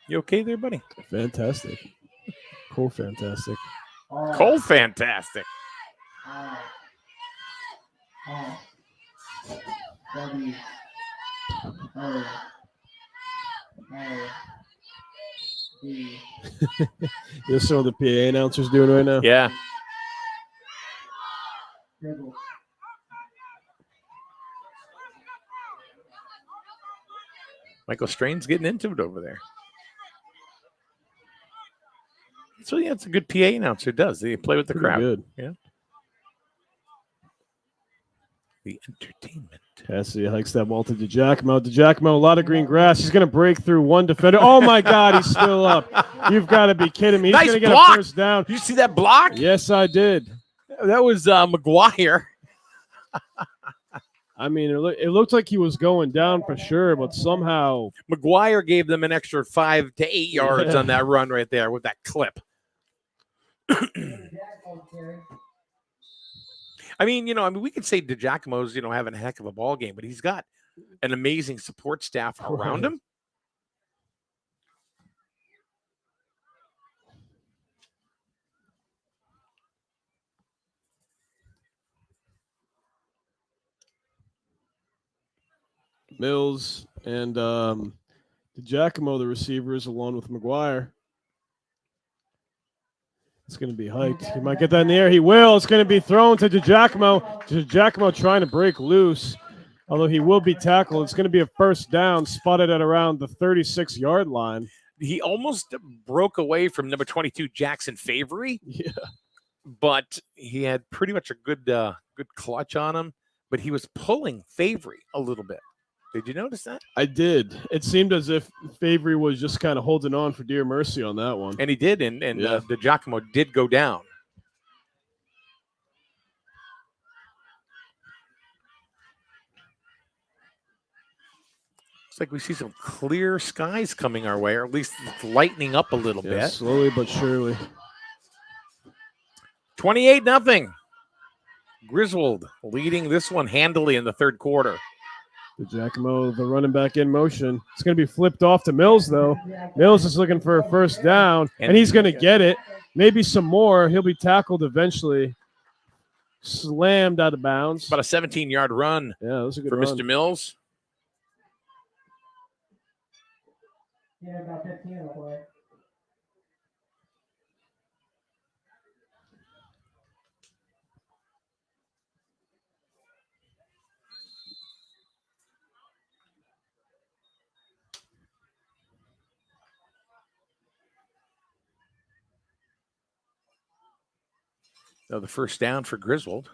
You okay there, buddy? Fantastic. Cool, fantastic. Cole, fantastic. This is what the PA announcer's doing right now. Yeah. Michael Strain's getting into it over there. So yeah, it's a good PA announcer. Does they play with the Pretty crowd? good. Yeah. The entertainment. Cassidy hikes that ball to DiGiacomo. DiGiacomo, a lot of green grass. He's going to break through one defender. Oh, my God, he's still up. You've got to be kidding me. He's Nice going to get block. a first down. You see that block? Yes, I did. That was McGuire. I mean, it looked like he was going down for sure, but somehow. McGuire gave them an extra 5 to 8 yards on that run right there with that clip. I mean, we could say DiGiacomo's, having a heck of a ball game, but he's got an amazing support staff around him. Mills and DiGiacomo, the receivers, along with McGuire. It's going to be hiked. He might get that in the air. He will. It's going to be thrown to DiGiacomo. DiGiacomo trying to break loose, although he will be tackled. It's going to be a first down, spotted at around the 36-yard line. He almost broke away from number 22, Jackson Fabry. Yeah. But he had pretty much a good clutch on him, but he was pulling Fabry a little bit. Did you notice that? I did. It seemed as if Fabry was just kind of holding on for dear mercy on that one. And he did, and Yeah. DiGiacomo did go down. Looks like we see some clear skies coming our way, or at least it's lightening up a little bit. Slowly but surely. 28-0. Griswold leading this one handily in the third quarter. DiGiacomo, the running back in motion. It's going to be flipped off to Mills, though. Mills is looking for a first down, and he's going to get it. Maybe some more. He'll be tackled eventually. Slammed out of bounds. About a 17-yard run Yeah, that was a good for run. Mr. Mills. Yeah, about 15 of the play. So the first down for Griswold.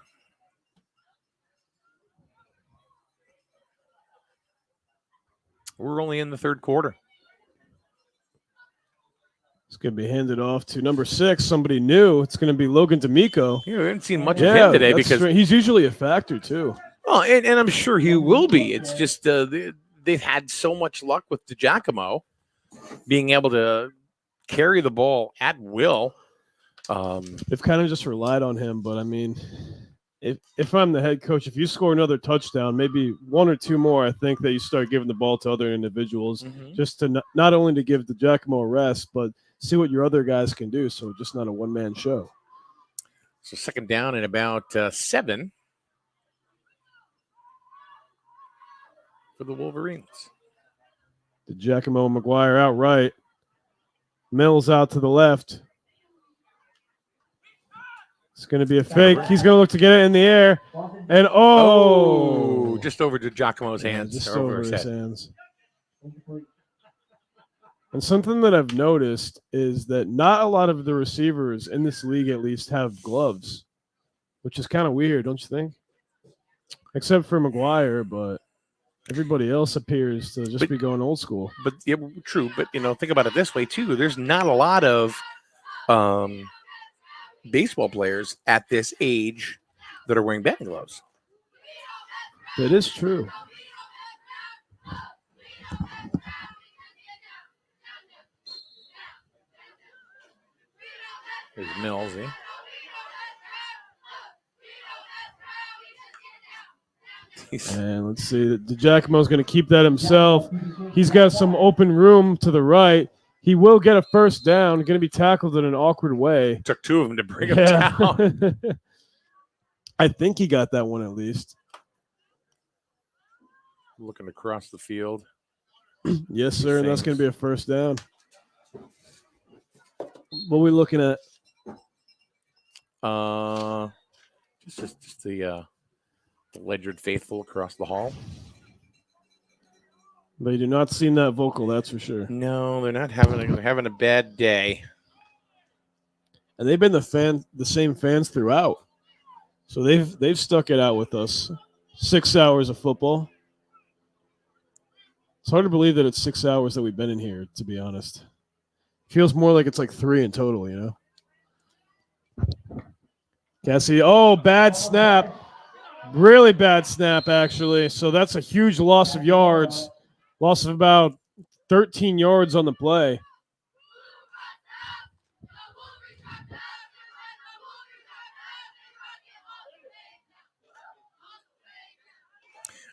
We're only in the third quarter. It's going to be handed off to number 6, somebody new. It's going to be Logan D'Amico. Yeah, we haven't seen much of him today because he's usually a factor too. well, and I'm sure he will be. It's just they've had so much luck with DiGiacomo being able to carry the ball at will. They've kind of just relied on him, but I mean, if I'm the head coach, if you score another touchdown, maybe 1 or 2 more, I think that you start giving the ball to other individuals just to not only to give DiGiacomo a rest, but see what your other guys can do. So just not a one-man show. So second down and about 7 for the Wolverines. DiGiacomo, McGuire outright. Mills out to the left. It's going to be a fake. He's going to look to get it in the air. And, just over to Giacomo's hands. Just or over his head. hands. And something that I've noticed is that not a lot of the receivers in this league at least have gloves, which is kind of weird, don't you think? Except for McGuire, but everybody else appears to just be going old school. But yeah, true. But think about it this way too. There's not a lot of baseball players at this age that are wearing batting gloves. It is true. There's Mills, eh? And let's see. DiGiacomo's going to keep that himself. He's got some open room to the right. He will get a first down. Going to be tackled in an awkward way. Took 2 of them to bring him down. I think he got that one at least. Looking across the field. Yes, sir. And that's going to be a first down. What are we looking at? Just the Ledyard faithful across the hall. They do not seem that vocal, that's for sure. No, they're not having a bad day. And they've been the same fans throughout. So they've stuck it out with us. 6 hours of football. It's hard to believe that it's 6 hours that we've been in here, to be honest. Feels more like it's like 3 in total, you know? Cassie, bad snap. Really bad snap, actually. So that's a huge loss of yards. Loss of about 13 yards on the play.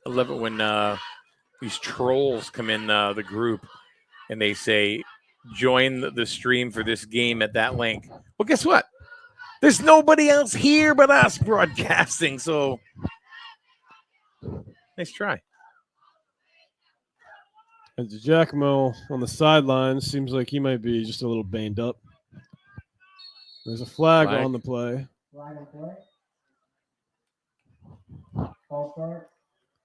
I love it when these trolls come in the group and they say, join the stream for this game at that link. Well, guess what? There's nobody else here but us broadcasting, so nice try. And DiGiacomo on the sidelines seems like he might be just a little banged up. There's a flag on the play. Flag on play. False start.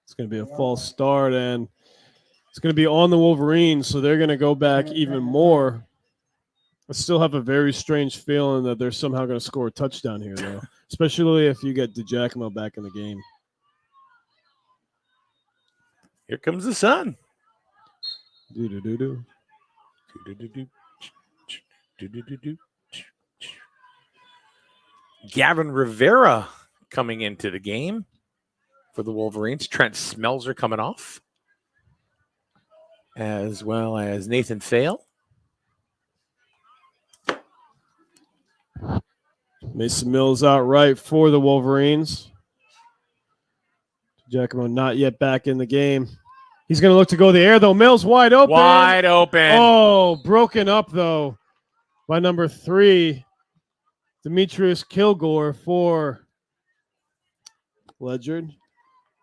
It's going to be a false start, and it's going to be on the Wolverines, so they're going to go back even more. I still have a very strange feeling that they're somehow going to score a touchdown here, though, especially if you get DiGiacomo back in the game. Here comes the sun. Do-do-do-do. Gavin Rivera coming into the game for the Wolverines. Trent Smelzer coming off, as well as Nathan Fail. Mason Mills outright for the Wolverines. Giacomo not yet back in the game. He's going to look to go the air, though. Mills wide open. Wide open. Oh, broken up, though, by number 3, Demetrius Kilgore for Ledyard.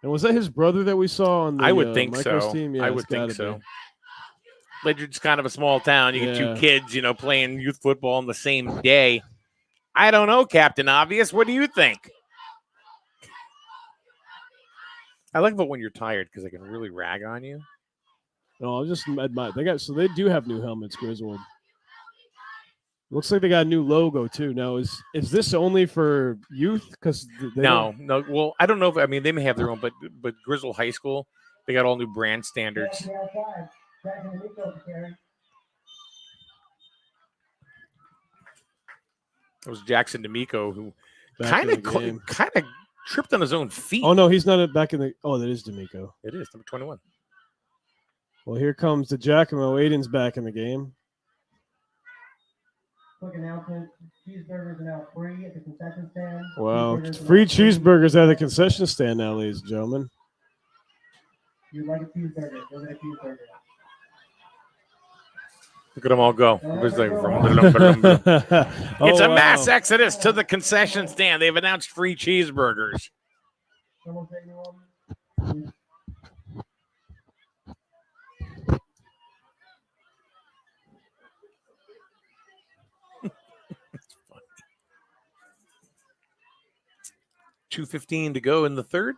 And was that his brother that we saw on the I would think Micros so. team? Yeah, I would it's gotta think so. be. Ledyard's kind of a small town. You get Yeah. 2 kids, playing youth football on the same day. I don't know, Captain Obvious. What do you think? I like it when you're tired because I can really rag on you. No, I'll just admire. They do have new helmets, Griswold. Looks like they got a new logo too. Now, is this only for youth? Because No. Well, I don't know if they may have their own, but Griswold High School, they got all new brand standards. It was Jackson D'Amico who Back kind in the of game. tripped on his own feet. Oh, no, he's not back in the – oh, that is D'Amico. It is number 21. Well, here comes the Giacomo. Aiden's back in the game. Quick announcement: cheeseburgers are now free at the concession stand. Wow. Cheeseburgers are Free now free. cheeseburgers at the concession stand now, ladies and gentlemen. If you'd like a cheeseburger, go get a cheeseburger. Look at them all go. It's a mass exodus to the concession stand. They've announced free cheeseburgers. Someone take me one. 2:15 to go in the third.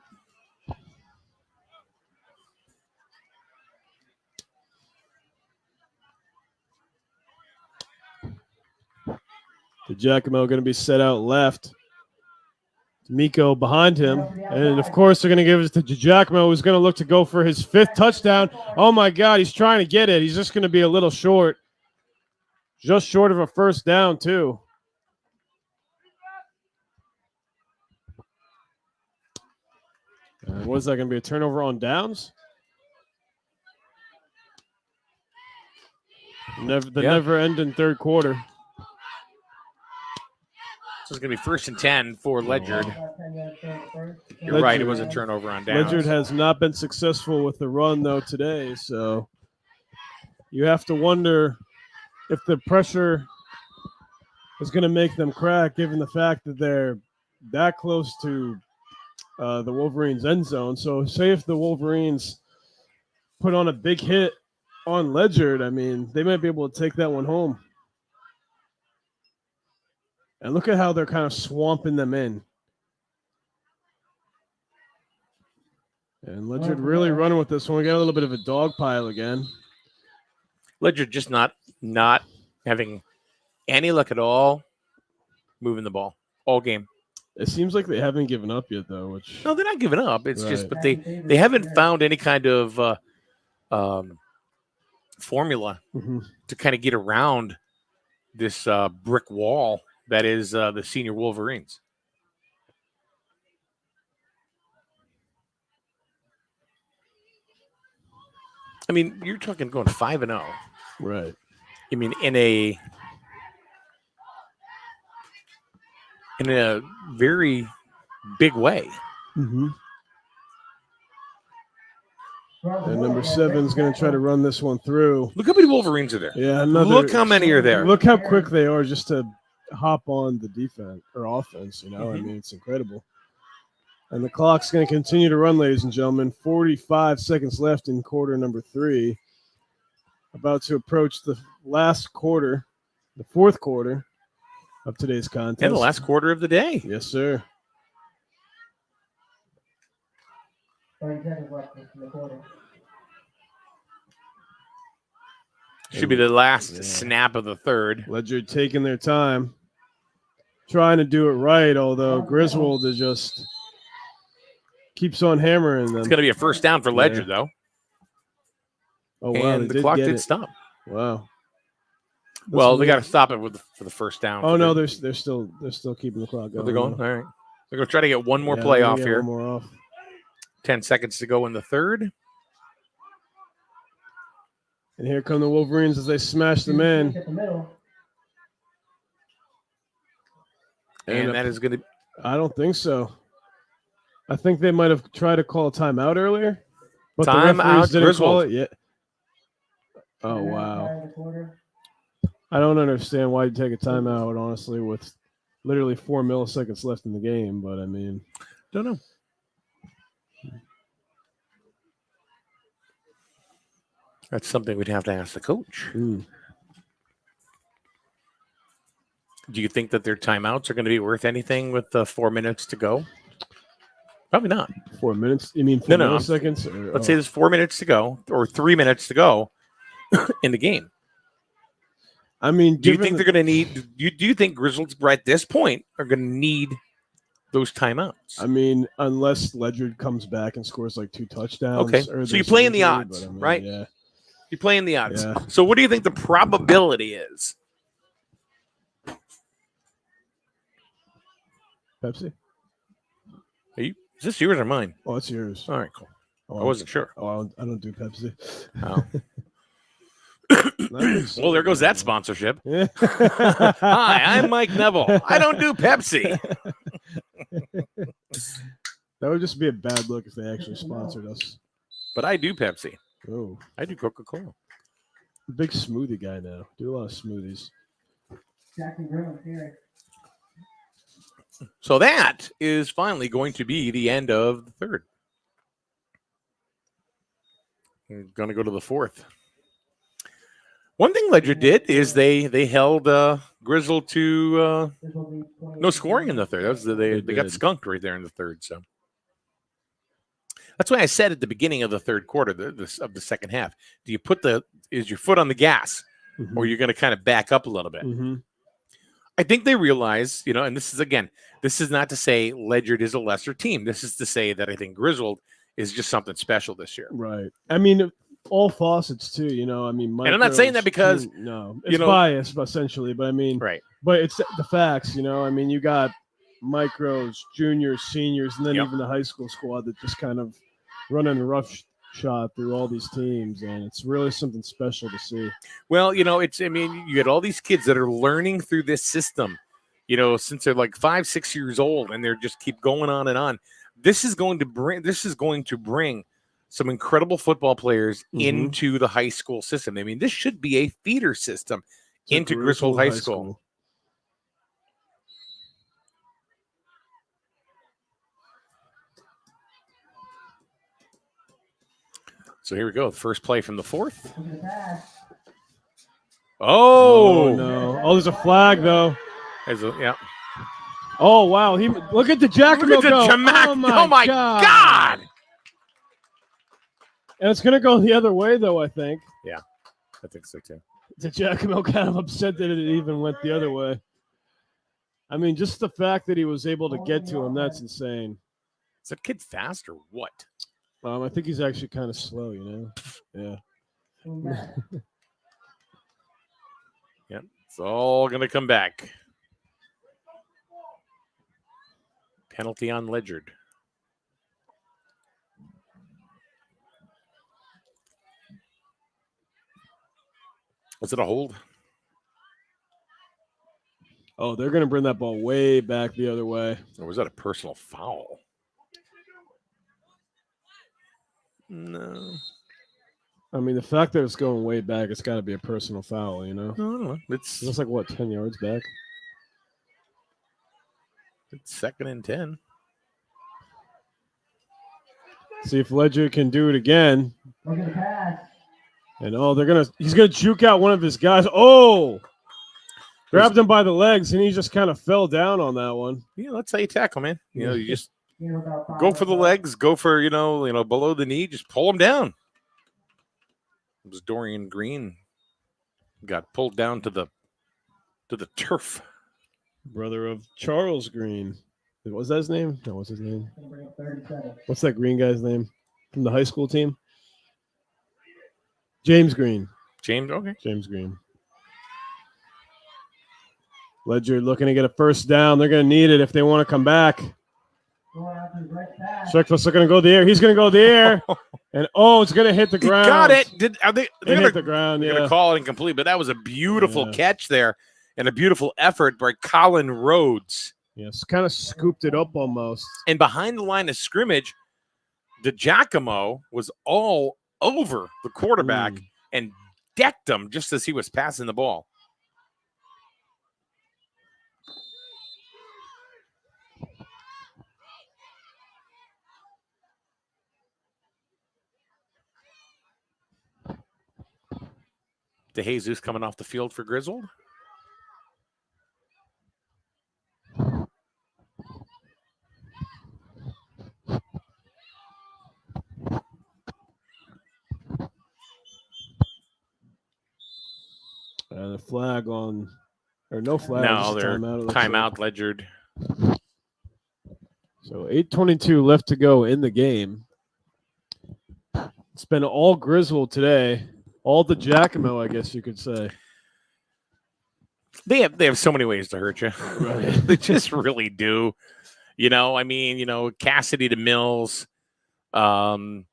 The Giacomo going to be set out left. D'Amico behind him. And, of course, they're going to give it to Giacomo, who's going to look to go for his 5th touchdown. Oh, my God, he's trying to get it. He's just going to be a little short. Just short of a first down, too. And what is that going to be, a turnover on downs? Never-ending third quarter. So it's going to be 1st and 10 for Ledyard. You're Ledyard. right, it was a turnover on downs. Ledyard has not been successful with the run, though, today. So you have to wonder if the pressure is going to make them crack, given the fact that they're that close to the Wolverines' end zone. So say if the Wolverines put on a big hit on Ledyard, I mean, they might be able to take that one home. And look at how they're kind of swamping them in. And Ledyard really running with this one. We got a little bit of a dog pile again. Ledyard just not having any luck at all moving the ball all game. It seems like they haven't given up yet, though. Which No, they're not giving up. It's just, Right. but they haven't found any kind of formula to kind of get around this brick wall that is the senior Wolverines. I mean, you're talking going 5-0. right. I mean, in a very big way. Mm-hmm. And number 7 is going to try to run this one through. Look how many Wolverines are there. Yeah, Look how many are there. Look how quick they are just to hop on the defense or offense. You know, I mean, it's incredible. And the clock's going to continue to run, ladies and gentlemen. 45 seconds left in quarter number 3. About to approach the last quarter, the fourth quarter of today's contest. And the last quarter of the day. Yes, sir. 30 seconds left in the quarter. Should be the last snap of the third. Ledyard taking their time, trying to do it right, although Griswold is just keeps on hammering them. It's going to be a first down for Ledyard, though. Oh, wow. And the clock did stop. Wow. Well, they got to stop it for the first down. Oh, no, they're still keeping the clock going. They're going? All right. They're going to try to get one more play off here. One more off. 10 seconds to go in the third. And here come the Wolverines as they smash them in. Hit the middle. And that is going to... I don't think so. I think they might have tried to call a timeout earlier. But the Timeout, referees didn't call Griswold. it yet. Oh, wow. Entire quarter. I don't understand why you take a timeout, honestly, with literally 4 milliseconds left in the game. But, I mean... Don't know. That's something we'd have to ask the coach. Mm. Do you think that their timeouts are going to be worth anything with 4 minutes to go? Probably not. 4 minutes? You mean 4 No. milliseconds? Let's say there's 4 minutes to go or 3 minutes to go in the game. I mean, Do you think they're going to need? Do you think Griswolds right at this point are going to need those timeouts? I mean, unless Ledyard comes back and scores like 2 touchdowns. Okay, or so you're there's playing the injury, odds, but I mean, right? Yeah. You're playing the odds. Yeah. So what do you think the probability is? Pepsi? Is this yours or mine? Oh, it's yours. All right, cool. Oh, I wasn't sure. Oh, I don't do Pepsi. Oh. Nice. Well, there goes that sponsorship. Yeah. Hi, I'm Mike Neville. I don't do Pepsi. That would just be a bad look if they actually sponsored us. But I do Pepsi. Oh, I do Coca-Cola. big smoothie guy now. Do a lot of smoothies. Jack and Griswold here. So that is finally going to be the end of the third. We're going to go to the fourth. One thing Ledyard did is they held Griswold to no scoring in the third. That was they got did. skunked right there in the third. So that's why I said at the beginning of the third quarter of the second half, do you put is your foot on the gas, or you're going to kind of back up a little bit? Mm-hmm. I think they realize, and this is not to say Ledyard is a lesser team. This is to say that I think Griswold is just something special this year. Right. I mean, all faucets too. I mean, And I'm not saying that because it's biased essentially, but I mean, right. But it's the facts. I mean, you got micros, juniors, seniors, and then Yep. even the high school squad that just kind of running a rough shot through all these teams, and it's really something special to see. Well, you get all these kids that are learning through this system, since they're like 5, 6 years old, and they're just keep going on and on. This is going to bring some incredible football players into the high school system. I mean, this should be a feeder system into Griswold High School. So here we go. First play from the fourth. Oh, no! Oh, there's a flag though. Yeah. Oh wow! Look at the Giacomo Look at go! Oh my God! And it's gonna go the other way though. I think. Yeah, I think so too. The Giacomo kind of upset that it even went the other way. I mean, just the fact that he was able to get to him—that's insane. Is that kid fast or what? I think he's actually kind of slow. Yeah. Yep, it's all gonna come back. Penalty on Ledyard. Was it a hold? Oh, they're going to bring that ball way back the other way. Or was that a personal foul? No. I mean, the fact that it's going way back, it's got to be a personal foul, No. It's like, what, 10 yards back? It's 2nd and 10. See if Ledyard can do it again. Look at the pass. And he's gonna juke out one of his guys. Oh, grabbed him by the legs, and he just kind of fell down on that one. Yeah, that's how you tackle, man. You just go for the legs, go for below the knee, just pull them down. It was Dorian Green got pulled down to the turf. Brother of Charles Green. Was that his name? No, what's his name? What's that Green guy's name from the high school team? James Green. Okay. James Green. Ledyard looking to get a first down. They're going to need it if they want to come back. Strickland's looking to go the air. He's going to go the air. And, it's going to hit the ground. He got it. They're hit the ground, They're going to call it incomplete, but that was a beautiful catch there and a beautiful effort by Colin Rhodes. Yes, kind of scooped it up almost. And behind the line of scrimmage, the Giacomo was all over the quarterback and decked him just as he was passing the ball. DeJesus coming off the field for Griswold. The flag on, or no flag. No, they're timeout, like. Ledyard. So 8:22 left to go in the game. It's been all Griswold today, all the Giacomo, I guess you could say. They have so many ways to hurt you. Right. They just really do. I mean, Cassidy to Mills. Then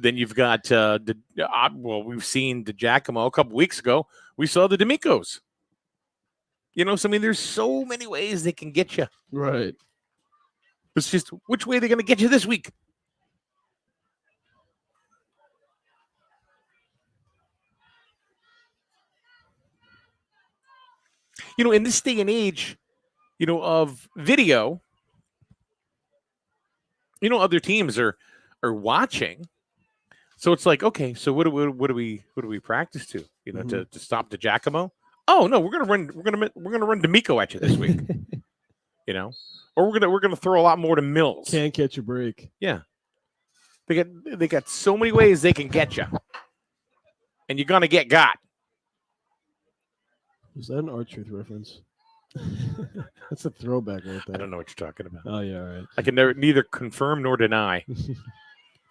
you've got we've seen DeGiacomo a couple weeks ago. We saw the D'Amicos. So I mean, there's so many ways they can get you. Right. It's just which way they're going to get you this week. In this day and age, of video, other teams are watching. So it's like, okay, so what do we practice to? To stop DeGiacomo? Oh no, we're gonna run D'Amico at you this week. Or we're gonna throw a lot more to Mills. Can't catch a break. Yeah, they got so many ways they can get you, and you're gonna get got. Is that an R-Truth reference? That's a throwback right there. I don't know what you're talking about. Oh yeah, all right. I can neither confirm nor deny.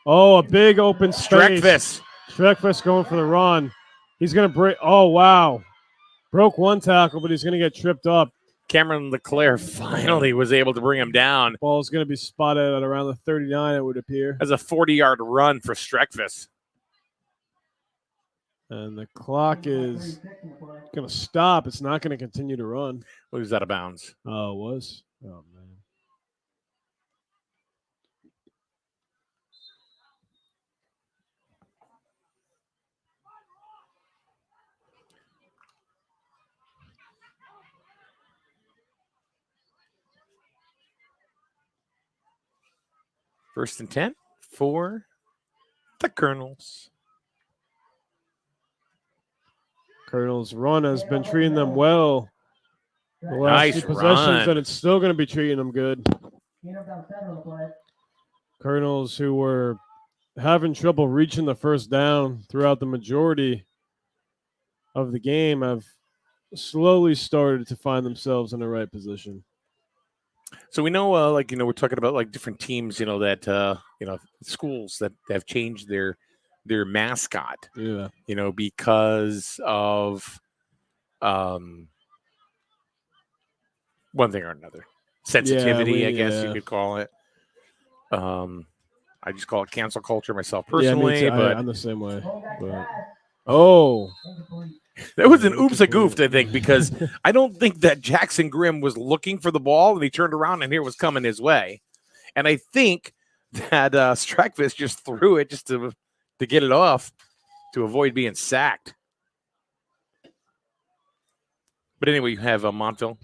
Oh, a big open space. Streckfus going for the run. He's gonna break. Oh wow, broke one tackle, but he's gonna get tripped up. Cameron Leclerc finally was able to bring him down. Ball's going to be spotted at around the 39, it would appear. As a 40-yard run for Streckfus. And the clock is going to stop. It's not going to continue to run. Well, he was out of bounds. Oh, it was? Oh, man. First and 10 for the Colonels. Colonels' run has been treating them well. The last Nice few possessions, run. and it's still going to be treating them good. Colonels, who were having trouble reaching the first down throughout the majority of the game, have slowly started to find themselves in the right position. So we know, we're talking about different teams, that schools that have changed their mascot, Yeah. Because of one thing or another, sensitivity, I guess you could call it. I just call it cancel culture myself personally, yeah, but I'm the same way. But, oh. That was an oops a goofed, I think, because I don't think that Jackson Grimm was looking for the ball and he turned around and here it was coming his way. And I think that Streckfus just threw it just to get it off to avoid being sacked. But anyway, you have Montville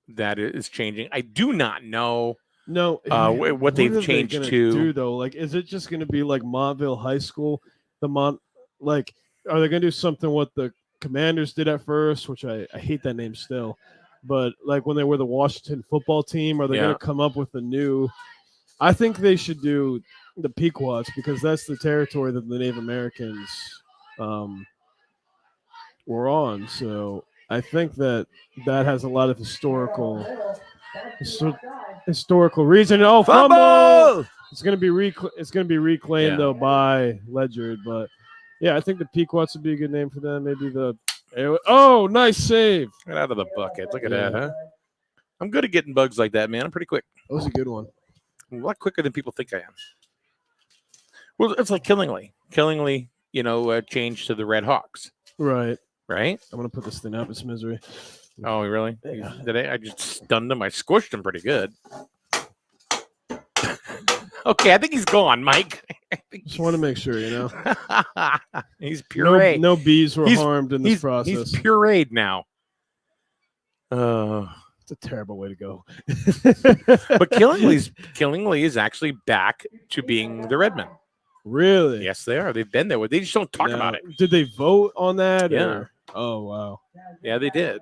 that is changing. I do not know what they've changed to. Do, though? Is it just going to be like Montville High School? Are they going to do something what the Commanders did at first, which I hate that name still, but when they were the Washington football team, are they going to come up with a new? I think they should do the Pequots because that's the territory that the Native Americans were on. So I think that has a lot of historical reason. Oh, fumble! It's going to be reclaimed though by Ledyard, but. Yeah, I think the Pequots would be a good name for them. Maybe nice save. Get out of the bucket. Look at that, huh? I'm good at getting bugs like that, man. I'm pretty quick. That was a good one. I'm a lot quicker than people think I am. Well, it's like Killingly. Killingly, changed to the Red Hawks. Right. Right? I'm going to put this thing out of its misery. Oh, really? Yeah. Did I just stunned him. I squished him pretty good. Okay, I think he's gone, Mike. Just want to make sure, He's pureed. No bees were harmed in this process. He's pureed now. It's a terrible way to go. But Killingly is actually back to being the Redmen. Really? Yes, they are. They've been there. They just don't talk about it. Did they vote on that? Yeah. Or? Oh, wow. Yeah, they did.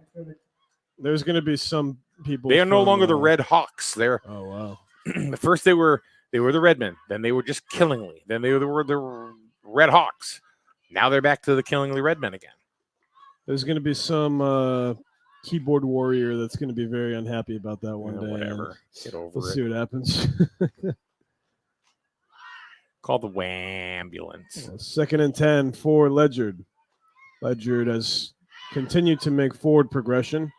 There's going to be some people. They are no longer the Red Hawks. They're. Oh, wow. At first, they were the Redmen. Then they were just Killingly. Then they were the Red Hawks. Now they're back to the Killingly Redmen again. There's going to be some keyboard warrior that's going to be very unhappy about that one day. Whatever. Get over We'll it. see what happens. Call the ambulance. 2nd and 10 for Ledyard. Ledyard has continued to make forward progression.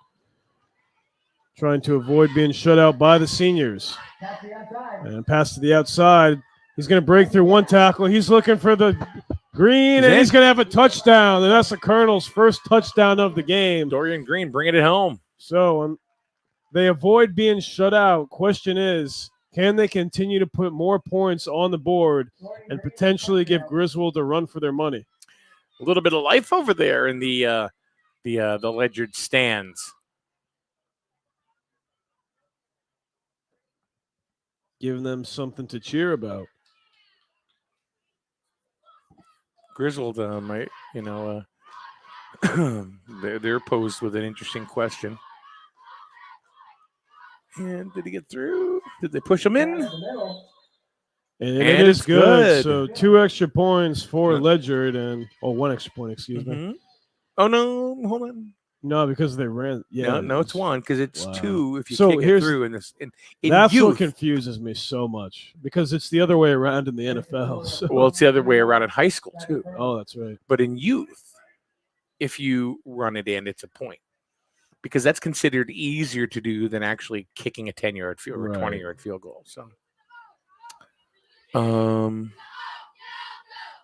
trying to avoid being shut out by the seniors. Catch the outside. And pass to the outside. He's going to break through one tackle. He's looking for the green, and he's going to have a touchdown. And that's the Colonel's first touchdown of the game. Dorian Green bringing it home. So they avoid being shut out. Question is, can they continue to put more points on the board and potentially give Griswold a run for their money? A little bit of life over there in the Ledyard stands. Giving them something to cheer about. Griswold might, they're posed with an interesting question. And did he get through? Did they push him in? And it is good. good. So 2 extra points for Ledyard and 1 extra point, excuse me. Mhm. Oh no, hold on. No, because they ran. Yeah, No, it's 1 because it's Wow. 2 if you So kick it here's- through in this. In That's what youth. confuses me so much because it's the other way around in the NFL. So. Well, it's the other way around in high school too. Oh, that's right. But in youth, if you run it in, it's a point because that's considered easier to do than actually kicking a 10-yard field or a Right. 20-yard field goal. So,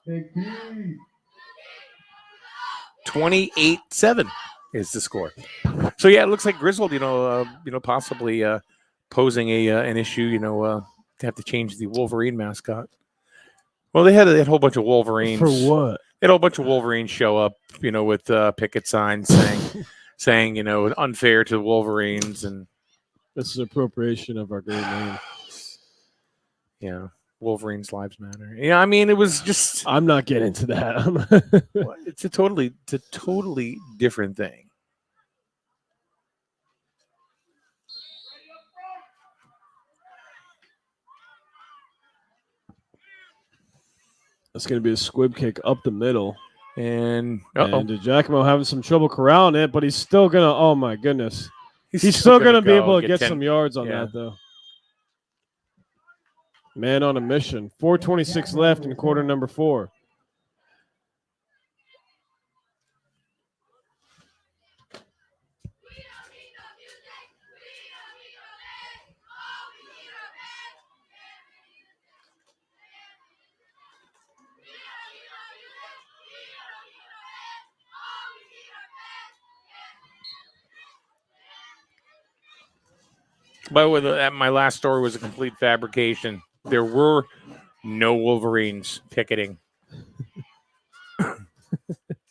Big D. 28-7 is the score. So yeah, it looks like Griswold, possibly posing an issue. To have to change the Wolverine mascot. Well, they had a whole bunch of Wolverines. For what? They had a whole bunch of Wolverines show up, with picket signs saying, unfair to the Wolverines, and This is appropriation of our great name. yeah, Wolverines lives matter. Yeah, I mean, it was just I'm not getting into that. it's a totally different thing. It's going to be a squib kick up the middle. And And Giacomo having some trouble corralling it, but he's still going to, oh my goodness. He's still going to be able to get 10. some yards on Yeah. that, though. Man on a mission. 4:26 left in quarter number 4. By the way, my last story was a complete fabrication. There were no Wolverines picketing. Do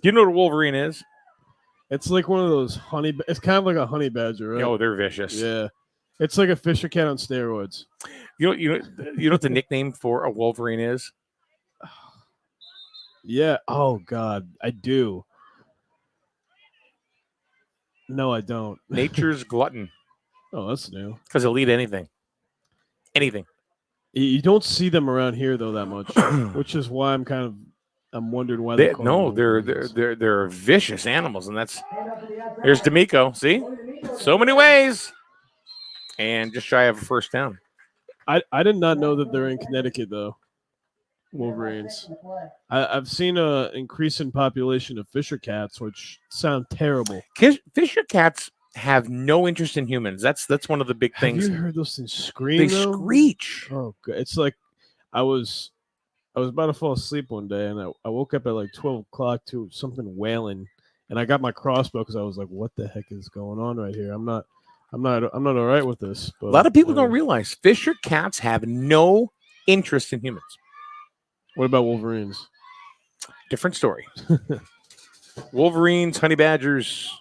you know what a Wolverine is? It's like one of those it's kind of like a honey badger, right? Oh, they're vicious. Yeah. It's like a Fisher cat on steroids. You know what the nickname for a Wolverine is? Yeah. Oh, God. I do. No, I don't. Nature's glutton, Oh, that's new. because they'll eat anything. Anything. You don't see them around here, though, that much, which is why I'm wondering why They're call them Wolverines. they're vicious animals, and that's there's D'Amico. See, so many ways, and just shy of a first down. I did not know that they're in Connecticut, though. Wolverines. I've seen an increase in population of Fisher cats, which sound terrible. Fisher cats have no interest in humans. That's one of the big things. Have you heard those things scream? They though? screech. Oh, God. It's like I was about to fall asleep one day, and I woke up at like 12 o'clock to something wailing, and I got my crossbow because I was like, "What the heck is going on right here? I'm not all right with this." But A lot of people don't realize Fisher cats have no interest in humans. What about Wolverines? Different story. Wolverines, honey badgers.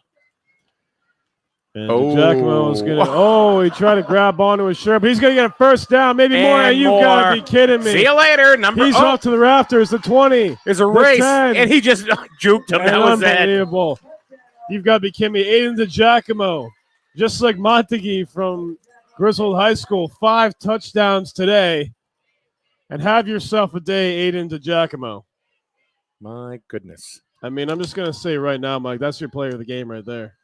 And Giacomo's he tried to grab onto his shirt, but he's gonna get a first down, maybe more. And You gotta be kidding me. See you later. He's off to the rafters, the 20. There's a race, 10. and he just juked him. That was it. Unbelievable. You've got to be kidding me. Aiden Giacomo, just like Montague from Griswold High School, 5 touchdowns today. And have yourself a day, Aiden Giacomo. My goodness. I mean, I'm just going to say right now, Mike, that's your player of the game right there.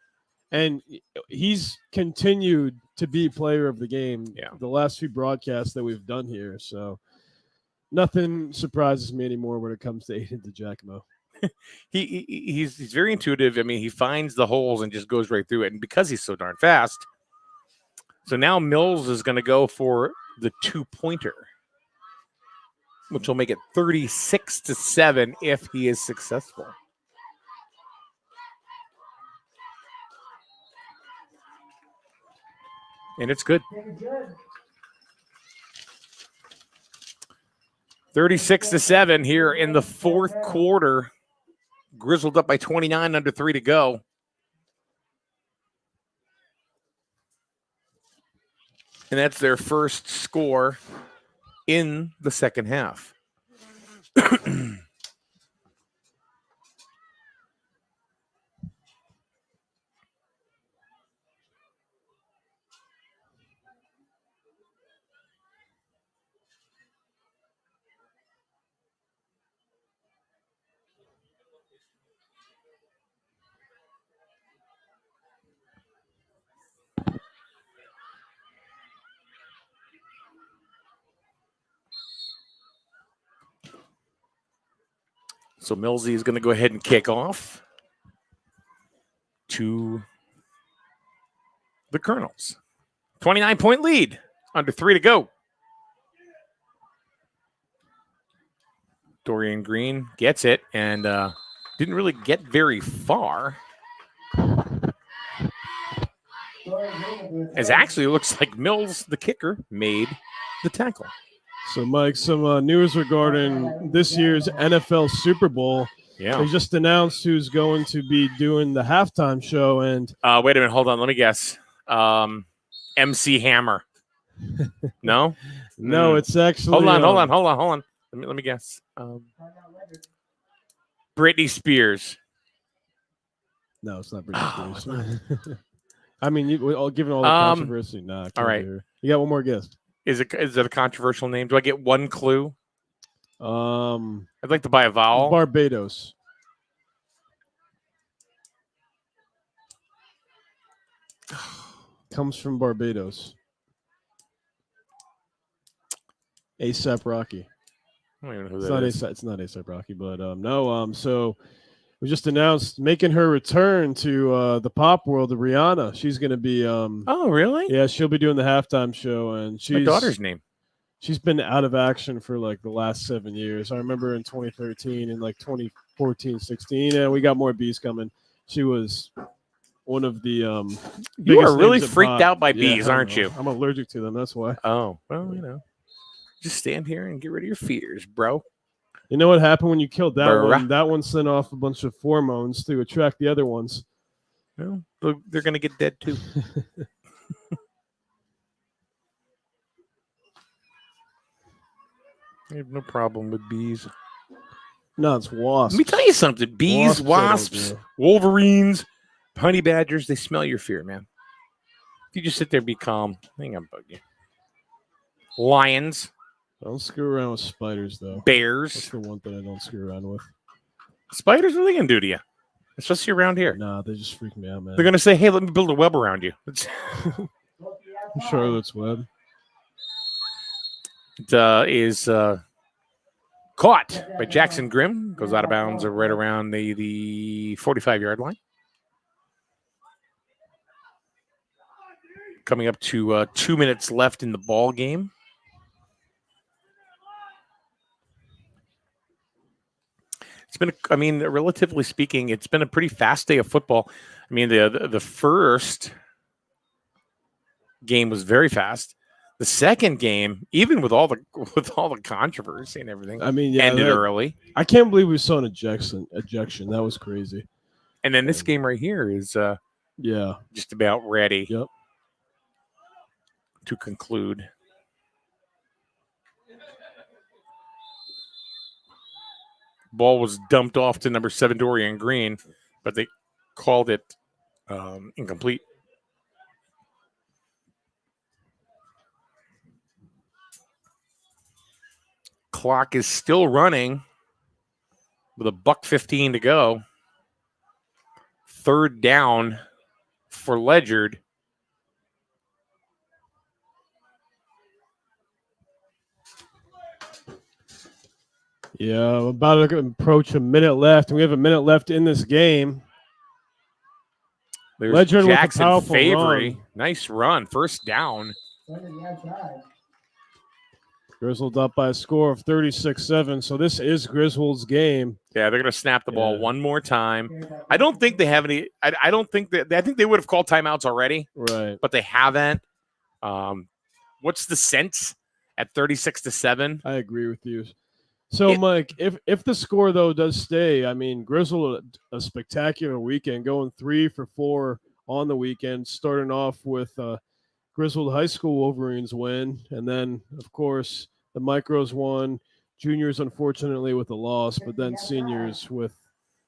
And he's continued to be player of the game the last few broadcasts that we've done here. So nothing surprises me anymore when it comes to Aiden Giacomo. He's very intuitive. I mean, he finds the holes and just goes right through it. And because he's so darn fast, So now Mills is going to go for the 2-pointer, which will make it 36-7 if he is successful. And it's good. 36-7 here in the fourth quarter. Griswold up by 29, under 3 to go. And that's their first score in the second half. So Millsy is going to go ahead and kick off to the Colonels. 29-point lead, under 3 to go. Dorian Green gets it and didn't really get very far. As actually it looks like Mills, the kicker, made the tackle. So, Mike, some news regarding this year's NFL Super Bowl. Yeah. They just announced who's going to be doing the halftime show. And wait a minute. Hold on. Let me guess. MC Hammer. No? no, it's actually. Hold on. Let me guess. Britney Spears. No, it's not Britney Spears. I mean, given all the controversy, nah. All right. You got one more guess. Is it a controversial name? Do I get one clue? I'd I'd like to buy a vowel. Barbados. Comes from Barbados. ASAP Rocky. I don't even know who It's that not is. ASAP. It's not ASAP Rocky, but no. So we just announced making her return to the pop world. Rihanna. She's going to be. Oh, really? Yeah, she'll be doing the halftime show, and My daughter's name. She's been out of action for like the last 7 years. I remember in 2013 and like 2014, 16, and we got more bees coming. She was one of the You are really names of freaked pop. out by Yeah, bees, I aren't know. you? I'm allergic to them. That's why. Oh, well, just stand here and get rid of your fears, bro. You know what happened when you killed that Bruh. one? That one sent off a bunch of pheromones to attract the other ones. Well, they're going to get dead too. I have no problem with bees. No, it's wasps. Let me tell you something. Bees, wasps, wolverines, honey badgers, they smell your fear, man. If you just sit there and be calm, they ain't going to bug you. Lions, Don't screw around with spiders, though. That's bears. the one thing I don't screw around with. Spiders, what are they going to do to you? Especially around here. Nah, they just freak me out, man. They're going to say, hey, let me build a web around you. Charlotte's Web. It is caught by Jackson Grimm. Goes out of bounds right around the 45-yard line. Coming up to 2 minutes left in the ball game. It's been, relatively speaking, it's been a pretty fast day of football. I mean, the first game was very fast. The second game, even with all the controversy and everything, ended early. I can't believe we saw an ejection. That was crazy. And then this game right here is just about ready to conclude. Ball was dumped off to number 7, Dorian Green, but they called it incomplete. Clock is still running with a $1:15 to go. Third down for Ledyard. Yeah, about to approach a minute left, and we have a minute left in this game. There's Ledyard with a Jackson powerful Favory. run. Nice run. First down. Send it the outside. Griswold up by a score of 36-7. So this is Griswold's game. Yeah, they're going to snap the ball Yeah. one more time. I don't think they have any. I don't think that. I think they would have called timeouts already, Right. but they haven't. What's the sense at 36-7? I agree with you. So, Mike, if the score, though, does stay, I mean, Griswold, a spectacular weekend, going 3 for 4 on the weekend, starting off with Griswold High School Wolverines win, and then, of course, the Micros won, juniors, unfortunately, with a loss, but then seniors with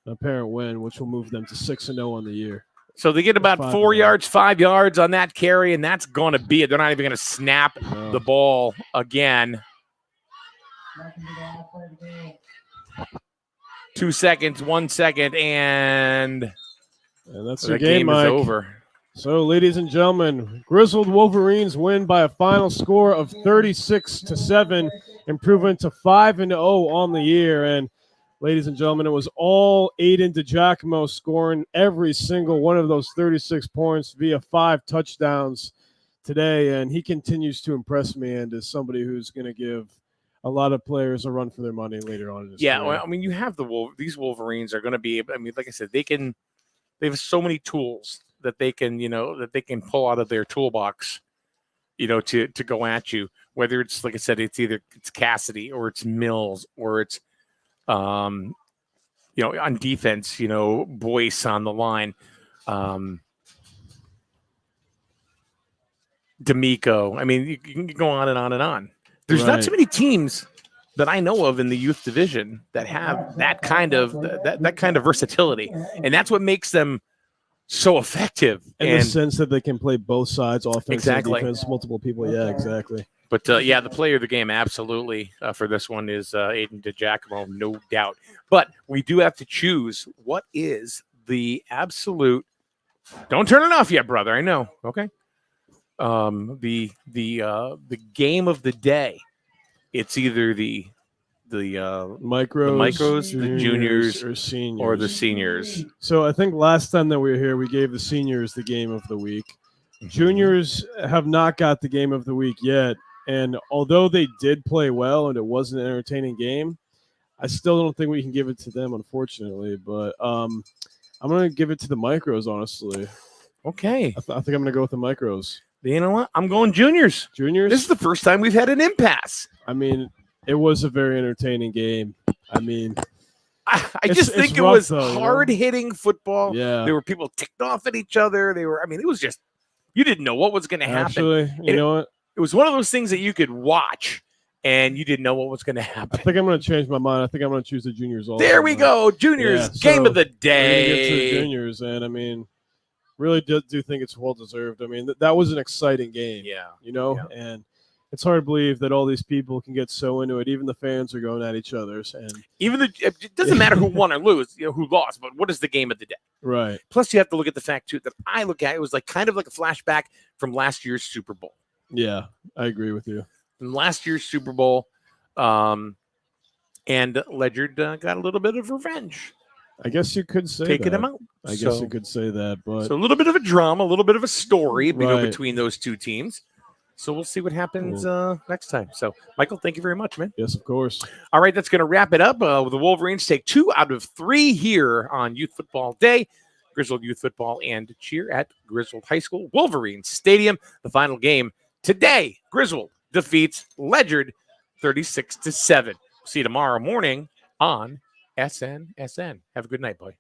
an apparent win, which will move them to 6-0 on the year. So they get about 4 yards, 5 yards on that carry, and that's going to be it. They're not even going to snap the ball again. 2 seconds, 1 second, and that's the your game, is Mike. over. So, ladies and gentlemen, Griswold Wolverines win by a final score of 36-7, improving to 5-0 on the year. And, ladies and gentlemen, it was all Aiden DiGiacomo scoring every single one of those 36 points via 5 touchdowns today. And he continues to impress me and is somebody who's going to give a lot of players a run for their money later on in his career. Well, I mean, you have these Wolverines are going to be. I mean, like I said, they have so many tools that they can pull out of their toolbox, to go at you. Whether it's, like I said, it's Cassidy or it's Mills or it's, on defense, Boyce on the line, D'Amico. I mean, you can go on and on and on. There's not too many teams that I know of in the youth division that have that kind of versatility, and that's what makes them so effective. In the sense that they can play both sides, offense and defense, multiple people. Yeah, exactly. But the player of the game, absolutely, for this one is Aiden DiGiacomo, no doubt. But we do have to choose what is the absolute. Don't turn it off yet, brother. I know. Okay. The game of the day. It's either the micros, the juniors, or seniors, or the seniors. So I think last time that we were here, we gave the seniors the game of the week. Juniors have not got the game of the week yet, and although they did play well and it was an entertaining game, I still don't think we can give it to them, unfortunately. But I'm going to give it to the micros, honestly. Okay, I think I'm going to go with the micros. You know what? I'm going juniors. Juniors. This is the first time we've had an impasse. I mean, it was a very entertaining game. I mean, I just think it was hard-hitting football. Yeah. There were people ticked off at each other. It was just, you didn't know what was going to happen. Actually, you know what? It was one of those things that you could watch and you didn't know what was going to happen. I think I'm going to change my mind. I think I'm going to choose the juniors also. There we go. Juniors, game of the day. Get to the juniors, and I mean, really do think it's well-deserved. I mean, that was an exciting game. Yeah. And it's hard to believe that all these people can get so into it. Even the fans are going at each other's, and it doesn't matter who won or lose, who lost, but what is the game of the day? Right. Plus, you have to look at the fact too that I look at it was like kind of like a flashback from last year's Super Bowl. Yeah, I agree with you. From last year's Super Bowl, and Ledyard got a little bit of revenge. I guess you could say taking that. him out. I guess you could say that, but so a little bit of a drama, a little bit of a story, between those two teams. So we'll see what happens next time. So, Michael, thank you very much, man. Yes, of course. All right, that's going to wrap it up. The Wolverines take 2 out of 3 here on Youth Football Day. Griswold Youth Football and cheer at Griswold High School, Wolverines Stadium. The final game today, Griswold defeats Ledyard 36-7. See you tomorrow morning on SNSN. Have a good night, boy.